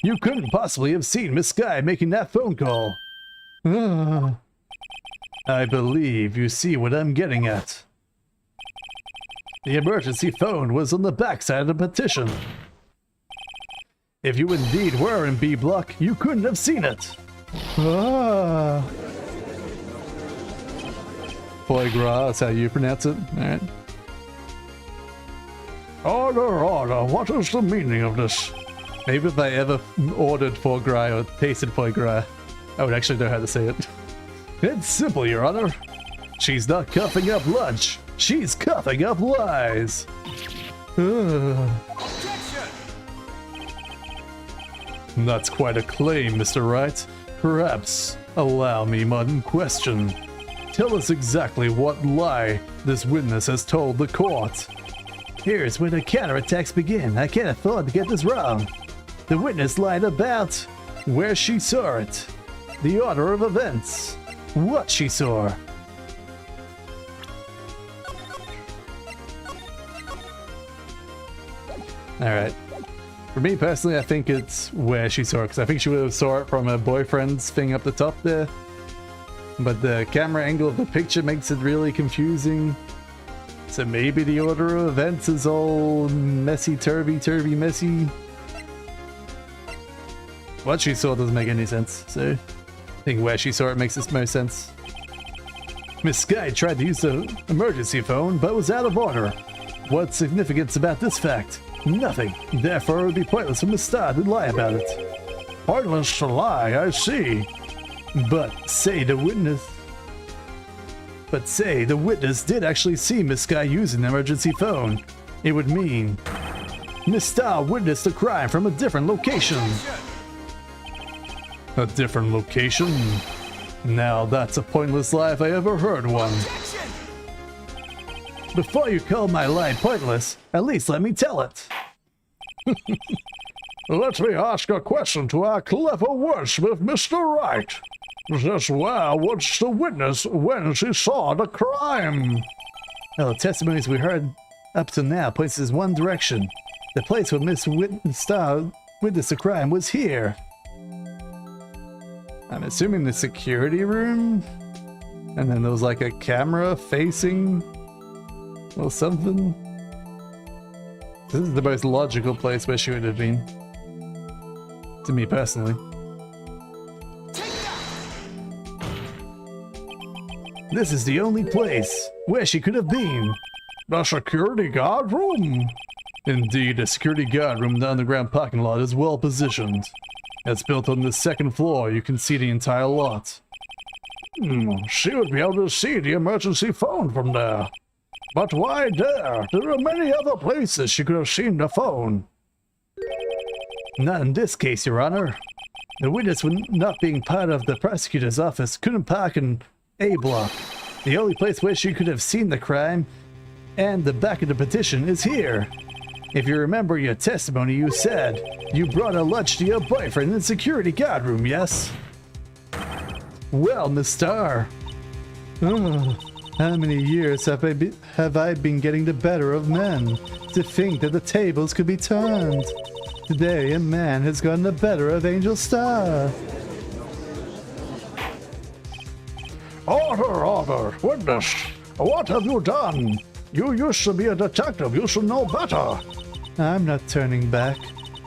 you couldn't possibly have seen Miss Sky making that phone call. I believe you see what I'm getting at. The emergency phone was on the backside of the petition. If you indeed were in B block, you couldn't have seen it. Foie gras, that's how you pronounce it. Alright. Order, what is the meaning of this? Maybe if I ever ordered foie gras or tasted foie gras, I would actually know how to say it. It's simple, Your Honor. She's not coughing up lunch. She's coughing up lies. That's quite a claim, Mr. Wright. Perhaps allow me one question. Tell us exactly what lie this witness has told the court. Here's where the counterattacks begin. I can't afford to get this wrong. The witness lied about where she saw it, the order of events, what she saw. Alright. For me personally, I think it's where she saw it, because I think she would have saw it from her boyfriend's thing up the top there. But the camera angle of the picture makes it really confusing. So maybe the order of events is all messy, turvy, messy. What she saw doesn't make any sense, so I think where she saw it makes the most sense. Miss Sky tried to use the emergency phone, but was out of order. What's significance about this fact? Nothing. Therefore, it would be pointless for Miss Star to lie about it. Pointless to lie, I see. But say the witness did actually see Miss Sky using the emergency phone. It would mean Miss Star witnessed the crime from a different location. A different location? Now that's a pointless lie if I ever heard one. Before you call my lie pointless, at least let me tell it. Let me ask a question to our clever wordsmith, Mr. Wright. Just where was the witness when she saw the crime? Well, the testimonies we heard up to now points us one direction. The place where Miss Star witnessed the crime was here. I'm assuming the security room? And then there was like a camera facing or something? This is the most logical place where she would have been. To me personally. This is the only place where she could have been. The security guard room. Indeed, a security guard room in the underground parking lot is well positioned. It's built on the second floor. You can see the entire lot. She would be able to see the emergency phone from there. But why there? There are many other places she could have seen the phone. Not in this case, Your Honor. The witness, not being part of the prosecutor's office, couldn't park in A block. The only place where she could have seen the crime and the back of the petition is here. If you remember your testimony, you said you brought a lunch to your boyfriend in the security guard room, yes? Well, Miss Star. How many years have I been getting the better of men? To think that the tables could be turned. Today, a man has gotten the better of Angel Star. Order, witness. What have you done? You used to be a detective. You should know better. I'm not turning back.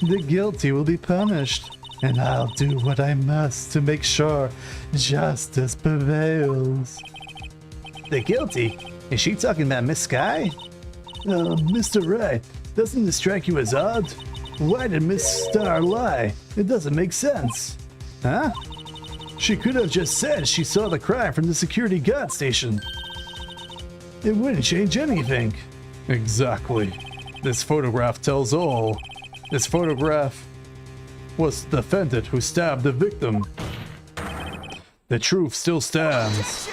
The guilty will be punished. And I'll do what I must to make sure justice prevails. The guilty? Is she talking about Miss Sky? Mr. Wright, doesn't this strike you as odd? Why did Miss Star lie? It doesn't make sense. Huh? She could have just said she saw the crime from the security guard station. It wouldn't change anything. Exactly. This photograph tells all. This photograph was the defendant who stabbed the victim. The truth still stands.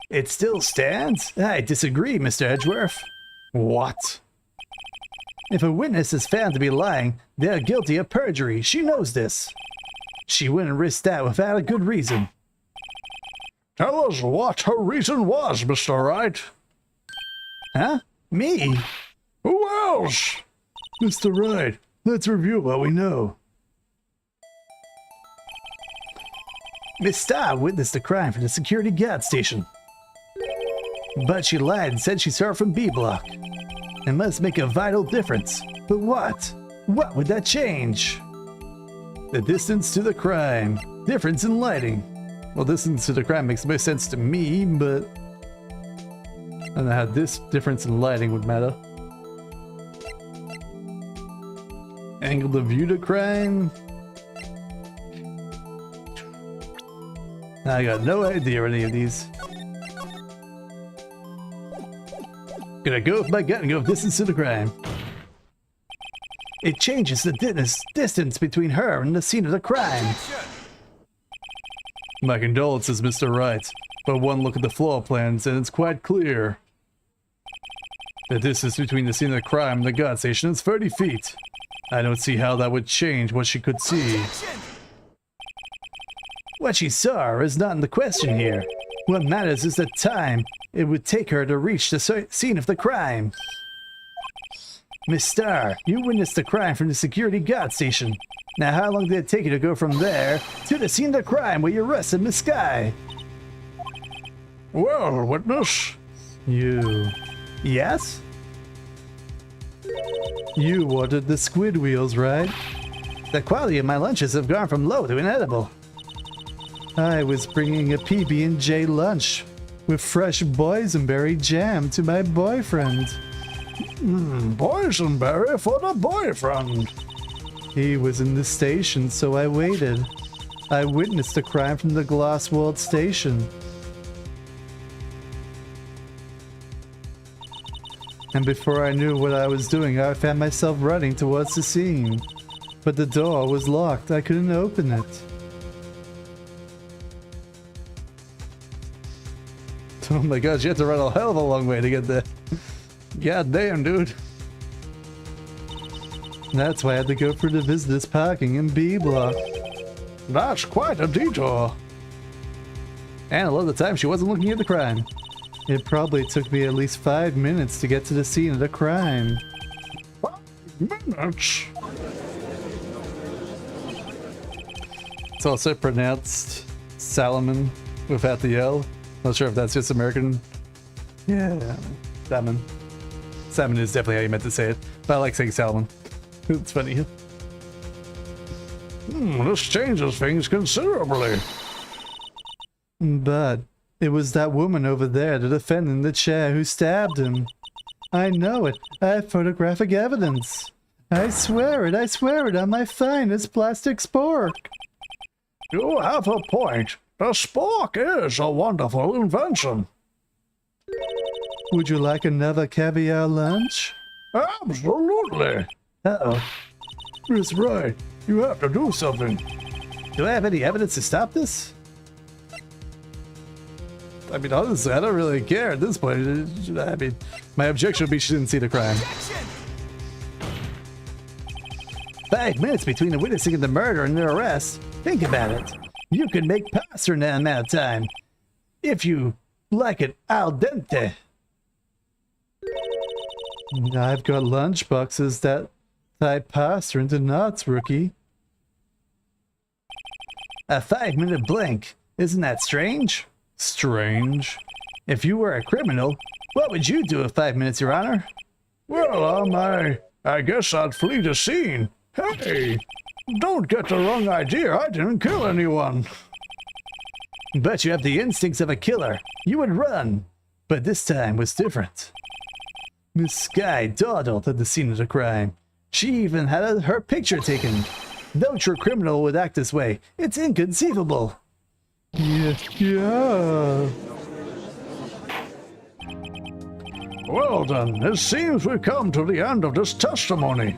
It still stands? I disagree, Mr. Edgeworth. What? If a witness is found to be lying, they're guilty of perjury. She knows this. She wouldn't risk that without a good reason. Tell us what her reason was, Mr. Wright. Huh? Me? Who else? Mr. Wright, let's review what we know. Miss Starr witnessed the crime from the security guard station. But she lied and said she saw it from B Block. It must make a vital difference. But what? What would that change? The distance to the crime. Difference in lighting. Well, distance to the crime makes most sense to me, but I don't know how this difference in lighting would matter. Angle to view the crime. I got no idea any of these. Gonna go with my gut and go with distance to the crime. It changes the distance between her and the scene of the crime. My condolences, Mr. Wright, but one look at the floor plans and it's quite clear. The distance between the scene of the crime and the guard station is 30 feet. I don't see how that would change what she could see. What she saw is not in the question here. What matters is the time it would take her to reach the scene of the crime. Miss Starr, you witnessed the crime from the security guard station. Now how long did it take you to go from there to the scene of the crime where you arrested Miss Sky? Well, witness. You. Yes? You ordered the squid wheels, right? The quality of my lunches have gone from low to inedible. I was bringing a PB&J lunch with fresh boysenberry jam to my boyfriend. Boysenberry for the boyfriend. He was in the station, so I waited. I witnessed the crime from the glass-walled station. And before I knew what I was doing, I found myself running towards the scene. But the door was locked. I couldn't open it. Oh my gosh, you had to run a hell of a long way to get there. God damn, dude. That's why I had to go for the visitors parking in B Block. That's quite a detour. And a lot of the time she wasn't looking at the crime. It probably took me at least 5 minutes to get to the scene of the crime. 5 minutes? It's also pronounced Salomon without the L. Not sure if that's just American. Yeah, salmon. Salmon is definitely how you meant to say it, but I like saying salmon. It's funny. This changes things considerably. But it was that woman over there, the defendant in the chair, who stabbed him. I know it. I have photographic evidence. I swear it on my finest plastic spork. You have a point. The spork is a wonderful invention. Would you like another caviar lunch? Absolutely. Uh-oh. Miss Wright, you have to do something. Do I have any evidence to stop this? I mean, honestly, I don't really care at this point. I mean, my objection would be she didn't see the crime. 5 minutes between the witnessing of the murder and the arrest. Think about it. You can make pasta in that amount of time. If you like it al dente. I've got lunch boxes that tie pasta into knots, rookie. A 5-minute blink. Isn't that strange? Strange. If you were a criminal, what would you do in 5 minutes, Your Honor? Well, I guess I'd flee the scene. Hey, don't get the wrong idea. I didn't kill anyone. But you have the instincts of a killer. You would run. But this time was different. Miss Sky dawdled at the scene of the crime. She even had her picture taken. No true criminal would act this way. It's inconceivable. Yeah. Well then, it seems we've come to the end of this testimony.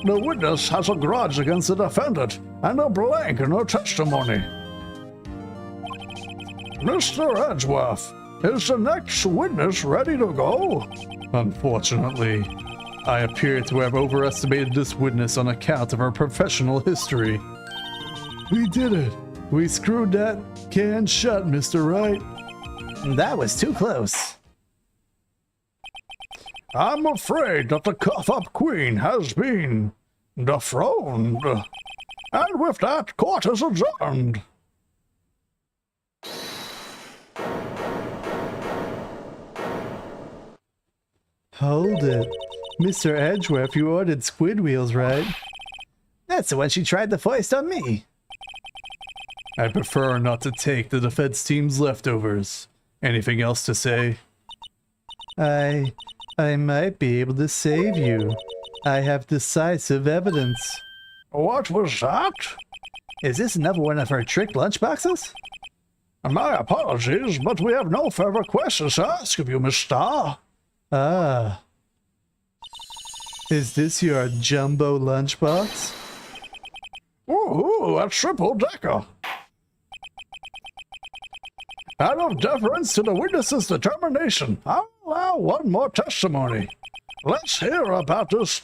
The witness has a grudge against the defendant and a blank in her testimony. Mr. Edgeworth, is the next witness ready to go? Unfortunately, I appear to have overestimated this witness on account of her professional history. We did it. We screwed that can shut, Mr. Wright. That was too close. I'm afraid that the cuff-up queen has been dethroned. And with that, court is adjourned. Hold it. Mr. Edgeworth, you ordered squid wheels, right? That's the one she tried to foist on me. I prefer not to take the defense team's leftovers. Anything else to say? I might be able to save you. I have decisive evidence. What was that? Is this another one of her trick lunchboxes? My apologies, but we have no further questions to ask of you, Miss Starr. Ah. Is this your jumbo lunchbox? Ooh, a triple-decker. Out of deference to the witness's determination, I'll allow one more testimony. Let's hear about this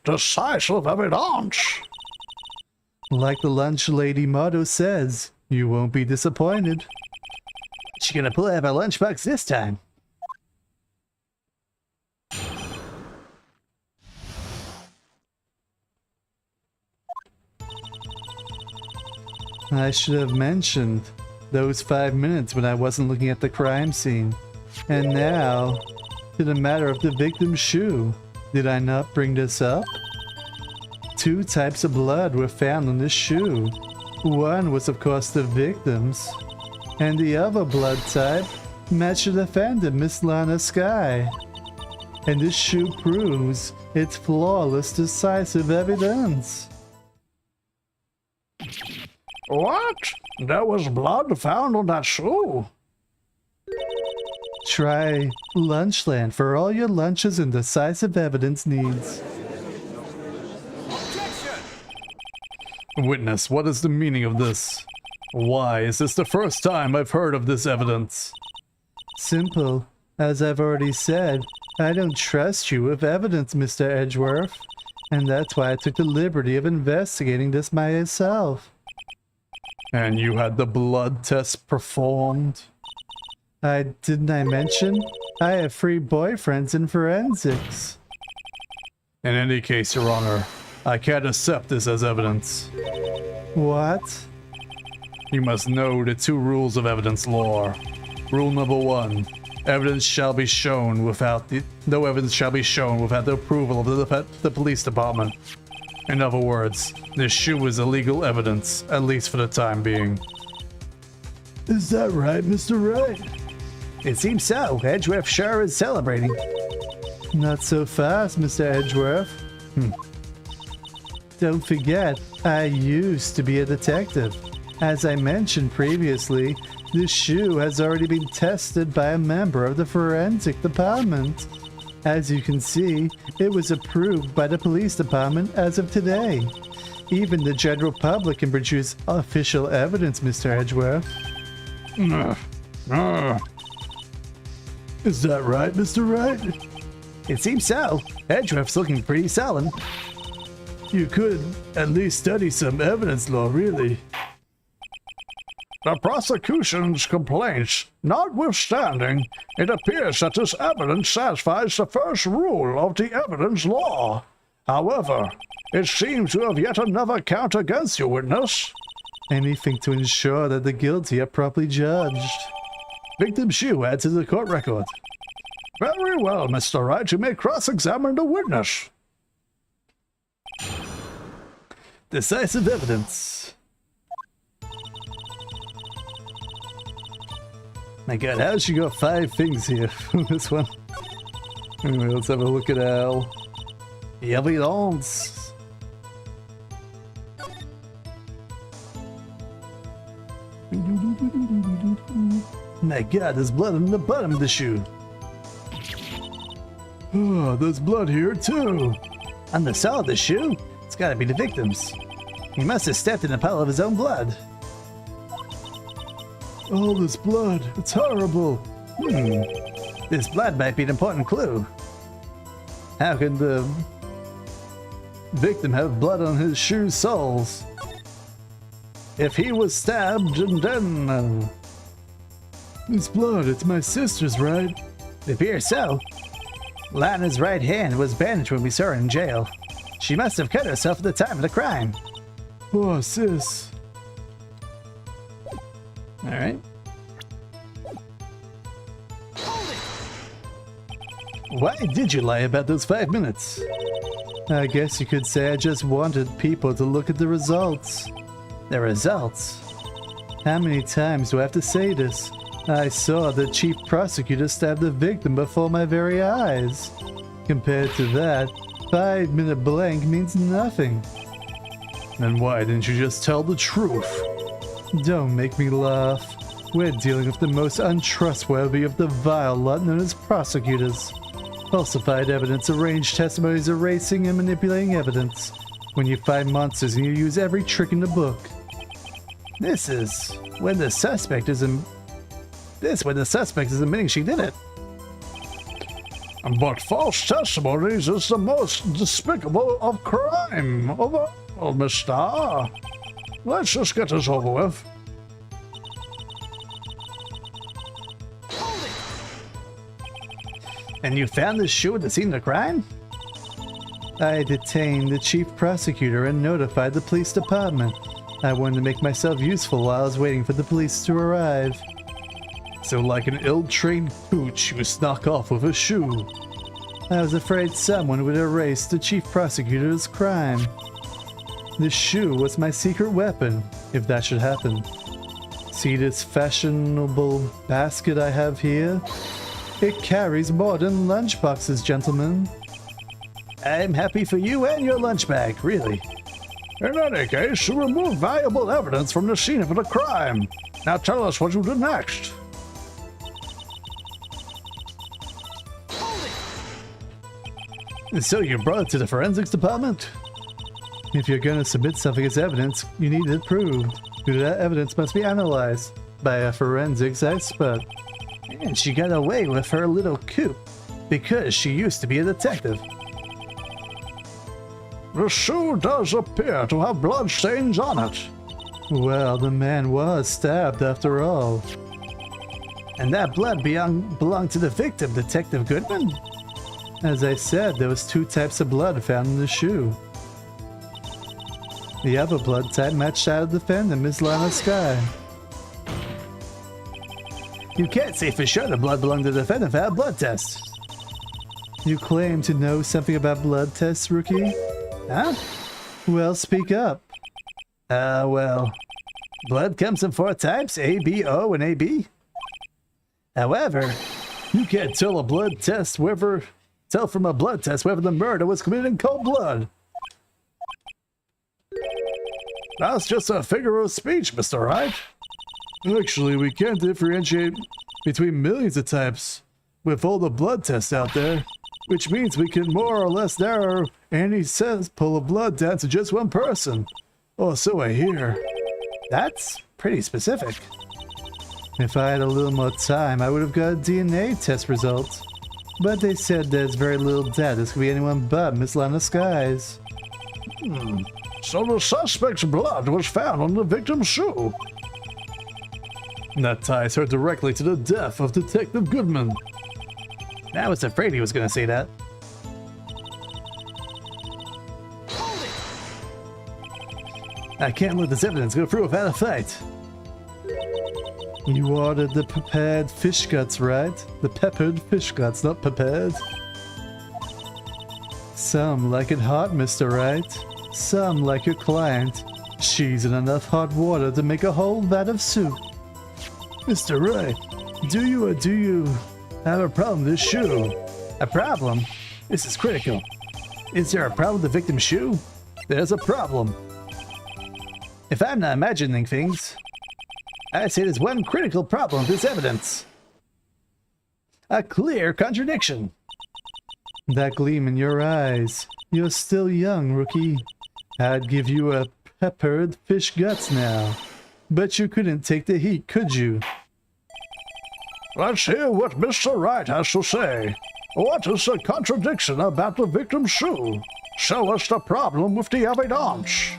decisive evidence. Like the lunch lady motto says, you won't be disappointed. She gonna pull out her lunchbox this time. I should have mentioned those 5 minutes when I wasn't looking at the crime scene. And now, to the matter of the victim's shoe. Did I not bring this up? 2 types of blood were found on this shoe. One was of course the victim's, and the other blood type matched the defendant, Miss Lana Sky. And this shoe proves its flawless, decisive evidence. What? There was blood found on that shoe? Try Lunchland for all your lunches and decisive evidence needs. Witness, what is the meaning of this? Why is this the first time I've heard of this evidence? Simple. As I've already said, I don't trust you with evidence, Mr. Edgeworth. And that's why I took the liberty of investigating this myself. And you had the blood test performed? Didn't I mention? I have 3 boyfriends in forensics. In any case, Your Honor, I can't accept this as evidence. What? You must know the 2 rules of evidence law. Rule number 1, evidence shall be shown without no evidence shall be shown without the approval of the police department. In other words, this shoe is illegal evidence, at least for the time being. Is that right, Mr. Wright? It seems so. Edgeworth sure is celebrating. Not so fast, Mr. Edgeworth. Don't forget, I used to be a detective. As I mentioned previously, this shoe has already been tested by a member of the forensic department. As you can see, it was approved by the police department as of today. Even the general public can produce official evidence, Mr. Edgeworth. Is that right, Mr. Wright? It seems so. Edgeworth's looking pretty sullen. You could at least study some evidence law, really. The prosecution's complaints notwithstanding, it appears that this evidence satisfies the first rule of the evidence law. However, it seems to have yet another count against you, witness. Anything to ensure that the guilty are properly judged. Victim shoe adds to the court record. Very well, Mr. Wright, you may cross-examine the witness. Decisive evidence. My god, how she got 5 things here from this one? Anyway, let's have a look at Al. Evidence. My god, there's blood on the bottom of the shoe. Oh, there's blood here too. On the sole of the shoe? It's gotta be the victim's. He must have stepped in a pile of his own blood. All this blood, it's horrible. This blood might be an important clue. How can the victim have blood on his shoe soles? If he was stabbed and then... This blood, it's my sister's, right? It appears so. Lana's right hand was bandaged when we saw her in jail. She must have cut herself at the time of the crime. Oh, sis. Alright. Why did you lie about those 5 minutes? I guess you could say I just wanted people to look at the results. The results? How many times do I have to say this? I saw the chief prosecutor stab the victim before my very eyes. Compared to that, 5-minute blank means nothing. Then why didn't you just tell the truth? Don't make me laugh. We're dealing with the most untrustworthy of the vile lot known as prosecutors. Falsified evidence, arranged testimonies, erasing and manipulating evidence. When you find monsters and you use every trick in the book. This is when the suspect is admitting she did it. But false testimonies is the most despicable of crime. Overall, mister. Let's just get this over with. And you found this shoe at the scene of the crime? I detained the chief prosecutor and notified the police department. I wanted to make myself useful while I was waiting for the police to arrive. So like an ill-trained pooch, you snuck off with a shoe. I was afraid someone would erase the chief prosecutor's crime. This shoe was my secret weapon, if that should happen. See this fashionable basket I have here? It carries more than lunchboxes, gentlemen. I'm happy for you and your lunch bag, really. In any case, you removed valuable evidence from the scene of the crime. Now tell us what you did next. So you brought it to the forensics department? If you're gonna submit something as evidence, you need it proved. That evidence must be analyzed by a forensics expert. And she got away with her little coup because she used to be a detective. The shoe does appear to have bloodstains on it. Well, the man was stabbed after all. And that blood belonged to the victim, Detective Goodman? As I said, there was 2 types of blood found in the shoe. The other blood type matched out of the defendant, Miss Lana Sky. You can't say for sure the blood belonged to the defendant without a blood test. You claim to know something about blood tests, rookie? Huh? Well, speak up. Well, blood comes in 4 types, A, B, O, and AB. However, you can't tell from a blood test whether the murder was committed in cold blood. That's just a figure of speech, Mr. Wright. Actually, we can't differentiate between millions of types with all the blood tests out there, which means we can more or less narrow any sample of blood down to just one person. Or so I hear. That's pretty specific. If I had a little more time, I would have got a DNA test result. But they said there's very little doubt this could be anyone but Miss Lana Skies. So the suspect's blood was found on the victim's shoe. That ties her directly to the death of Detective Goodman. I was afraid he was going to say that. I can't let this evidence go through without a fight. You ordered the prepared fish guts, right? The peppered fish guts, not prepared. Some like it hot, Mr. Wright. Some like your client. She's in enough hot water to make a whole vat of soup. Mr. Wright, do you or do you have a problem with this shoe? A problem? This is critical. Is there a problem with the victim's shoe? There's a problem. If I'm not imagining things, I say there's one critical problem with this evidence. A clear contradiction. That gleam in your eyes. You're still young, rookie. I'd give you a peppered fish guts now. But you couldn't take the heat, could you? Let's hear what Mr. Wright has to say. What is the contradiction about the victim's shoe? Show us the problem with the evidence.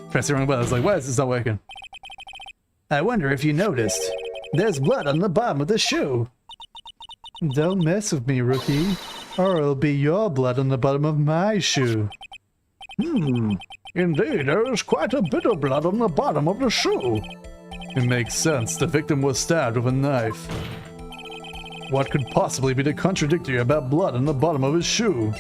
Press the wrong button. I was like, why is this not working? I wonder if you noticed. There's blood on the bottom of the shoe. Don't mess with me, rookie, or it'll be your blood on the bottom of my shoe. Indeed, there is quite a bit of blood on the bottom of the shoe. It makes sense. The victim was stabbed with a knife. What could possibly be the contradictory about blood on the bottom of his shoe?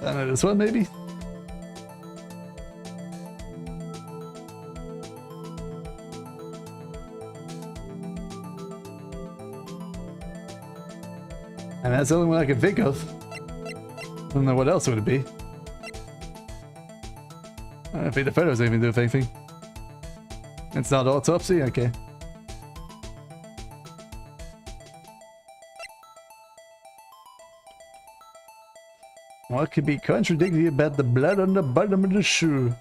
I don't know, this one maybe? And that's the only one I can think of. I don't know what else would it be. I don't think the photos even do anything. It's not autopsy? Okay. What could be contradictory about the blood on the bottom of the shoe?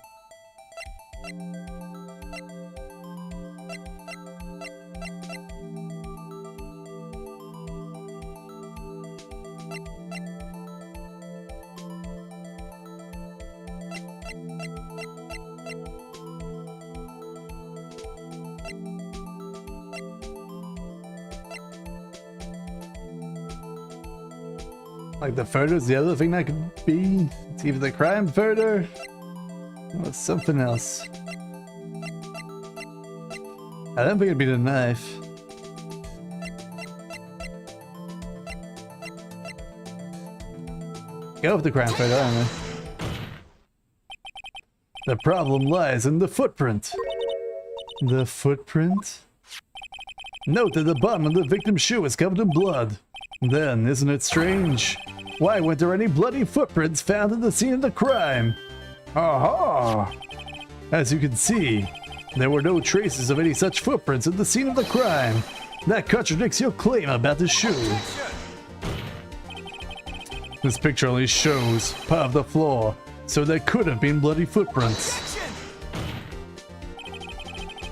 Like the photo's the other thing that could be. It's either the crime photo or something else. I don't think it'd be the knife. Go with the crime photo, I don't know. The problem lies in the footprint. The footprint? Note that the bottom of the victim's shoe is covered in blood. Then, isn't it strange? Why weren't there any bloody footprints found at the scene of the crime? Aha! As you can see, there were no traces of any such footprints at the scene of the crime. That contradicts your claim about the shoe. This picture only shows part of the floor, so there could have been bloody footprints.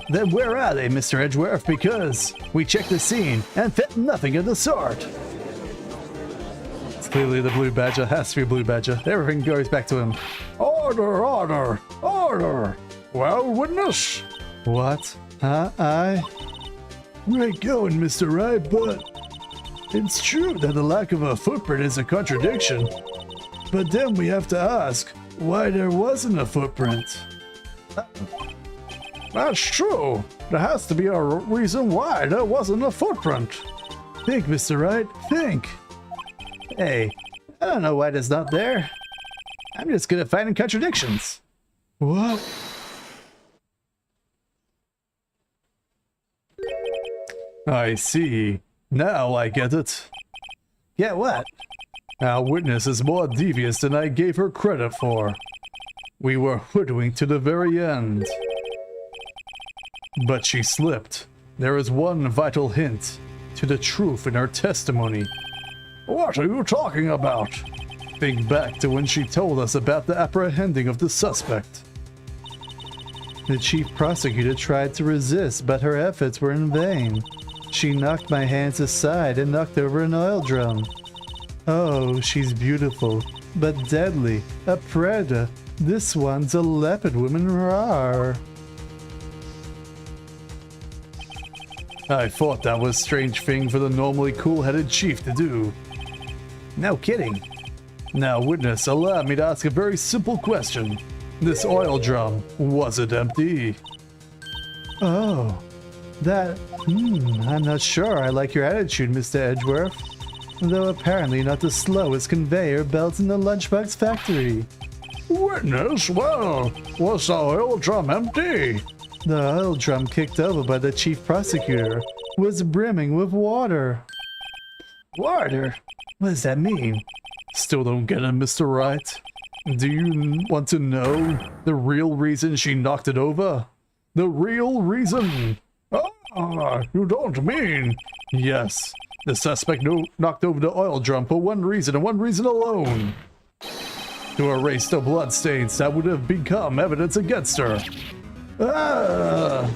Then where are they, Mr. Edgeworth? Because we checked the scene and found nothing of the sort. It's clearly the Blue Badger. Has to be Blue Badger. Everything goes back to him. Order, order, order! Well, witness? What? Great going, Mr. Wright, but it's true that the lack of a footprint is a contradiction. But then we have to ask why there wasn't a footprint. That's true. There has to be a reason why there wasn't a footprint. Think, Mr. Wright, think. Hey, I don't know why that's not there. I'm just good at finding contradictions. What? I see. Now I get it. Yeah, what? Our witness is more devious than I gave her credit for. We were hoodwinked to the very end. But she slipped. There is one vital hint to the truth in her testimony. What are you talking about? Think back to when she told us about the apprehending of the suspect. The chief prosecutor tried to resist, but her efforts were in vain. She knocked my hands aside and knocked over an oil drum. Oh, she's beautiful, but deadly. A predator. This one's a leopard woman. Rawr. I thought that was a strange thing for the normally cool-headed chief to do. No kidding. Now, witness, allow me to ask a very simple question. This oil drum, was it empty? Oh, that... I'm not sure I like your attitude, Mr. Edgeworth. though apparently not the slowest conveyor belt in the lunchbox factory. Witness? Well, was the oil drum empty? The oil drum kicked over by the chief prosecutor was brimming with water. Water? What does that mean? Still don't get it, Mr. Wright. Do you want to know the real reason she knocked it over? The real reason? Ah, you don't mean... Yes, the suspect knocked over the oil drum for one reason and one reason alone. To erase the bloodstains that would have become evidence against her. Ah!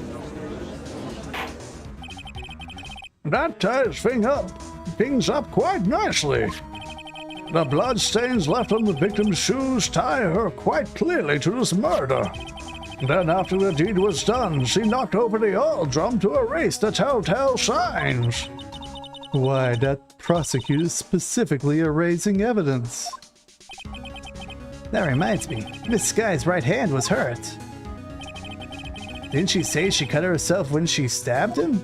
That ties things up quite nicely. The bloodstains left on the victim's shoes tie her quite clearly to this murder. Then after the deed was done, she knocked over the oil drum to erase the telltale signs. Why, that prosecutor specifically erasing evidence. That reminds me, Miss Sky's right hand was hurt. Didn't she say she cut herself when she stabbed him?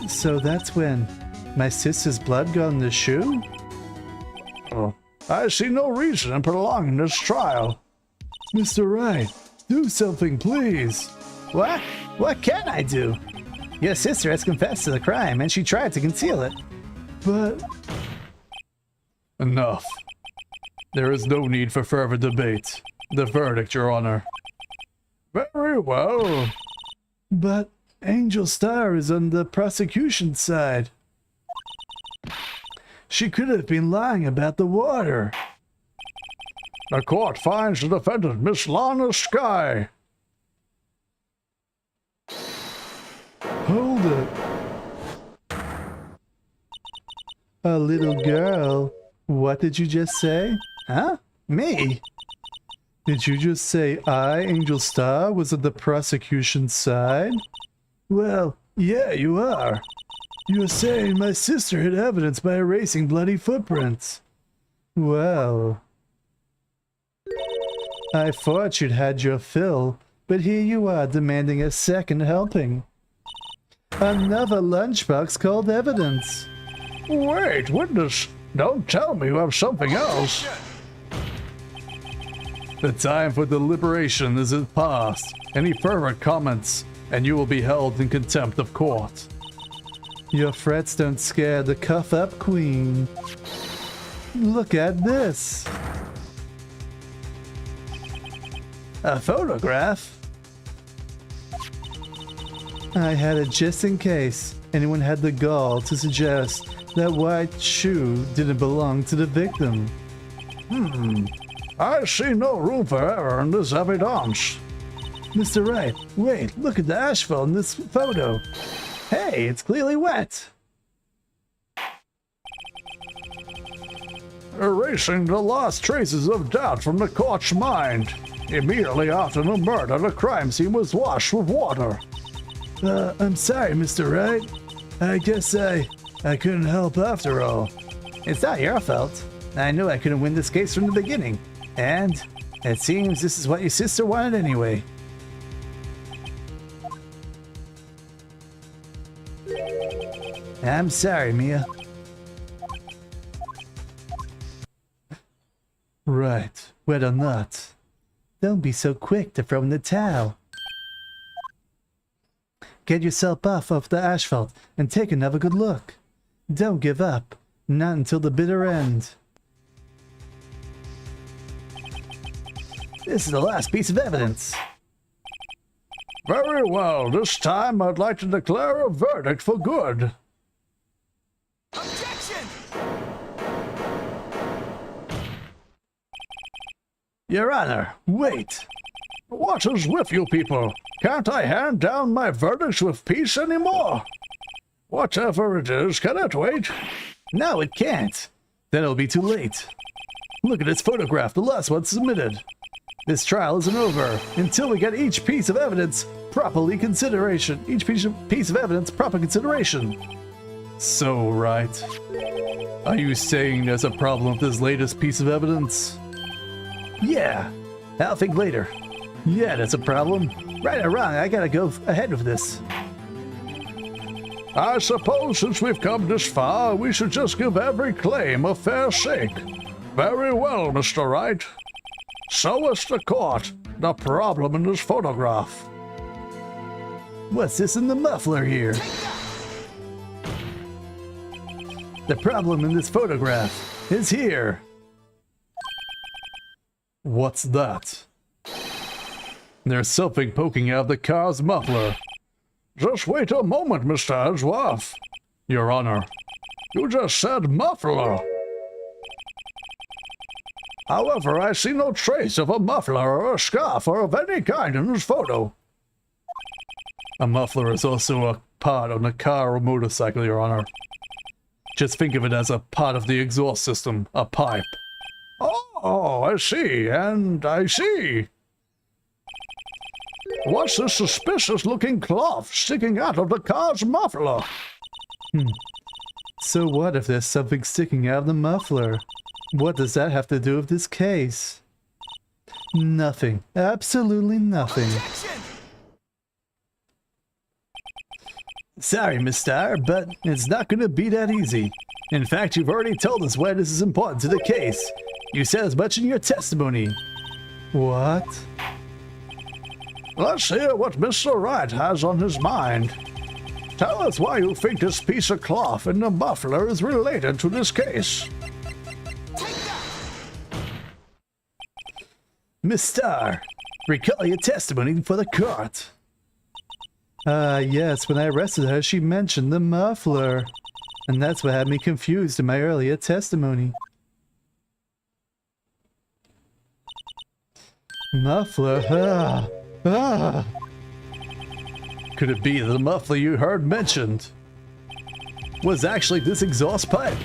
So that's when my sister's blood got in the shoe? Oh, I see no reason in prolonging this trial. Mr. Wright, do something, please. What? What can I do? Your sister has confessed to the crime and she tried to conceal it. But... Enough. There is no need for further debate. The verdict, Your Honor. Very well. But Angel Star is on the prosecution's side. She could have been lying about the water. The court finds the defendant, Miss Lana Sky. Hold it. A little girl. What did you just say? Huh? Me? Did you just say I, Angel Star, was on the prosecution's side? Well, yeah, you are. You're saying my sister hid evidence by erasing bloody footprints. Well... I thought you'd had your fill, but here you are demanding a second helping. Another lunchbox called evidence. Wait, witness, don't tell me you have something else. The time for deliberation is past. Any further comments, and you will be held in contempt of court. Your threats don't scare the cuff-up queen. Look at this. A photograph? I had it just in case anyone had the gall to suggest that white shoe didn't belong to the victim. I see no room for error in this evidence. Mr. Wright, wait, look at the asphalt in this photo. Hey, it's clearly wet. Erasing the last traces of doubt from the court's mind. Immediately after the murder, the crime scene was washed with water. I'm sorry, Mr. Wright. I guess I couldn't help after all. It's not your fault. I knew I couldn't win this case from the beginning. And it seems this is what your sister wanted anyway. I'm sorry, Mia. Right, wet or not. Don't be so quick to throw in the towel. Get yourself off of the asphalt and take another good look. Don't give up, not until the bitter end. This is the last piece of evidence. Very well, this time I'd like to declare a verdict for good. Objection! Your Honor, wait. What is with you people? Can't I hand down my verdicts with peace anymore? Whatever it is, can it wait? No, it can't. Then it'll be too late. Look at this photograph, the last one submitted. This trial isn't over until we get each piece of evidence properly consideration. Each piece of evidence proper consideration. So, right. Are you saying there's a problem with this latest piece of evidence? Yeah, I'll think later. Yeah, that's a problem. Right or wrong, I gotta go ahead with this. I suppose since we've come this far, we should just give every claim a fair shake. Very well, Mr. Wright. So is the court. The problem in this photograph. What's this in the muffler here? The problem in this photograph is here. What's that? There's something poking out of the car's muffler. Just wait a moment, Mr. Edgeworth. Your Honor. You just said muffler. However, I see no trace of a muffler or a scarf or of any kind in this photo. A muffler is also a part on a car or motorcycle, Your Honor. Just think of it as a part of the exhaust system, a pipe. Oh, I see, and I see. What's this suspicious-looking cloth sticking out of the car's muffler? So what if there's something sticking out of the muffler? What does that have to do with this case? Nothing. Absolutely nothing. Sorry, Miss Starr, but it's not going to be that easy. In fact, you've already told us why this is important to the case. You said as much in your testimony. What? Let's hear what Mr. Wright has on his mind. Tell us why you think this piece of cloth in the muffler is related to this case. Miss Starr, recall your testimony for the court. Yes, when I arrested her, she mentioned the muffler. And that's what had me confused in my earlier testimony. Muffler, Could it be that the muffler you heard mentioned was actually this exhaust pipe?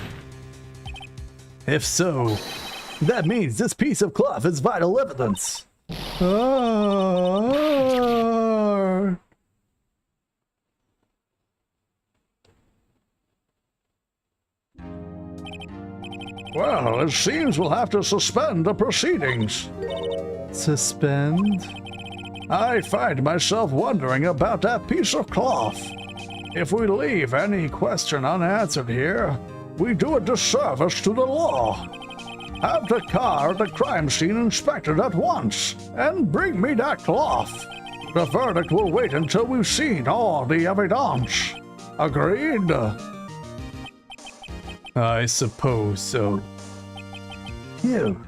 If so, that means this piece of cloth is vital evidence. Well, it seems we'll have to suspend the proceedings. Suspend? I find myself wondering about that piece of cloth. If we leave any question unanswered here, we do a disservice to the law. Have the car at the crime scene inspected at once, and bring me that cloth. The verdict will wait until we've seen all the evidence. Agreed? I suppose so. Phew,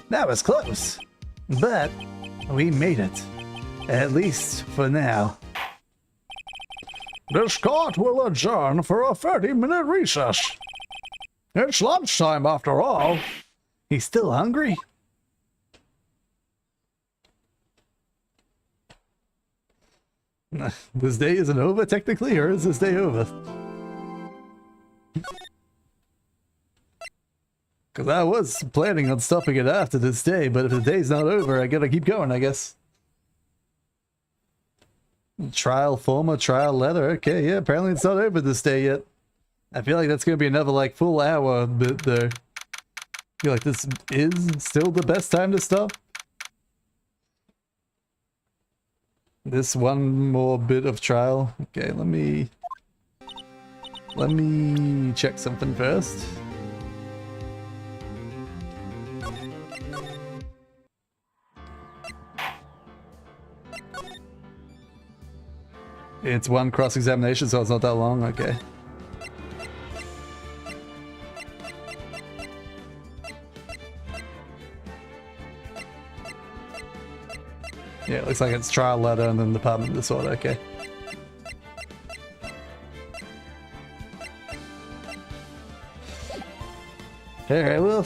that was close. But we made it. At least for now. This court will adjourn for a 30-minute recess. It's lunchtime after all. He's still hungry? This day isn't over technically, or is this day over? Because I was planning on stopping it after this day, but if the day's not over, I gotta keep going, I guess. Trial form, trial letter. Okay, yeah, apparently it's not over this day yet. I feel like that's gonna be another, like, full hour bit there. I feel like this is still the best time to stop. This one more bit of trial. Okay, let me check something first. It's one cross-examination, so it's not that long, okay. Yeah, it looks like it's trial letter and then department disorder, okay. Alright, well,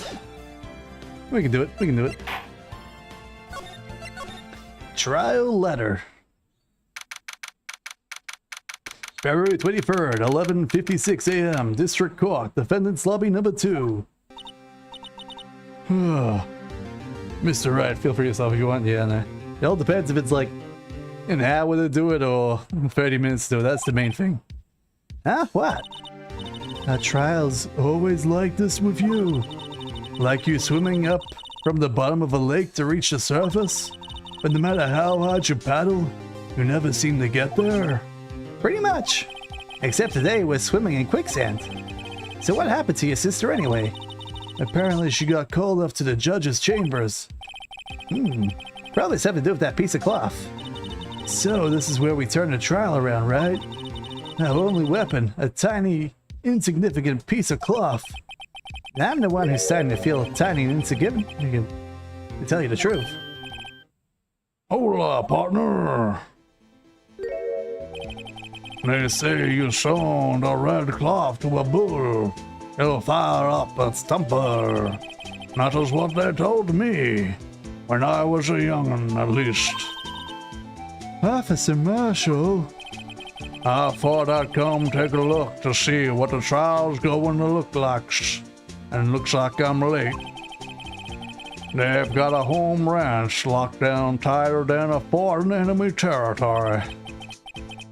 we can do it, we can do it. Trial letter. February 23rd, 11:56 a.m. District Court, Defendant's Lobby number 2. Mr. Wright, feel free yourself if you want. Yeah, no. It all depends if it's like an hour to do it or 30 minutes to do it. That's the main thing. Huh? What? A trial's always like this with you. Like you swimming up from the bottom of a lake to reach the surface, but no matter how hard you paddle, you never seem to get there. Pretty much. Except today was swimming in quicksand. So what happened to your sister anyway? Apparently she got called up to the judge's chambers. Probably something to do with that piece of cloth. So this is where we turn the trial around, right? Our only weapon, a tiny, insignificant piece of cloth. I'm the one who's starting to feel tiny and insignificant, to tell you the truth. Hola, partner. They say you sold a red cloth to a bull. It'll fire up its temper. That is what they told me. When I was a young'un, at least. Officer Marshall. I thought I'd come take a look to see what the trial's going to look like. And looks like I'm late. They've got a home ranch locked down tighter than a fort in enemy territory.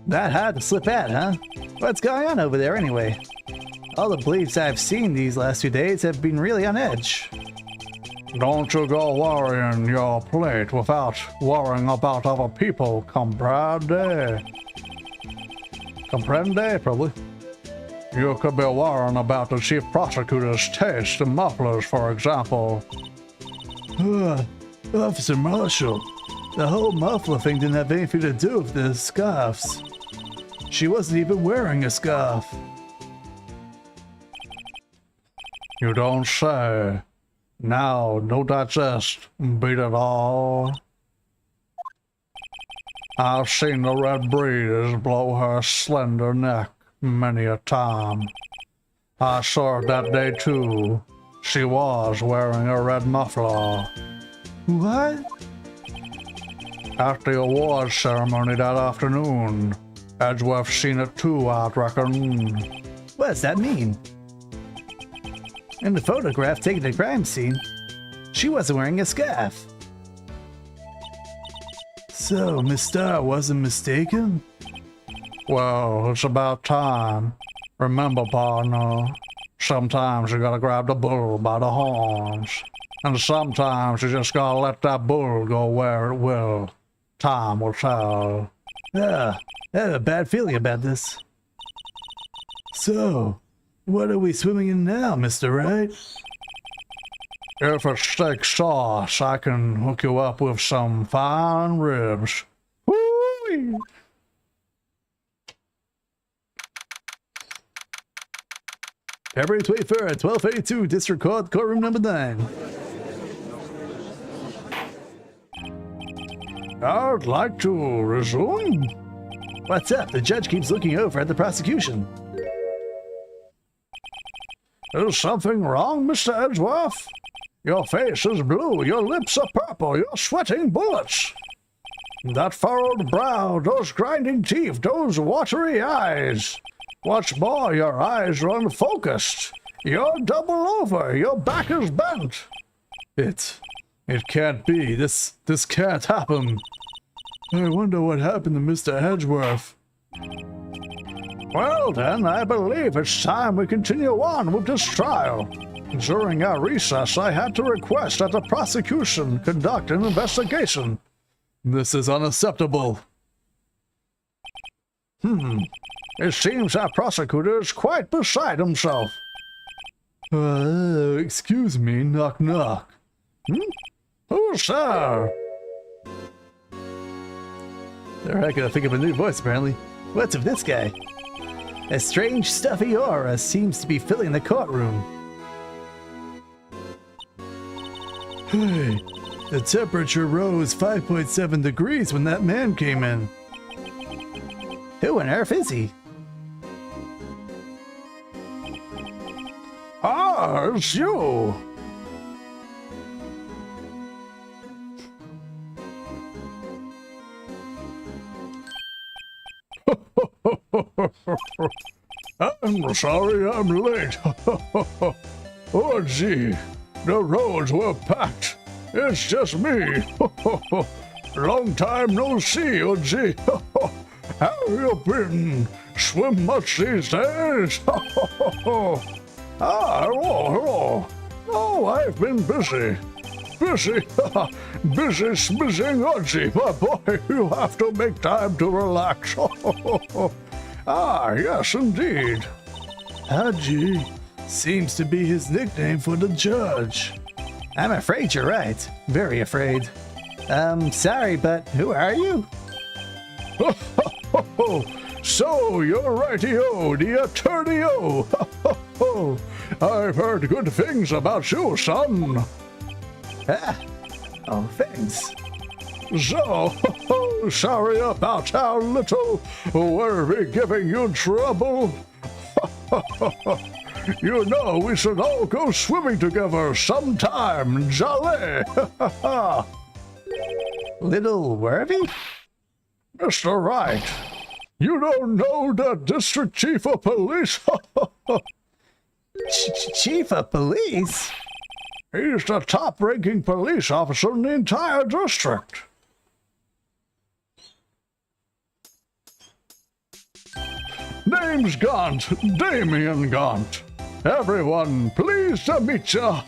That hard to slip out, huh? What's going on over there anyway? All the beliefs I've seen these last 2 days have been really on edge. Don't you go worrying your plate without worrying about other people, comprende? Comprende, probably. You could be worrying about the chief prosecutor's taste in mufflers, for example. Officer Marshall, the whole muffler thing didn't have anything to do with the scarves. She wasn't even wearing a scarf. You don't say. Now, no digest, beat it all. I've seen the red breeze blow her slender neck many a time. I saw her that day too. She was wearing a red muffler. What? At the awards ceremony that afternoon. Edgeworth seen it too, I'd reckon. What does that mean? In the photograph taken at the crime scene, she wasn't wearing a scarf. So, Miss Star wasn't mistaken? Well, it's about time. Remember, partner, sometimes you gotta grab the bull by the horns. And sometimes you just gotta let that bull go where it will. Time will tell. I have a bad feeling about this. So, what are we swimming in now, Mr. Wright? If it's steak sauce, I can hook you up with some fine ribs. Woo-wee! February 23rd, 1282, District Court, Courtroom Number 9. I'd like to resume. What's up? The judge keeps looking over at the prosecution. Is something wrong, Mr. Edgeworth? Your face is blue, your lips are purple, you're sweating bullets. That furrowed brow, those grinding teeth, those watery eyes. What's more, your eyes are unfocused. You're double over, your back is bent. It can't be. This can't happen. I wonder what happened to Mr. Edgeworth. Well then, I believe it's time we continue on with this trial. During our recess, I had to request that the prosecution conduct an investigation. This is unacceptable. It seems our prosecutor is quite beside himself. Excuse me, knock knock. Who's there? They're not gonna think of a new voice, apparently. What's with this guy? A strange, stuffy aura seems to be filling the courtroom. Hey, the temperature rose 5.7 degrees when that man came in. Who on earth is he? Ah, it's you! I'm sorry I'm late. Oh gee, the roads were packed. It's just me. Long time no see, oh gee. How you been? Swim much these days? Hello. Oh, I've been busy. Busy smizzing, oh gee, my boy, you have to make time to relax. Ah, yes, indeed. Haji seems to be his nickname for the judge. I'm afraid you're right. Very afraid. Sorry, but who are you? So, you're righty-o, the attorney-o. I've heard good things about you, son. Ah, oh, thanks. So, sorry about our little Worthy giving you trouble. You know, we should all go swimming together sometime, jolly. Little Worthy? Mr. Wright, you don't know the district chief of police? Chief of police? He's the top-ranking police officer in the entire district. Name's Gaunt, Damien Gaunt. Everyone, pleased to meet ya.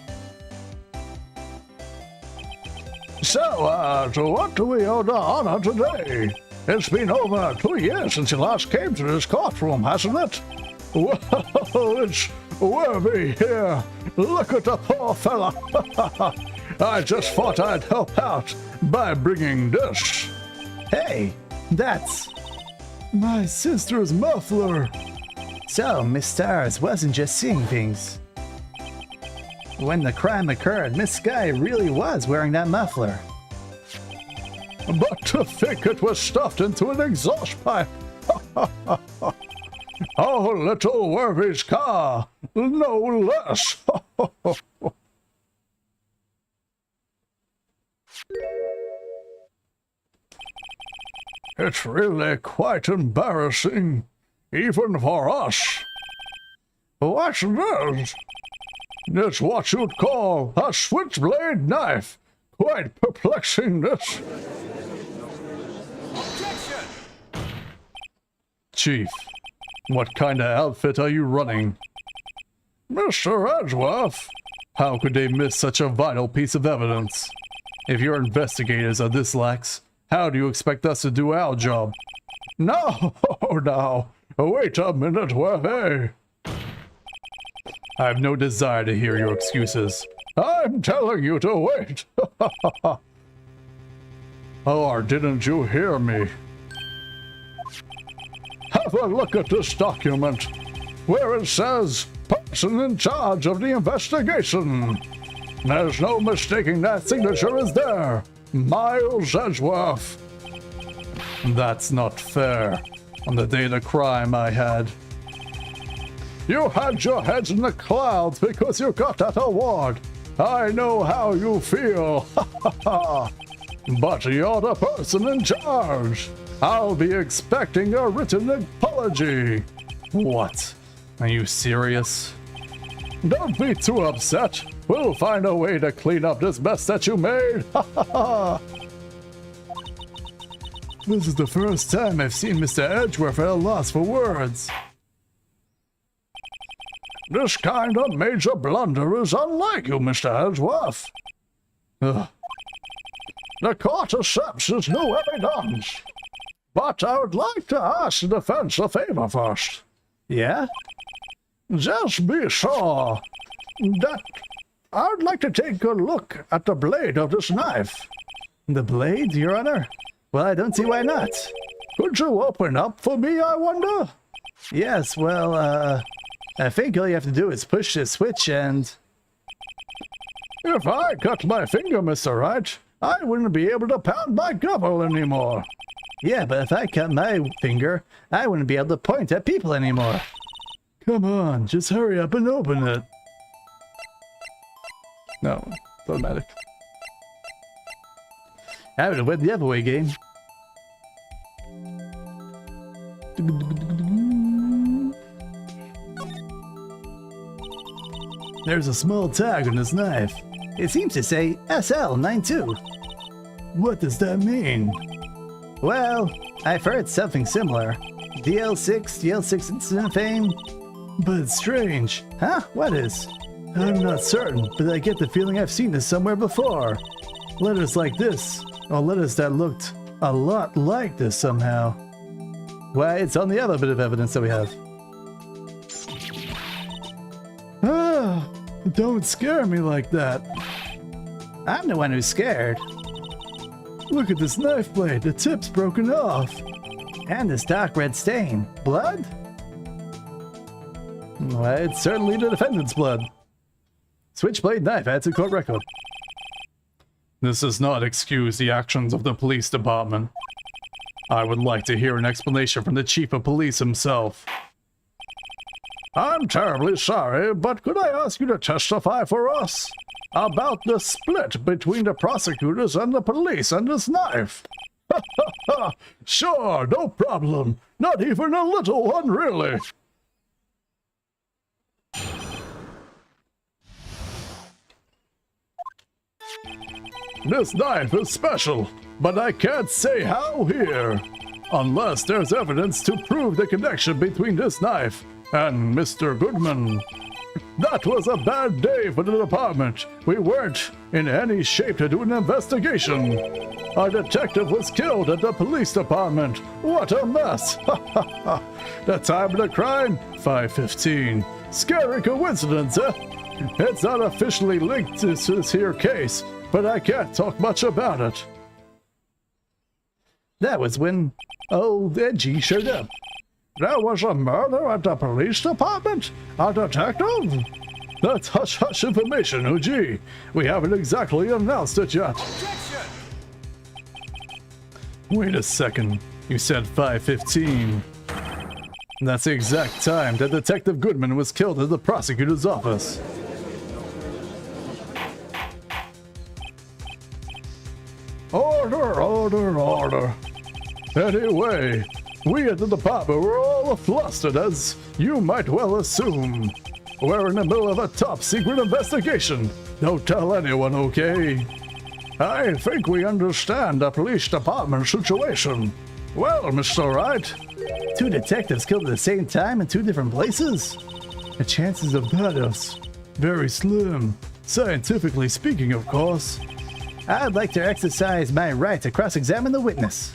So, what do we owe the honor today? It's been over 2 years since you last came to this courtroom, hasn't it? Well, it's Worthy here. Look at the poor fella. I just thought I'd help out by bringing this. Hey, that's my sister's muffler. So, Miss Stars wasn't just seeing things. When the crime occurred, Miss Sky really was wearing that muffler. But to think it was stuffed into an exhaust pipe. Oh, little Worthy's car, no less. It's really quite embarrassing, even for us. What's this? It's what you'd call a switchblade knife. Quite perplexing, this. Chief, what kind of outfit are you running? Mr. Edgeworth, how could they miss such a vital piece of evidence? If your investigators are this lax, how do you expect us to do our job? No, now, wait a minute, Worthy. I have no desire to hear your excuses. I'm telling you to wait. Or didn't you hear me? Have a look at this document, where it says, person in charge of the investigation. There's no mistaking that signature is there. Miles Edgeworth. That's not fair. On the day of the crime I had. You had your heads in the clouds because you got that award. I know how you feel. But you're the person in charge. I'll be expecting a written apology. What? Are you serious? Don't be too upset. We'll find a way to clean up this mess that you made. This is the first time I've seen Mr. Edgeworth at a loss for words. This kind of major blunder is unlike you, Mr. Edgeworth. The court accepts this new evidence. But I would like to ask the defense a favor first. Yeah? Just be sure that I would like to take a look at the blade of this knife. The blade, Your Honor? Well, I don't see why not. Could you open up for me, I wonder? Yes, well, I think all you have to do is push the switch and... If I cut my finger, Mr. Wright, I wouldn't be able to pound my gavel anymore. Yeah, but if I cut my finger, I wouldn't be able to point at people anymore. Come on, just hurry up and open it. No, it's automatic. I would have went the other way, game. There's a small tag on this knife. It seems to say SL92. What does that mean? Well, I've heard something similar. DL6, DL6 incident fame. But it's strange. Huh? What is? I'm not certain, but I get the feeling I've seen this somewhere before. Letters like this, or letters that looked a lot like this somehow. Why, it's on the other bit of evidence that we have. Ah, don't scare me like that. I'm the one who's scared. Look at this knife blade, the tip's broken off. And this dark red stain. Blood? Why, it's certainly the defendant's blood. Switchblade knife adds to court record. This does not excuse the actions of the police department. I would like to hear an explanation from the chief of police himself. I'm terribly sorry, but could I ask you to testify for us about the split between the prosecutors and the police and this knife? Sure, no problem. Not even a little one, really. This knife is special, but I can't say how here. Unless there's evidence to prove the connection between this knife and Mr. Goodman. That was a bad day for the department. We weren't in any shape to do an investigation. Our detective was killed at the police department. What a mess. The time of the crime? 5:15. Scary coincidence, eh? It's not officially linked to this here case, but I can't talk much about it. That was when old Edgy showed up. There was a murder at the police department? A detective? That's hush-hush information, OG. We haven't exactly announced it yet. Wait a second. You said 5:15. That's the exact time that Detective Goodman was killed at the prosecutor's office. Order, order, order. Anyway, we at the department were all flustered, as you might well assume. We're in the middle of a top-secret investigation. Don't tell anyone, okay? I think we understand the police department situation. Well, Mr. Wright. 2 detectives killed at the same time in 2 different places? The chances of that is very slim. Scientifically speaking, of course. I'd like to exercise my right to cross-examine the witness.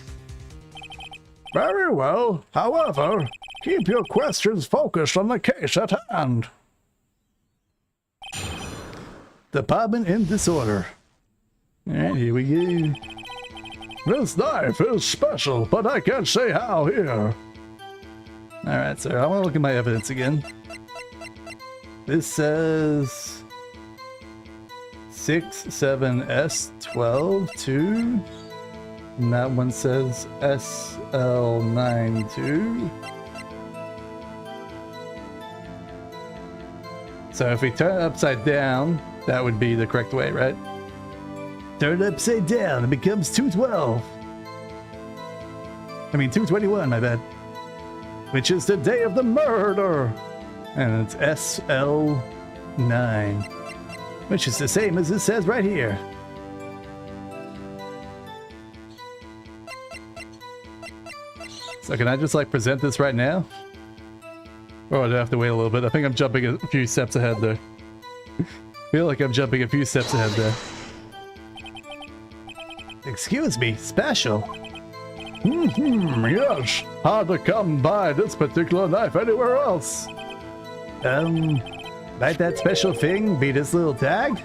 Very well. However, keep your questions focused on the case at hand. Department in disorder. Alright, here we go. This knife is special, but I can't say how here. Alright, sir, I want to look at my evidence again. This says 67S12-2. And that one says SL92. So if we turn it upside down, that would be the correct way, right? Turn it upside down, it becomes 212. I mean 221, my bad. Which is the day of the murder. And it's SL9. Which is the same as it says right here. So can I just like present this right now? Or do I have to wait a little bit? I think I'm jumping a few steps ahead there. I feel like I'm jumping a few steps ahead there. Excuse me, special? Yes. Hard to come by this particular knife anywhere else. Might that special thing be this little tag?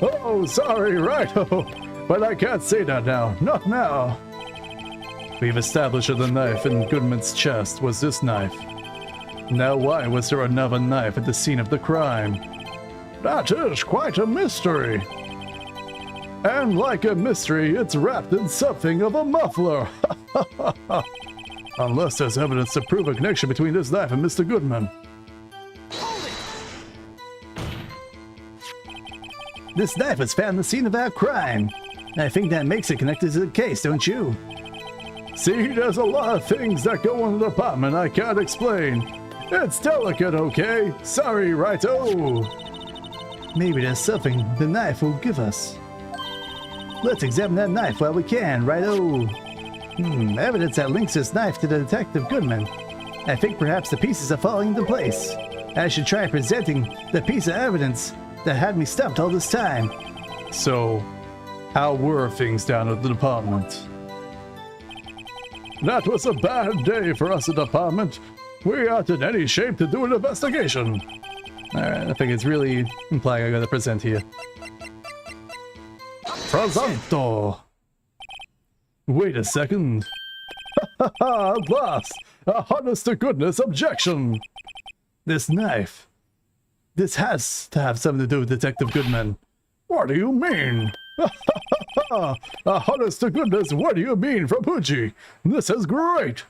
Oh, sorry, right. But I can't say that now. Not now. We've established that the knife in Goodman's chest was this knife. Now why was there another knife at the scene of the crime? That is quite a mystery. And like a mystery, it's wrapped in something of a muffler. Unless there's evidence to prove a connection between this knife and Mr. Goodman. This knife was found at the scene of our crime. I think that makes it connected to the case, don't you? See, there's a lot of things that go in the department I can't explain. It's delicate, okay? Sorry, righto. Maybe there's something the knife will give us. Let's examine that knife while we can, righto. Evidence that links this knife to the Detective Goodman. I think perhaps the pieces are falling into place. I should try presenting the piece of evidence that had me stumped all this time. So, how were things down at the department? That was a bad day for us at the department. We aren't in any shape to do an investigation. Alright, I think it's really implying I gotta present here. Presento! Wait a second. At last! A honest-to-goodness objection! This knife. This has to have something to do with Detective Goodman. What do you mean? A honest-to-goodness, what do you mean from Fuji? This is great!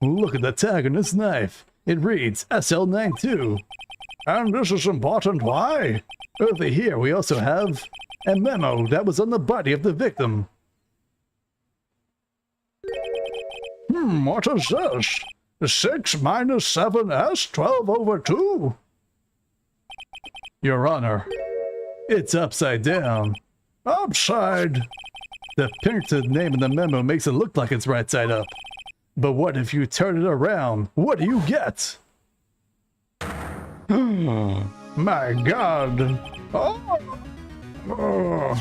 Look at the tag on this knife. It reads SL92. And this is important, why? Over here we also have a memo that was on the body of the victim. What is this? 6 minus 7s, 12/2? Your Honor, it's upside down. Upside? The printed name in the memo makes it look like it's right side up. But what if you turn it around? What do you get? My God. Oh.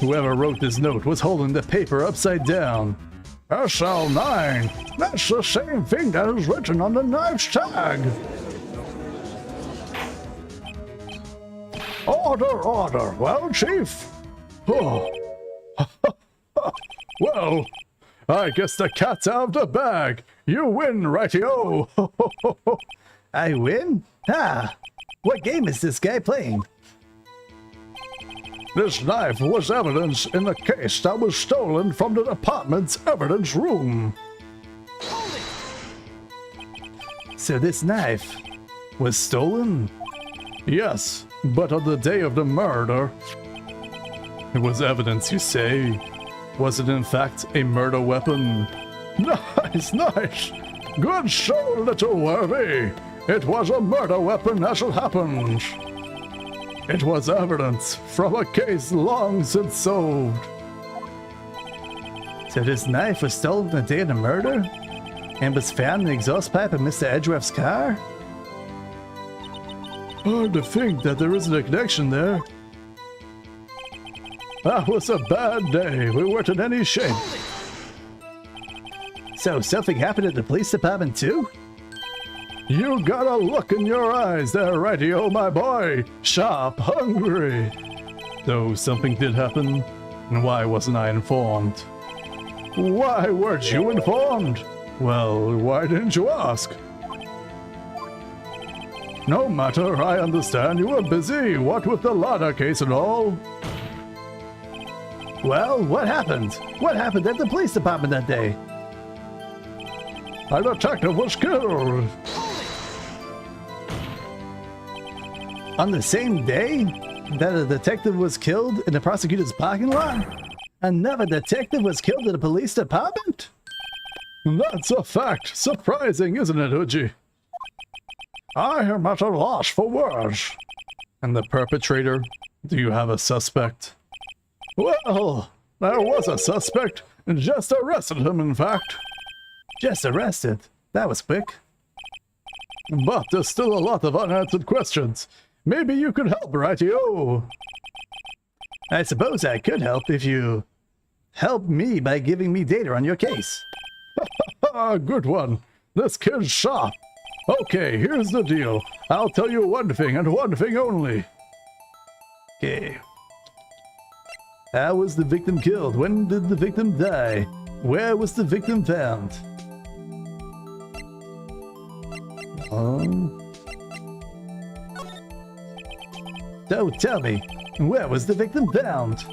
Whoever wrote this note was holding the paper upside down. SL9. That's the same thing that is written on the knife's tag. Order, order. Well, Chief? Oh. Well, I guess the cat's out of the bag. You win, righty-o. I win? Ah. What game is this guy playing? This knife was evidence in the case that was stolen from the department's evidence room. So this knife was stolen? Yes, but on the day of the murder. It was evidence, you say? Was it in fact a murder weapon? Nice, nice. Good show, little worthy. It was a murder weapon as it happens. It was evidence from a case long since solved. So this knife was stolen the day of the murder? And was found in the exhaust pipe of Mr. Edgeworth's car? Hard to think that there isn't a connection there. That was a bad day. We weren't in any shape. So something happened at the police department too? You got a look in your eyes there, righty-o, my boy. Sharp, hungry. Though something did happen, and why wasn't I informed? Why weren't you informed? Well, why didn't you ask? No matter, I understand you were busy, what with the ladder case and all. Well, what happened? What happened at the police department that day? A detective was killed. On the same day that a detective was killed in the prosecutor's parking lot? Another detective was killed at the police department? That's a fact. Surprising, isn't it, Uji? I am at a loss for words. And the perpetrator? Do you have a suspect? Well, there was a suspect. Just arrested him, in fact. Just arrested? That was quick. But there's still a lot of unanswered questions. Maybe you could help, righty-o. I suppose I could help if you help me by giving me data on your case. Good one. This kid's sharp. Okay, here's the deal. I'll tell you one thing and one thing only. Okay. How was the victim killed? When did the victim die? Where was the victim found? So tell me, where was the victim found?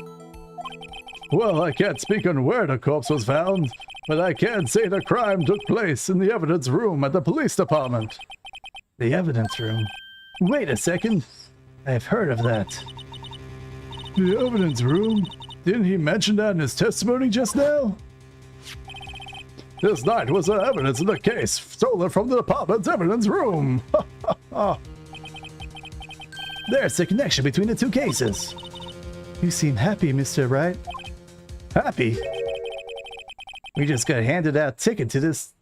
Well, I can't speak on where the corpse was found, but I can say the crime took place in the evidence room at the police department. The evidence room? Wait a second. I've heard of that. The evidence room? Didn't he mention that in his testimony just now? This night was the evidence in the case, stolen from the department's evidence room. There's a connection between the two cases. You seem happy, Mr. Wright. Happy? We just got handed out ticket to this...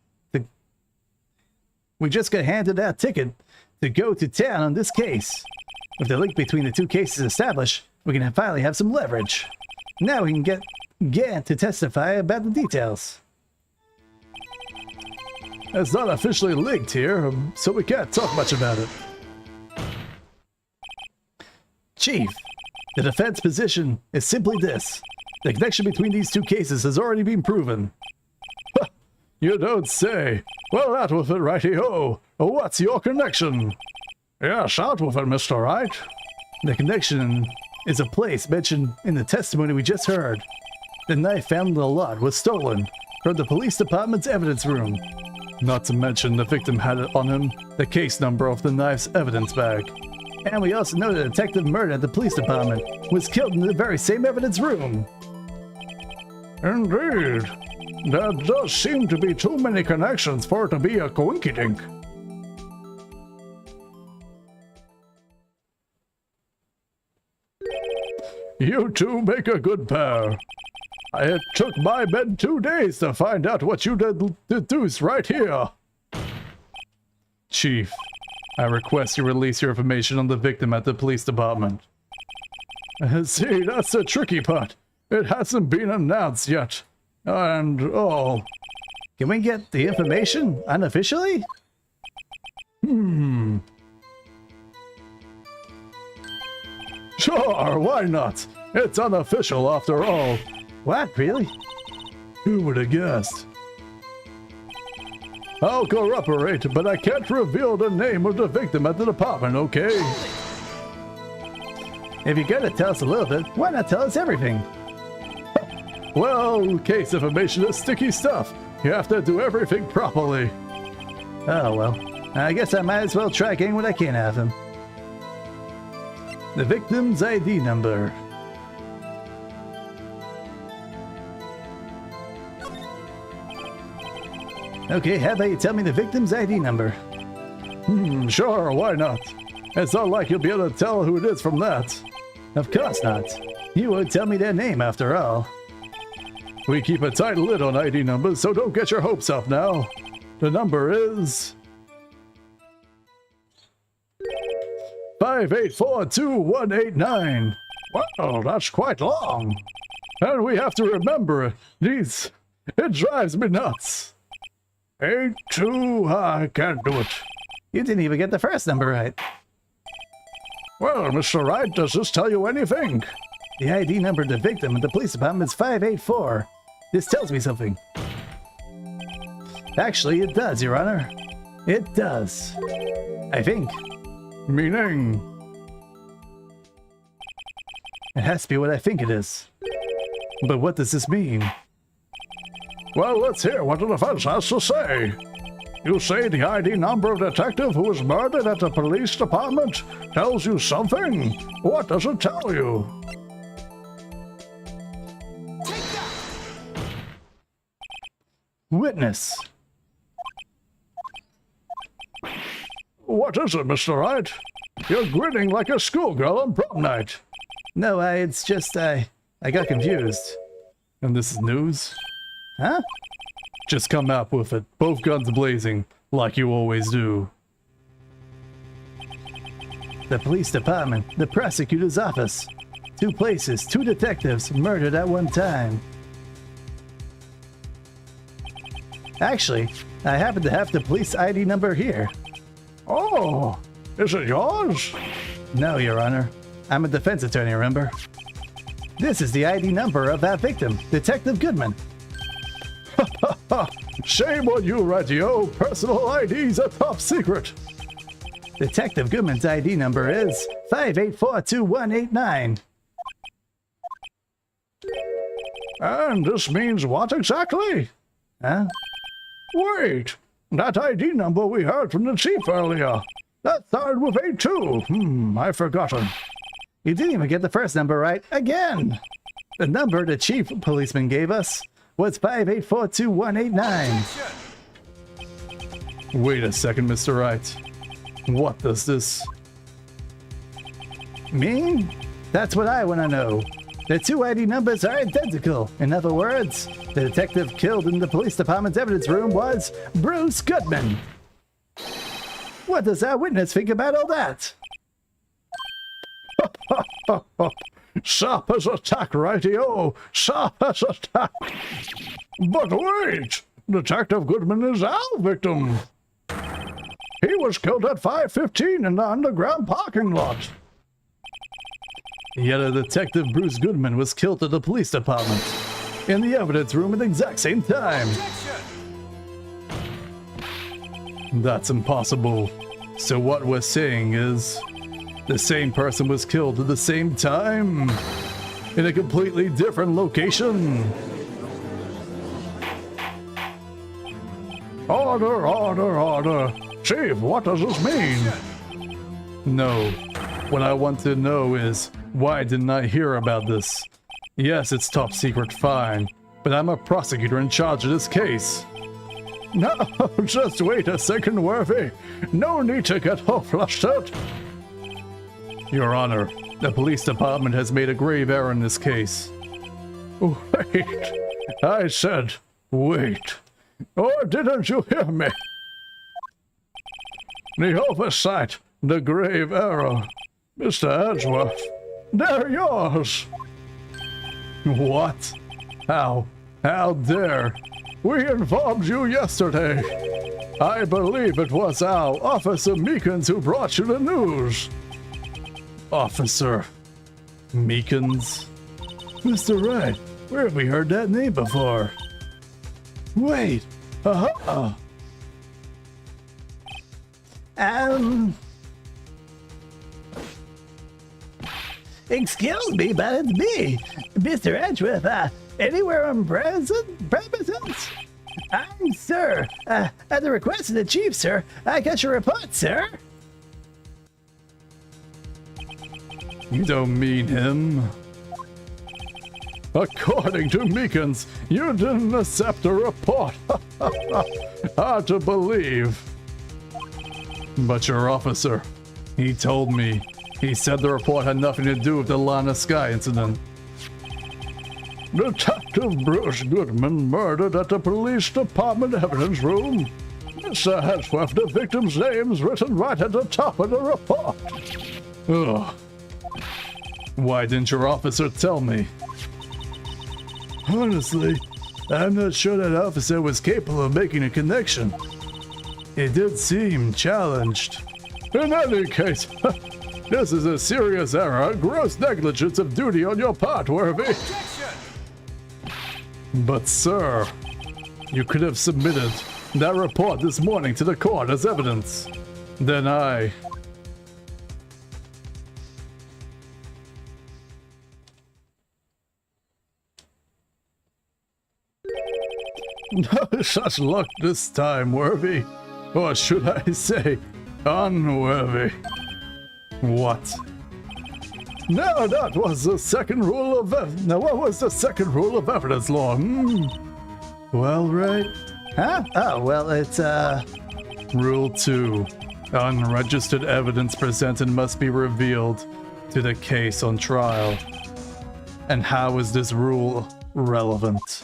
We just got handed out ticket to go to town on this case. With the link between the two cases established, we can finally have some leverage. Now we can get Gant to testify about the details. It's not officially linked here, so we can't talk much about it. Chief, the defense position is simply this. The connection between these two cases has already been proven. You don't say. Well, out with it, righty-ho. What's your connection? Yes, out with it, Mr. Wright. The connection is a place mentioned in the testimony we just heard. The knife found in the lot was stolen from the police department's evidence room. Not to mention the victim had it on him the case number of the knife's evidence bag. And we also know the detective murdered at the police department was killed in the very same evidence room. Indeed. There does seem to be too many connections for it to be a coinkydink. You two make a good pair. It took my men 2 days to find out what you deduced right here. Chief, I request you release your information on the victim at the police department. See, that's the tricky part. It hasn't been announced yet. And, oh... Can we get the information unofficially? Sure, why not? It's unofficial after all. What, really? Who would have guessed? I'll cooperate, but I can't reveal the name of the victim at the department, okay? If you're gonna tell us a little bit, why not tell us everything? Well, case information is sticky stuff. You have to do everything properly. Oh well, I guess I might as well try getting what I can out of him. The victim's ID number. Okay, how about you tell me the victim's ID number? Sure, why not? It's not like you'll be able to tell who it is from that. Of course not. You would tell me their name after all. We keep a tight lid on ID numbers, so don't get your hopes up now. The number is... 5842189. Well, that's quite long. And we have to remember it. Jeez, it drives me nuts. 82, I can't do it. You didn't even get the first number right. Well, Mr. Wright, does this tell you anything? The ID number of the victim at the police department is 584. This tells me something. Actually, it does, Your Honor. It does. I think. Meaning? It has to be what I think it is. But what does this mean? Well, let's hear what the defense has to say. You say the ID number of the detective who was murdered at the police department tells you something? What does it tell you? Witness. What is it, Mr. Wright? You're grinning like a schoolgirl on prom night. No, it's just, I got confused. And this is news? Huh? Just come up with it, both guns blazing, like you always do. The police department, the prosecutor's office. 2 places, 2 detectives murdered at one time. Actually, I happen to have the police ID number here. Oh, is it yours? No, Your Honor. I'm a defense attorney, remember? This is the ID number of that victim, Detective Goodman. Shame on you, Radio. Personal ID's a top secret. Detective Goodman's ID number is 5842189. And this means what exactly? Huh? Wait, that ID number we heard from the chief earlier. That started with 82. I've forgotten. You didn't even get the first number right again. The number the chief policeman gave us was 5842189. Wait a second, Mr. Wright. What does this mean? That's what I want to know. The 2 ID numbers are identical. In other words, the detective killed in the police department's evidence room was Bruce Goodman. What does our witness think about all that? Sharp as a tack, righty-o! Sharp as a tack! But wait! Detective Goodman is our victim. He was killed at 5:15 in the underground parking lot. Yet a Detective Bruce Goodman was killed at the police department in the evidence room at the exact same time. That's impossible. So what we're saying is the same person was killed at the same time in a completely different location. Order, order, order. Chief, what does this mean? No. What I want to know is, why didn't I hear about this? Yes, it's top secret, fine. But I'm a prosecutor in charge of this case. No, just wait a second, Worthy. No need to get all flustered. Your Honor, the police department has made a grave error in this case. Wait. I said, wait. Or didn't you hear me? The oversight, the grave error. Mr. Edgeworth, they're yours. What? How? How dare? We informed you yesterday. I believe it was our Officer Meekins who brought you the news. Officer Meekins? Mr. Wright, where have we heard that name before? Wait. Excuse me, but it's me, Mr. Edgeworth. Anywhere on premises? Sir, at the request of the chief, sir, I got your report, sir. You don't mean him. According to Meekins, you didn't accept a report. Hard to believe. But your officer, he told me. He said the report had nothing to do with the Lana Sky incident. Detective Bruce Goodman murdered at the police department evidence room. Mr. Edgeworth, the victim's name's written right at the top of the report. Ugh. Why didn't your officer tell me? Honestly, I'm not sure that officer was capable of making a connection. He did seem challenged. In any case, this is a serious error, gross negligence of duty on your part, Worthy. But sir, you could have submitted that report this morning to the court as evidence. Then I... No such luck this time, Worthy. Or should I say, unworthy. What? No, that was the second rule of Now, what was the second rule of evidence law? Well, right. Huh? Oh, well, it's, Rule 2. Unregistered evidence presented must be revealed to the case on trial. And how is this rule relevant?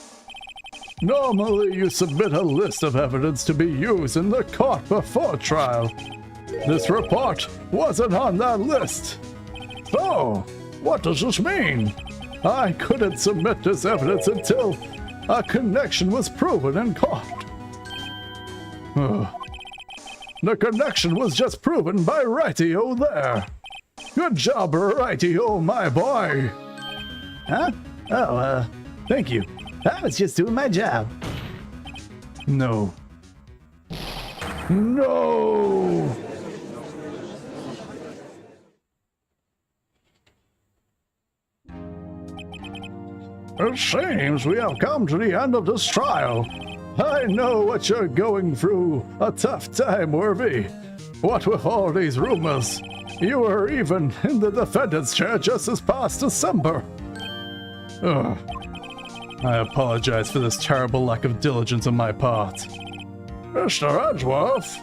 Normally, you submit a list of evidence to be used in the court before trial. This report wasn't on that list. So, what does this mean? I couldn't submit this evidence until a connection was proven in court. The connection was just proven by Righty-O there. Good job, Righty-O, my boy. Huh? Oh, thank you. I was just doing my job. No. No! It seems we have come to the end of this trial. I know what you're going through. A tough time, Worthy. What with all these rumors? You were even in the defendant's chair just this past December. Ugh. I apologize for this terrible lack of diligence on my part. Mr. Edgeworth?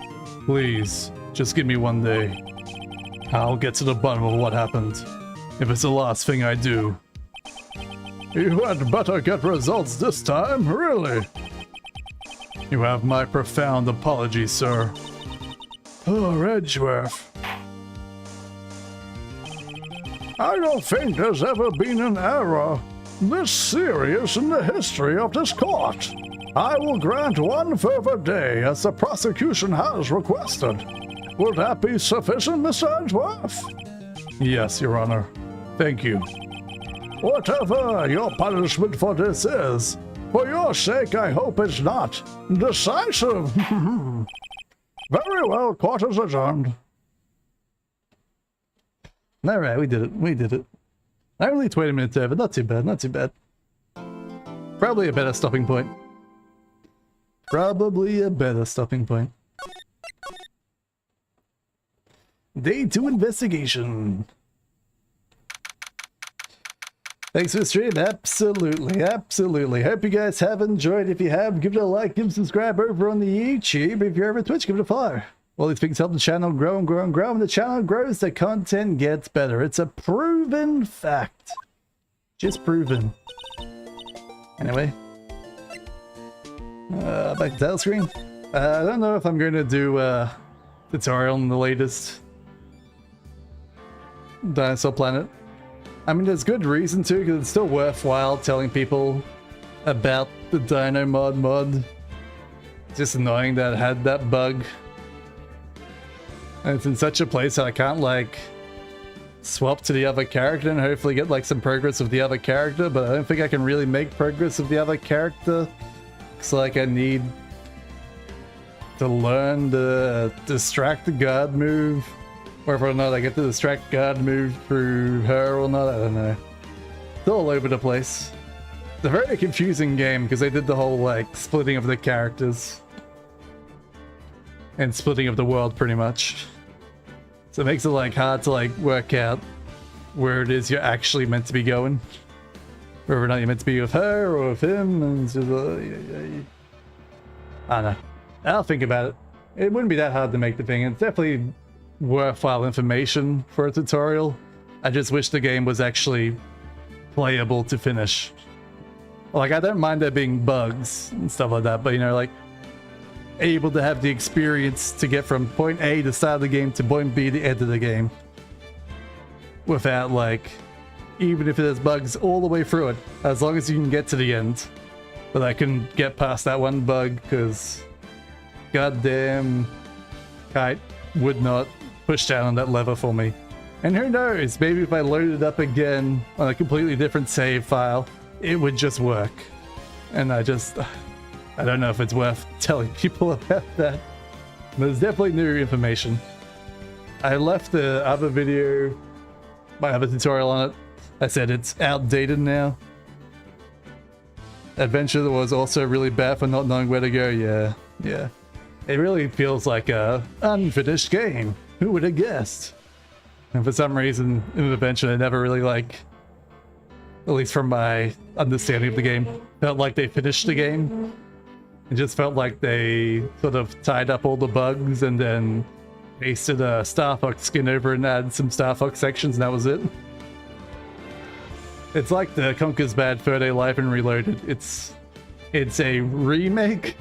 Please, just give me one day. I'll get to the bottom of what happened. If it's the last thing I do. You had better get results this time, really. You have my profound apologies, sir. Oh, Edgeworth. I don't think there's ever been an error this serious in the history of this court. I will grant 1 further day, as the prosecution has requested. Will that be sufficient, Mr. Edgeworth? Yes, Your Honor. Thank you. Whatever your punishment for this is, for your sake I hope it's not decisive. Very well, court is adjourned. Alright, we did it. We did it. Only 20 minutes over. Not too bad, not too bad. Probably a better stopping point. Probably a better stopping point. Day 2 investigation. Thanks for the stream. Absolutely, absolutely. Hope you guys have enjoyed. If you have, give it a like, give a subscribe over on the YouTube. If you're over Twitch, give it a follow. All these things help the channel grow and grow and grow. When the channel grows, the content gets better. It's a proven fact. Just proven. Anyway. Back to title screen. I don't know if I'm going to do a tutorial on the latest Dinosaur Planet. I mean, there's good reason to, because it's still worthwhile telling people about the Dinomod mod. It's just annoying that it had that bug. And it's in such a place that I can't, like, swap to the other character and hopefully get, like, some progress with the other character, but I don't think I can really make progress with the other character. Looks like I need to learn the distract guard move. Whether or not I get the distract guard move through her or not, I don't know. It's all over the place. It's a very confusing game because they did the whole, like, splitting of the characters. And splitting of the world, pretty much. So it makes it, like, hard to, like, work out where it is you're actually meant to be going. Whether or not you're meant to be with her or with him, and it's just, I don't know. I'll think about it. It wouldn't be that hard to make the thing. It's definitely worthwhile information for a tutorial. I just wish the game was actually playable to finish. Like, I don't mind there being bugs and stuff like that, but, you know, like, able to have the experience to get from point A, the start of the game, to point B, the end of the game. Without, like, even if there's bugs all the way through it, as long as you can get to the end. But I can get past that one bug, because goddamn Kite would not push down on that lever for me. And who knows, maybe if I loaded it up again on a completely different save file, it would just work. And I don't know if it's worth telling people about that. There's definitely new information. I left the other video, my other tutorial on it. I said it's outdated now. Adventure was also really bad for not knowing where to go. Yeah. It really feels like a unfinished game. Who would have guessed? And for some reason, in Adventure, they never really, like, at least from my understanding of the game, felt like they finished the game. It just felt like they sort of tied up all the bugs and then pasted a Starfox skin over and added some Starfox sections, and that was it. It's like the Conker's Bad Fur Day Life and Reloaded. It's a remake,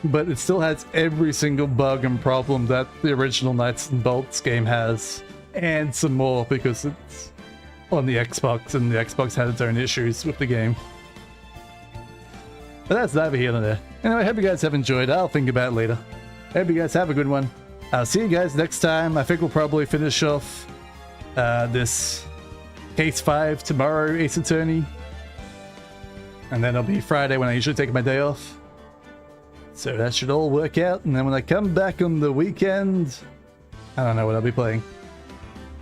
but it still has every single bug and problem that the original Knights and Bolts game has, and some more because it's on the Xbox and the Xbox had its own issues with the game. But that's neither here nor there. Anyway, I hope you guys have enjoyed. I'll think about it later. I hope you guys have a good one. I'll see you guys next time. I think we'll probably finish off this Case 5 tomorrow, Ace Attorney. And then it'll be Friday when I usually take my day off. So that should all work out. And then when I come back on the weekend, I don't know what I'll be playing.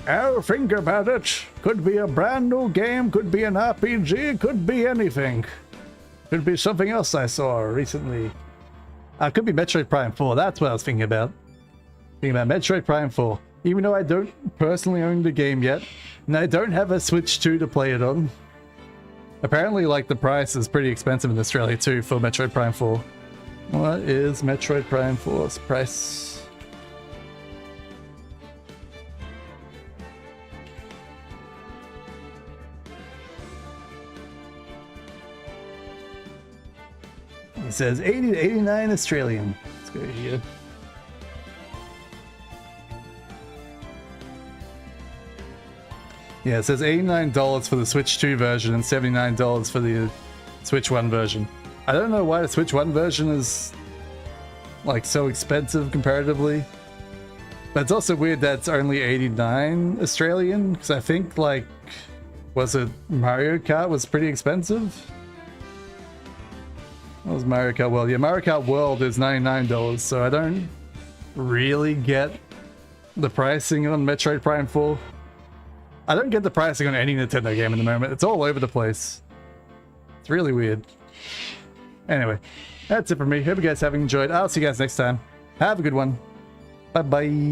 Oh, think about it. Could be a brand new game, could be an RPG, could be anything. Could be something else I saw recently. Could be Metroid Prime 4. That's what I was thinking about. Thinking about Metroid Prime 4. Even though I don't personally own the game yet, and I don't have a Switch 2 to play it on. Apparently, like, the price is pretty expensive in Australia too for Metroid Prime 4. What is Metroid Prime 4's price? It says 80 to 89 Australian. Let's go here. Yeah, it says $89 for the Switch 2 version and $79 for the Switch 1 version. I don't know why the Switch 1 version is like so expensive comparatively. But it's also weird that it's only 89 Australian, because I think like, was it Mario Kart was pretty expensive? What was Mario Kart World? Yeah, Mario Kart World is $99, so I don't really get the pricing on Metroid Prime 4. I don't get the pricing on any Nintendo game at the moment. It's all over the place. It's really weird. Anyway, that's it for me. Hope you guys have enjoyed. I'll see you guys next time. Have a good one. Bye-bye.